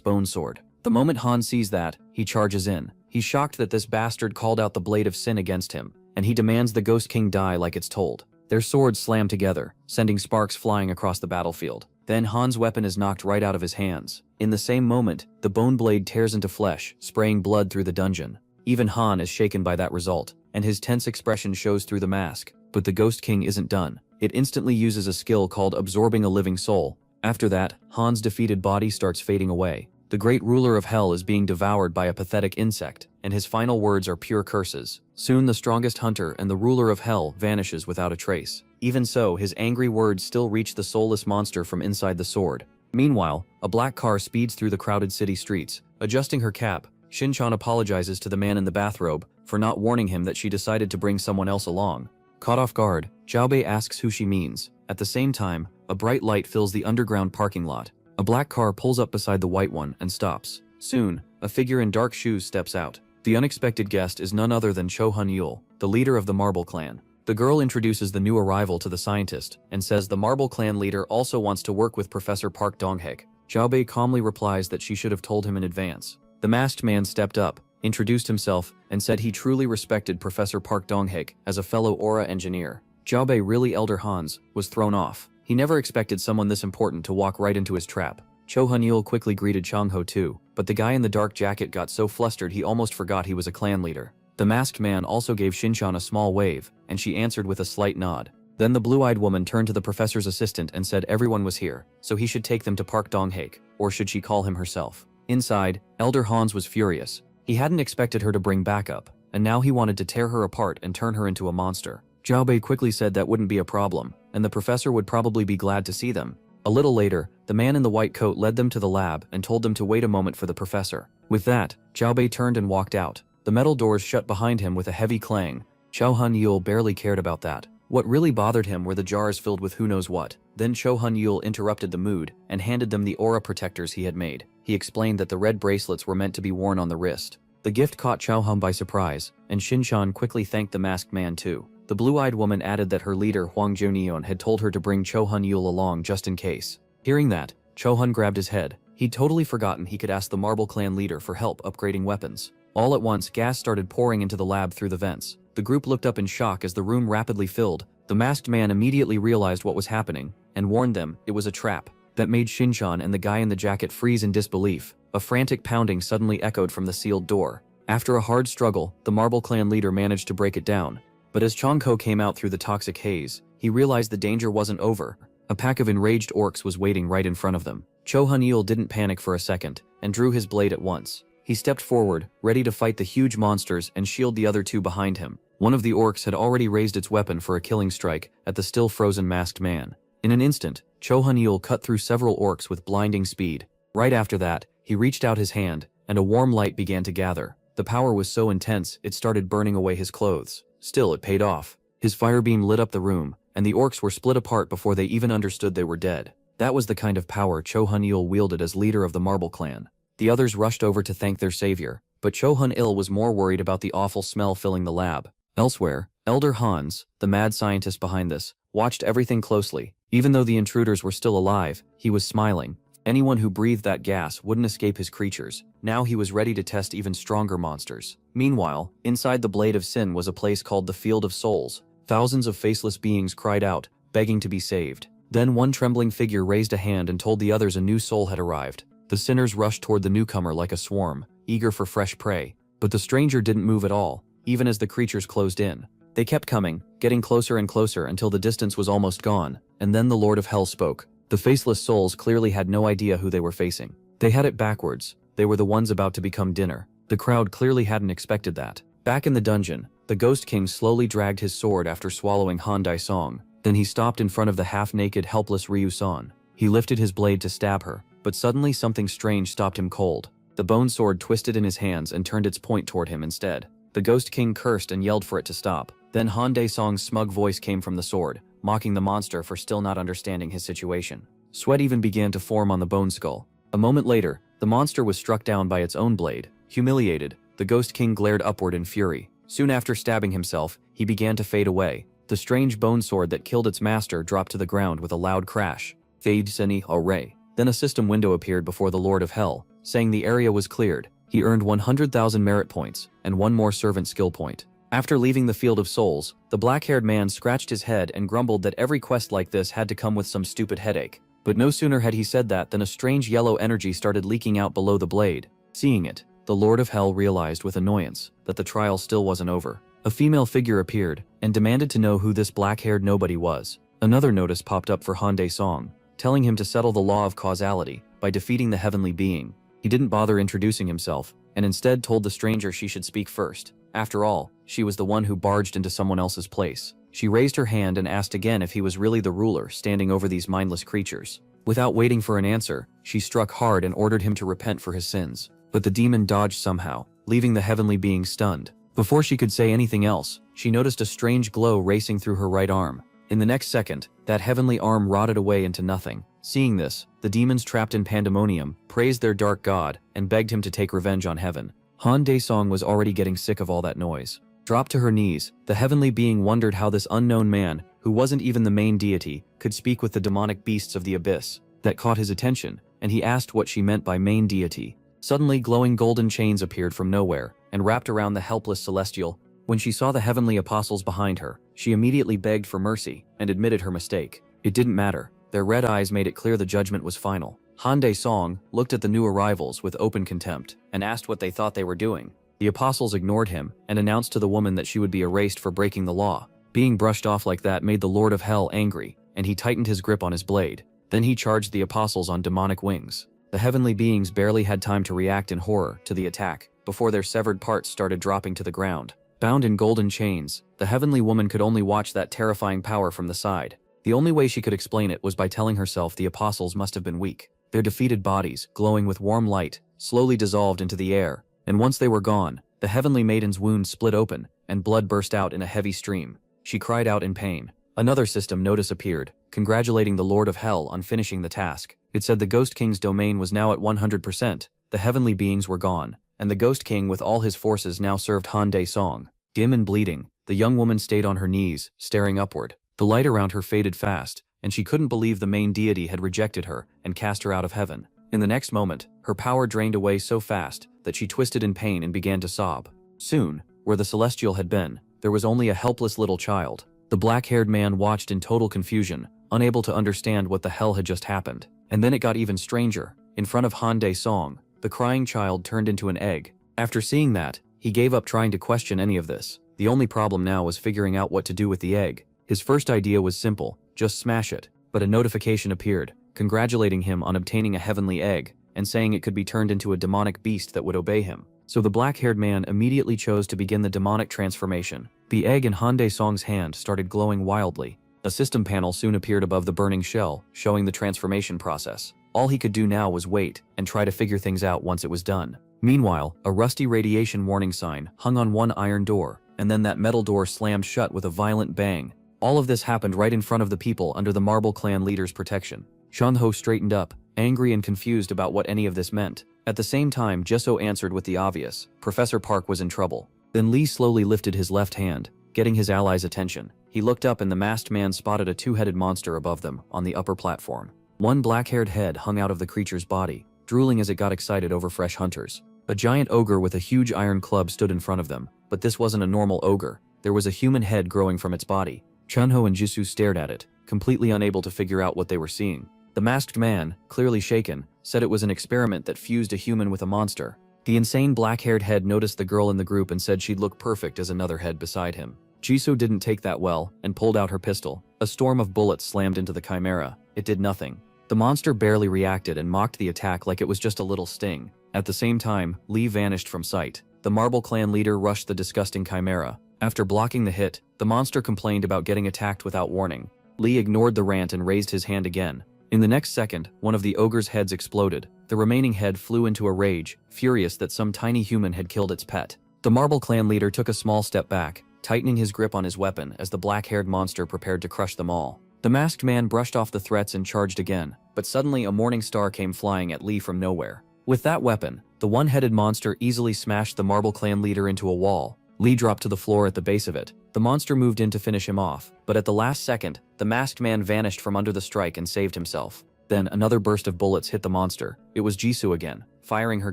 bone sword. The moment Han sees that, he charges in. He's shocked that this bastard called out the blade of sin against him, and he demands the Ghost King die like it's told. Their swords slam together, sending sparks flying across the battlefield. Then Han's weapon is knocked right out of his hands. In the same moment, the bone blade tears into flesh, spraying blood through the dungeon. Even Han is shaken by that result, and his tense expression shows through the mask. But the Ghost King isn't done. It instantly uses a skill called absorbing a living soul. After that, Han's defeated body starts fading away. The great ruler of hell is being devoured by a pathetic insect, and his final words are pure curses. Soon the strongest hunter and the ruler of hell vanishes without a trace. Even so, his angry words still reach the soulless monster from inside the sword. Meanwhile, a black car speeds through the crowded city streets. Adjusting her cap, Shin-chan apologizes to the man in the bathrobe for not warning him that she decided to bring someone else along. Caught off guard, Xiaobei asks who she means. At the same time, a bright light fills the underground parking lot. A black car pulls up beside the white one and stops. Soon, a figure in dark shoes steps out. The unexpected guest is none other than Cho Hun-yul, the leader of the Marble Clan. The girl introduces the new arrival to the scientist and says the Marble Clan leader also wants to work with Professor Park Dong-haek. Xiaobei calmly replies that she should have told him in advance. The masked man stepped up, introduced himself, and said he truly respected Professor Park Dong-haek as a fellow aura engineer. Xiaobei, really Elder Hans, was thrown off. He never expected someone this important to walk right into his trap. Cho Hun-yul quickly greeted Chang-ho too, but the guy in the dark jacket got so flustered he almost forgot he was a clan leader. The masked man also gave Shin-chan a small wave, and she answered with a slight nod. Then the blue-eyed woman turned to the professor's assistant and said everyone was here, so he should take them to Park Dong-haek, or should she call him herself? Inside, Elder Hans was furious. He hadn't expected her to bring backup, and now he wanted to tear her apart and turn her into a monster. Xiaobei quickly said that wouldn't be a problem, and the professor would probably be glad to see them. A little later, the man in the white coat led them to the lab and told them to wait a moment for the professor. With that, Xiaobei turned and walked out. The metal doors shut behind him with a heavy clang. Cho Hun-yul barely cared about that. What really bothered him were the jars filled with who knows what. Then Cho Hun-yul interrupted the mood and handed them the aura protectors he had made. He explained that the red bracelets were meant to be worn on the wrist. The gift caught Chao Hum by surprise, and Shin-chan quickly thanked the masked man too. The blue-eyed woman added that her leader Huang Jiunion had told her to bring Cho Hun-yul along just in case. Hearing that, Cho Hun grabbed his head. He'd totally forgotten he could ask the Marble Clan leader for help upgrading weapons. All at once, gas started pouring into the lab through the vents. The group looked up in shock as the room rapidly filled. The masked man immediately realized what was happening and warned them it was a trap. That made Shin-chan and the guy in the jacket freeze in disbelief. A frantic pounding suddenly echoed from the sealed door. After a hard struggle, the Marble Clan leader managed to break it down. But as Changko came out through the toxic haze, he realized the danger wasn't over. A pack of enraged orcs was waiting right in front of them. Cho Hun-yul didn't panic for a second and drew his blade at once. He stepped forward, ready to fight the huge monsters and shield the other two behind him. One of the orcs had already raised its weapon for a killing strike at the still frozen masked man. In an instant, Cho Hun-yul cut through several orcs with blinding speed. Right after that, he reached out his hand, and a warm light began to gather. The power was so intense, it started burning away his clothes. Still, it paid off. His fire beam lit up the room, and the orcs were split apart before they even understood they were dead. That was the kind of power Cho Hun-yul wielded as leader of the Marble Clan. The others rushed over to thank their savior, but Cho Hun-il was more worried about the awful smell filling the lab. Elsewhere, Elder Hans, the mad scientist behind this, watched everything closely. Even though the intruders were still alive, he was smiling. Anyone who breathed that gas wouldn't escape his creatures. Now he was ready to test even stronger monsters. Meanwhile, inside the Blade of Sin was a place called the Field of Souls. Thousands of faceless beings cried out, begging to be saved. Then one trembling figure raised a hand and told the others a new soul had arrived. The sinners rushed toward the newcomer like a swarm, eager for fresh prey. But the stranger didn't move at all, even as the creatures closed in. They kept coming, getting closer and closer until the distance was almost gone, and then the Lord of Hell spoke. The faceless souls clearly had no idea who they were facing. They had it backwards. They were the ones about to become dinner. The crowd clearly hadn't expected that. Back in the dungeon, the Ghost King slowly dragged his sword after swallowing Han Dai-song. Then he stopped in front of the half-naked, helpless Ryu-san. He lifted his blade to stab her, but suddenly something strange stopped him cold. The bone sword twisted in his hands and turned its point toward him instead. The Ghost King cursed and yelled for it to stop. Then Han Dae-song's smug voice came from the sword, mocking the monster for still not understanding his situation. Sweat even began to form on the bone skull. A moment later, the monster was struck down by its own blade. Humiliated, the Ghost King glared upward in fury. Soon after stabbing himself, he began to fade away. The strange bone sword that killed its master dropped to the ground with a loud crash. Fade Seni Array. Then a system window appeared before the Lord of Hell, saying the area was cleared. He earned 100,000 merit points, and one more servant skill point. After leaving the Field of Souls, the black-haired man scratched his head and grumbled that every quest like this had to come with some stupid headache. But no sooner had he said that than a strange yellow energy started leaking out below the blade. Seeing it, the Lord of Hell realized with annoyance that the trial still wasn't over. A female figure appeared and demanded to know who this black-haired nobody was. Another notice popped up for Han Dae-song, telling him to settle the law of causality by defeating the heavenly being. He didn't bother introducing himself, and instead told the stranger she should speak first. After all, she was the one who barged into someone else's place. She raised her hand and asked again if he was really the ruler standing over these mindless creatures. Without waiting for an answer, she struck hard and ordered him to repent for his sins. But the demon dodged somehow, leaving the heavenly being stunned. Before she could say anything else, she noticed a strange glow racing through her right arm. In the next second, that heavenly arm rotted away into nothing. Seeing this, the demons trapped in pandemonium praised their dark god and begged him to take revenge on heaven. Han Dae-song was already getting sick of all that noise. Dropped to her knees, the heavenly being wondered how this unknown man, who wasn't even the main deity, could speak with the demonic beasts of the abyss. That caught his attention, and he asked what she meant by main deity. Suddenly glowing golden chains appeared from nowhere and wrapped around the helpless celestial. When she saw the heavenly apostles behind her, she immediately begged for mercy and admitted her mistake. It didn't matter. Their red eyes made it clear the judgment was final. Han Dae-song looked at the new arrivals with open contempt and asked what they thought they were doing. The apostles ignored him and announced to the woman that she would be erased for breaking the law. Being brushed off like that made the Lord of Hell angry, and he tightened his grip on his blade. Then he charged the apostles on demonic wings. The heavenly beings barely had time to react in horror to the attack before their severed parts started dropping to the ground. Bound in golden chains, the heavenly woman could only watch that terrifying power from the side. The only way she could explain it was by telling herself the apostles must have been weak. Their defeated bodies, glowing with warm light, slowly dissolved into the air, and once they were gone, the heavenly maiden's wound split open, and blood burst out in a heavy stream. She cried out in pain. Another system notice appeared, congratulating the Lord of Hell on finishing the task. It said the Ghost King's domain was now at 100%, the heavenly beings were gone, and the Ghost King with all his forces now served Han Dae-song. Dim and bleeding, the young woman stayed on her knees, staring upward. The light around her faded fast, and she couldn't believe the main deity had rejected her and cast her out of heaven. In the next moment, her power drained away so fast that she twisted in pain and began to sob. Soon, where the celestial had been, there was only a helpless little child. The black-haired man watched in total confusion, unable to understand what the hell had just happened. And then it got even stranger. In front of Han Dae-song, the crying child turned into an egg. After seeing that, he gave up trying to question any of this. The only problem now was figuring out what to do with the egg. His first idea was simple, just smash it. But a notification appeared, congratulating him on obtaining a heavenly egg, and saying it could be turned into a demonic beast that would obey him. So the black-haired man immediately chose to begin the demonic transformation. The egg in Han Dae-song's hand started glowing wildly. A system panel soon appeared above the burning shell, showing the transformation process. All he could do now was wait and try to figure things out once it was done. Meanwhile, a rusty radiation warning sign hung on one iron door, and then that metal door slammed shut with a violent bang. All of this happened right in front of the people under the Marble Clan leader's protection. Shunho straightened up, angry and confused about what any of this meant. At the same time, Jesso answered with the obvious. Professor Park was in trouble. Then Lee slowly lifted his left hand, getting his allies' attention. He looked up and the masked man spotted a two-headed monster above them on the upper platform. One black-haired head hung out of the creature's body, drooling as it got excited over fresh hunters. A giant ogre with a huge iron club stood in front of them, but this wasn't a normal ogre. There was a human head growing from its body. Chunho and Jisoo stared at it, completely unable to figure out what they were seeing. The masked man, clearly shaken, said it was an experiment that fused a human with a monster. The insane black-haired head noticed the girl in the group and said she'd look perfect as another head beside him. Jisoo didn't take that well and pulled out her pistol. A storm of bullets slammed into the chimera. It did nothing. The monster barely reacted and mocked the attack like it was just a little sting. At the same time, Lee vanished from sight. The Marble Clan leader rushed the disgusting chimera. After blocking the hit, the monster complained about getting attacked without warning. Lee ignored the rant and raised his hand again. In the next second, one of the ogre's heads exploded. The remaining head flew into a rage, furious that some tiny human had killed its pet. The Marble Clan leader took a small step back, tightening his grip on his weapon as the black-haired monster prepared to crush them all. The masked man brushed off the threats and charged again, but suddenly a morning star came flying at Lee from nowhere. With that weapon, the one-headed monster easily smashed the Marble Clan leader into a wall. Lee dropped to the floor at the base of it. The monster moved in to finish him off, but at the last second, the masked man vanished from under the strike and saved himself. Then another burst of bullets hit the monster. It was Jisoo again, firing her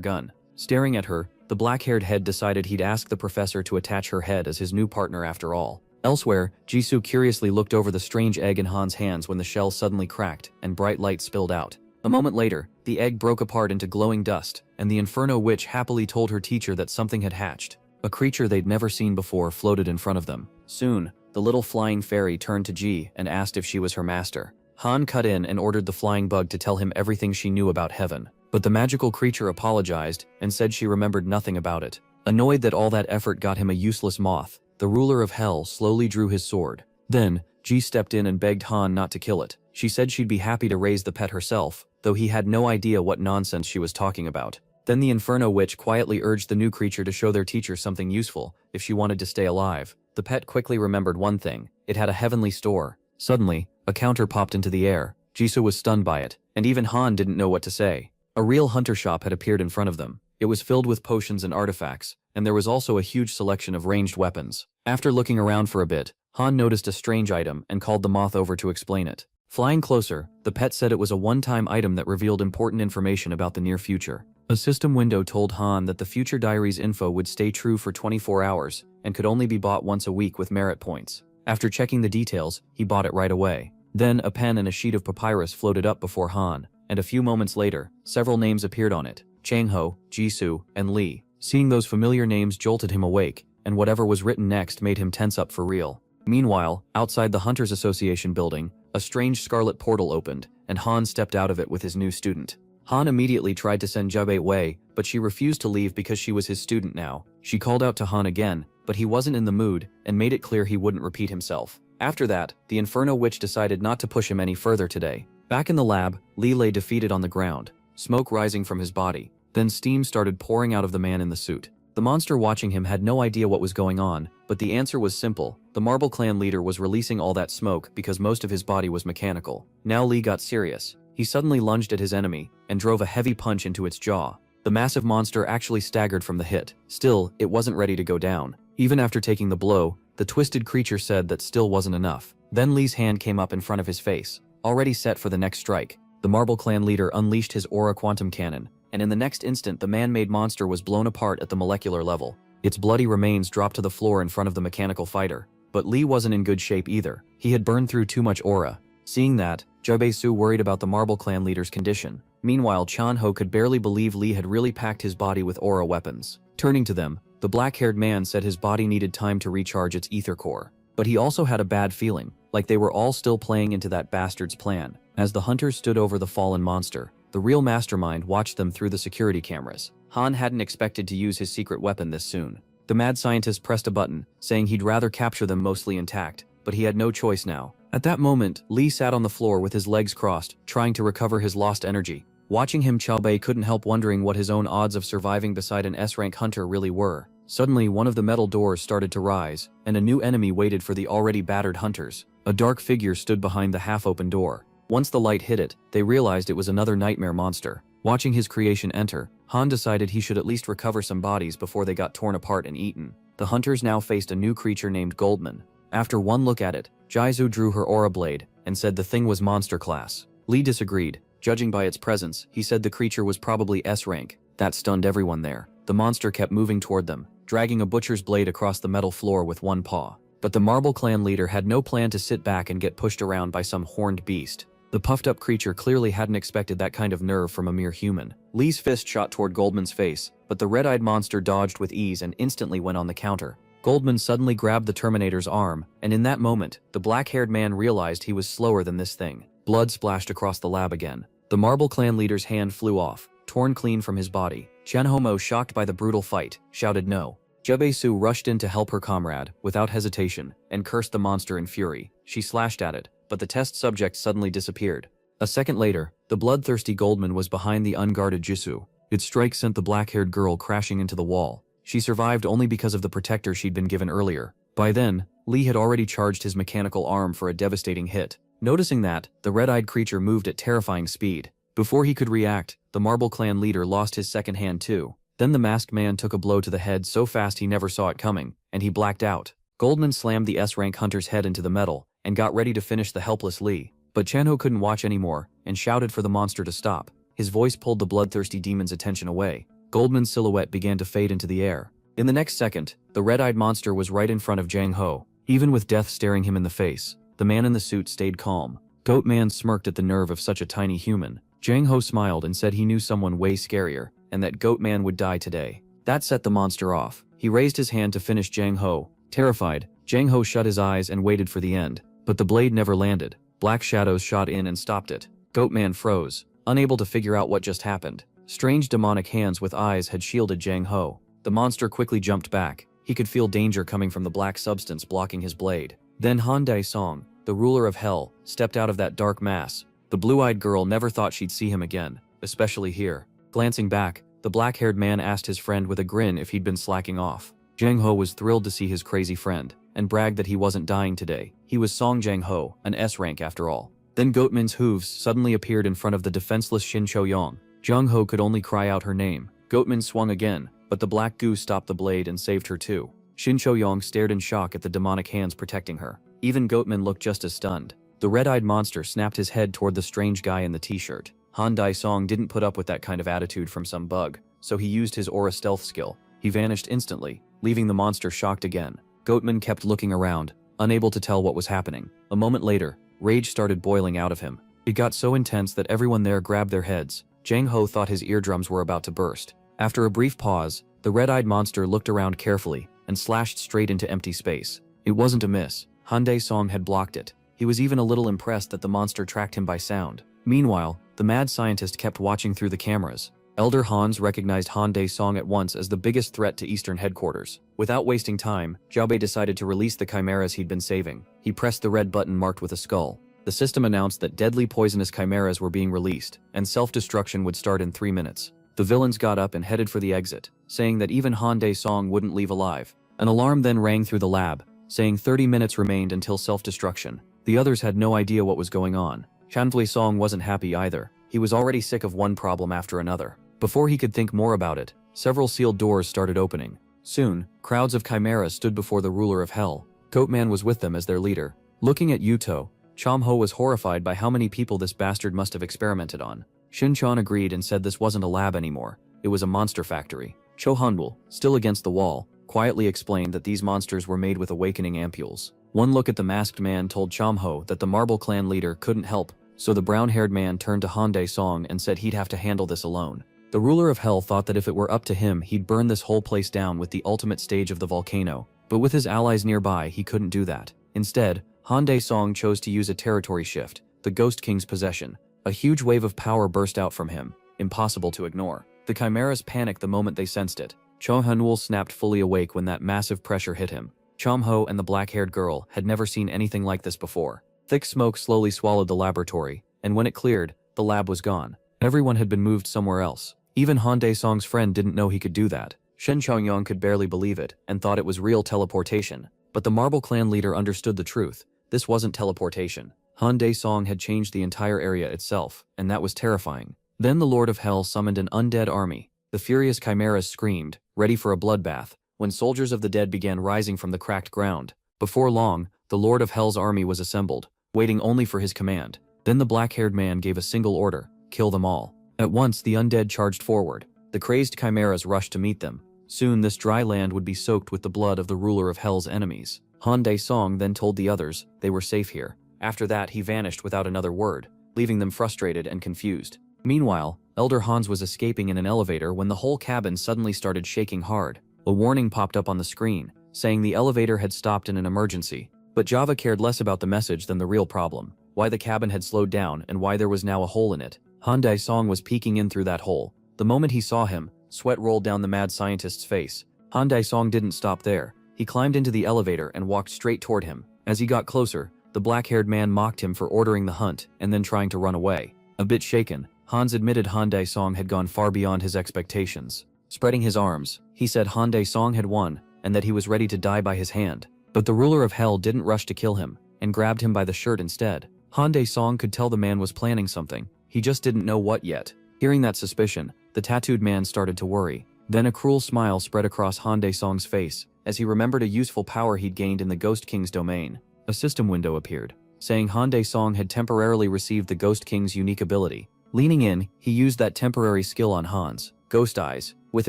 gun. Staring at her, the black-haired head decided he'd ask the professor to attach her head as his new partner after all. Elsewhere, Jisoo curiously looked over the strange egg in Han's hands when the shell suddenly cracked and bright light spilled out. A moment later, the egg broke apart into glowing dust, and the Inferno Witch happily told her teacher that something had hatched. A creature they'd never seen before floated in front of them. Soon, the little flying fairy turned to Ji and asked if she was her master. Han cut in and ordered the flying bug to tell him everything she knew about heaven, but the magical creature apologized and said she remembered nothing about it. Annoyed that all that effort got him a useless moth, the ruler of hell slowly drew his sword. Then, Ji stepped in and begged Han not to kill it. She said she'd be happy to raise the pet herself, though he had no idea what nonsense she was talking about. Then the Inferno Witch quietly urged the new creature to show their teacher something useful if she wanted to stay alive. The pet quickly remembered one thing. It had a heavenly store. Suddenly, a counter popped into the air. Jisoo was stunned by it, and even Han didn't know what to say. A real hunter shop had appeared in front of them. It was filled with potions and artifacts, and there was also a huge selection of ranged weapons. After looking around for a bit, Han noticed a strange item and called the moth over to explain it. Flying closer, the pet said it was a one-time item that revealed important information about the near future. A system window told Han that the future diary's info would stay true for 24 hours and could only be bought once a week with merit points. After checking the details, he bought it right away. Then a pen and a sheet of papyrus floated up before Han, and a few moments later, several names appeared on it. Changho, Jisoo, and Lee. Seeing those familiar names jolted him awake, and whatever was written next made him tense up for real. Meanwhile, outside the Hunters Association building, a strange scarlet portal opened, and Han stepped out of it with his new student. Han immediately tried to send Jubei away, but she refused to leave because she was his student now. She called out to Han again, but he wasn't in the mood and made it clear he wouldn't repeat himself. After that, the Inferno Witch decided not to push him any further today. Back in the lab, Lee lay defeated on the ground, smoke rising from his body. Then steam started pouring out of the man in the suit. The monster watching him had no idea what was going on, but the answer was simple. The Marble Clan leader was releasing all that smoke because most of his body was mechanical. Now Lee got serious. He suddenly lunged at his enemy and drove a heavy punch into its jaw. The massive monster actually staggered from the hit. Still, it wasn't ready to go down. Even after taking the blow, the twisted creature said that still wasn't enough. Then Lee's hand came up in front of his face. Already set for the next strike, the Marble Clan leader unleashed his aura quantum cannon, and in the next instant the man-made monster was blown apart at the molecular level. Its bloody remains dropped to the floor in front of the mechanical fighter. But Lee wasn't in good shape either. He had burned through too much aura. Seeing that, Jubei-su worried about the Marble Clan leader's condition. Meanwhile, Chan-ho could barely believe Lee had really packed his body with aura weapons. Turning to them, the black-haired man said his body needed time to recharge its ether core. But he also had a bad feeling, like they were all still playing into that bastard's plan. As the hunters stood over the fallen monster, the real mastermind watched them through the security cameras. Han hadn't expected to use his secret weapon this soon. The mad scientist pressed a button, saying he'd rather capture them mostly intact, but he had no choice now. At that moment, Lee sat on the floor with his legs crossed, trying to recover his lost energy. Watching him, Xiaobei couldn't help wondering what his own odds of surviving beside an S-rank hunter really were. Suddenly, one of the metal doors started to rise, and a new enemy waited for the already battered hunters. A dark figure stood behind the half-open door. Once the light hit it, they realized it was another nightmare monster. Watching his creation enter, Han decided he should at least recover some bodies before they got torn apart and eaten. The hunters now faced a new creature named Goldman. After one look at it, Jaizu drew her aura blade and said the thing was monster class. Lee disagreed. Judging by its presence, he said the creature was probably S-rank. That stunned everyone there. The monster kept moving toward them, dragging a butcher's blade across the metal floor with one paw. But the Marble Clan leader had no plan to sit back and get pushed around by some horned beast. The puffed-up creature clearly hadn't expected that kind of nerve from a mere human. Lee's fist shot toward Goldman's face, but the red-eyed monster dodged with ease and instantly went on the counter. Goldman suddenly grabbed the Terminator's arm, and in that moment, the black-haired man realized he was slower than this thing. Blood splashed across the lab again. The Marble Clan leader's hand flew off, torn clean from his body. Chanhomo, shocked by the brutal fight, shouted no. Jabesu rushed in to help her comrade, without hesitation, and cursed the monster in fury. She slashed at it, but the test subject suddenly disappeared. A second later, the bloodthirsty Goldman was behind the unguarded Jisoo. Its strike sent the black-haired girl crashing into the wall. She survived only because of the protector she'd been given earlier. By then, Lee had already charged his mechanical arm for a devastating hit. Noticing that, the red-eyed creature moved at terrifying speed. Before he could react, the Marble Clan leader lost his second hand too. Then the masked man took a blow to the head so fast he never saw it coming, and he blacked out. Goldman slammed the S-rank hunter's head into the metal, and got ready to finish the helpless Lee. But Chanho couldn't watch anymore, and shouted for the monster to stop. His voice pulled the bloodthirsty demon's attention away. Goldman's silhouette began to fade into the air. In the next second, the red-eyed monster was right in front of Jang Ho. Even with death staring him in the face, the man in the suit stayed calm. Goatman smirked at the nerve of such a tiny human. Jang Ho smiled and said he knew someone way scarier, and that Goatman would die today. That set the monster off. He raised his hand to finish Jang Ho. Terrified, Jang Ho shut his eyes and waited for the end. But the blade never landed. Black shadows shot in and stopped it. Goatman froze, unable to figure out what just happened. Strange demonic hands with eyes had shielded Jang Ho. The monster quickly jumped back. He could feel danger coming from the black substance blocking his blade. Then Han Dae-song, the ruler of hell, stepped out of that dark mass. The blue-eyed girl never thought she'd see him again, especially here. Glancing back, the black-haired man asked his friend with a grin if he'd been slacking off. Jang Ho was thrilled to see his crazy friend, and bragged that he wasn't dying today. He was Song Jang Ho, an S-rank after all. Then Goatman's hooves suddenly appeared in front of the defenseless Shin Cho-yong. Jang Ho could only cry out her name. Goatman swung again, but the black goo stopped the blade and saved her too. Shin Cho-yong stared in shock at the demonic hands protecting her. Even Goatman looked just as stunned. The red-eyed monster snapped his head toward the strange guy in the t-shirt. Han Dae-song didn't put up with that kind of attitude from some bug, so he used his aura stealth skill. He vanished instantly, leaving the monster shocked again. Goatman kept looking around, unable to tell what was happening. A moment later, rage started boiling out of him. It got so intense that everyone there grabbed their heads. Jang Ho thought his eardrums were about to burst. After a brief pause, the red-eyed monster looked around carefully and slashed straight into empty space. It wasn't a miss. Han Dae-song had blocked it. He was even a little impressed that the monster tracked him by sound. Meanwhile, the mad scientist kept watching through the cameras. Elder Hans recognized Han Dae-song at once as the biggest threat to Eastern headquarters. Without wasting time, Jiaobei decided to release the chimeras he'd been saving. He pressed the red button marked with a skull. The system announced that deadly poisonous chimeras were being released, and self-destruction would start in 3 minutes. The villains got up and headed for the exit, saying that even Han Dae-song wouldn't leave alive. An alarm then rang through the lab, saying 30 minutes remained until self-destruction. The others had no idea what was going on. Chan Song wasn't happy either. He was already sick of one problem after another. Before he could think more about it, several sealed doors started opening. Soon, crowds of chimeras stood before the ruler of hell. Goatman was with them as their leader. Looking at Yuto, Chom Ho was horrified by how many people this bastard must have experimented on. Shin Chan agreed and said this wasn't a lab anymore. It was a monster factory. Cho Hunwol, still against the wall, quietly explained that these monsters were made with awakening ampules. One look at the masked man told Chom Ho that the Marble Clan leader couldn't help, so the brown-haired man turned to Han Dae-song and said he'd have to handle this alone. The ruler of hell thought that if it were up to him, he'd burn this whole place down with the ultimate stage of the volcano, but with his allies nearby, he couldn't do that. Instead, Han Dae-song chose to use a territory shift, the Ghost King's possession. A huge wave of power burst out from him, impossible to ignore. The chimeras panicked the moment they sensed it. Cho Hunwol snapped fully awake when that massive pressure hit him. Chom Ho and the black-haired girl had never seen anything like this before. Thick smoke slowly swallowed the laboratory, and when it cleared, the lab was gone. Everyone had been moved somewhere else. Even Han Dae-song's friend didn't know he could do that. Shen Chongyong could barely believe it, and thought it was real teleportation. But the Marble Clan leader understood the truth. This wasn't teleportation. Han Dae-song had changed the entire area itself, and that was terrifying. Then the Lord of Hell summoned an undead army. The furious chimeras screamed, ready for a bloodbath, when soldiers of the dead began rising from the cracked ground. Before long, the Lord of Hell's army was assembled, waiting only for his command. Then the black-haired man gave a single order: kill them all. At once the undead charged forward. The crazed chimeras rushed to meet them. Soon this dry land would be soaked with the blood of the ruler of Hell's enemies. Han Dae-song then told the others they were safe here. After that, he vanished without another word, leaving them frustrated and confused. Meanwhile, Elder Hans was escaping in an elevator when the whole cabin suddenly started shaking hard. A warning popped up on the screen, saying the elevator had stopped in an emergency. But Java cared less about the message than the real problem, why the cabin had slowed down and why there was now a hole in it. Han Dae-song was peeking in through that hole. The moment he saw him, sweat rolled down the mad scientist's face. Han Dae-song didn't stop there. He climbed into the elevator and walked straight toward him. As he got closer, the black-haired man mocked him for ordering the hunt and then trying to run away. A bit shaken, Hans admitted Han Dae-song had gone far beyond his expectations. Spreading his arms, he said Han Dae-song had won and that he was ready to die by his hand. But the ruler of hell didn't rush to kill him and grabbed him by the shirt instead. Han Dae-song could tell the man was planning something. He just didn't know what yet. Hearing that suspicion, the tattooed man started to worry. Then a cruel smile spread across Han Dae-song's face as he remembered a useful power he'd gained in the Ghost King's domain. A system window appeared, saying Han Dae-song had temporarily received the Ghost King's unique ability. Leaning in, he used that temporary skill on Han's ghost eyes. With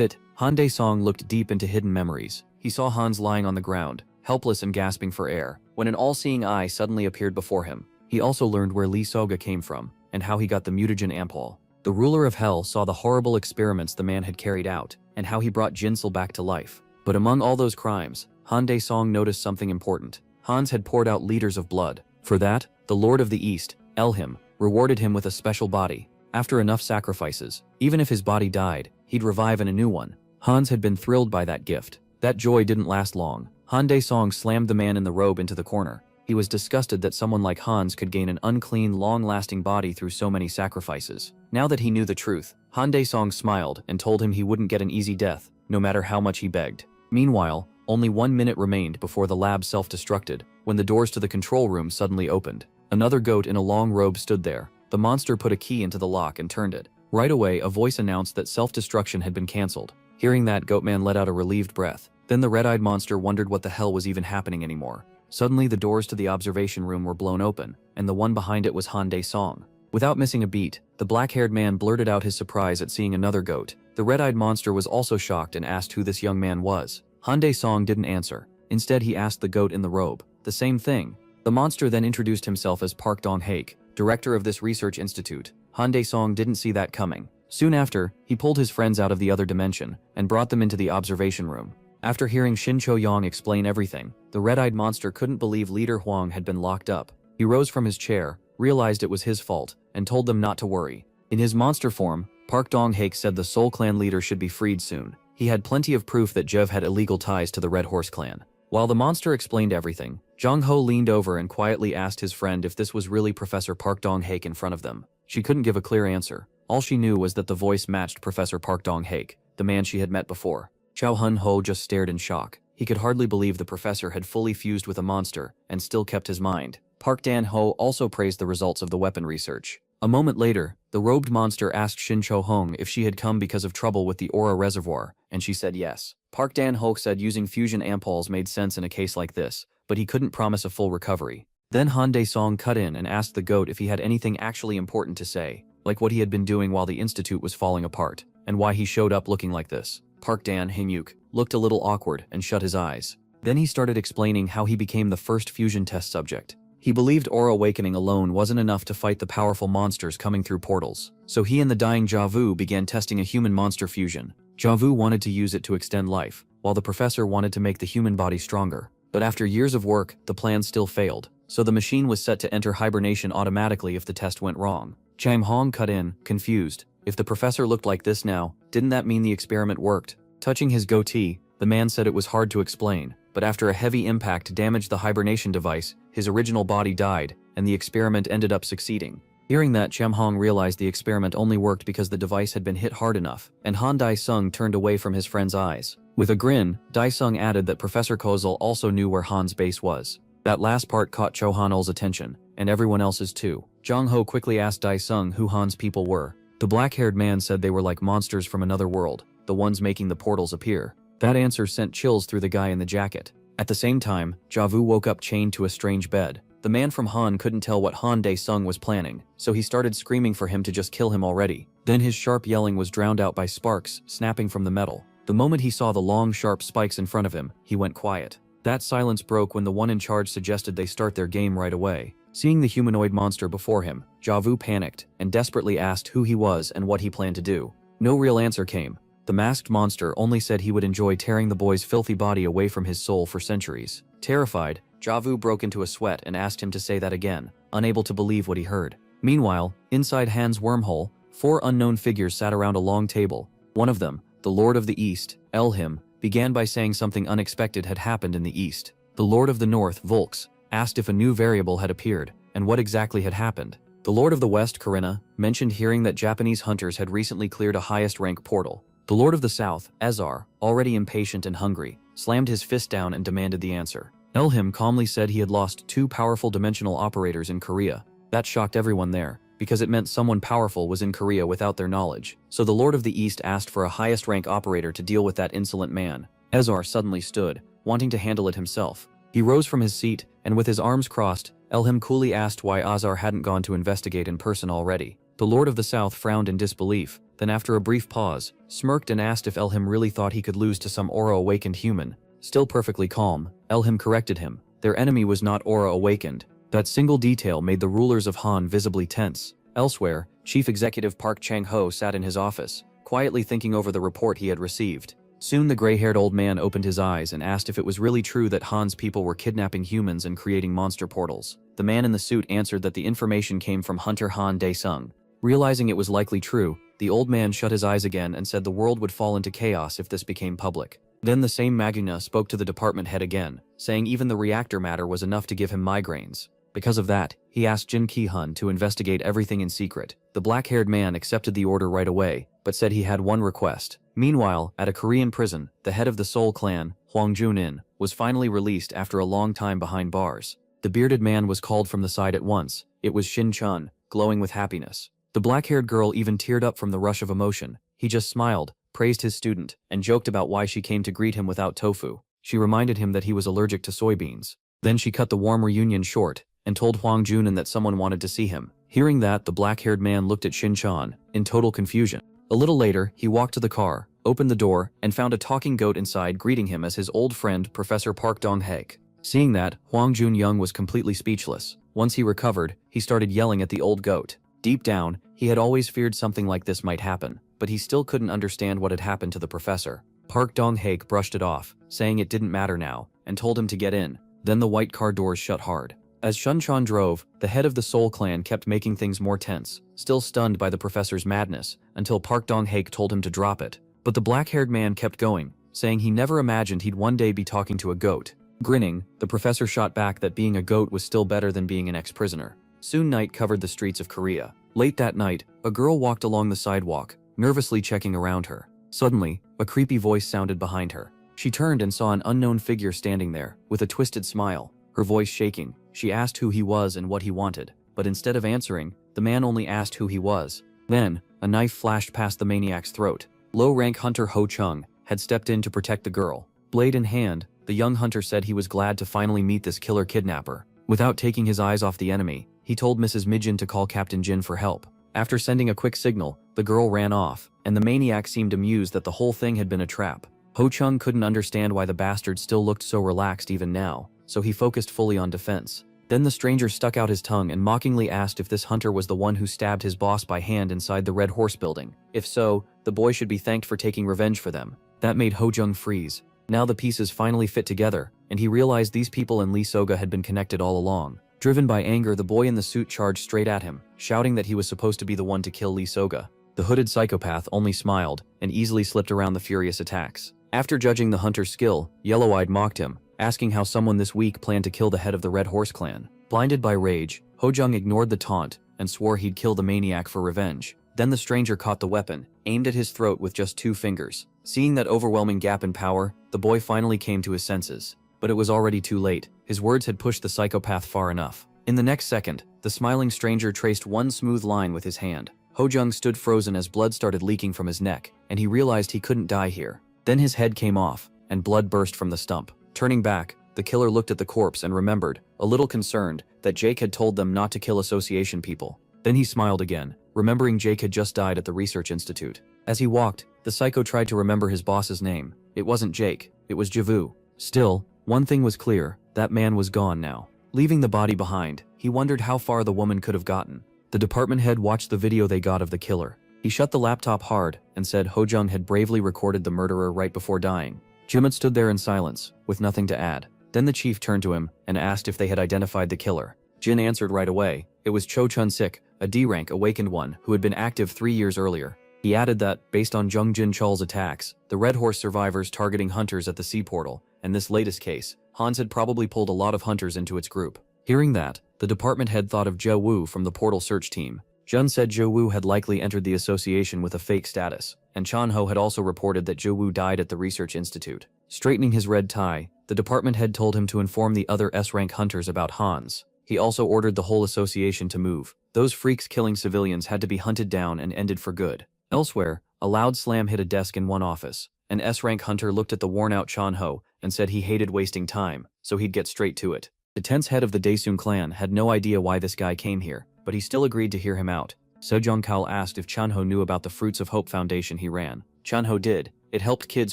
it, Han Dae-song looked deep into hidden memories. He saw Hans lying on the ground, helpless and gasping for air, when an all-seeing eye suddenly appeared before him. He also learned where Lee Soga came from, and how he got the mutagen ampule. The ruler of hell saw the horrible experiments the man had carried out, and how he brought Jinsel back to life. But among all those crimes, Han Dae-song noticed something important. Hans had poured out liters of blood. For that, the Lord of the East, Elhim, rewarded him with a special body. After enough sacrifices, even if his body died, he'd revive in a new one. Hans had been thrilled by that gift. That joy didn't last long. Han Dae-song slammed the man in the robe into the corner. He was disgusted that someone like Hans could gain an unclean, long-lasting body through so many sacrifices. Now that he knew the truth, Han Dae-song smiled and told him he wouldn't get an easy death, no matter how much he begged. Meanwhile, only 1 minute remained before the lab self-destructed, when the doors to the control room suddenly opened. Another goat in a long robe stood there. The monster put a key into the lock and turned it. Right away, a voice announced that self-destruction had been cancelled. Hearing that, Goatman let out a relieved breath. Then the red-eyed monster wondered what the hell was even happening anymore. Suddenly, the doors to the observation room were blown open, and the one behind it was Han Dae-song. Without missing a beat, the black-haired man blurted out his surprise at seeing another goat. The red-eyed monster was also shocked and asked who this young man was. Han Dae-song didn't answer. Instead, he asked the goat in the robe the same thing. The monster then introduced himself as Park Dong-haek, director of this research institute. Han Dae-song didn't see that coming. Soon after, he pulled his friends out of the other dimension and brought them into the observation room. After hearing Shin Cho-yong explain everything, the red-eyed monster couldn't believe Leader Huang had been locked up. He rose from his chair, realized it was his fault, and told them not to worry. In his monster form, Park Dong-haek said the Soul Clan leader should be freed soon. He had plenty of proof that Jev had illegal ties to the Red Horse Clan. While the monster explained everything, Jong Ho leaned over and quietly asked his friend if this was really Professor Park Dong-haek in front of them. She couldn't give a clear answer. All she knew was that the voice matched Professor Park Dong-haek, the man she had met before. Chow Hun Ho just stared in shock. He could hardly believe the professor had fully fused with a monster and still kept his mind. Park Dan Ho also praised the results of the weapon research. A moment later, the robed monster asked Shin Cho Hong if she had come because of trouble with the Aura Reservoir, and she said yes. Park Dan Ho said using fusion ampules made sense in a case like this, but he couldn't promise a full recovery. Then Han Dae-song cut in and asked the goat if he had anything actually important to say, like what he had been doing while the institute was falling apart, and why he showed up looking like this. Park Dan Hyuk looked a little awkward and shut his eyes. Then he started explaining how he became the first fusion test subject. He believed Aura Awakening alone wasn't enough to fight the powerful monsters coming through portals, so he and the dying Javu began testing a human-monster fusion. Javu wanted to use it to extend life, while the professor wanted to make the human body stronger. But after years of work, the plan still failed, so the machine was set to enter hibernation automatically if the test went wrong. Chang Hong cut in, confused. If the professor looked like this now, didn't that mean the experiment worked? Touching his goatee, the man said it was hard to explain, but after a heavy impact damaged the hibernation device, his original body died, and the experiment ended up succeeding. Hearing that, Cham Hong realized the experiment only worked because the device had been hit hard enough, and Han Dae-sung turned away from his friend's eyes. With a grin, Dae-sung added that Professor Kozel also knew where Han's base was. That last part caught Cho Han-ul's attention, and everyone else's too. Jong Ho quickly asked Dae-sung who Han's people were. The black-haired man said they were like monsters from another world, the ones making the portals appear. That answer sent chills through the guy in the jacket. At the same time, Javu woke up chained to a strange bed. The man from Han couldn't tell what Han Dae-sung was planning, so he started screaming for him to just kill him already. Then his sharp yelling was drowned out by sparks snapping from the metal. The moment he saw the long, sharp spikes in front of him, he went quiet. That silence broke when the one in charge suggested they start their game right away. Seeing the humanoid monster before him, Javu panicked and desperately asked who he was and what he planned to do. No real answer came. The masked monster only said he would enjoy tearing the boy's filthy body away from his soul for centuries. Terrified, Javu broke into a sweat and asked him to say that again, unable to believe what he heard. Meanwhile, inside Han's wormhole, 4 unknown figures sat around a long table. One of them, the Lord of the East, Elhim, began by saying something unexpected had happened in the East. The Lord of the North, Volks, asked if a new variable had appeared, and what exactly had happened. The Lord of the West, Corinna, mentioned hearing that Japanese hunters had recently cleared a highest-rank portal. The Lord of the South, Ezar, already impatient and hungry, slammed his fist down and demanded the answer. Elhim calmly said he had lost 2 powerful dimensional operators in Korea. That shocked everyone there, because it meant someone powerful was in Korea without their knowledge. So the Lord of the East asked for a highest-rank operator to deal with that insolent man. Ezar suddenly stood, wanting to handle it himself. He rose from his seat, and with his arms crossed, Elhim coolly asked why Azar hadn't gone to investigate in person already. The Lord of the South frowned in disbelief, then after a brief pause, smirked and asked if Elhim really thought he could lose to some Aura-awakened human. Still perfectly calm, Elhim corrected him. Their enemy was not Aura-awakened. That single detail made the rulers of Han visibly tense. Elsewhere, Chief Executive Park Chang-ho sat in his office, quietly thinking over the report he had received. Soon the gray-haired old man opened his eyes and asked if it was really true that Han's people were kidnapping humans and creating monster portals. The man in the suit answered that the information came from Hunter Han Dae-sung. Realizing it was likely true, the old man shut his eyes again and said the world would fall into chaos if this became public. Then the same Maguna spoke to the department head again, saying even the reactor matter was enough to give him migraines. Because of that, he asked Jin Ki-hun to investigate everything in secret. The black-haired man accepted the order right away, but said he had one request. Meanwhile, at a Korean prison, the head of the Seoul clan, Hwang Jun-in, was finally released after a long time behind bars. The bearded man was called from the side at once. It was Shin Chun, glowing with happiness. The black-haired girl even teared up from the rush of emotion. He just smiled, praised his student, and joked about why she came to greet him without tofu. She reminded him that he was allergic to soybeans. Then she cut the warm reunion short, and told Hwang Jun-in that someone wanted to see him. Hearing that, the black-haired man looked at Shin Chan, in total confusion. A little later, he walked to the car, opened the door, and found a talking goat inside greeting him as his old friend, Professor Park Dong-haek. Seeing that, Hwang Jun-young was completely speechless. Once he recovered, he started yelling at the old goat. Deep down, he had always feared something like this might happen, but he still couldn't understand what had happened to the professor. Park Dong-haek brushed it off, saying it didn't matter now, and told him to get in. Then the white car doors shut hard. As Shun Chan drove, the head of the Seoul clan kept making things more tense, still stunned by the professor's madness, until Park Dong-haek told him to drop it. But the black-haired man kept going, saying he never imagined he'd one day be talking to a goat. Grinning, the professor shot back that being a goat was still better than being an ex-prisoner. Soon night covered the streets of Korea. Late that night, a girl walked along the sidewalk, nervously checking around her. Suddenly, a creepy voice sounded behind her. She turned and saw an unknown figure standing there, with a twisted smile. Her voice shaking, she asked who he was and what he wanted. But instead of answering, the man only asked who he was. Then, a knife flashed past the maniac's throat. Low-rank hunter Ho Chung had stepped in to protect the girl. Blade in hand, the young hunter said he was glad to finally meet this killer kidnapper. Without taking his eyes off the enemy, he told Mrs. Mijin to call Captain Jin for help. After sending a quick signal, the girl ran off, and the maniac seemed amused that the whole thing had been a trap. Ho Chung couldn't understand why the bastard still looked so relaxed even now, so he focused fully on defense. Then the stranger stuck out his tongue and mockingly asked if this hunter was the one who stabbed his boss by hand inside the Red Horse building. If so, the boy should be thanked for taking revenge for them. That made Ho Jung freeze. Now the pieces finally fit together, and he realized these people and Lee Soga had been connected all along. Driven by anger, the boy in the suit charged straight at him, shouting that he was supposed to be the one to kill Lee Soga. The hooded psychopath only smiled and easily slipped around the furious attacks. After judging the hunter's skill, Yellow-Eyed mocked him, asking how someone this weak planned to kill the head of the Red Horse clan. Blinded by rage, Ho Jung ignored the taunt and swore he'd kill the maniac for revenge. Then the stranger caught the weapon, aimed at his throat with just 2 fingers. Seeing that overwhelming gap in power, the boy finally came to his senses. But it was already too late. His words had pushed the psychopath far enough. In the next second, the smiling stranger traced one smooth line with his hand. Ho Jung stood frozen as blood started leaking from his neck, and he realized he couldn't die here. Then his head came off, and blood burst from the stump. Turning back, the killer looked at the corpse and remembered, a little concerned, that Jake had told them not to kill association people. Then he smiled again, remembering Jake had just died at the research institute. As he walked, the psycho tried to remember his boss's name. It wasn't Jake, it was Javu. Still, One thing was clear, that man was gone now. Leaving the body behind, he wondered how far the woman could have gotten. The department head watched the video they got of the killer. He shut the laptop hard and said Ho-jung had bravely recorded the murderer right before dying. Jimut stood there in silence, with nothing to add. Then the chief turned to him and asked if they had identified the killer. Jin answered right away. It was Cho Chun-sik, a D-rank awakened one who had been active 3 years earlier. He added that, based on Jung Jin-chul's attacks, the Red Horse survivors targeting hunters at the sea portal, and this latest case, Hans had probably pulled a lot of hunters into its group. Hearing that, the department head thought of Zhou Wu from the portal search team. Jun said Zhou Wu had likely entered the association with a fake status, and Chan Ho had also reported that Zhou Wu died at the research institute. Straightening his red tie, the department head told him to inform the other S-rank hunters about Hans. He also ordered the whole association to move. Those freaks killing civilians had to be hunted down and ended for good. Elsewhere, a loud slam hit a desk in one office. An S-rank hunter looked at the worn-out Chan Ho and said he hated wasting time, so he'd get straight to it. The tense head of the Daesun clan had no idea why this guy came here, but he still agreed to hear him out. Sejong Kao asked if Chan Ho knew about the Fruits of Hope Foundation he ran. Chan Ho did. It helped kids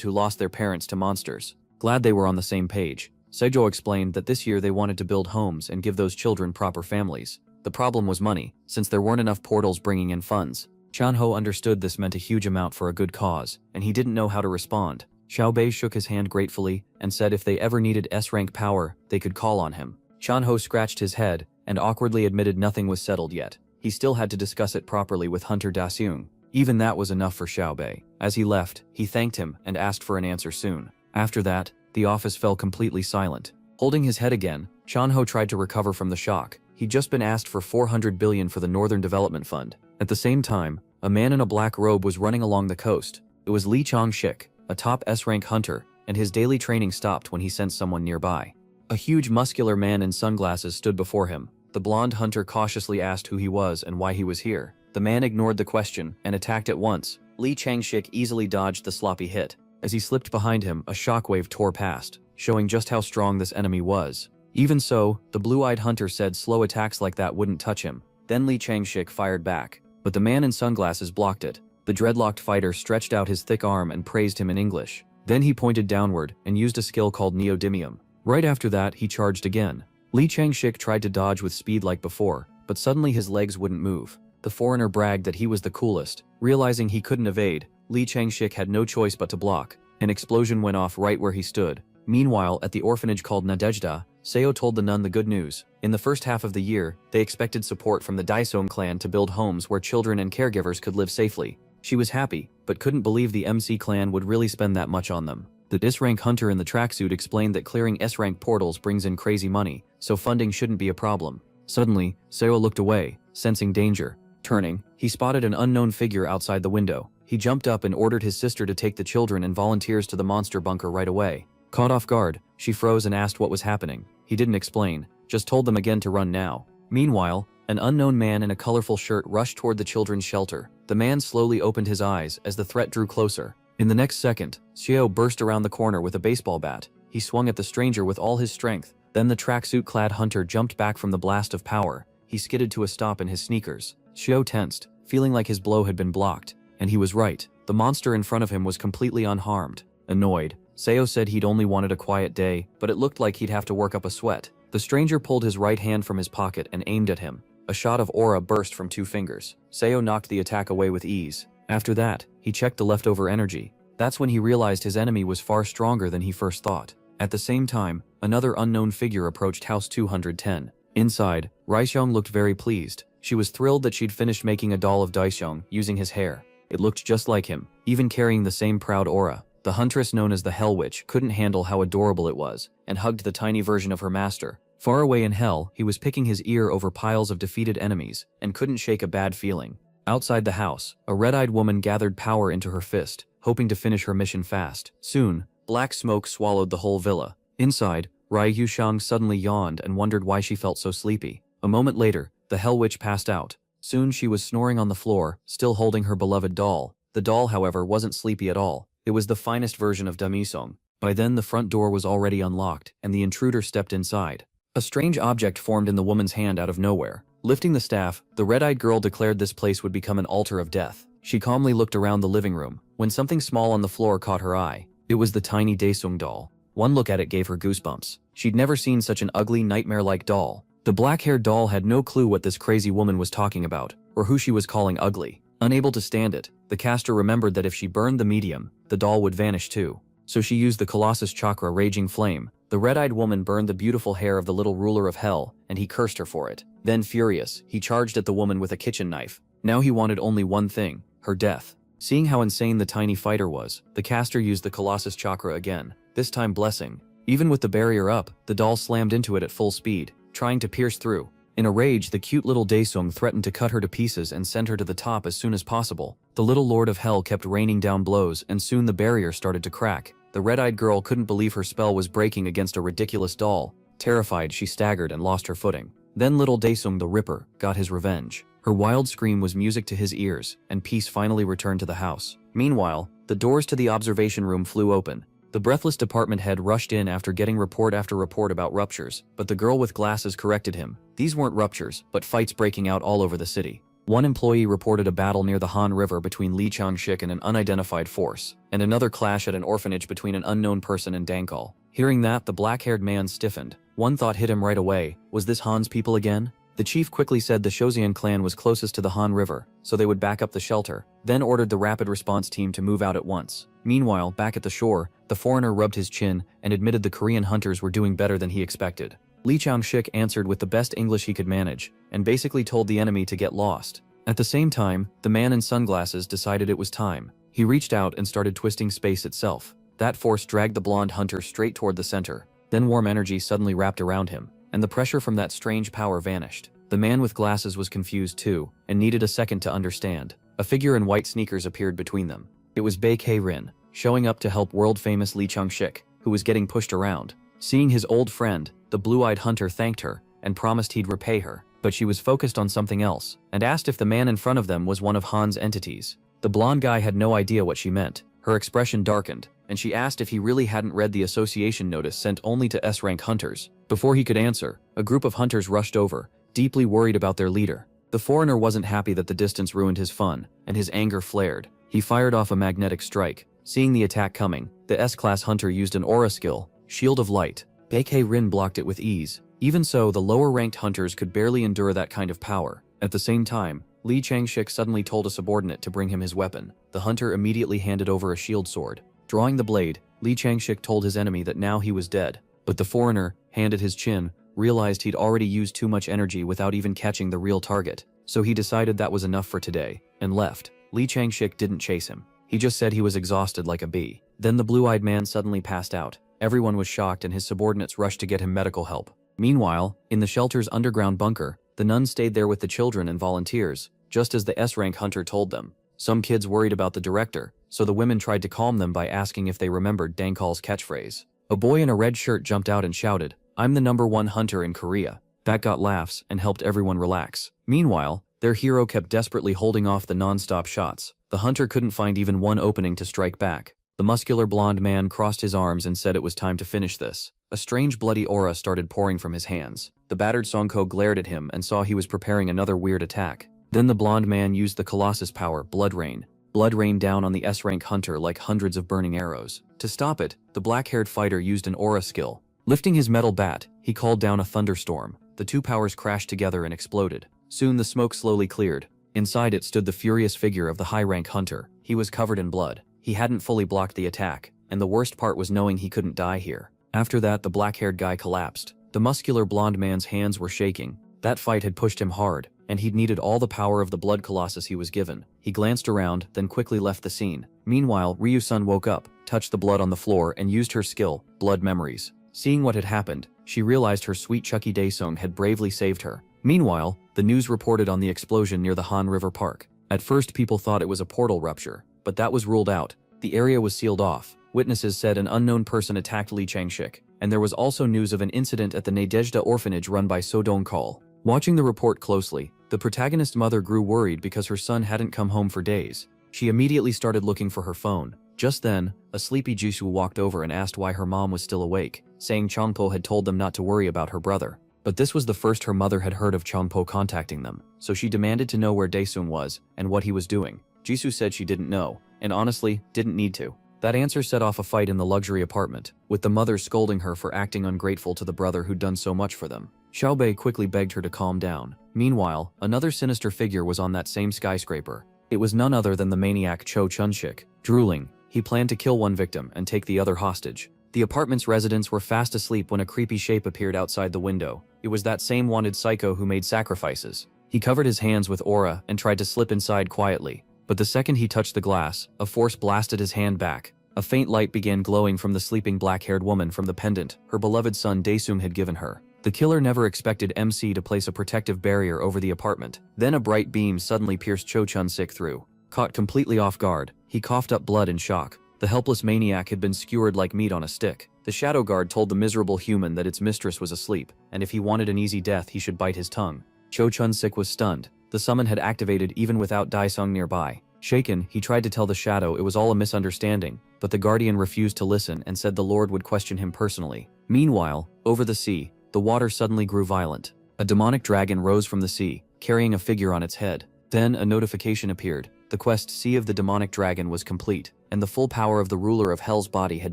who lost their parents to monsters. Glad they were on the same page. Sejo explained that this year they wanted to build homes and give those children proper families. The problem was money, since there weren't enough portals bringing in funds. Chan Ho understood this meant a huge amount for a good cause, and he didn't know how to respond. Xiao Bei shook his hand gratefully and said if they ever needed S-rank power, they could call on him. Chan Ho scratched his head and awkwardly admitted nothing was settled yet. He still had to discuss it properly with Hunter Daseung. Even that was enough for Xiao Bei. As he left, he thanked him and asked for an answer soon. After that, the office fell completely silent. Holding his head again, Chan Ho tried to recover from the shock. He'd just been asked for 400 billion for the Northern Development Fund. At the same time, a man in a black robe was running along the coast. It was Lee Chong-shik, a top S-rank hunter, and his daily training stopped when he sensed someone nearby. A huge muscular man in sunglasses stood before him. The blonde hunter cautiously asked who he was and why he was here. The man ignored the question and attacked at once. Lee Chang-shik easily dodged the sloppy hit. As he slipped behind him, a shockwave tore past, showing just how strong this enemy was. Even so, the blue-eyed hunter said slow attacks like that wouldn't touch him. Then Lee Chang-shik fired back, but the man in sunglasses blocked it. The dreadlocked fighter stretched out his thick arm and praised him in English. Then he pointed downward and used a skill called neodymium. Right after that, he charged again. Lee Chang-shik tried to dodge with speed like before, but suddenly his legs wouldn't move. The foreigner bragged that he was the coolest. Realizing he couldn't evade, Lee Chang-shik had no choice but to block. An explosion went off right where he stood. Meanwhile, at the orphanage called Nadejda, Seo told the nun the good news. In the first half of the year, they expected support from the Daesung clan to build homes where children and caregivers could live safely. She was happy, but couldn't believe the MC clan would really spend that much on them. The S-rank hunter in the tracksuit explained that clearing S-rank portals brings in crazy money, so funding shouldn't be a problem. Suddenly, Seo looked away, sensing danger. Turning, he spotted an unknown figure outside the window. He jumped up and ordered his sister to take the children and volunteers to the monster bunker right away. Caught off guard, she froze and asked what was happening. He didn't explain, just told them again to run now. Meanwhile, an unknown man in a colorful shirt rushed toward the children's shelter. The man slowly opened his eyes as the threat drew closer. In the next second, Xiao burst around the corner with a baseball bat. He swung at the stranger with all his strength. Then the tracksuit-clad hunter jumped back from the blast of power. He skidded to a stop in his sneakers. Xiao tensed, feeling like his blow had been blocked. And he was right. The monster in front of him was completely unharmed. Annoyed, Seo said he'd only wanted a quiet day, but it looked like he'd have to work up a sweat. The stranger pulled his right hand from his pocket and aimed at him. A shot of aura burst from 2 fingers. Seo knocked the attack away with ease. After that, he checked the leftover energy. That's when he realized his enemy was far stronger than he first thought. At the same time, another unknown figure approached House 210. Inside, Raixiong looked very pleased. She was thrilled that she'd finished making a doll of Daishiong using his hair. It looked just like him, even carrying the same proud aura. The huntress known as the Hell Witch couldn't handle how adorable it was, and hugged the tiny version of her master. Far away in hell, he was picking his ear over piles of defeated enemies, and couldn't shake a bad feeling. Outside the house, a red-eyed woman gathered power into her fist, hoping to finish her mission fast. Soon, black smoke swallowed the whole villa. Inside, Rai Yushang suddenly yawned and wondered why she felt so sleepy. A moment later, the Hell Witch passed out. Soon she was snoring on the floor, still holding her beloved doll. The doll, however, wasn't sleepy at all. It was the finest version of Damisong. By then the front door was already unlocked, and the intruder stepped inside. A strange object formed in the woman's hand out of nowhere. Lifting the staff, the red-eyed girl declared this place would become an altar of death. She calmly looked around the living room, when something small on the floor caught her eye. It was the tiny Daesung doll. One look at it gave her goosebumps. She'd never seen such an ugly, nightmare-like doll. The black-haired doll had no clue what this crazy woman was talking about, or who she was calling ugly. Unable to stand it, the caster remembered that if she burned the medium, the doll would vanish too. So she used the Colossus Chakra Raging Flame. The red-eyed woman burned the beautiful hair of the little ruler of hell, and he cursed her for it. Then furious, he charged at the woman with a kitchen knife. Now he wanted only one thing, her death. Seeing how insane the tiny fighter was, the caster used the Colossus Chakra again, this time blessing. Even with the barrier up, the doll slammed into it at full speed, trying to pierce through. In a rage, the cute little Daesung threatened to cut her to pieces and send her to the top as soon as possible. The little Lord of Hell kept raining down blows, and soon the barrier started to crack. The red-eyed girl couldn't believe her spell was breaking against a ridiculous doll. Terrified, she staggered and lost her footing. Then little Daesung the Ripper got his revenge. Her wild scream was music to his ears, and peace finally returned to the house. Meanwhile, the doors to the observation room flew open. The breathless department head rushed in after getting report after report about ruptures, but the girl with glasses corrected him. These weren't ruptures, but fights breaking out all over the city. One employee reported a battle near the Han River between Li Changshik and an unidentified force, and another clash at an orphanage between an unknown person and Dankal. Hearing that, the black-haired man stiffened. One thought hit him right away. Was this Han's people again? The chief quickly said the Shozian clan was closest to the Han River, so they would back up the shelter, then ordered the rapid response team to move out at once. Meanwhile, back at the shore, the foreigner rubbed his chin and admitted the Korean hunters were doing better than he expected. Li Changshik answered with the best English he could manage, and basically told the enemy to get lost. At the same time, the man in sunglasses decided it was time. He reached out and started twisting space itself. That force dragged the blonde hunter straight toward the center. Then warm energy suddenly wrapped around him, and the pressure from that strange power vanished. The man with glasses was confused too, and needed a second to understand. A figure in white sneakers appeared between them. It was Bae K-rin, showing up to help world-famous Li Changshik, who was getting pushed around. Seeing his old friend, the blue-eyed hunter thanked her, and promised he'd repay her, but she was focused on something else, and asked if the man in front of them was one of Han's entities. The blonde guy had no idea what she meant. Her expression darkened, and she asked if he really hadn't read the association notice sent only to S-rank hunters. Before he could answer, a group of hunters rushed over, deeply worried about their leader. The foreigner wasn't happy that the distance ruined his fun, and his anger flared. He fired off a magnetic strike. Seeing the attack coming, the S-class hunter used an aura skill, Shield of Light. Bae K-rin blocked it with ease. Even so, the lower-ranked hunters could barely endure that kind of power. At the same time, Li Changshik suddenly told a subordinate to bring him his weapon. The hunter immediately handed over a shield sword. Drawing the blade, Li Changshik told his enemy that now he was dead. But the foreigner, hand at his chin, realized he'd already used too much energy without even catching the real target. So he decided that was enough for today, and left. Li Changshik didn't chase him. He just said he was exhausted like a bee. Then the blue-eyed man suddenly passed out. Everyone was shocked and his subordinates rushed to get him medical help. Meanwhile, in the shelter's underground bunker, the nuns stayed there with the children and volunteers, just as the S-rank hunter told them. Some kids worried about the director, so the women tried to calm them by asking if they remembered Dankal's catchphrase. A boy in a red shirt jumped out and shouted, "I'm the #1 hunter in Korea." That got laughs and helped everyone relax. Meanwhile, their hero kept desperately holding off the non-stop shots. The hunter couldn't find even one opening to strike back. The muscular blonde man crossed his arms and said it was time to finish this. A strange bloody aura started pouring from his hands. The battered Songko glared at him and saw he was preparing another weird attack. Then the blonde man used the Colossus power, Blood Rain. Blood rained down on the S-rank hunter like hundreds of burning arrows. To stop it, the black-haired fighter used an aura skill. Lifting his metal bat, he called down a thunderstorm. The two powers crashed together and exploded. Soon the smoke slowly cleared. Inside it stood the furious figure of the high-rank hunter. He was covered in blood. He hadn't fully blocked the attack, and the worst part was knowing he couldn't die here. After that, the black-haired guy collapsed. The muscular blonde man's hands were shaking. That fight had pushed him hard, and he'd needed all the power of the blood colossus he was given. He glanced around, then quickly left the scene. Meanwhile, Ryu-sun woke up, touched the blood on the floor, and used her skill, Blood Memories. Seeing what had happened, she realized her sweet Chucky Daesung had bravely saved her. Meanwhile, the news reported on the explosion near the Han River Park. At first, people thought it was a portal rupture, but that was ruled out. The area was sealed off. Witnesses said an unknown person attacked Li Changshik, and there was also news of an incident at the Nadezhda orphanage run by So Dong-kal. Watching the report closely, the protagonist's mother grew worried because her son hadn't come home for days. She immediately started looking for her phone. Just then, a sleepy Jisoo walked over and asked why her mom was still awake, saying Changpo had told them not to worry about her brother. But this was the first her mother had heard of Changpo contacting them, so she demanded to know where Daesung was and what he was doing. Jisoo said she didn't know, and honestly, didn't need to. That answer set off a fight in the luxury apartment, with the mother scolding her for acting ungrateful to the brother who'd done so much for them. Xiaobei quickly begged her to calm down. Meanwhile, another sinister figure was on that same skyscraper. It was none other than the maniac Cho Chun-sik. Drooling, he planned to kill one victim and take the other hostage. The apartment's residents were fast asleep when a creepy shape appeared outside the window. It was that same wanted psycho who made sacrifices. He covered his hands with aura and tried to slip inside quietly. But the second he touched the glass, a force blasted his hand back. A faint light began glowing from the sleeping black-haired woman from the pendant her beloved son Daesung had given her. The killer never expected MC to place a protective barrier over the apartment. Then a bright beam suddenly pierced Cho Chun-sik through. Caught completely off guard, he coughed up blood in shock. The helpless maniac had been skewered like meat on a stick. The shadow guard told the miserable human that its mistress was asleep, and if he wanted an easy death he should bite his tongue. Cho Chun-sik was stunned. The summon had activated even without Daesung nearby. Shaken, he tried to tell the shadow it was all a misunderstanding, but the guardian refused to listen and said the Lord would question him personally. Meanwhile, over the sea, the water suddenly grew violent. A demonic dragon rose from the sea, carrying a figure on its head. Then a notification appeared. The quest Sea of the Demonic Dragon was complete, and the full power of the ruler of Hell's body had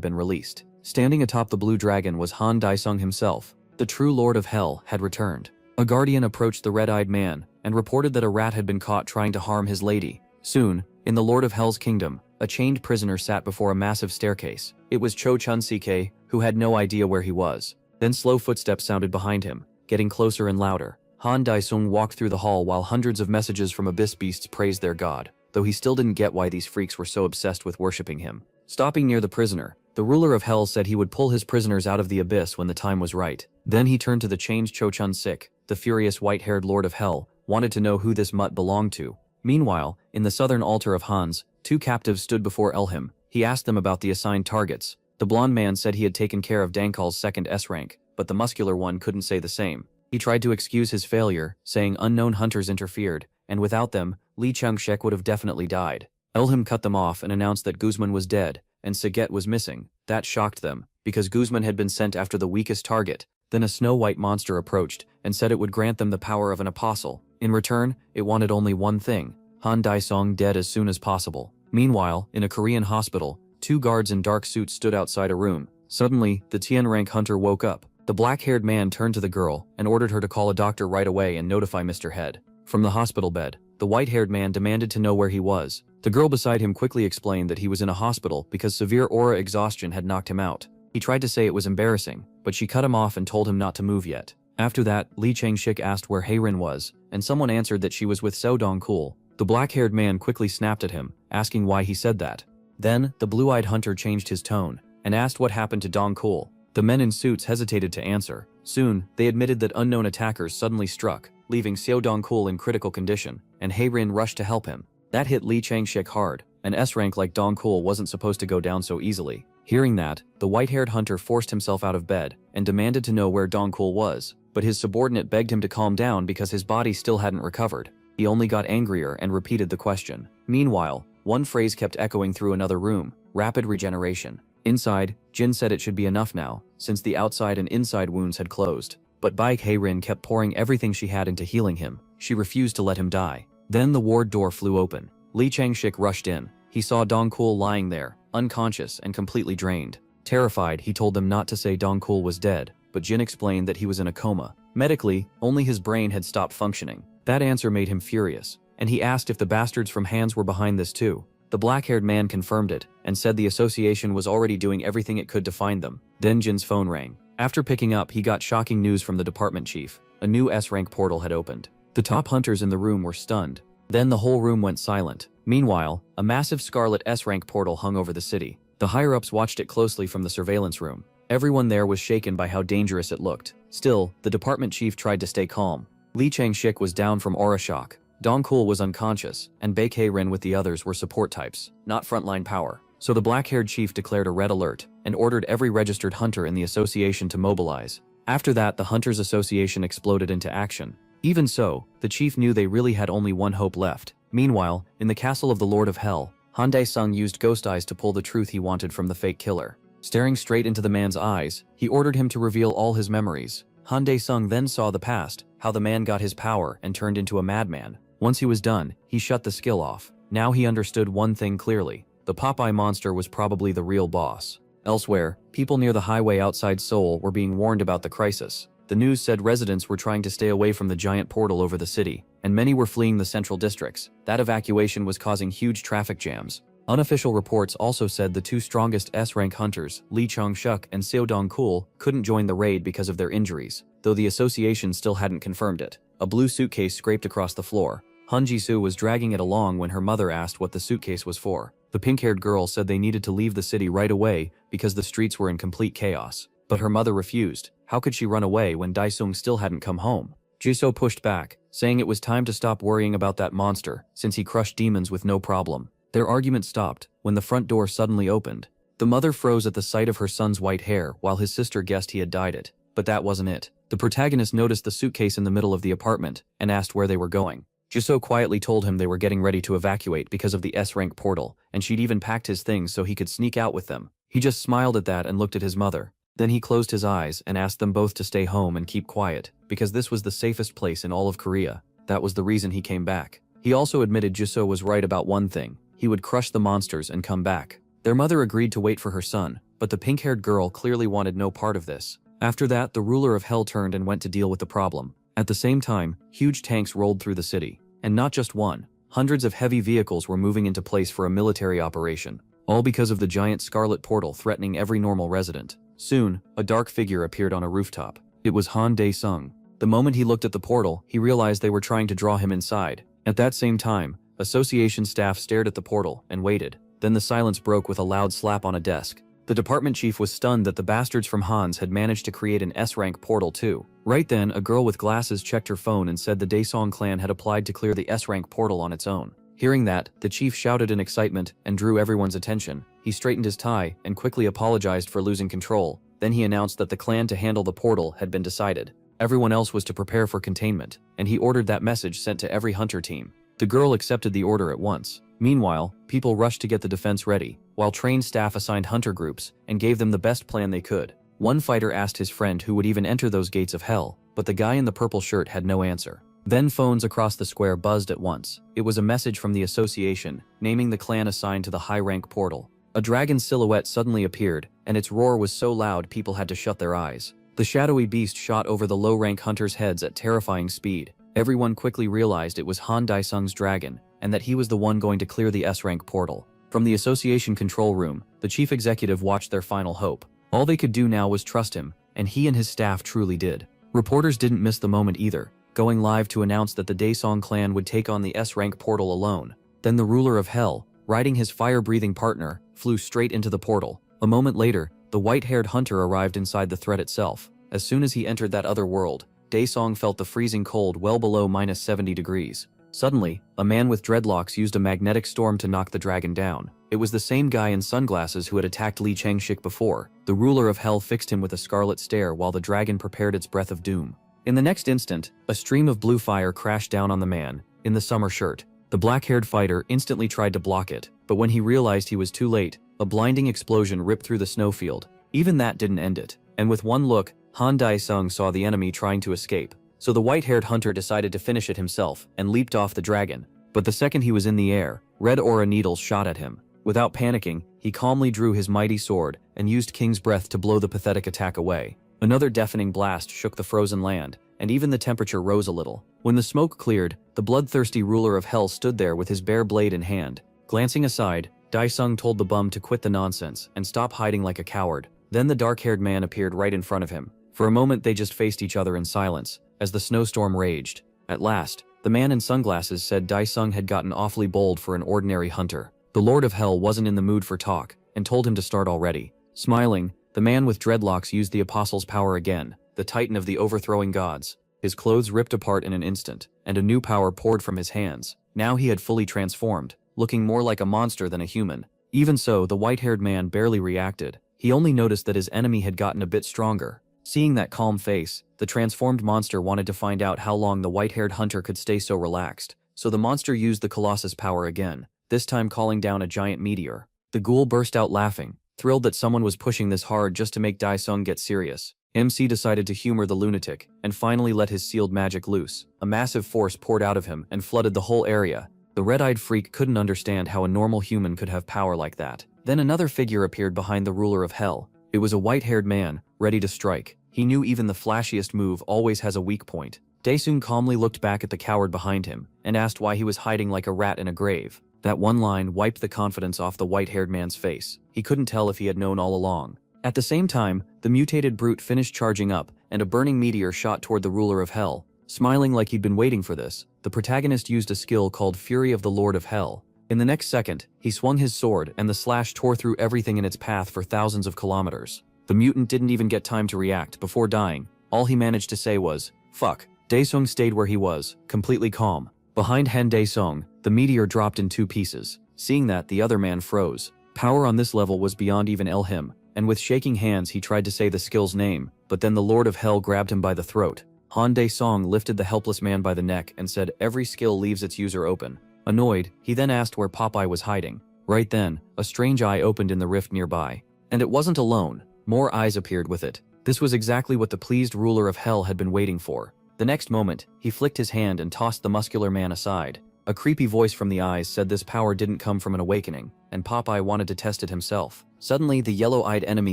been released. Standing atop the blue dragon was Han Daesung himself. The true Lord of Hell had returned. A guardian approached the red-eyed man and reported that a rat had been caught trying to harm his lady. Soon, in the Lord of Hell's kingdom, a chained prisoner sat before a massive staircase. It was Cho Chun-sik, who had no idea where he was. Then slow footsteps sounded behind him, getting closer and louder. Han Daesung walked through the hall while hundreds of messages from abyss beasts praised their god, though he still didn't get why these freaks were so obsessed with worshipping him. Stopping near the prisoner, the ruler of Hell said he would pull his prisoners out of the abyss when the time was right. Then he turned to the changed Cho Chun-sik. The furious white-haired Lord of Hell wanted to know who this mutt belonged to. Meanwhile, in the southern altar of Hans, two captives stood before Elhim. He asked them about the assigned targets. The blonde man said he had taken care of Dankal's second S rank, but the muscular one couldn't say the same. He tried to excuse his failure, saying unknown hunters interfered, and without them, Li Changshek would have definitely died. Elhim cut them off and announced that Guzman was dead, and Saget was missing. That shocked them, because Guzman had been sent after the weakest target. Then a snow-white monster approached, and said it would grant them the power of an apostle. In return, it wanted only one thing: Han Daesung dead as soon as possible. Meanwhile, in a Korean hospital, two guards in dark suits stood outside a room. Suddenly, the Tian rank hunter woke up. The black-haired man turned to the girl and ordered her to call a doctor right away and notify Mr. Head. From the hospital bed, the white-haired man demanded to know where he was. The girl beside him quickly explained that he was in a hospital because severe aura exhaustion had knocked him out. He tried to say it was embarrassing, but she cut him off and told him not to move yet. After that, Li Changshik asked where Heirin was, and someone answered that she was with Seo Dongkul. The black-haired man quickly snapped at him, asking why he said that. Then, the blue-eyed hunter changed his tone and asked what happened to Dongkul. The men in suits hesitated to answer. Soon, they admitted that unknown attackers suddenly struck, leaving Seo Dongkul in critical condition, and Heirin rushed to help him. That hit Li Changshik hard. An S-rank like Dongkul wasn't supposed to go down so easily. Hearing that, the white-haired hunter forced himself out of bed and demanded to know where Dongkul was, but his subordinate begged him to calm down because his body still hadn't recovered. He only got angrier and repeated the question. Meanwhile, one phrase kept echoing through another room: rapid regeneration. Inside, Jin said it should be enough now, since the outside and inside wounds had closed. But Baek Heirin kept pouring everything she had into healing him. She refused to let him die. Then the ward door flew open. Li Changshik rushed in. He saw Dongkul lying there, unconscious and completely drained. Terrified, he told them not to say Dongkul was dead, but Jin explained that he was in a coma. Medically, only his brain had stopped functioning. That answer made him furious, and he asked if the bastards from Hans were behind this too. The black-haired man confirmed it, and said the association was already doing everything it could to find them. Then Jin's phone rang. After picking up, he got shocking news from the department chief. A new S-rank portal had opened. The top hunters in the room were stunned. Then the whole room went silent. Meanwhile, a massive scarlet S-rank portal hung over the city. The higher-ups watched it closely from the surveillance room. Everyone there was shaken by how dangerous it looked. Still, the department chief tried to stay calm. Li Changshik was down from aura shock. Dongkul was unconscious, and Baek Heirin with the others were support types, not frontline power. So the black-haired chief declared a red alert, and ordered every registered hunter in the association to mobilize. After that, the Hunters Association exploded into action. Even so, the chief knew they really had only one hope left. Meanwhile, in the castle of the Lord of Hell, Han Daesung used ghost eyes to pull the truth he wanted from the fake killer. Staring straight into the man's eyes, he ordered him to reveal all his memories. Han Daesung then saw the past, how the man got his power and turned into a madman. Once he was done, he shut the skill off. Now he understood one thing clearly. the Popeye monster was probably the real boss. Elsewhere, people near the highway outside Seoul were being warned about the crisis. The news said residents were trying to stay away from the giant portal over the city, and many were fleeing the central districts. That evacuation was causing huge traffic jams. Unofficial reports also said the two strongest S-rank hunters, Lee Chong-shuk and Seo Dong-kul, couldn't join the raid because of their injuries, though the association still hadn't confirmed it. A blue suitcase scraped across the floor. Han Ji-soo was dragging it along when her mother asked what the suitcase was for. The pink-haired girl said they needed to leave the city right away because the streets were in complete chaos. But her mother refused. How could she run away when Dae-sung still hadn't come home? Ji-soo pushed back, saying it was time to stop worrying about that monster, since he crushed demons with no problem. Their argument stopped when the front door suddenly opened. The mother froze at the sight of her son's white hair while his sister guessed he had dyed it. But that wasn't it. The protagonist noticed the suitcase in the middle of the apartment and asked where they were going. Ji-soo quietly told him they were getting ready to evacuate because of the S-rank portal, and she'd even packed his things so he could sneak out with them. He just smiled at that and looked at his mother. Then he closed his eyes and asked them both to stay home and keep quiet, because this was the safest place in all of Korea. That was the reason he came back. He also admitted Ji-soo was right about one thing. He would crush the monsters and come back. Their mother agreed to wait for her son, but the pink-haired girl clearly wanted no part of this. After that, the ruler of Hell turned and went to deal with the problem. At the same time, huge tanks rolled through the city. And not just one. Hundreds of heavy vehicles were moving into place for a military operation. All because of the giant scarlet portal threatening every normal resident. Soon, a dark figure appeared on a rooftop. It was Han Dae-sung. The moment he looked at the portal, he realized they were trying to draw him inside. At that same time, association staff stared at the portal and waited. Then the silence broke with a loud slap on a desk. The department chief was stunned that the bastards from Hans had managed to create an S-rank portal too. Right then, a girl with glasses checked her phone and said the Dae-sung clan had applied to clear the S-rank portal on its own. Hearing that, the chief shouted in excitement and drew everyone's attention. He straightened his tie and quickly apologized for losing control. Then he announced that the clan to handle the portal had been decided. Everyone else was to prepare for containment, and he ordered that message sent to every hunter team. The girl accepted the order at once. Meanwhile, people rushed to get the defense ready, while trained staff assigned hunter groups and gave them the best plan they could. One fighter asked his friend who would even enter those gates of hell, but the guy in the purple shirt had no answer. Then phones across the square buzzed at once. It was a message from the association, naming the clan assigned to the high-rank portal. A dragon silhouette suddenly appeared, and its roar was so loud people had to shut their eyes. The shadowy beast shot over the low-rank hunters' heads at terrifying speed. Everyone quickly realized it was Han Dae-sung's dragon, and that he was the one going to clear the S-rank portal. From the association control room, the chief executive watched their final hope. All they could do now was trust him, and he and his staff truly did. Reporters didn't miss the moment either, going live to announce that the Dae-sung clan would take on the S-rank portal alone. Then the ruler of hell, riding his fire-breathing partner, flew straight into the portal. A moment later, the white-haired hunter arrived inside the threat itself. As soon as he entered that other world, Dae-sung felt the freezing cold well below -70 degrees. Suddenly, a man with dreadlocks used a magnetic storm to knock the dragon down. It was the same guy in sunglasses who had attacked Lee Chang-shik before. The ruler of hell fixed him with a scarlet stare while the dragon prepared its breath of doom. In the next instant, a stream of blue fire crashed down on the man, in the summer shirt. The black-haired fighter instantly tried to block it, but when he realized he was too late, a blinding explosion ripped through the snowfield. Even that didn't end it, and with one look, Han Dae-sung saw the enemy trying to escape. So the white-haired hunter decided to finish it himself and leaped off the dragon. But the second he was in the air, red aura needles shot at him. Without panicking, he calmly drew his mighty sword and used King's Breath to blow the pathetic attack away. Another deafening blast shook the frozen land, and even the temperature rose a little. When the smoke cleared, the bloodthirsty ruler of hell stood there with his bare blade in hand. Glancing aside, Dae-sung told the bum to quit the nonsense and stop hiding like a coward. Then the dark-haired man appeared right in front of him. For a moment they just faced each other in silence, as the snowstorm raged. At last, the man in sunglasses said Dae-sung had gotten awfully bold for an ordinary hunter. The Lord of Hell wasn't in the mood for talk, and told him to start already. Smiling, the man with dreadlocks used the Apostle's power again, the titan of the overthrowing gods. His clothes ripped apart in an instant, and a new power poured from his hands. Now he had fully transformed, looking more like a monster than a human. Even so, the white-haired man barely reacted. He only noticed that his enemy had gotten a bit stronger. Seeing that calm face, the transformed monster wanted to find out how long the white-haired hunter could stay so relaxed. So the monster used the Colossus power again, this time calling down a giant meteor. The ghoul burst out laughing, thrilled that someone was pushing this hard just to make Dae-sung get serious. MC decided to humor the lunatic, and finally let his sealed magic loose. A massive force poured out of him and flooded the whole area. The red-eyed freak couldn't understand how a normal human could have power like that. Then another figure appeared behind the ruler of hell. It was a white-haired man, ready to strike. He knew even the flashiest move always has a weak point. Daesung calmly looked back at the coward behind him and asked why he was hiding like a rat in a grave. That one line wiped the confidence off the white-haired man's face. He couldn't tell if he had known all along. At the same time, the mutated brute finished charging up, and a burning meteor shot toward the ruler of hell. Smiling like he'd been waiting for this, the protagonist used a skill called Fury of the Lord of Hell. In the next second, he swung his sword and the slash tore through everything in its path for thousands of kilometers. The mutant didn't even get time to react. Before dying, all he managed to say was, "Fuck." Daesung stayed where he was, completely calm. Behind Han Daesung, the meteor dropped in 2 pieces. Seeing that, the other man froze. Power on this level was beyond even him, and with shaking hands he tried to say the skill's name, but then the Lord of Hell grabbed him by the throat. Han Daesung lifted the helpless man by the neck and said every skill leaves its user open. Annoyed, he then asked where Popeye was hiding. Right then, a strange eye opened in the rift nearby. And it wasn't alone. More eyes appeared with it. This was exactly what the pleased ruler of hell had been waiting for. The next moment, he flicked his hand and tossed the muscular man aside. A creepy voice from the eyes said this power didn't come from an awakening, and Popeye wanted to test it himself. Suddenly, the yellow-eyed enemy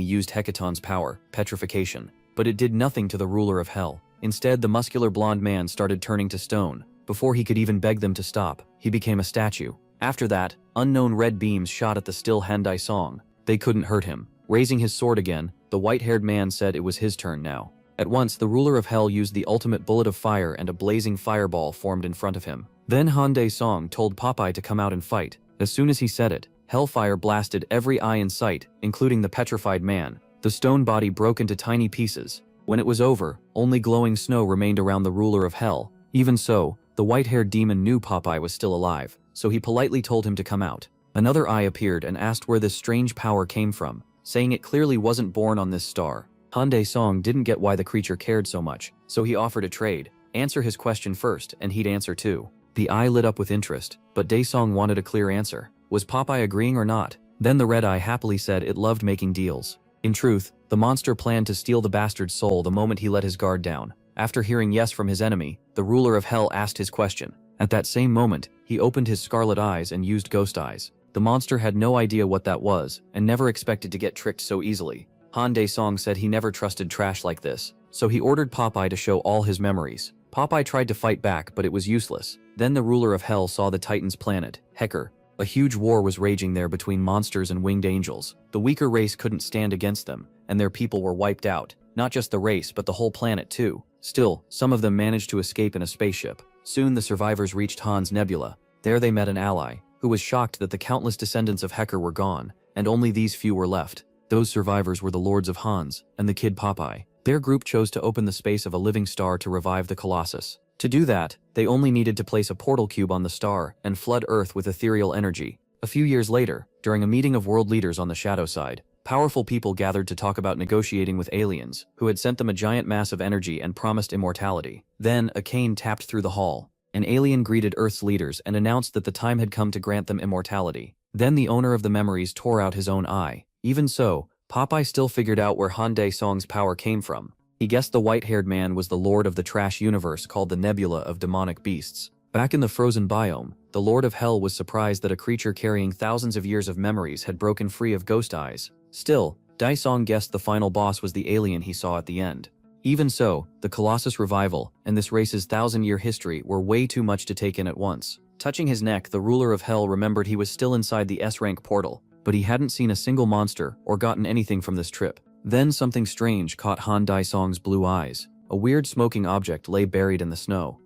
used Hecaton's power, petrification. But it did nothing to the ruler of hell. Instead, the muscular blonde man started turning to stone. Before he could even beg them to stop, he became a statue. After that, unknown red beams shot at the still Han Daesung. They couldn't hurt him. Raising his sword again, the white-haired man said it was his turn now. At once, the ruler of hell used the ultimate bullet of fire and a blazing fireball formed in front of him. Then Han Daesung told Popeye to come out and fight. As soon as he said it, hellfire blasted every eye in sight, including the petrified man. The stone body broke into tiny pieces. When it was over, only glowing snow remained around the ruler of hell. Even so, the white-haired demon knew Popeye was still alive, so he politely told him to come out. Another eye appeared and asked where this strange power came from, saying it clearly wasn't born on this star. Han Daesung didn't get why the creature cared so much, so he offered a trade. Answer his question first, and he'd answer too. The eye lit up with interest, but Daesung wanted a clear answer. Was Popeye agreeing or not? Then the red eye happily said it loved making deals. In truth, the monster planned to steal the bastard's soul the moment he let his guard down. After hearing yes from his enemy, the ruler of hell asked his question. At that same moment, he opened his scarlet eyes and used ghost eyes. The monster had no idea what that was, and never expected to get tricked so easily. Han Daesung said he never trusted trash like this, so he ordered Popeye to show all his memories. Popeye tried to fight back, but it was useless. Then the ruler of hell saw the Titan's planet, Hecker. A huge war was raging there between monsters and winged angels. The weaker race couldn't stand against them, and their people were wiped out. Not just the race, but the whole planet too. Still, some of them managed to escape in a spaceship. Soon the survivors reached Han's Nebula. There they met an ally, who was shocked that the countless descendants of Hecker were gone, and only these few were left. Those survivors were the Lords of Hans and the kid Popeye. Their group chose to open the space of a living star to revive the Colossus. To do that, they only needed to place a portal cube on the star and flood Earth with ethereal energy. A few years later, during a meeting of world leaders on the shadow side, powerful people gathered to talk about negotiating with aliens, who had sent them a giant mass of energy and promised immortality. Then, a cane tapped through the hall. An alien greeted Earth's leaders and announced that the time had come to grant them immortality. Then the owner of the memories tore out his own eye. Even so, Popeye still figured out where Han Daesung's power came from. He guessed the white-haired man was the lord of the trash universe called the Nebula of Demonic Beasts. Back in the frozen biome, the Lord of Hell was surprised that a creature carrying thousands of years of memories had broken free of ghost eyes. Still, Daesung guessed the final boss was the alien he saw at the end. Even so, the Colossus revival and this race's 1,000-year history were way too much to take in at once. Touching his neck, the ruler of hell remembered he was still inside the S-rank portal, but he hadn't seen a single monster or gotten anything from this trip. Then something strange caught Han Daesung's blue eyes. A weird smoking object lay buried in the snow.